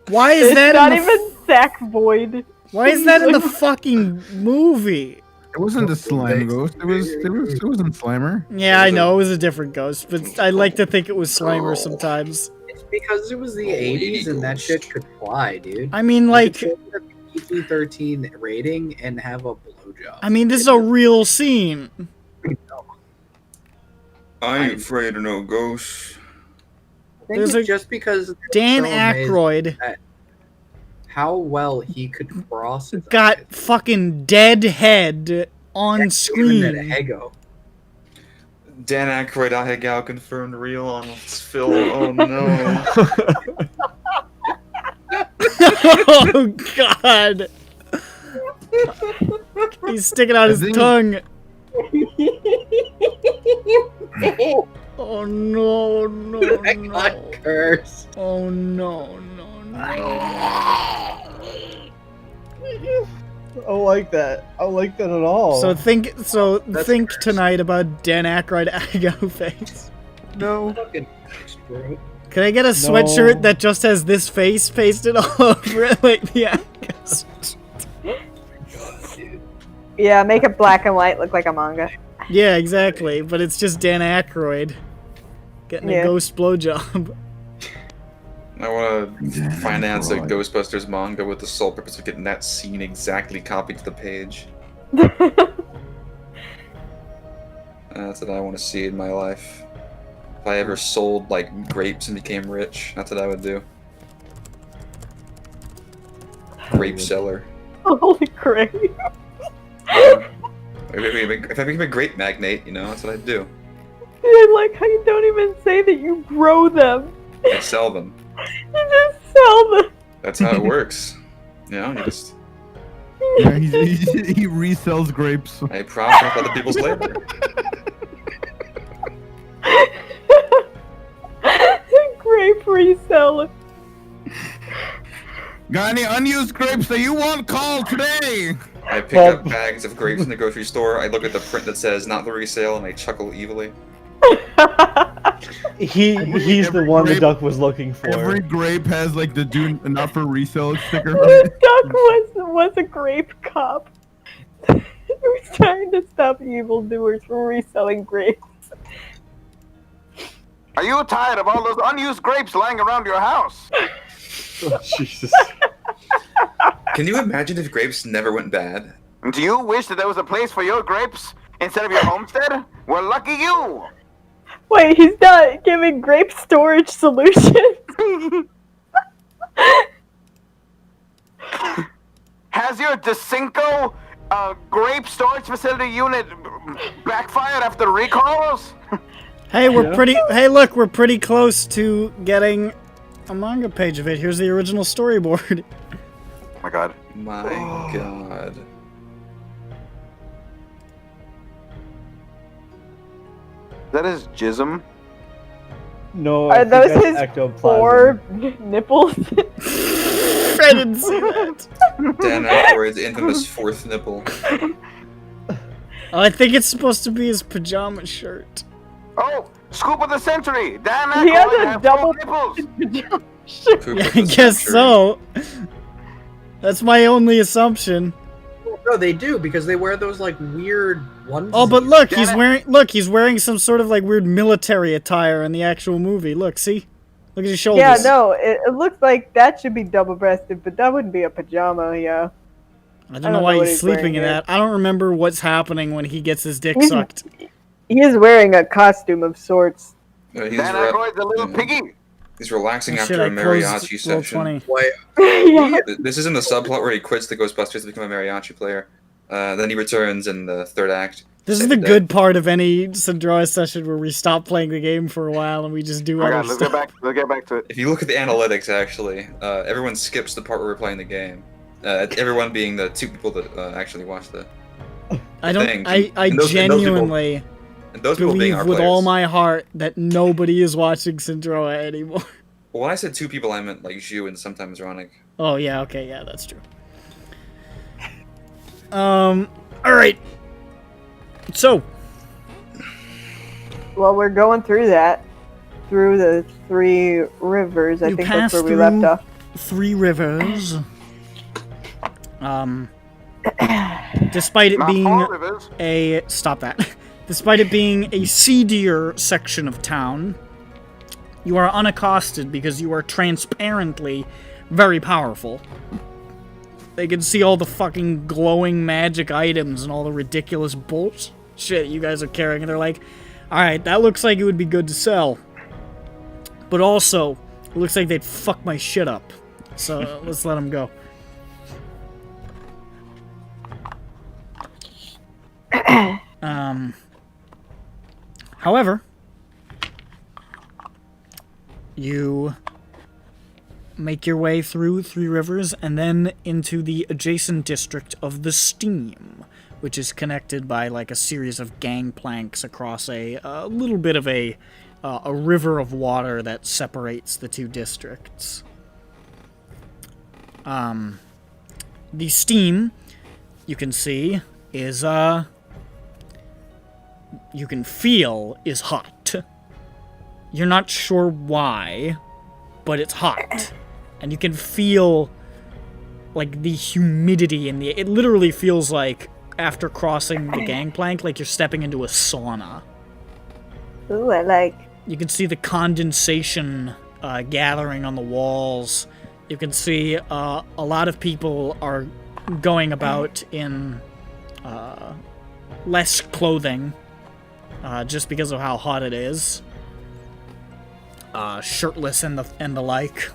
why is It's that not in the even Sack Void. Why is that in the fucking movie? It wasn't the slime ghost. It wasn't Slimer. Yeah, I know it was a different ghost, but I like to think it was Slimer sometimes. It's because it was the 80s and that shit could fly, dude. I mean, like, PG-13 rating and have a blowjob. I mean, this is a real scene. I ain't afraid of no ghosts. I think it's just because Dan Aykroyd how well he could cross his got fucking dead head on screen. Dan Aykroyd, I gal confirmed real on Phil. Oh no. Oh god. He's sticking out his tongue. Oh no, no, no. Curse. Oh no, no, no. I don't like that. I don't like that at all. So think tonight about Dan Aykroyd Aggo face. No. Can I get a sweatshirt that just has this face pasted all over it like the Aggos? Yeah, make it black and white, look like a manga. Yeah, exactly. But it's just Dan Aykroyd getting a ghost blowjob. I want to finance a Ghostbusters manga with the sole purpose of getting that scene exactly copied to the page. That's what I want to see in my life. If I ever sold, like, grapes and became rich, that's what I would do. Grape seller. Holy crap. If I became a grape magnate, you know, that's what I'd do. I like how you don't even say that you grow them. I sell them. You just sell them. That's how it works. You know, you just... Yeah, he resells grapes. I profit off other people's labor. Grape reseller. Got any unused grapes that you want? Call today! I pick up bags of grapes in the grocery store, I look at the print that says not for resale, and I chuckle evilly. He's the one the duck was looking for. Every grape has like the "do not for resale" sticker. The duck was a grape cop. He was trying to stop evildoers from reselling grapes. Are you tired of all those unused grapes lying around your house? Oh, Jesus. Can you imagine if grapes never went bad? Do you wish that there was a place for your grapes instead of your homestead? Well, lucky you! Wait, he's not giving grape storage solutions. Has your DeCinco grape storage facility unit backfired after recalls? Hey, Hey, look, we're pretty close to getting a manga page of it. Here's the original storyboard. Oh my god. My god. That is Jism. No, Are I think those that's his ectoplasm. 4 nipples? I didn't see that. Dan Aykroyd's infamous fourth nipple. Oh, I think it's supposed to be his pajama shirt. Oh, scoop of the century. Dan He has Aykroyd a has double- 4 nipples. Poop Yeah, of I the guess century. so. That's my only assumption. No, they do because they wear those like weird ones. Oh, but look, Damn he's it. wearing some sort of like weird military attire in the actual movie. Look, see? Look at his shoulders. Yeah, no, it looks like that should be double-breasted, but that wouldn't be a pajama, yeah. I don't know why know what he's he's sleeping wearing in here. that. I don't remember what's happening when he gets his dick He's- sucked. He is wearing a costume of sorts. He's, Dan Aykroyd's a little piggy. he's relaxing Oh, after shit, a I closed mariachi roll session. 20. Why? Yeah. This is in the subplot where he quits the Ghostbusters to become a mariachi player. Then he returns in the third act. This is Save the day. good part of any SINDROA session where we stop playing the game for a while and we just do other Okay, let's stuff. get back to it. If you look at the analytics, actually, everyone skips the part where we're playing the game. Everyone being the 2 people that actually watch the I don't. thing. I And those people- genuinely and those people being believe our with players. all my heart that nobody is watching SINDROA anymore. Well, when I said 2 people, I meant like Zhu and sometimes Ronick. Oh yeah. Okay. Yeah, that's true. All right. So Well, we're going through the 3 rivers. I You think that's where passed we left through- off. 3 rivers. Despite it Not being 4 rivers. stop that. Despite it being a seedier section of town, you are unaccosted because you are transparently very powerful. They can see all the fucking glowing magic items and all the ridiculous bullshit you guys are carrying, and they're like, alright, that looks like it would be good to sell. But also, it looks like they'd fuck my shit up. So let's let them go. However, you make your way through 3 rivers and then into the adjacent district of the Steam, which is connected by like a series of gangplanks across a little bit of a river of water that separates the 2 districts. The Steam, you can see, is you can feel is hot. You're not sure why, but it's hot. And you can feel like the humidity in the it literally feels like after crossing the gangplank like you're stepping into a sauna. Ooh, I like. You can see the condensation gathering on the walls. You can see a lot of people are going about in less clothing just because of how hot it is. Shirtless and the like.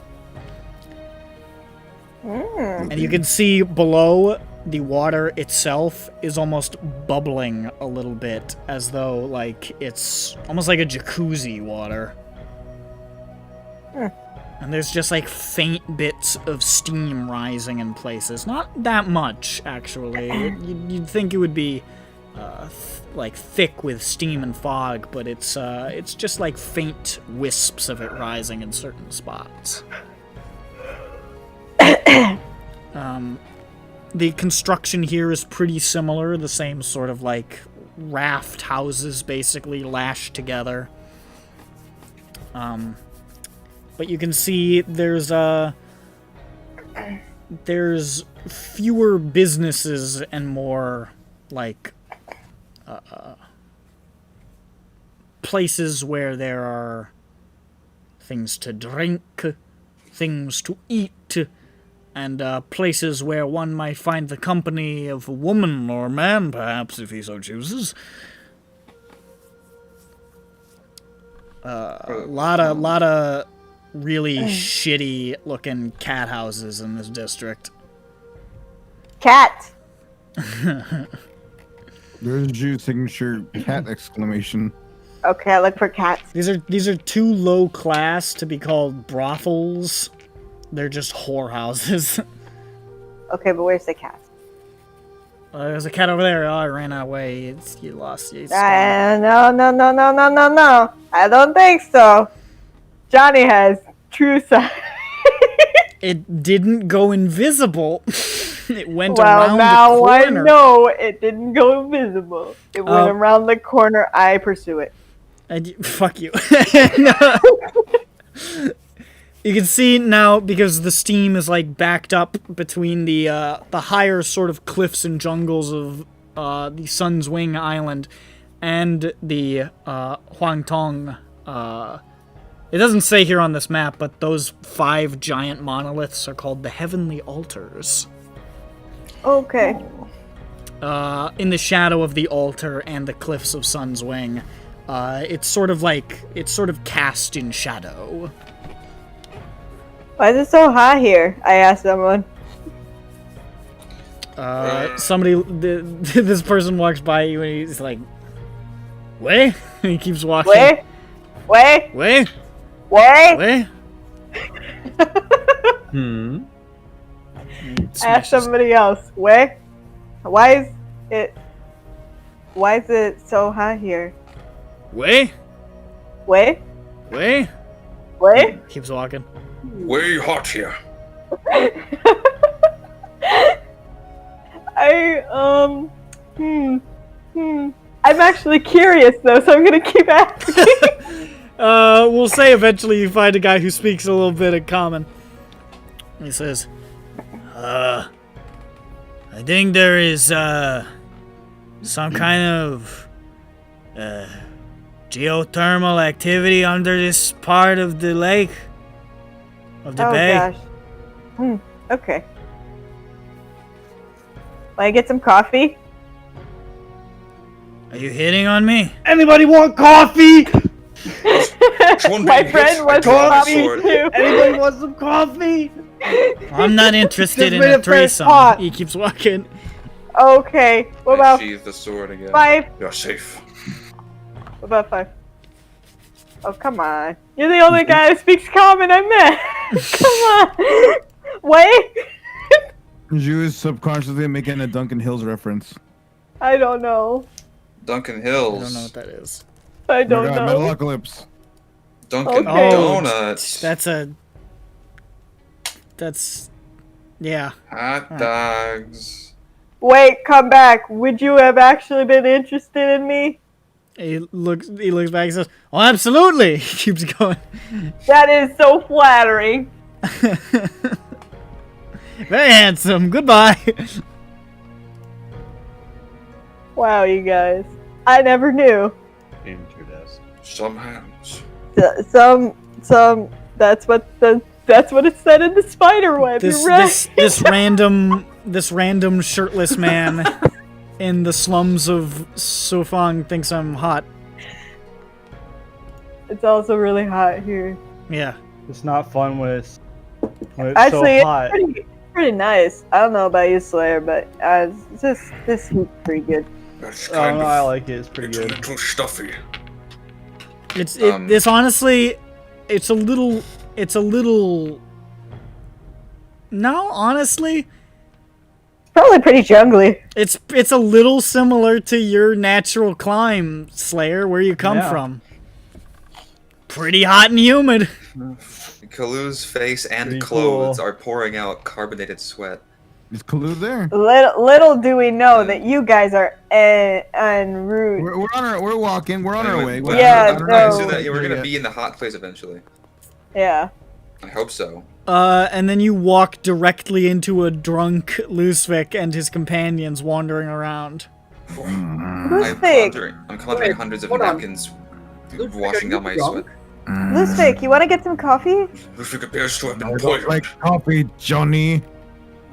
And you can see below the water itself is almost bubbling a little bit, as though like it's almost like a jacuzzi water. And there's just like faint bits of steam rising in places. Not that much, actually. You'd think it would be like thick with steam and fog, but it's just like faint wisps of it rising in certain spots. The construction here is pretty similar, the same sort of like raft houses basically lashed together. But you can see there's fewer businesses and more like places where there are things to drink, things to eat, and places where one might find the company of a woman or man, perhaps, if he so chooses. A lot of really shitty looking cat houses in this district. Cat. There's Jew's signature cat exclamation. Okay, I look for cats. These are too low class to be called brothels. They're just whorehouses. Okay, but where's the cat? There's a cat over there. Oh, I ran away. You lost. No. I don't think so. Johnny has true sight. It didn't go invisible. It went Well, around now the I corner. know it didn't go invisible. It went around the corner. I pursue it. Fuck you. You can see now, because the steam is like backed up between the higher sort of cliffs and jungles of the Sun's Wing Island and the Huangtong. It doesn't say here on this map, but those 5 giant monoliths are called the Heavenly Altars. Okay. In the shadow of the altar and the cliffs of Sun's Wing, it's sort of cast in shadow. Why is it so hot here? I asked someone. This person walks by you and he's like, "Way?" And he keeps walking. Way? Way? Way? Way? Ask somebody else. Way? Why is it so hot here? Way? Way? Way? Way? Keeps walking. Way hot here. I'm actually curious though, so I'm gonna keep asking. We'll say eventually you find a guy who speaks a little bit in common. He says, I think there is, some kind of, geothermal activity under this part of the lake. Of the bay. Gosh. Okay. Will I get some coffee? Are you hitting on me? Anybody want coffee? My friend wants coffee too. Anybody want some coffee? I'm not interested in Just a wait for his threesome. pot. He keeps walking. Okay. What I about sheathe the sword again. 5? You're safe. What about 5? Oh, come on. You're the only guy who speaks common I met. Come on. Wait. You is subconsciously making a Duncan Hills reference. I don't know. Duncan Hills. I don't know what that is. I don't know. Metalocalypse. Dunkin' Okay. Donuts. That's yeah. Hot dogs. Wait, come back. Would you have actually been interested in me? He looks back and says, "Oh, absolutely." He keeps going. That is so flattering. Very handsome. Goodbye. Wow, you guys. I never knew. Some hands. Some that's what it said in the spider web. You're right. This random shirtless man in the slums of Sofang thinks I'm hot. It's also really hot here. Yeah. It's not fun when it's Actually, so hot. it's pretty nice. I don't know about you, Slayer, but this heat's pretty good. That's I like it. It's pretty it's good. a little stuffy. It's honestly, it's a little. No, honestly, Probably pretty jungly. it's a little similar to your natural climb, Slayer, where you come Yeah. from. Pretty hot and humid. Kalu's face and Pretty clothes cool. are pouring out carbonated sweat. Is Kalu there? Little do we know that you guys are en route. We're walking. We're on our way. Yeah, I assume no. that you were gonna be in the hot place eventually. Yeah. I hope so. And then you walk directly into a drunk Lusvik and his companions wandering around. I'm conjuring hundreds of hold on. napkins, Lusvik, washing are out my you sweat. drunk? Lusvik, you want to get some coffee? Lusvik appears to have been I don't poisoned. like coffee, Johnny.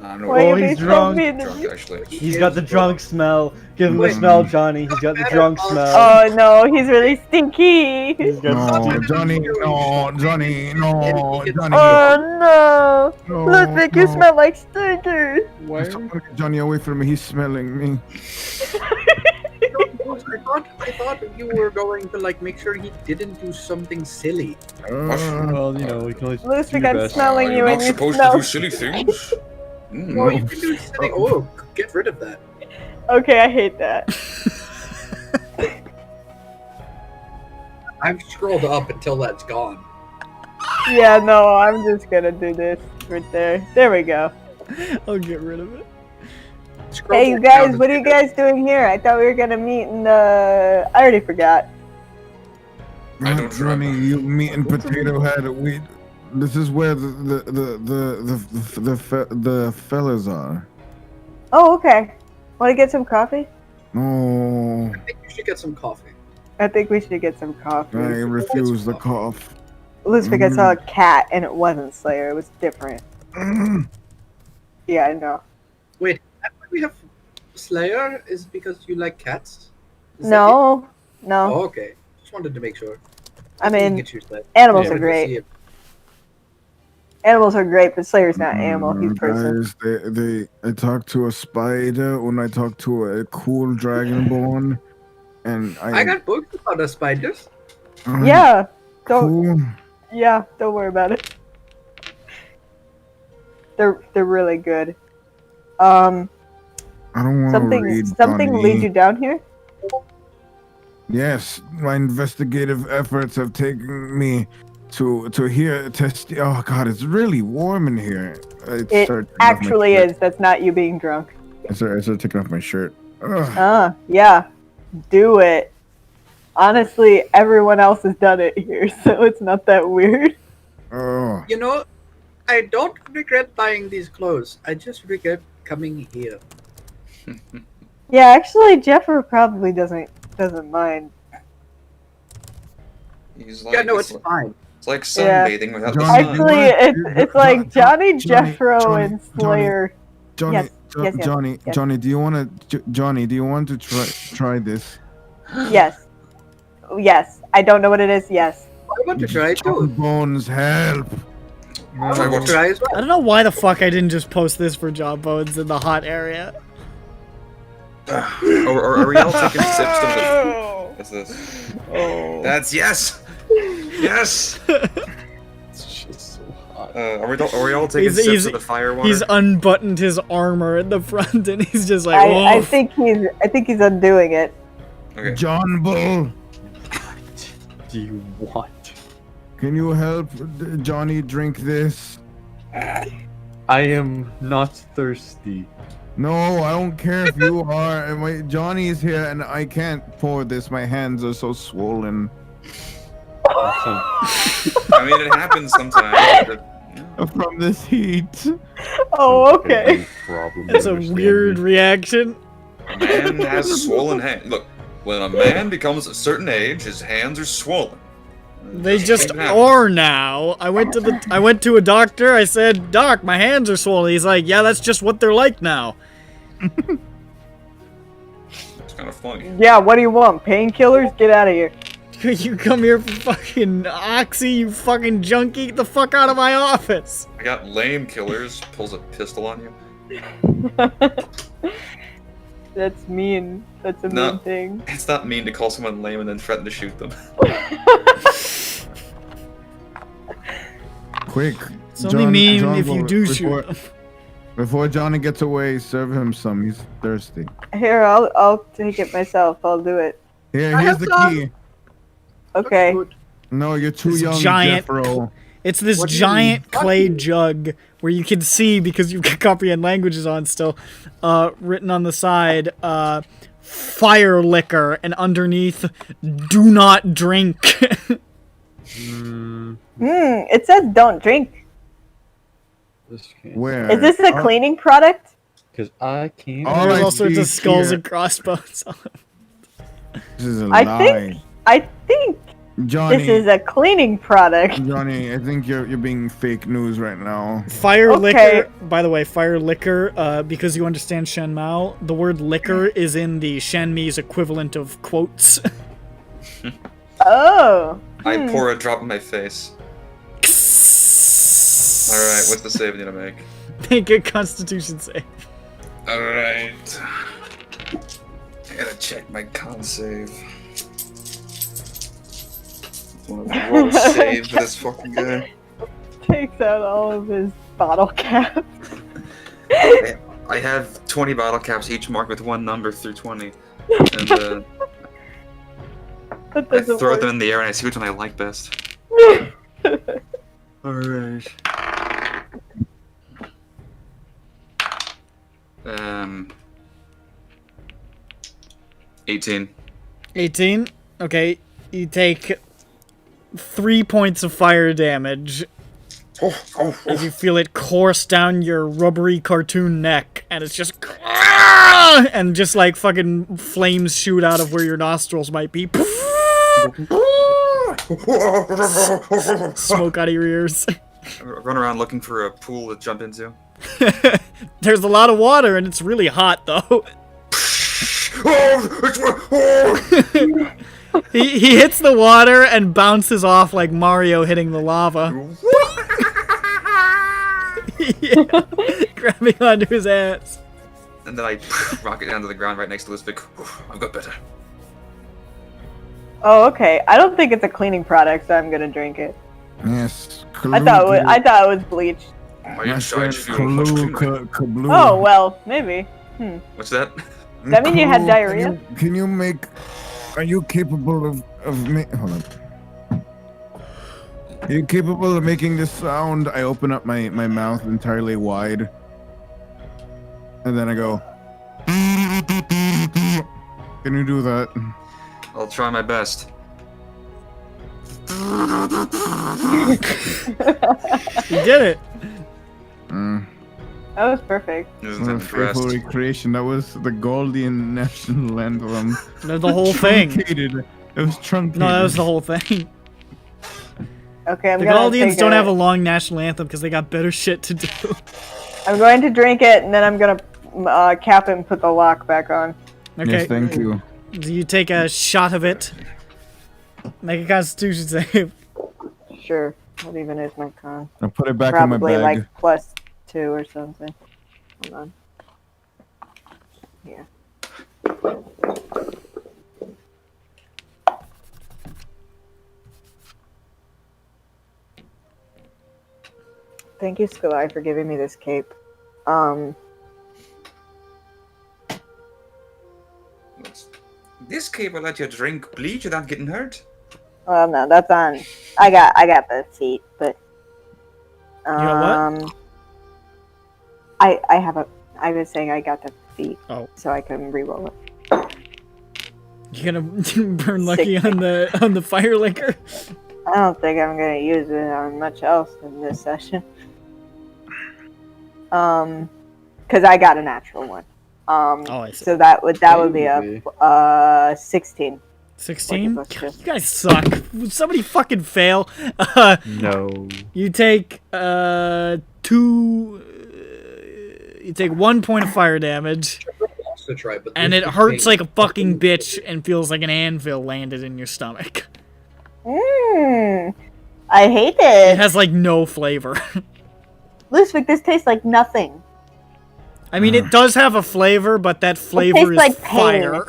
I know. Why Oh, you he's be so drunk. mean to Drunk, me? actually. He's got the drunk smell. Give him the Wait. smell, Johnny. He's got the drunk smell. Oh no, he's really stinky. He's got No, Johnny. No, Johnny. No, Johnny. Oh no, No, Lusvik, you no. smell like stinkers. Someone get Johnny away from me. He's smelling me. I thought you were going to like make sure he didn't do something silly. Well, you know, we can always do Lusvik, your I'm best. smelling you You're and not you supposed smell. to do silly things. No, you can do silly. Oh, get rid of that. Okay, I hate that. I've scrolled up until that's gone. Yeah, no, I'm just gonna do this right there. There we go. I'll get rid of it. Hey, you guys, what are you guys doing here? I thought we were gonna meet in the. I already forgot. I don't Johnny, remember. you meat and potato head. This is where the fellas are. Oh, okay. Want to get some coffee? No, I think you should get some coffee. I think we should get some coffee. I refuse the cough. It looks like I saw a cat, and it wasn't Slayer. It was different. Yeah, I know. Wait, that's why we have Slayer is because you like cats? Is that No, it? no. Oh, okay. Just wanted to make sure. I mean, Get your Slayer. animals Yeah, are wanted to see great. if- Animals are great, but Slayer's not animal. He's person. Guys, I talked to a spider when I talked to a cool dragonborn, and I got books about the spiders. Yeah. Don't. Cool. Yeah. Don't worry about it. They're really good. I don't want to read. Something Johnny. lead you down here? Yes, my investigative efforts have taken me to here. Oh God, it's really warm in here. It actually is. That's not you being drunk. I started taking off my shirt. Ugh. Yeah. Do it. Honestly, everyone else has done it here, so it's not that weird. Oh. You know, I don't regret buying these clothes. I just regret coming here. Yeah, actually, Jeffrey probably doesn't mind. He's like, Yeah, no, it's fine. It's like sunbathing without the sun. Actually, it's like Johnny, Jeffro, and Slayer. Johnny, Yes. Johnny, do you want to try this? Yes. Yes. I don't know what it is. Yes. I want to try too. Bones help. I want to try as well. I don't know why the fuck I didn't just post this for Jawbones in the hot area. Are we all taking sips of the... What's this? Oh. That's yes! Yes! It's just so hot. Are we all taking sips of the fire water? He's unbuttoned his armor in the front, and he's just like, I "Whoa." think he's undoing it. Okay. John Bull, Do you want? can you help Johnny drink this? I am not thirsty. No, I don't care if you are. Johnny is here, and I can't pour this. My hands are so swollen. I mean, it happens sometimes. From this heat. Oh, okay. That's a weird reaction. A man has swollen hands. Look, when a man becomes a certain age, his hands are swollen. They just are now. I went to a doctor. I said, "Doc, my hands are swollen." He's like, "Yeah, that's just what they're like now." It's kind of funny. Yeah. What do you want? Painkillers? Get out of here. You come here for fucking oxy, you fucking junkie. Get the fuck out of my office. I got lame killers. Pulls a pistol on you. That's mean. That's a No. mean thing. It's not mean to call someone lame and then threaten to shoot them. Quick. It's only mean if you do before, shoot him. Before Johnny gets away, serve him some. He's thirsty. Here, I'll take it myself. I'll do it. Here's the key. Okay. No, you're too This young, giant Jeffro. It's this What do you giant mean? clay jug where you can see, because you've got comprehend languages on still, written on the side, fire liquor, and underneath, do not drink. It says don't drink. Where? Is this a cleaning product? Because I can't. All There's I all sorts see of skulls here- and crossbones on it. This is a I lie. think Johnny, this is a cleaning product. Johnny, I think you're being fake news right now. Fire Okay. liquor, by the way, fire liquor, because you understand Shenmao, the word liquor is in the Shanmi's equivalent of quotes. Oh. I pour a drop in my face. Alright, what's the save I need to make? Make a constitution save. Alright. I gotta check my con save. I want to roll a save for this fucking guy. Takes out all of his bottle caps. I have 20 bottle caps, each marked with one number through 20. And That I doesn't throw work. them in the air and I see which one I like best. Alright. 18. 18. Okay, you take 3 points of fire damage as you feel it course down your rubbery cartoon neck, and it's just and just like fucking flames shoot out of where your nostrils might be. Smoke out of your ears. Run around looking for a pool to jump into. There's a lot of water, and it's really hot though. He hits the water and bounces off like Mario hitting the lava. Yeah, grabbing onto his ass. And then I rocket down to the ground right next to Lisbeth. I've got better. Oh, okay. I don't think it's a cleaning product, so I'm gonna drink it. Yes. I thought it was bleach. My insides feel Kabloo, much cleaner. kabloo. Oh well, maybe. What's that? Does that mean you had diarrhea? Can you make? Are you capable of hold on. Are you capable of making this sound? I open up my mouth entirely wide, and then I go. Can you do that? I'll try my best. You did it. That was perfect. Isn't Faithful recreation. That was the Galdian national anthem. No, the whole thing. Truncated. It was truncated. No, that was the whole thing. Okay, I'm The gonna Galdians take don't it. have a long national anthem because they got better shit to do. I'm going to drink it, and then I'm gonna cap it and put the lock back on. Okay. Yes, thank you. You take a shot of it. Make a Constitution save. Sure. What even is my con? I'll put it back Probably in my bag. like +2 or something. Hold on. Yeah. Thank you, Scolari, for giving me this cape. This cape will let you drink bleach without getting hurt. Well, no, that's on. I got the feet, but got what? I have a. I was saying I got the feet, Oh. so I can re-roll it. You gonna burn Lucky on the fire liquor? I don't think I'm gonna use it on much else in this session. Because I got a natural one. I see. So that would be a 16. 16? Plus two. You guys suck. Somebody fucking fail. No. You take you take 1 point of fire damage, Also try, but and this it is hurts pain. like a fucking bitch and feels like an anvil landed in your stomach. I hate It this. has like no flavor. Ludwig, this tastes like nothing. I mean, it does have a flavor, but that flavor is like pain. fire.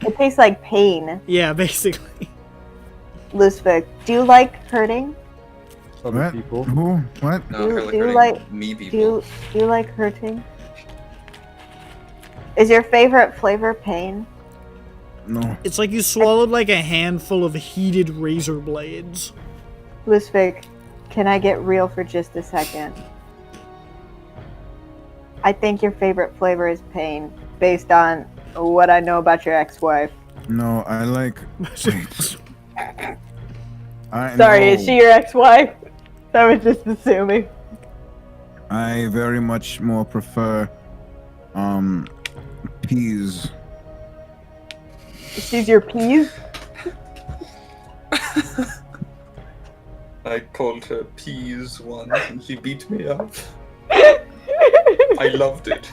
It tastes like pain. Yeah, basically. Ludwig, do you like hurting? Other What? people. Who? What? No, Do- really do you hurting like- me Do people. you like hurting? Is your favorite flavor pain? No. It's like you swallowed like a handful of heated razor blades. Ludwig, can I get real for just a second? I think your favorite flavor is pain, based on what I know about your ex-wife. No, I like. Sorry, is she your ex-wife? I was just assuming. I very much more prefer peas. She's your peas? I called her peas once and she beat me up. I loved it.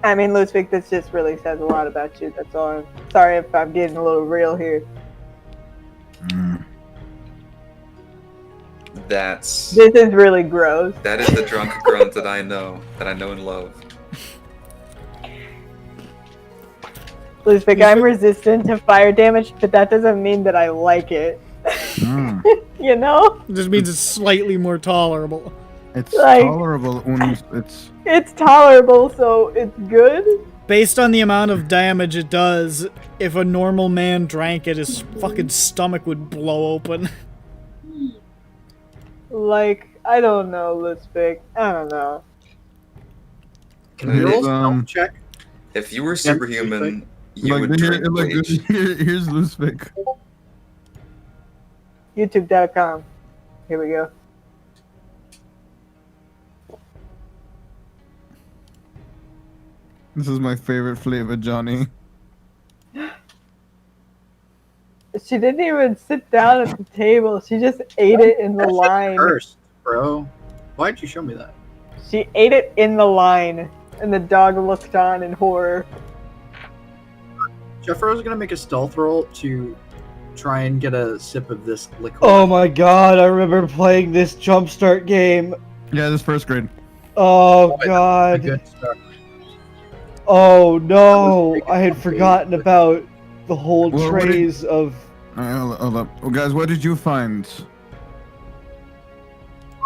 I mean, Ludwig, this just really says a lot about you. That's all. Sorry if I'm getting a little real here. That's This is really gross. that is the drunk grunt that I know and love. Ludwig, I'm resistant to fire damage, but that doesn't mean that I like it. You know? It just means it's slightly more tolerable. It's Like- tolerable when it's. It's tolerable, so it's good. Based on the amount of damage it does, if a normal man drank it, his fucking stomach would blow open. Like, I don't know, Litzvik. I don't know. Can we roll Um, stealth check? If you were superhuman, you like, would drink bleach. here's Lusvik. YouTube.com. Here we go. This is my favorite flavor, Johnny. She didn't even sit down at the table. She just ate it in the line. First, bro. Why'd you show me that? She ate it in the line, and the dog looked on in horror. Jeffro's gonna make a stealth roll to try and get a sip of this liquor. Oh my god, I remember playing this Jumpstart game. Yeah, this first grade. Oh A god. good start. Oh no, I had forgotten about the whole Well, what did- trays of... Alright, hold up. Well, guys, what did you find?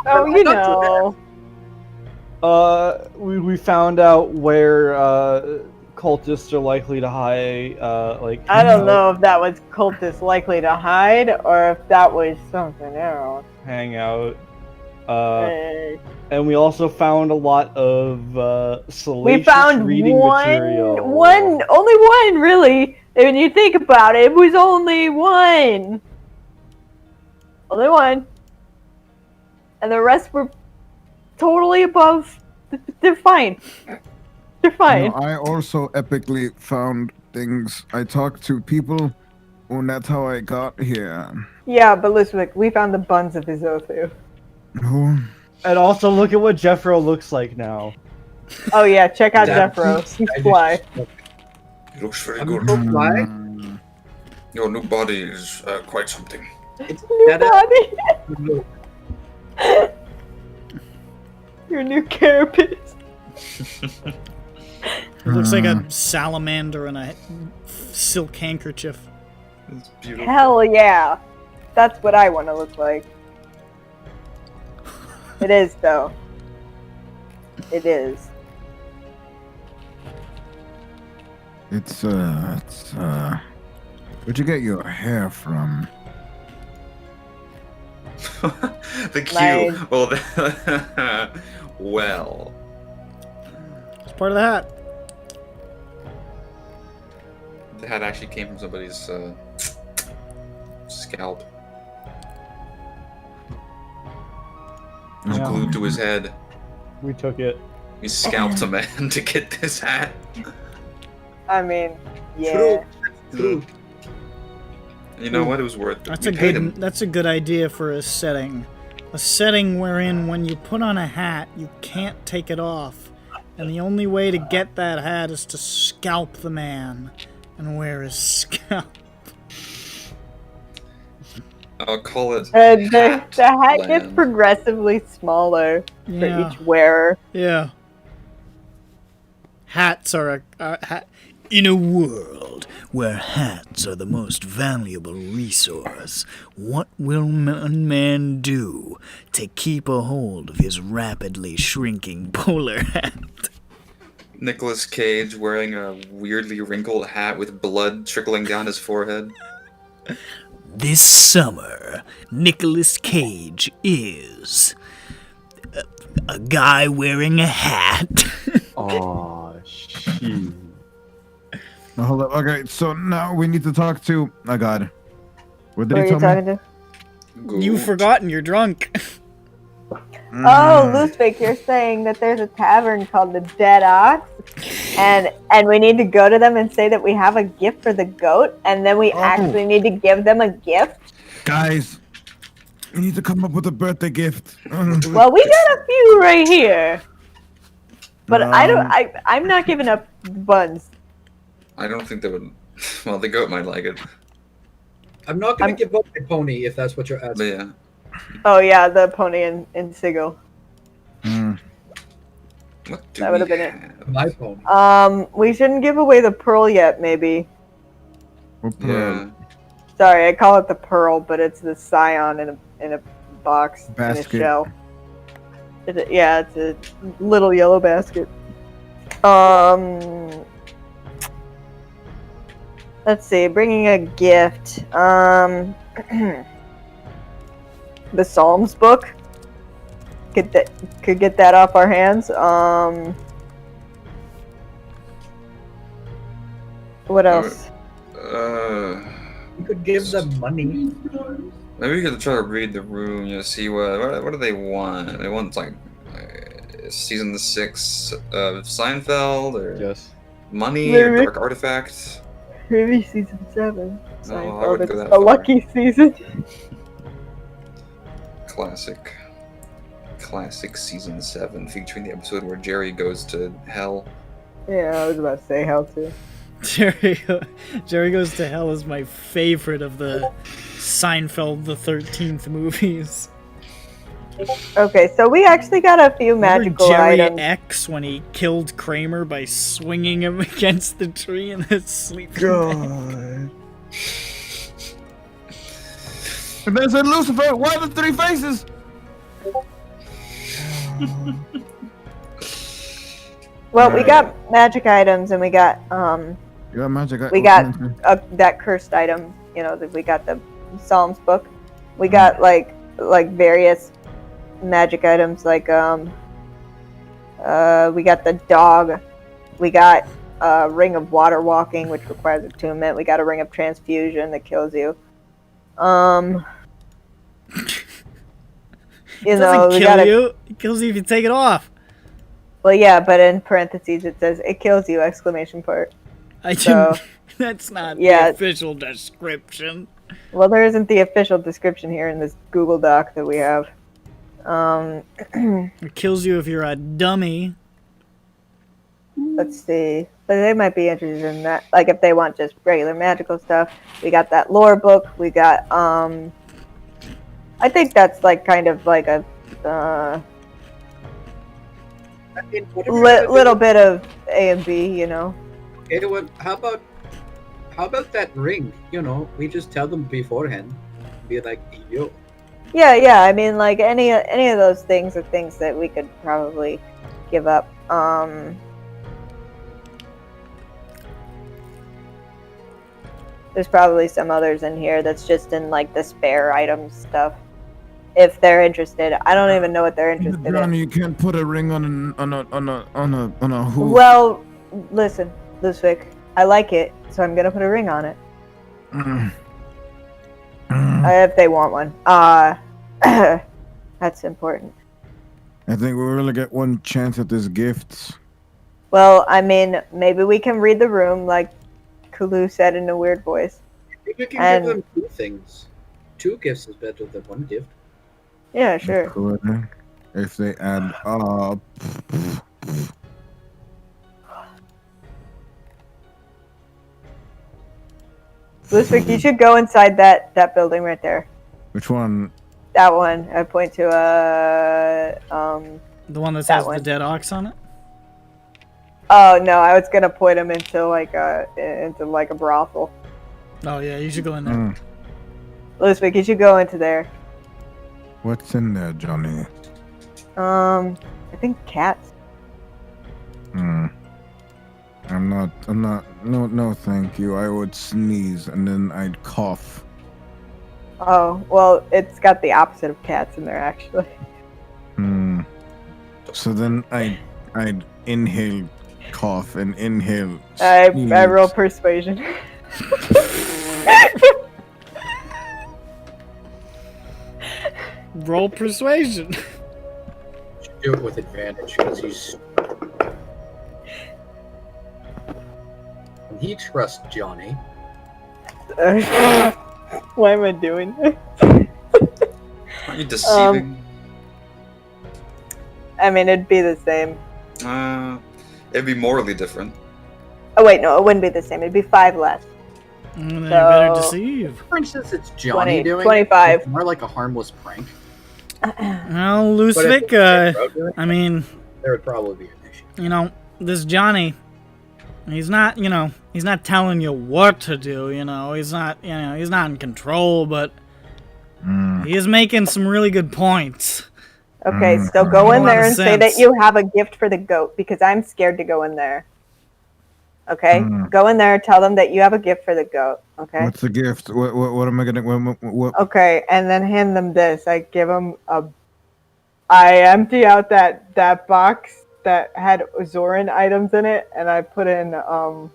Oh, you know. We found out where cultists are likely to hide. Like I don't know if that was cultists likely to hide or if that was something else. hang out. And we also found a lot of salacious We found reading material. only one, really. When you think about it, it was only one. Only one. And the rest were totally above. They're fine. They're fine. You know, I also epically found things. I talked to people, and that's how I got here. Yeah, but listen, we found the buns of Izothu. Who? And also look at what Jeffro looks like now. Oh yeah, check out That- Jeffro. He's fly. It looks very I'm good. so fly. Mm, Your new body is quite something. It's New that body. Your new carapace. It looks like a salamander in a silk handkerchief. It's beautiful. Hell yeah. That's what I want to look like. It is, though. It is. it's where'd you get your hair from? The cue. Nice. Well, well. It's part of the hat. The hat actually came from somebody's scalp. It was Yeah. glued to his head. We took it. We scalped a man to get this hat. I mean, yeah. True. True. You know what? It was worth it. That's We a paid good. him. That's a good idea for a setting. A setting wherein, when you put on a hat, you can't take it off, and the only way to get that hat is to scalp the man and wear his scalp. I'll call it. The hat gets land. progressively smaller for Yeah. each wearer. Yeah. Hats are a hat. In a world where hats are the most valuable resource, what will a man do to keep a hold of his rapidly shrinking bowler hat? Nicolas Cage wearing a weirdly wrinkled hat with blood trickling down his forehead. This summer, Nicolas Cage is a guy wearing a hat. Aw, shoot. Now, hold up. Okay, so now we need to talk to. Oh God, what did Who are he you tell me? talking to? You've forgotten. You're drunk. Oh, Loosefake, you're saying that there's a tavern called the Dead Ox, and we need to go to them and say that we have a gift for the goat, and then we actually need to give them a gift? Guys, we need to come up with a birthday gift. Well, we got a few right here. But I'm not giving up buns. I don't think they would. Well, the goat might like it. I'm not gonna give up my pony if that's what you're But asking. yeah. Oh yeah, the pony and Sigil. What do That would have we been it. have? My pony. We shouldn't give away the pearl yet, maybe. Yeah. Sorry, I call it the pearl, but it's the scion in a box in a Basket. shell. Yeah, it's a little yellow Let's see, bringing a gift. The Psalms book. Could get that off our hands. What else? You could give them money. Maybe we could try to read the room, see what do they want? They want like season 6 of Seinfeld or Yes. money Maybe. or dark artifacts. Maybe season 7. No, I Seinfeld, wouldn't it's go that the far. lucky season. Classic season 7 featuring the episode where Jerry goes to hell. Yeah, I was about to say hell too. Jerry Goes to Hell is my favorite of the Seinfeld the 13th movies. Okay, so we actually got a few magical Jerry items. X when he killed Kramer by swinging him against the tree in his sleeping bag. God. And then said Lucifer, why the 3 faces? Well, we got magic items, and we got You got magic. we got that cursed item. You know, that we got the Psalms book. We got like various magic items, like we got the dog. We got a ring of water walking, which requires attunement. We got a ring of transfusion that kills you. You It know, doesn't we kill got you. It kills you if you take it off. Well, yeah, but in parentheses it says it kills you! Exclamation point. So, That's not yeah. the official description. Well, there isn't the official description here in this Google Doc that we have. It kills you if you're a dummy. Let's see. But they might be interested in that. Like, if they want just regular magical stuff. We got that lore book. We got, I think that's, like, kind of like a, I mean, what if you're gonna do- little bit of A and B, you know? Okay, well, how about that ring? You know, we just tell them beforehand. Be like, yo. Yeah, I mean, like, any of those things are things that we could probably give up. There's probably some others in here that's just in, like, the spare items stuff. If they're interested. I don't even know what they're interested Johnny, in. you can't put a ring on a hoof. Well, listen, Lusvik, I like it, so I'm gonna put a ring on it. If they want one. That's important. I think we really get one chance at this gift. Well, I mean, maybe we can read the room like Kulu said in a weird voice. Maybe we can And- give them 2 things. 2 gifts is better than 1 gift. Yeah, sure. Could, if they add up. Lusvik, you should go inside that building right there. Which one? That one. I point to The one that That has one. the dead ox on it? Oh no, I was gonna point him into like a brothel. Oh yeah, you should go in there. Mm. Lusvik, you should go into there. What's in there, Johnny? I think cats. I'm not, no, thank you. I would sneeze and then I'd cough. Oh, well, it's got the opposite of cats in there, actually. So then I'd inhale cough and inhale I sneeze. roll persuasion. Roll persuasion. Should do it with advantage because he's. He trusts Johnny. Why am I doing this? Aren't you deceiving? I mean, it'd be the same. It'd be morally different. Oh wait, no, it wouldn't be the same. It'd be 5 less. Then you better So- deceive. For instance, it's Johnny 20, doing 25. it. It's more like a harmless prank. Well, But if Lusvik, it's Bro doing it, I mean, there would probably be an issue. you know, this Johnny, he's not, he's not telling you what to do, he's not in control, but he is making some really good points. Okay, so go in A lot there of and say that sense. you have a gift for the goat because I'm scared to go in there. Okay, go in there. Tell them that you have a gift for the goat. Okay. What's the gift? What am I gonna? What? Okay, and then hand them this. I give them a. I empty out that box that had Zoran items in it, and I put in a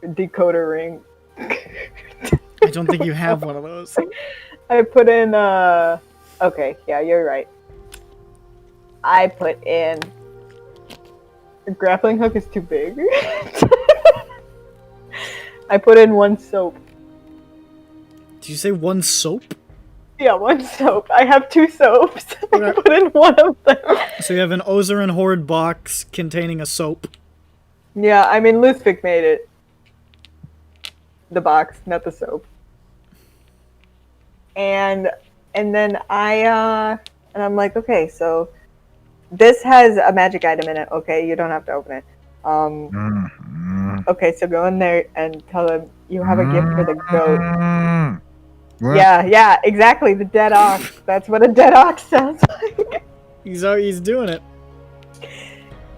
decoder ring. I don't think you have one of those. I put in okay, yeah, you're right. I put in a grappling hook is too big. I put in 1 soap. Did you say 1 soap? Yeah, 1 soap. I have 2 soaps. I put in 1 of them. So you have an Ozarin Horde box containing a soap. Yeah, I mean Luthvik made it. The box, not the soap. And then I'm like, okay, so this has a magic item in it. Okay, you don't have to open it. Okay, so go in there and tell them you have a gift for the goat. What? Yeah, exactly. The dead ox. That's what a dead ox sounds like. He's doing it.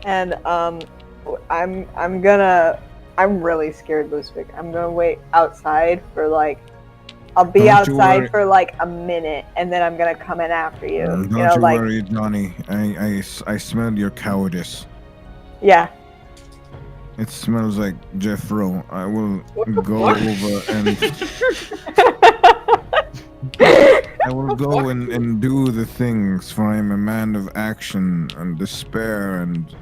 And I'm really scared, Luthvik. I'm gonna wait outside for like. I'll be outside for like a minute, and then I'm gonna come in after you. Don't you worry, Johnny. I smell your cowardice. Yeah. It smells like Jeffro. I will go over and I will go and do the things, for I am a man of action and despair and.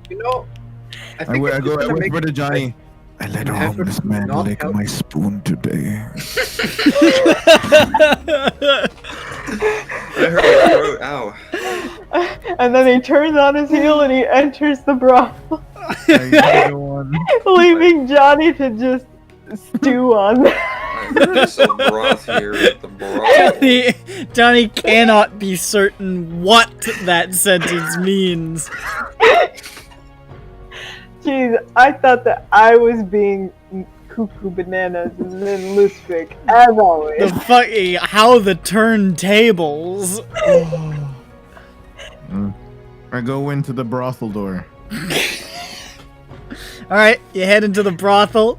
You know, I whisper to Johnny. I let a homeless man lick my spoon today. I heard my throat. Ow. And then he turns on his heel and he enters the brothel, leaving Johnny to just stew on that. There's some broth here at the brothel. Johnny cannot be certain what that sentence means. Jeez, I thought that I was being cuckoo bananas and then Luthvik, as always. The fucking how the turntables. I go into the brothel door. Alright, you head into the brothel.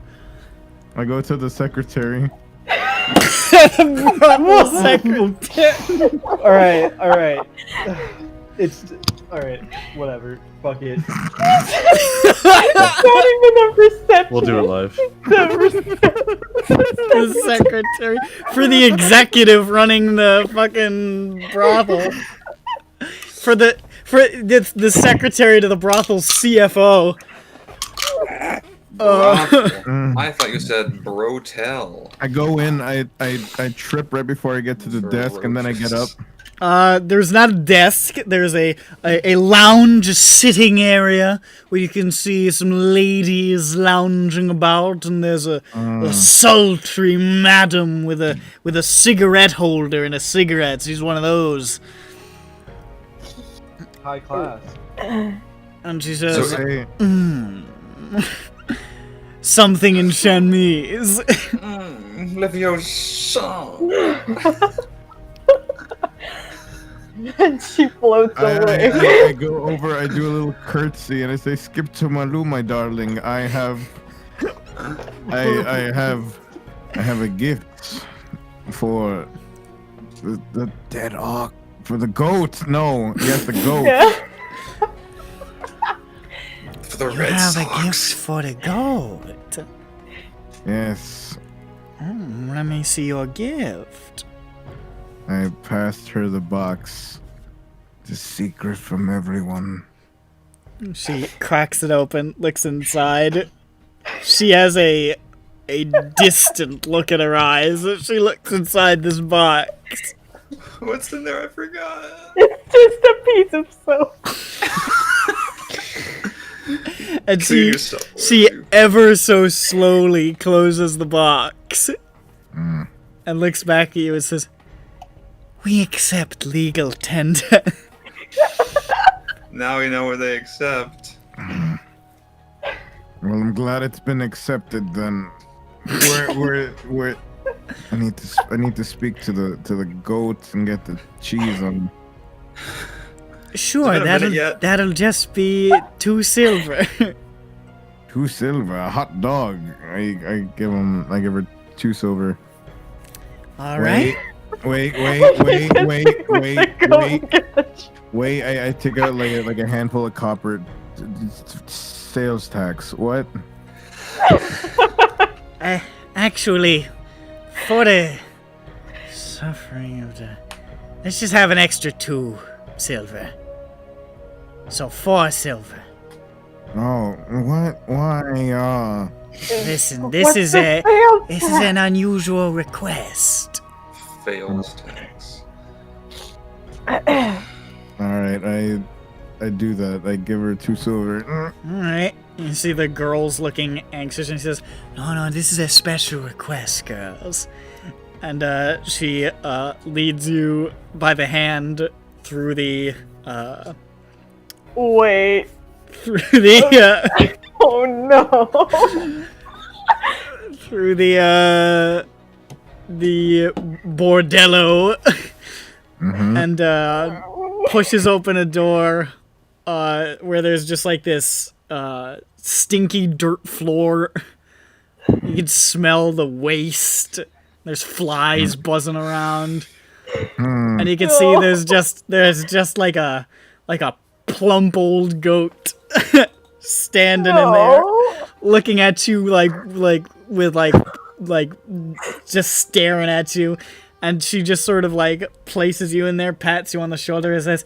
I go to the secretary. The brothel secretary. Alright. It's alright, whatever. Fuck it. It's not even a perception. We'll do it live. The secretary for the executive running the fucking brothel. For the secretary to the brothel's CFO. I thought you said brotel. I go in, I trip right before I get to the desk, and then I get up. There's not a desk. There's a lounge, a sitting area where you can see some ladies lounging about, and there's a sultry madam with a cigarette holder and a cigarette. She's one of those. High class. And she says, So, something in Chinese. Live your song. And she floats away. I go over, I do a little curtsy, and I say, "Skip to Malou, my darling. I have a gift for the dead ox, for the goat. No, yes, the goat. Yeah. For the You Red have a Sox. gift for the goat. Yes." Let me see your gift. I passed her the box. The secret from everyone. She cracks it open, looks inside. She has a distant look in her eyes. She looks inside this box. What's in there? I forgot. It's just a piece of soap. And Clean yourself, she ever so slowly closes the box and looks back at you and says, "We accept legal tender." Now we know what they accept. Well, I'm glad it's been accepted then. I need to speak to the goats and get the cheese on. Sure, that'll just be 2 silver. 2 silver, a hot dog. I give her 2 silver. All right. Wait. I take out like a handful of copper. Sales tax. What? Actually, for the suffering of the... Let's just have an extra 2 silver. So 4 silver. Oh, what? Why? Listen, this is an unusual request. Fails tax. Alright, I do that. I give her 2 silver. Alright. You see the girl's looking anxious and she says, No, this is a special request, girls. And she leads you by the hand through the Wait. through the Oh no. through the bordello and pushes open a door where there's just like this stinky dirt floor. You can smell the waste. There's flies buzzing around. And you can see there's just like a plump old goat standing in there looking at you with just staring at you, and she just sort of like places you in there, pats you on the shoulder and says,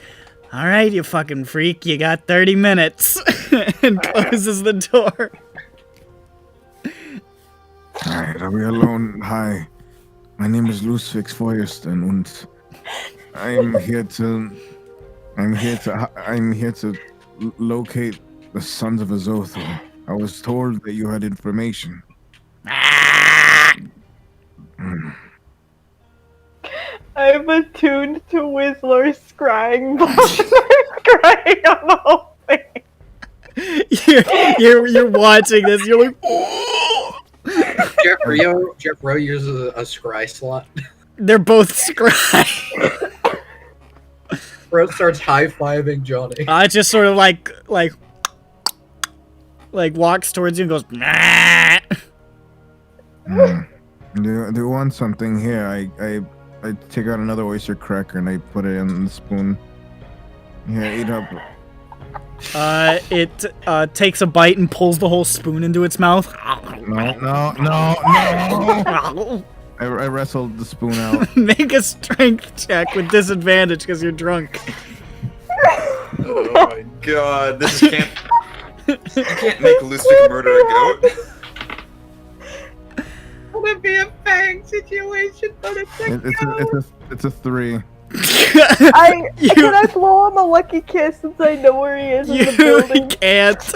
"All right, you fucking freak, you got 30 minutes." And closes the door. Alright, are we alone? Hi. My name is Ludwig Feuerstein and I'm here to locate the Sons of Azotho. I was told that you had information. I'm attuned to Whistler's scrying, but scrying on the whole thing. You're watching this. You're like, oh! Jeff Rowe uses a scry slot. They're both scry. Bro starts high-fiving Johnny. I just sort of like walks towards you and goes, nah. Do you want something here? I take out another oyster cracker and I put it in the spoon. Here, eat up. It takes a bite and pulls the whole spoon into its mouth. No. I wrestled the spoon out. Make a strength check with disadvantage because you're drunk. Oh my god, this is can't. You can't make Lustig murder a goat. Would be a fang situation, but it's a 3. Can I blow him a lucky kiss since I know where he is in the building? Can't.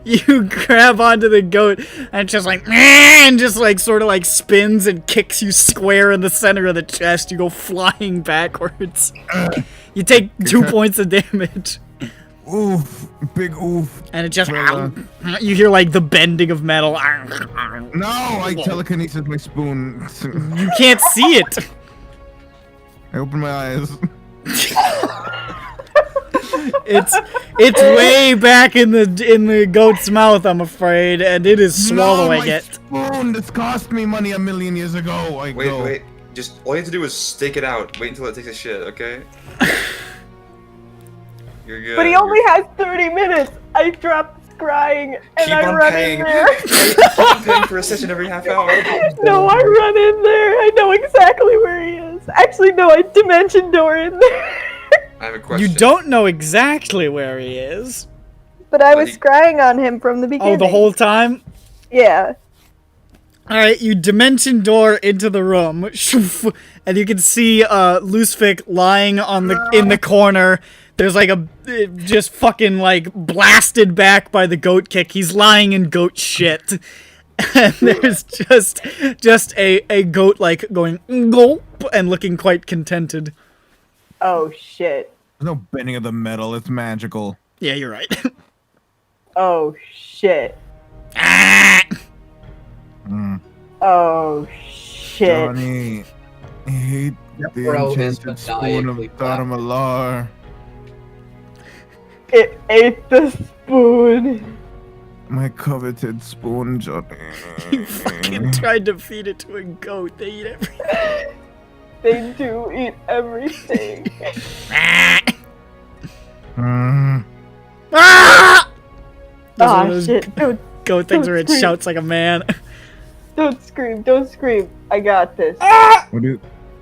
You grab onto the goat and just like, and just like sort of like spins and kicks you square in the center of the chest. You go flying backwards. You take 2 points of damage. Oof, big oof. And it just, you hear like the bending of metal. No, I telekinesis my spoon. You can't see it. I open my eyes. It's way back in the goat's mouth, I'm afraid, and it is swallowing it. Spoon. This cost me money a million years ago. Wait. Just all you have to do is stake it out. Wait until it takes a shit, okay? You're good. But he only has 30 minutes. I dropped scrying and Keep I on run paying. in there. Keep on paying for a session every half hour. No, I run in there. I know exactly where he is. Actually, no, I dimension door in there. I have a question. You don't know exactly where he is. But I was scrying on him from the beginning. Oh, the whole time? Yeah. Alright, you dimension door into the room, and you can see Lusvik lying in the corner. There's like just fucking like blasted back by the goat kick. He's lying in goat shit. And there's just a goat like going gulp and looking quite contented. Oh shit. There's no bending of the metal, it's magical. Yeah, you're right. Oh shit. Oh shit. Johnny, I hate That the bro is enchanted spoon of maniacally Dharmalar. It ate the spoon. My coveted spoon, Johnny. You fucking tried to feed it to a goat. They eat everything. They do eat everything. Mm. Ah! Those are Ah, those shit. goat things where it scream. shouts like a man. Don't scream. Don't scream. I got this. What do you...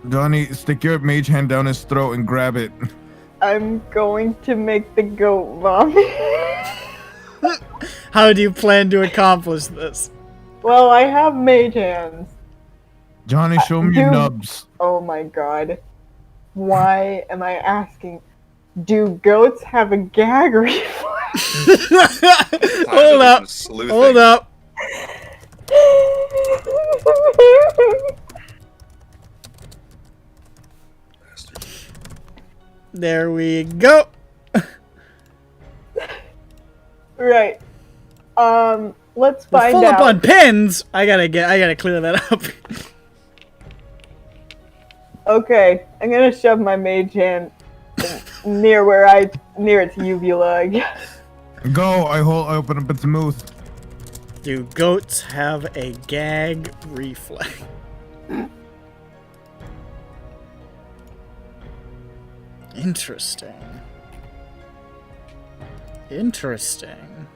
Johnny, stick your mage hand down his throat and grab it. I'm going to make the goat vomit. How do you plan to accomplish this? Well, I have mage hands. Johnny, show me your Dude. nubs. Oh my god. Why am I asking? Do goats have a gag reflex? Hold up. Hold up. There we go. Right. Let's We're find full out. up on pins. I gotta clear that up. Okay, I'm gonna shove my mage hand near its uvula, I guess. Go, I open up its mouth. Do goats have a gag reflex? Interesting. Interesting.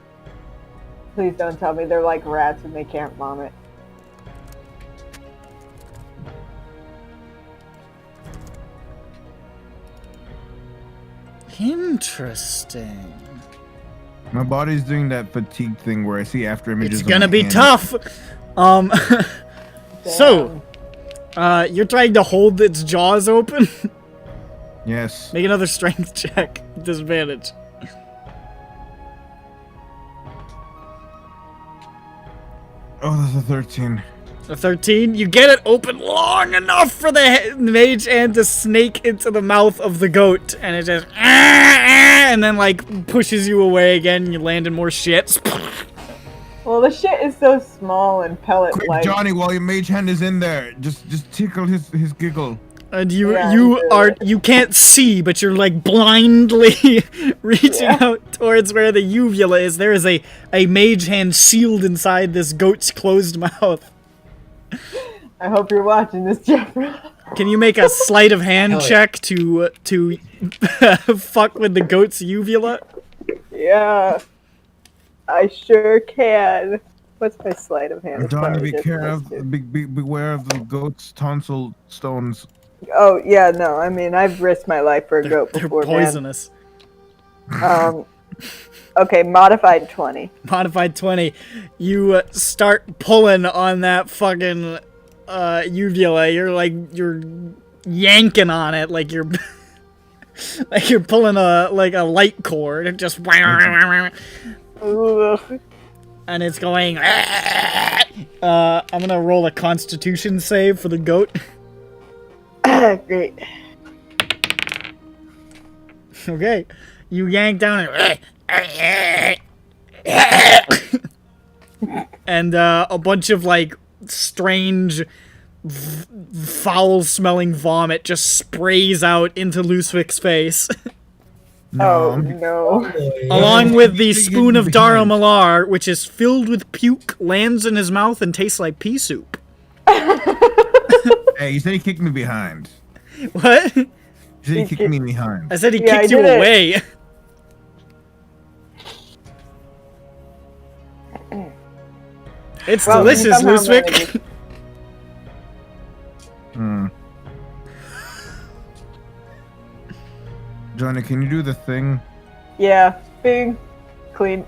Please don't tell me they're like rats and they can't vomit. Interesting. My body's doing that fatigue thing where I see after images. It's of gonna my be hand. tough. So, you're trying to hold its jaws open? Yes. Make another strength check. Disadvantage. Oh, that's a 13. A 13. You get it open long enough for the mage hand to snake into the mouth of the goat, and it just and then like pushes you away again. And you land in more shit. Well, the shit is so small and pellet-like. Quick, Johnny, while your mage hand is in there, just tickle his giggle. And you Yeah, you can't see, but you're like blindly reaching out towards where the uvula is. There is a mage hand sealed inside this goat's closed mouth. I hope you're watching this, Jeffrey. Can you make a sleight of hand Hell yeah. check to fuck with the goat's uvula? Yeah, I sure can. What's my sleight of hand? It's Johnny, probably be just careful. plus 2. Beware of the goat's tonsil stones. Oh yeah, no. I mean, I've risked my life for a goat They're before, poisonous. man. Okay, modified 20. Modified 20. You start pulling on that fucking uvula. You're yanking on it like you're like you're pulling a light cord. It just Ugh. and it's going. I'm gonna roll a Constitution save for the goat. Great. Okay, you yank down and a bunch of like strange foul-smelling vomit just sprays out into Lucific's face. Oh no. Along with the spoon of Dara Malar, which is filled with puke, lands in his mouth, and tastes like pea soup. Hey, you said he kicked me behind. What? You said he kicked me behind. I said he Yeah, kicked I you did it. away. It's Well, delicious, somehow Lucific. managed. Johnny, can you do the thing? Yeah, big, clean.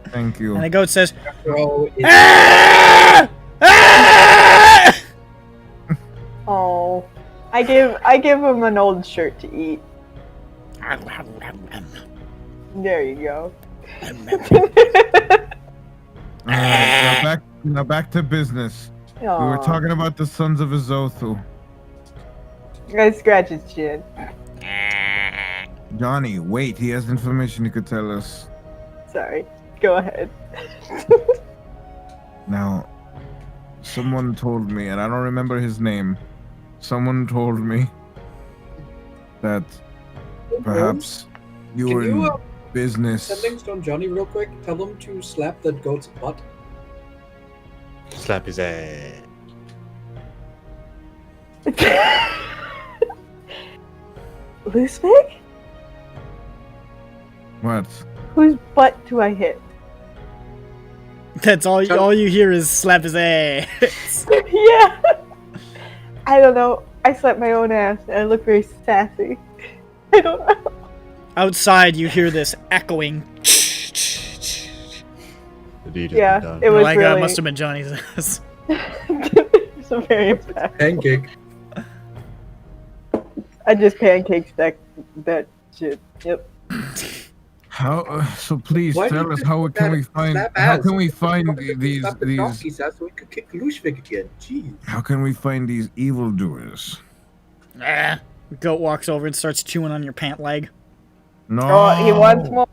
Thank you. And the goat says, Bro, it's "Ah! Ah!" Oh, I give him an old shirt to eat. There you go. Alright, now back to business. We were Aw. talking about the sons of Azothu. I scratch his chin. Johnny, wait, he has information he could tell us. Sorry. Go ahead. Now, someone told me, and I don't remember his name. Someone told me that perhaps you Can were you, in business. Sending Stone Johnny real quick. Tell him to slap the goat's butt. Slap his ass. Loosevig? What? Whose butt do I hit? That's all you hear is slap his ass. Yeah. I don't know. I slapped my own ass and I look very sassy. I don't know. Outside, you hear this echoing. The deed has been Yeah, done. it was Like really... must have been Johnny's ass. It's a very impactful. Pancake. I just pancaked that shit. Yep. How? So please Why tell did us you how just can we slap find? ass? How can we find these? Slap the donkey's ass so we could kick Lushvik again. Jeez. How can we find these evildoers? Ah. Goat walks over and starts chewing on your pant leg. No. Oh, he wants more.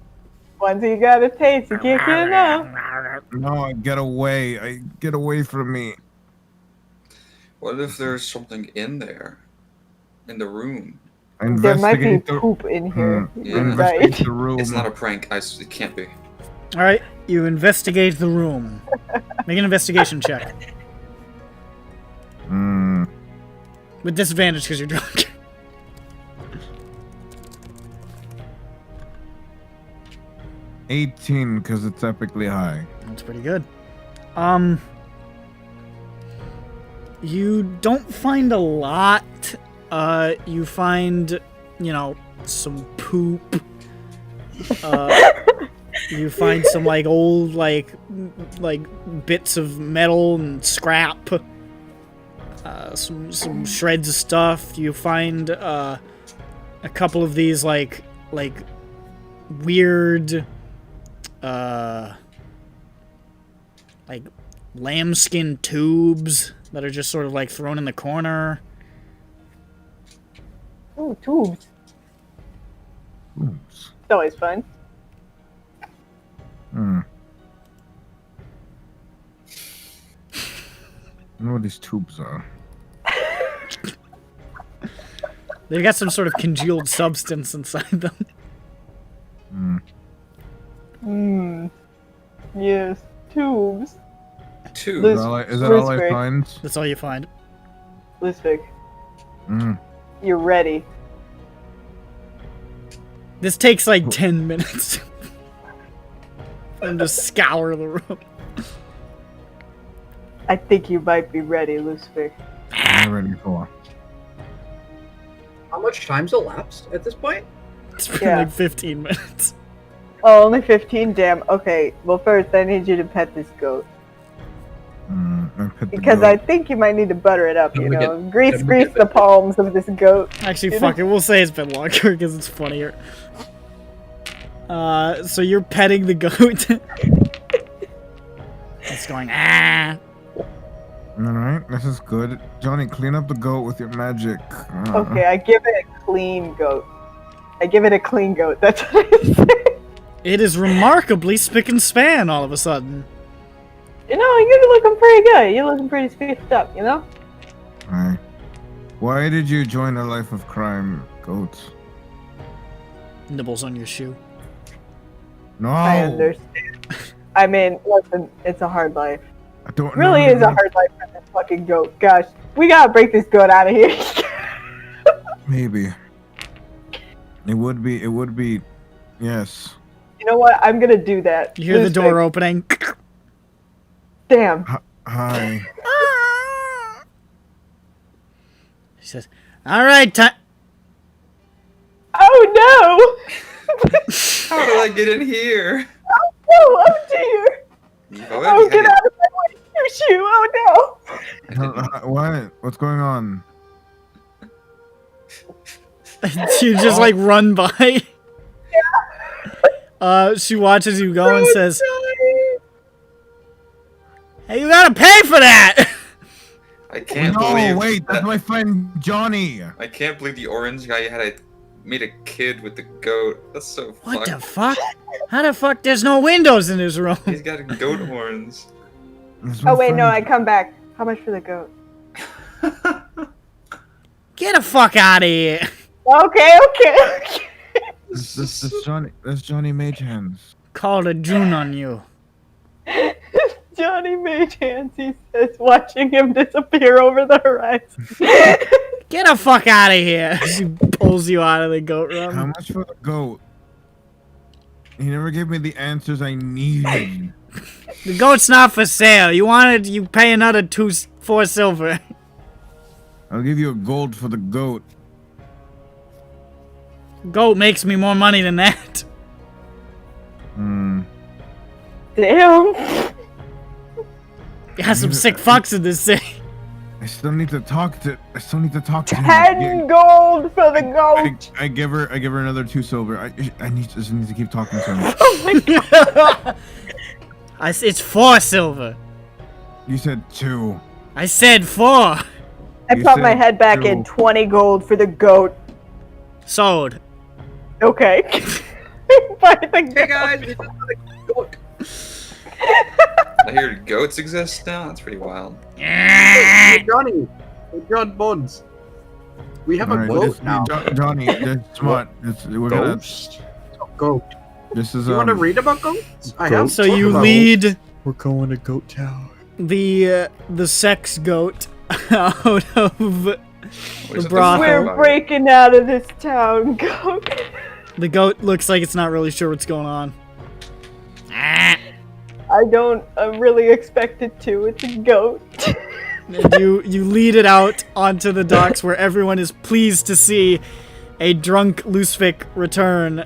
Once you got a taste, you can't get enough. No, get away! Get away from me! What if there's something in there? In the room? There might be Investigate the- poop in here. Yeah. Investigate the room. It's not a prank. It can't be. All right, you investigate the room. Make an investigation check Hmm. with disadvantage because you're drunk. 18, because it's epically high. That's pretty good. You don't find a lot. You find, some poop. You find some old bits of metal and scrap. Some shreds of stuff. You find a couple of these weird lambskin tubes that are just sort of thrown in the corner. Ooh, tubes. Oops. It's always fun. Hmm. I know what these tubes are. They got some sort of congealed substance inside them. Hmm. Hmm. Yes, tubes. Two. Liz- Is that all I Liz- find? That's all you find. Lisvig, Hmm. you're ready. This takes 10 minutes. And just scour the room. I think you might be ready, Lisvig. I'm ready for. How much time's elapsed at this point? It's been Yeah. 15 minutes. Oh, only 15? Damn. Okay, well first I need you to pet this goat. Because I think you might need to butter it up, Then you we know? get- Grease then we get the palms of this goat. Actually, You fuck know? it. We'll say it's been longer because it's funnier. So you're petting the goat. It's going, ah. Alright, this is good. Johnny, clean up the goat with your magic. Okay, I give it a clean goat. I give it a clean goat. That's what I say. It is remarkably spick and span all of a sudden. You know, you're looking pretty good. You're looking pretty spaced up, you know? Alright. Why did you join a life of crime, goat? Nibbles on your shoe. No! I understand. I mean, listen, it's a hard life. I don't Really know. is a hard life for this fucking goat. Gosh, we gotta break this goat out of here. Maybe. It would be, yes. You know what? I'm gonna do that. You hear the This door thing- opening. Damn. Hi. She says, all right, time. Oh How did I get in here? no! Oh dear! You've Oh, already get had out of my way, you shoe! Oh no! What? What's going on? You just run by. She watches you go and says, hey, you gotta pay for that! I can't No, believe. wait, that's my friend Johnny. I can't believe the orange guy made a kid with the goat. That's so What the fucked. fuck? How the fuck there's no windows in this room? He's got goat horns. That's my Oh wait, no, friend. I come back. How much for the goat? Get the fuck out of here. Okay. That's Johnny Mage Hands. Called a June on you. Johnny Mage Hands, he says, watching him disappear over the horizon. Get the fuck out of here. She pulls you out of the goat How room. much for the goat? He never gave me the answers I needed. The goat's not for sale. You pay another 4 silver. I'll give you a gold for the goat. Goat makes me more money than that. Hmm. Damn. You got some sick fucks in this city. I still need to talk to him. 10 gold for the goat. I give her another 2 silver. I just need to keep talking to him. Oh my god. It's 4 silver. You said 2. I said 4. I You pop my said head back in. 2. 20 gold for the goat. Sold. Okay. Buy the Hey goat. guys, we just got a goat. I hear goats exist now. That's pretty wild. Hey, Johnny. Hey, John Bones. We have a Alright, goat now. Johnny, that's smart. We're gonna. Goat. This is You want to read about goats? I Goat. have. So you about- lead We're going to Goat Tower. the sex goat out of What is the it? brothel. We're breaking out of this town, goat. The goat looks like it's not really sure what's going on. I don't really expect it to. It's a goat. And you lead it out onto the docks where everyone is pleased to see a drunk Lusvik return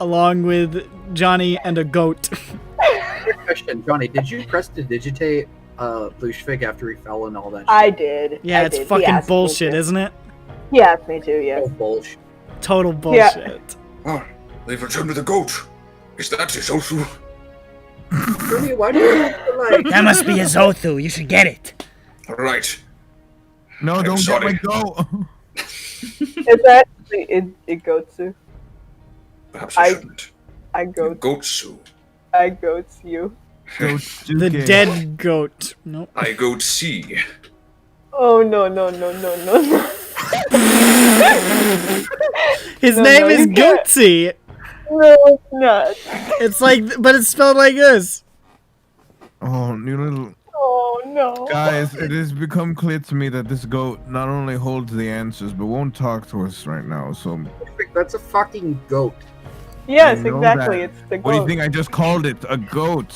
along with Johnny and a goat. Quick question, Johnny. Did you press to digitate Lushvik after he fell and all that? I did. Yeah, I it's did. He fucking asked me bullshit, to. isn't it? He asked me to, yes. Oh, bullshit. Total bullshit. Oh, they've returned with the goat. Is that Isosu? Johnny, why do you have to, like... That must be a Zothu. You should get it. Right. No, I'm don't sorry. get my goat. It's actually it goats you. Perhaps I shouldn't. I goats. Goatsu. I goats you. The dead goat. Nope. I goat see. Oh no. His No, name no, is you can't. Goatsy. No, it's not. It's like, but it's spelled like this. Oh, you little Oh no. guys! It has become clear to me that this goat not only holds the answers but won't talk to us right now. So, That's a fucking goat. Yes, I know exactly. that. It's the goat. what do you think? I just called it a goat.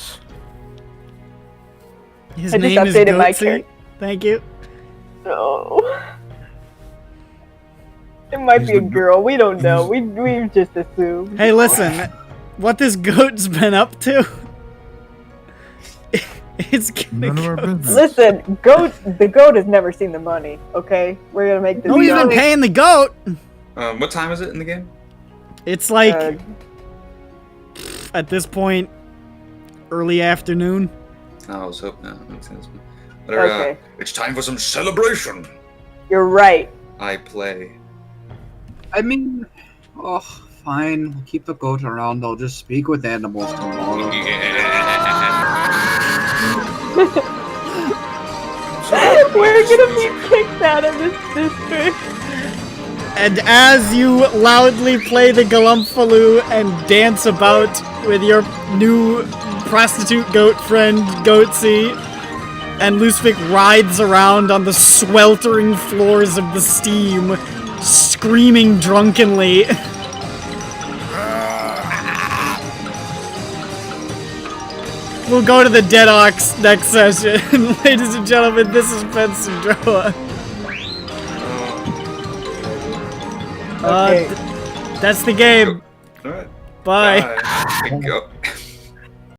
His I just name is updated my Goatsy. character. Thank you. No. It might He's be a the- girl. We don't know. We just assumed. Hey, listen. What this goat's been up to? It's gonna None of our go. business. Listen, the goat has never seen the money. Okay, we're gonna make this. No, he's been paying the goat. What time is it in the game? It's like Uh, at this point, early afternoon. Oh, I was hoping that makes sense. Whatever, Okay. it's time for some celebration. You're right. I play. I mean, oh, fine. We'll keep the goat around. I'll just speak with animals tomorrow. We're gonna be kicked out of this district. And as you loudly play the Galumphaloo and dance about with your new prostitute goat friend, Goatsy, and Lusvik rides around on the sweltering floors of the steam, screaming drunkenly. We'll go to the Dead Ox next session. Ladies and gentlemen, this has been SINDROA. Okay. That's the game. Alright. Bye. Bye. Go.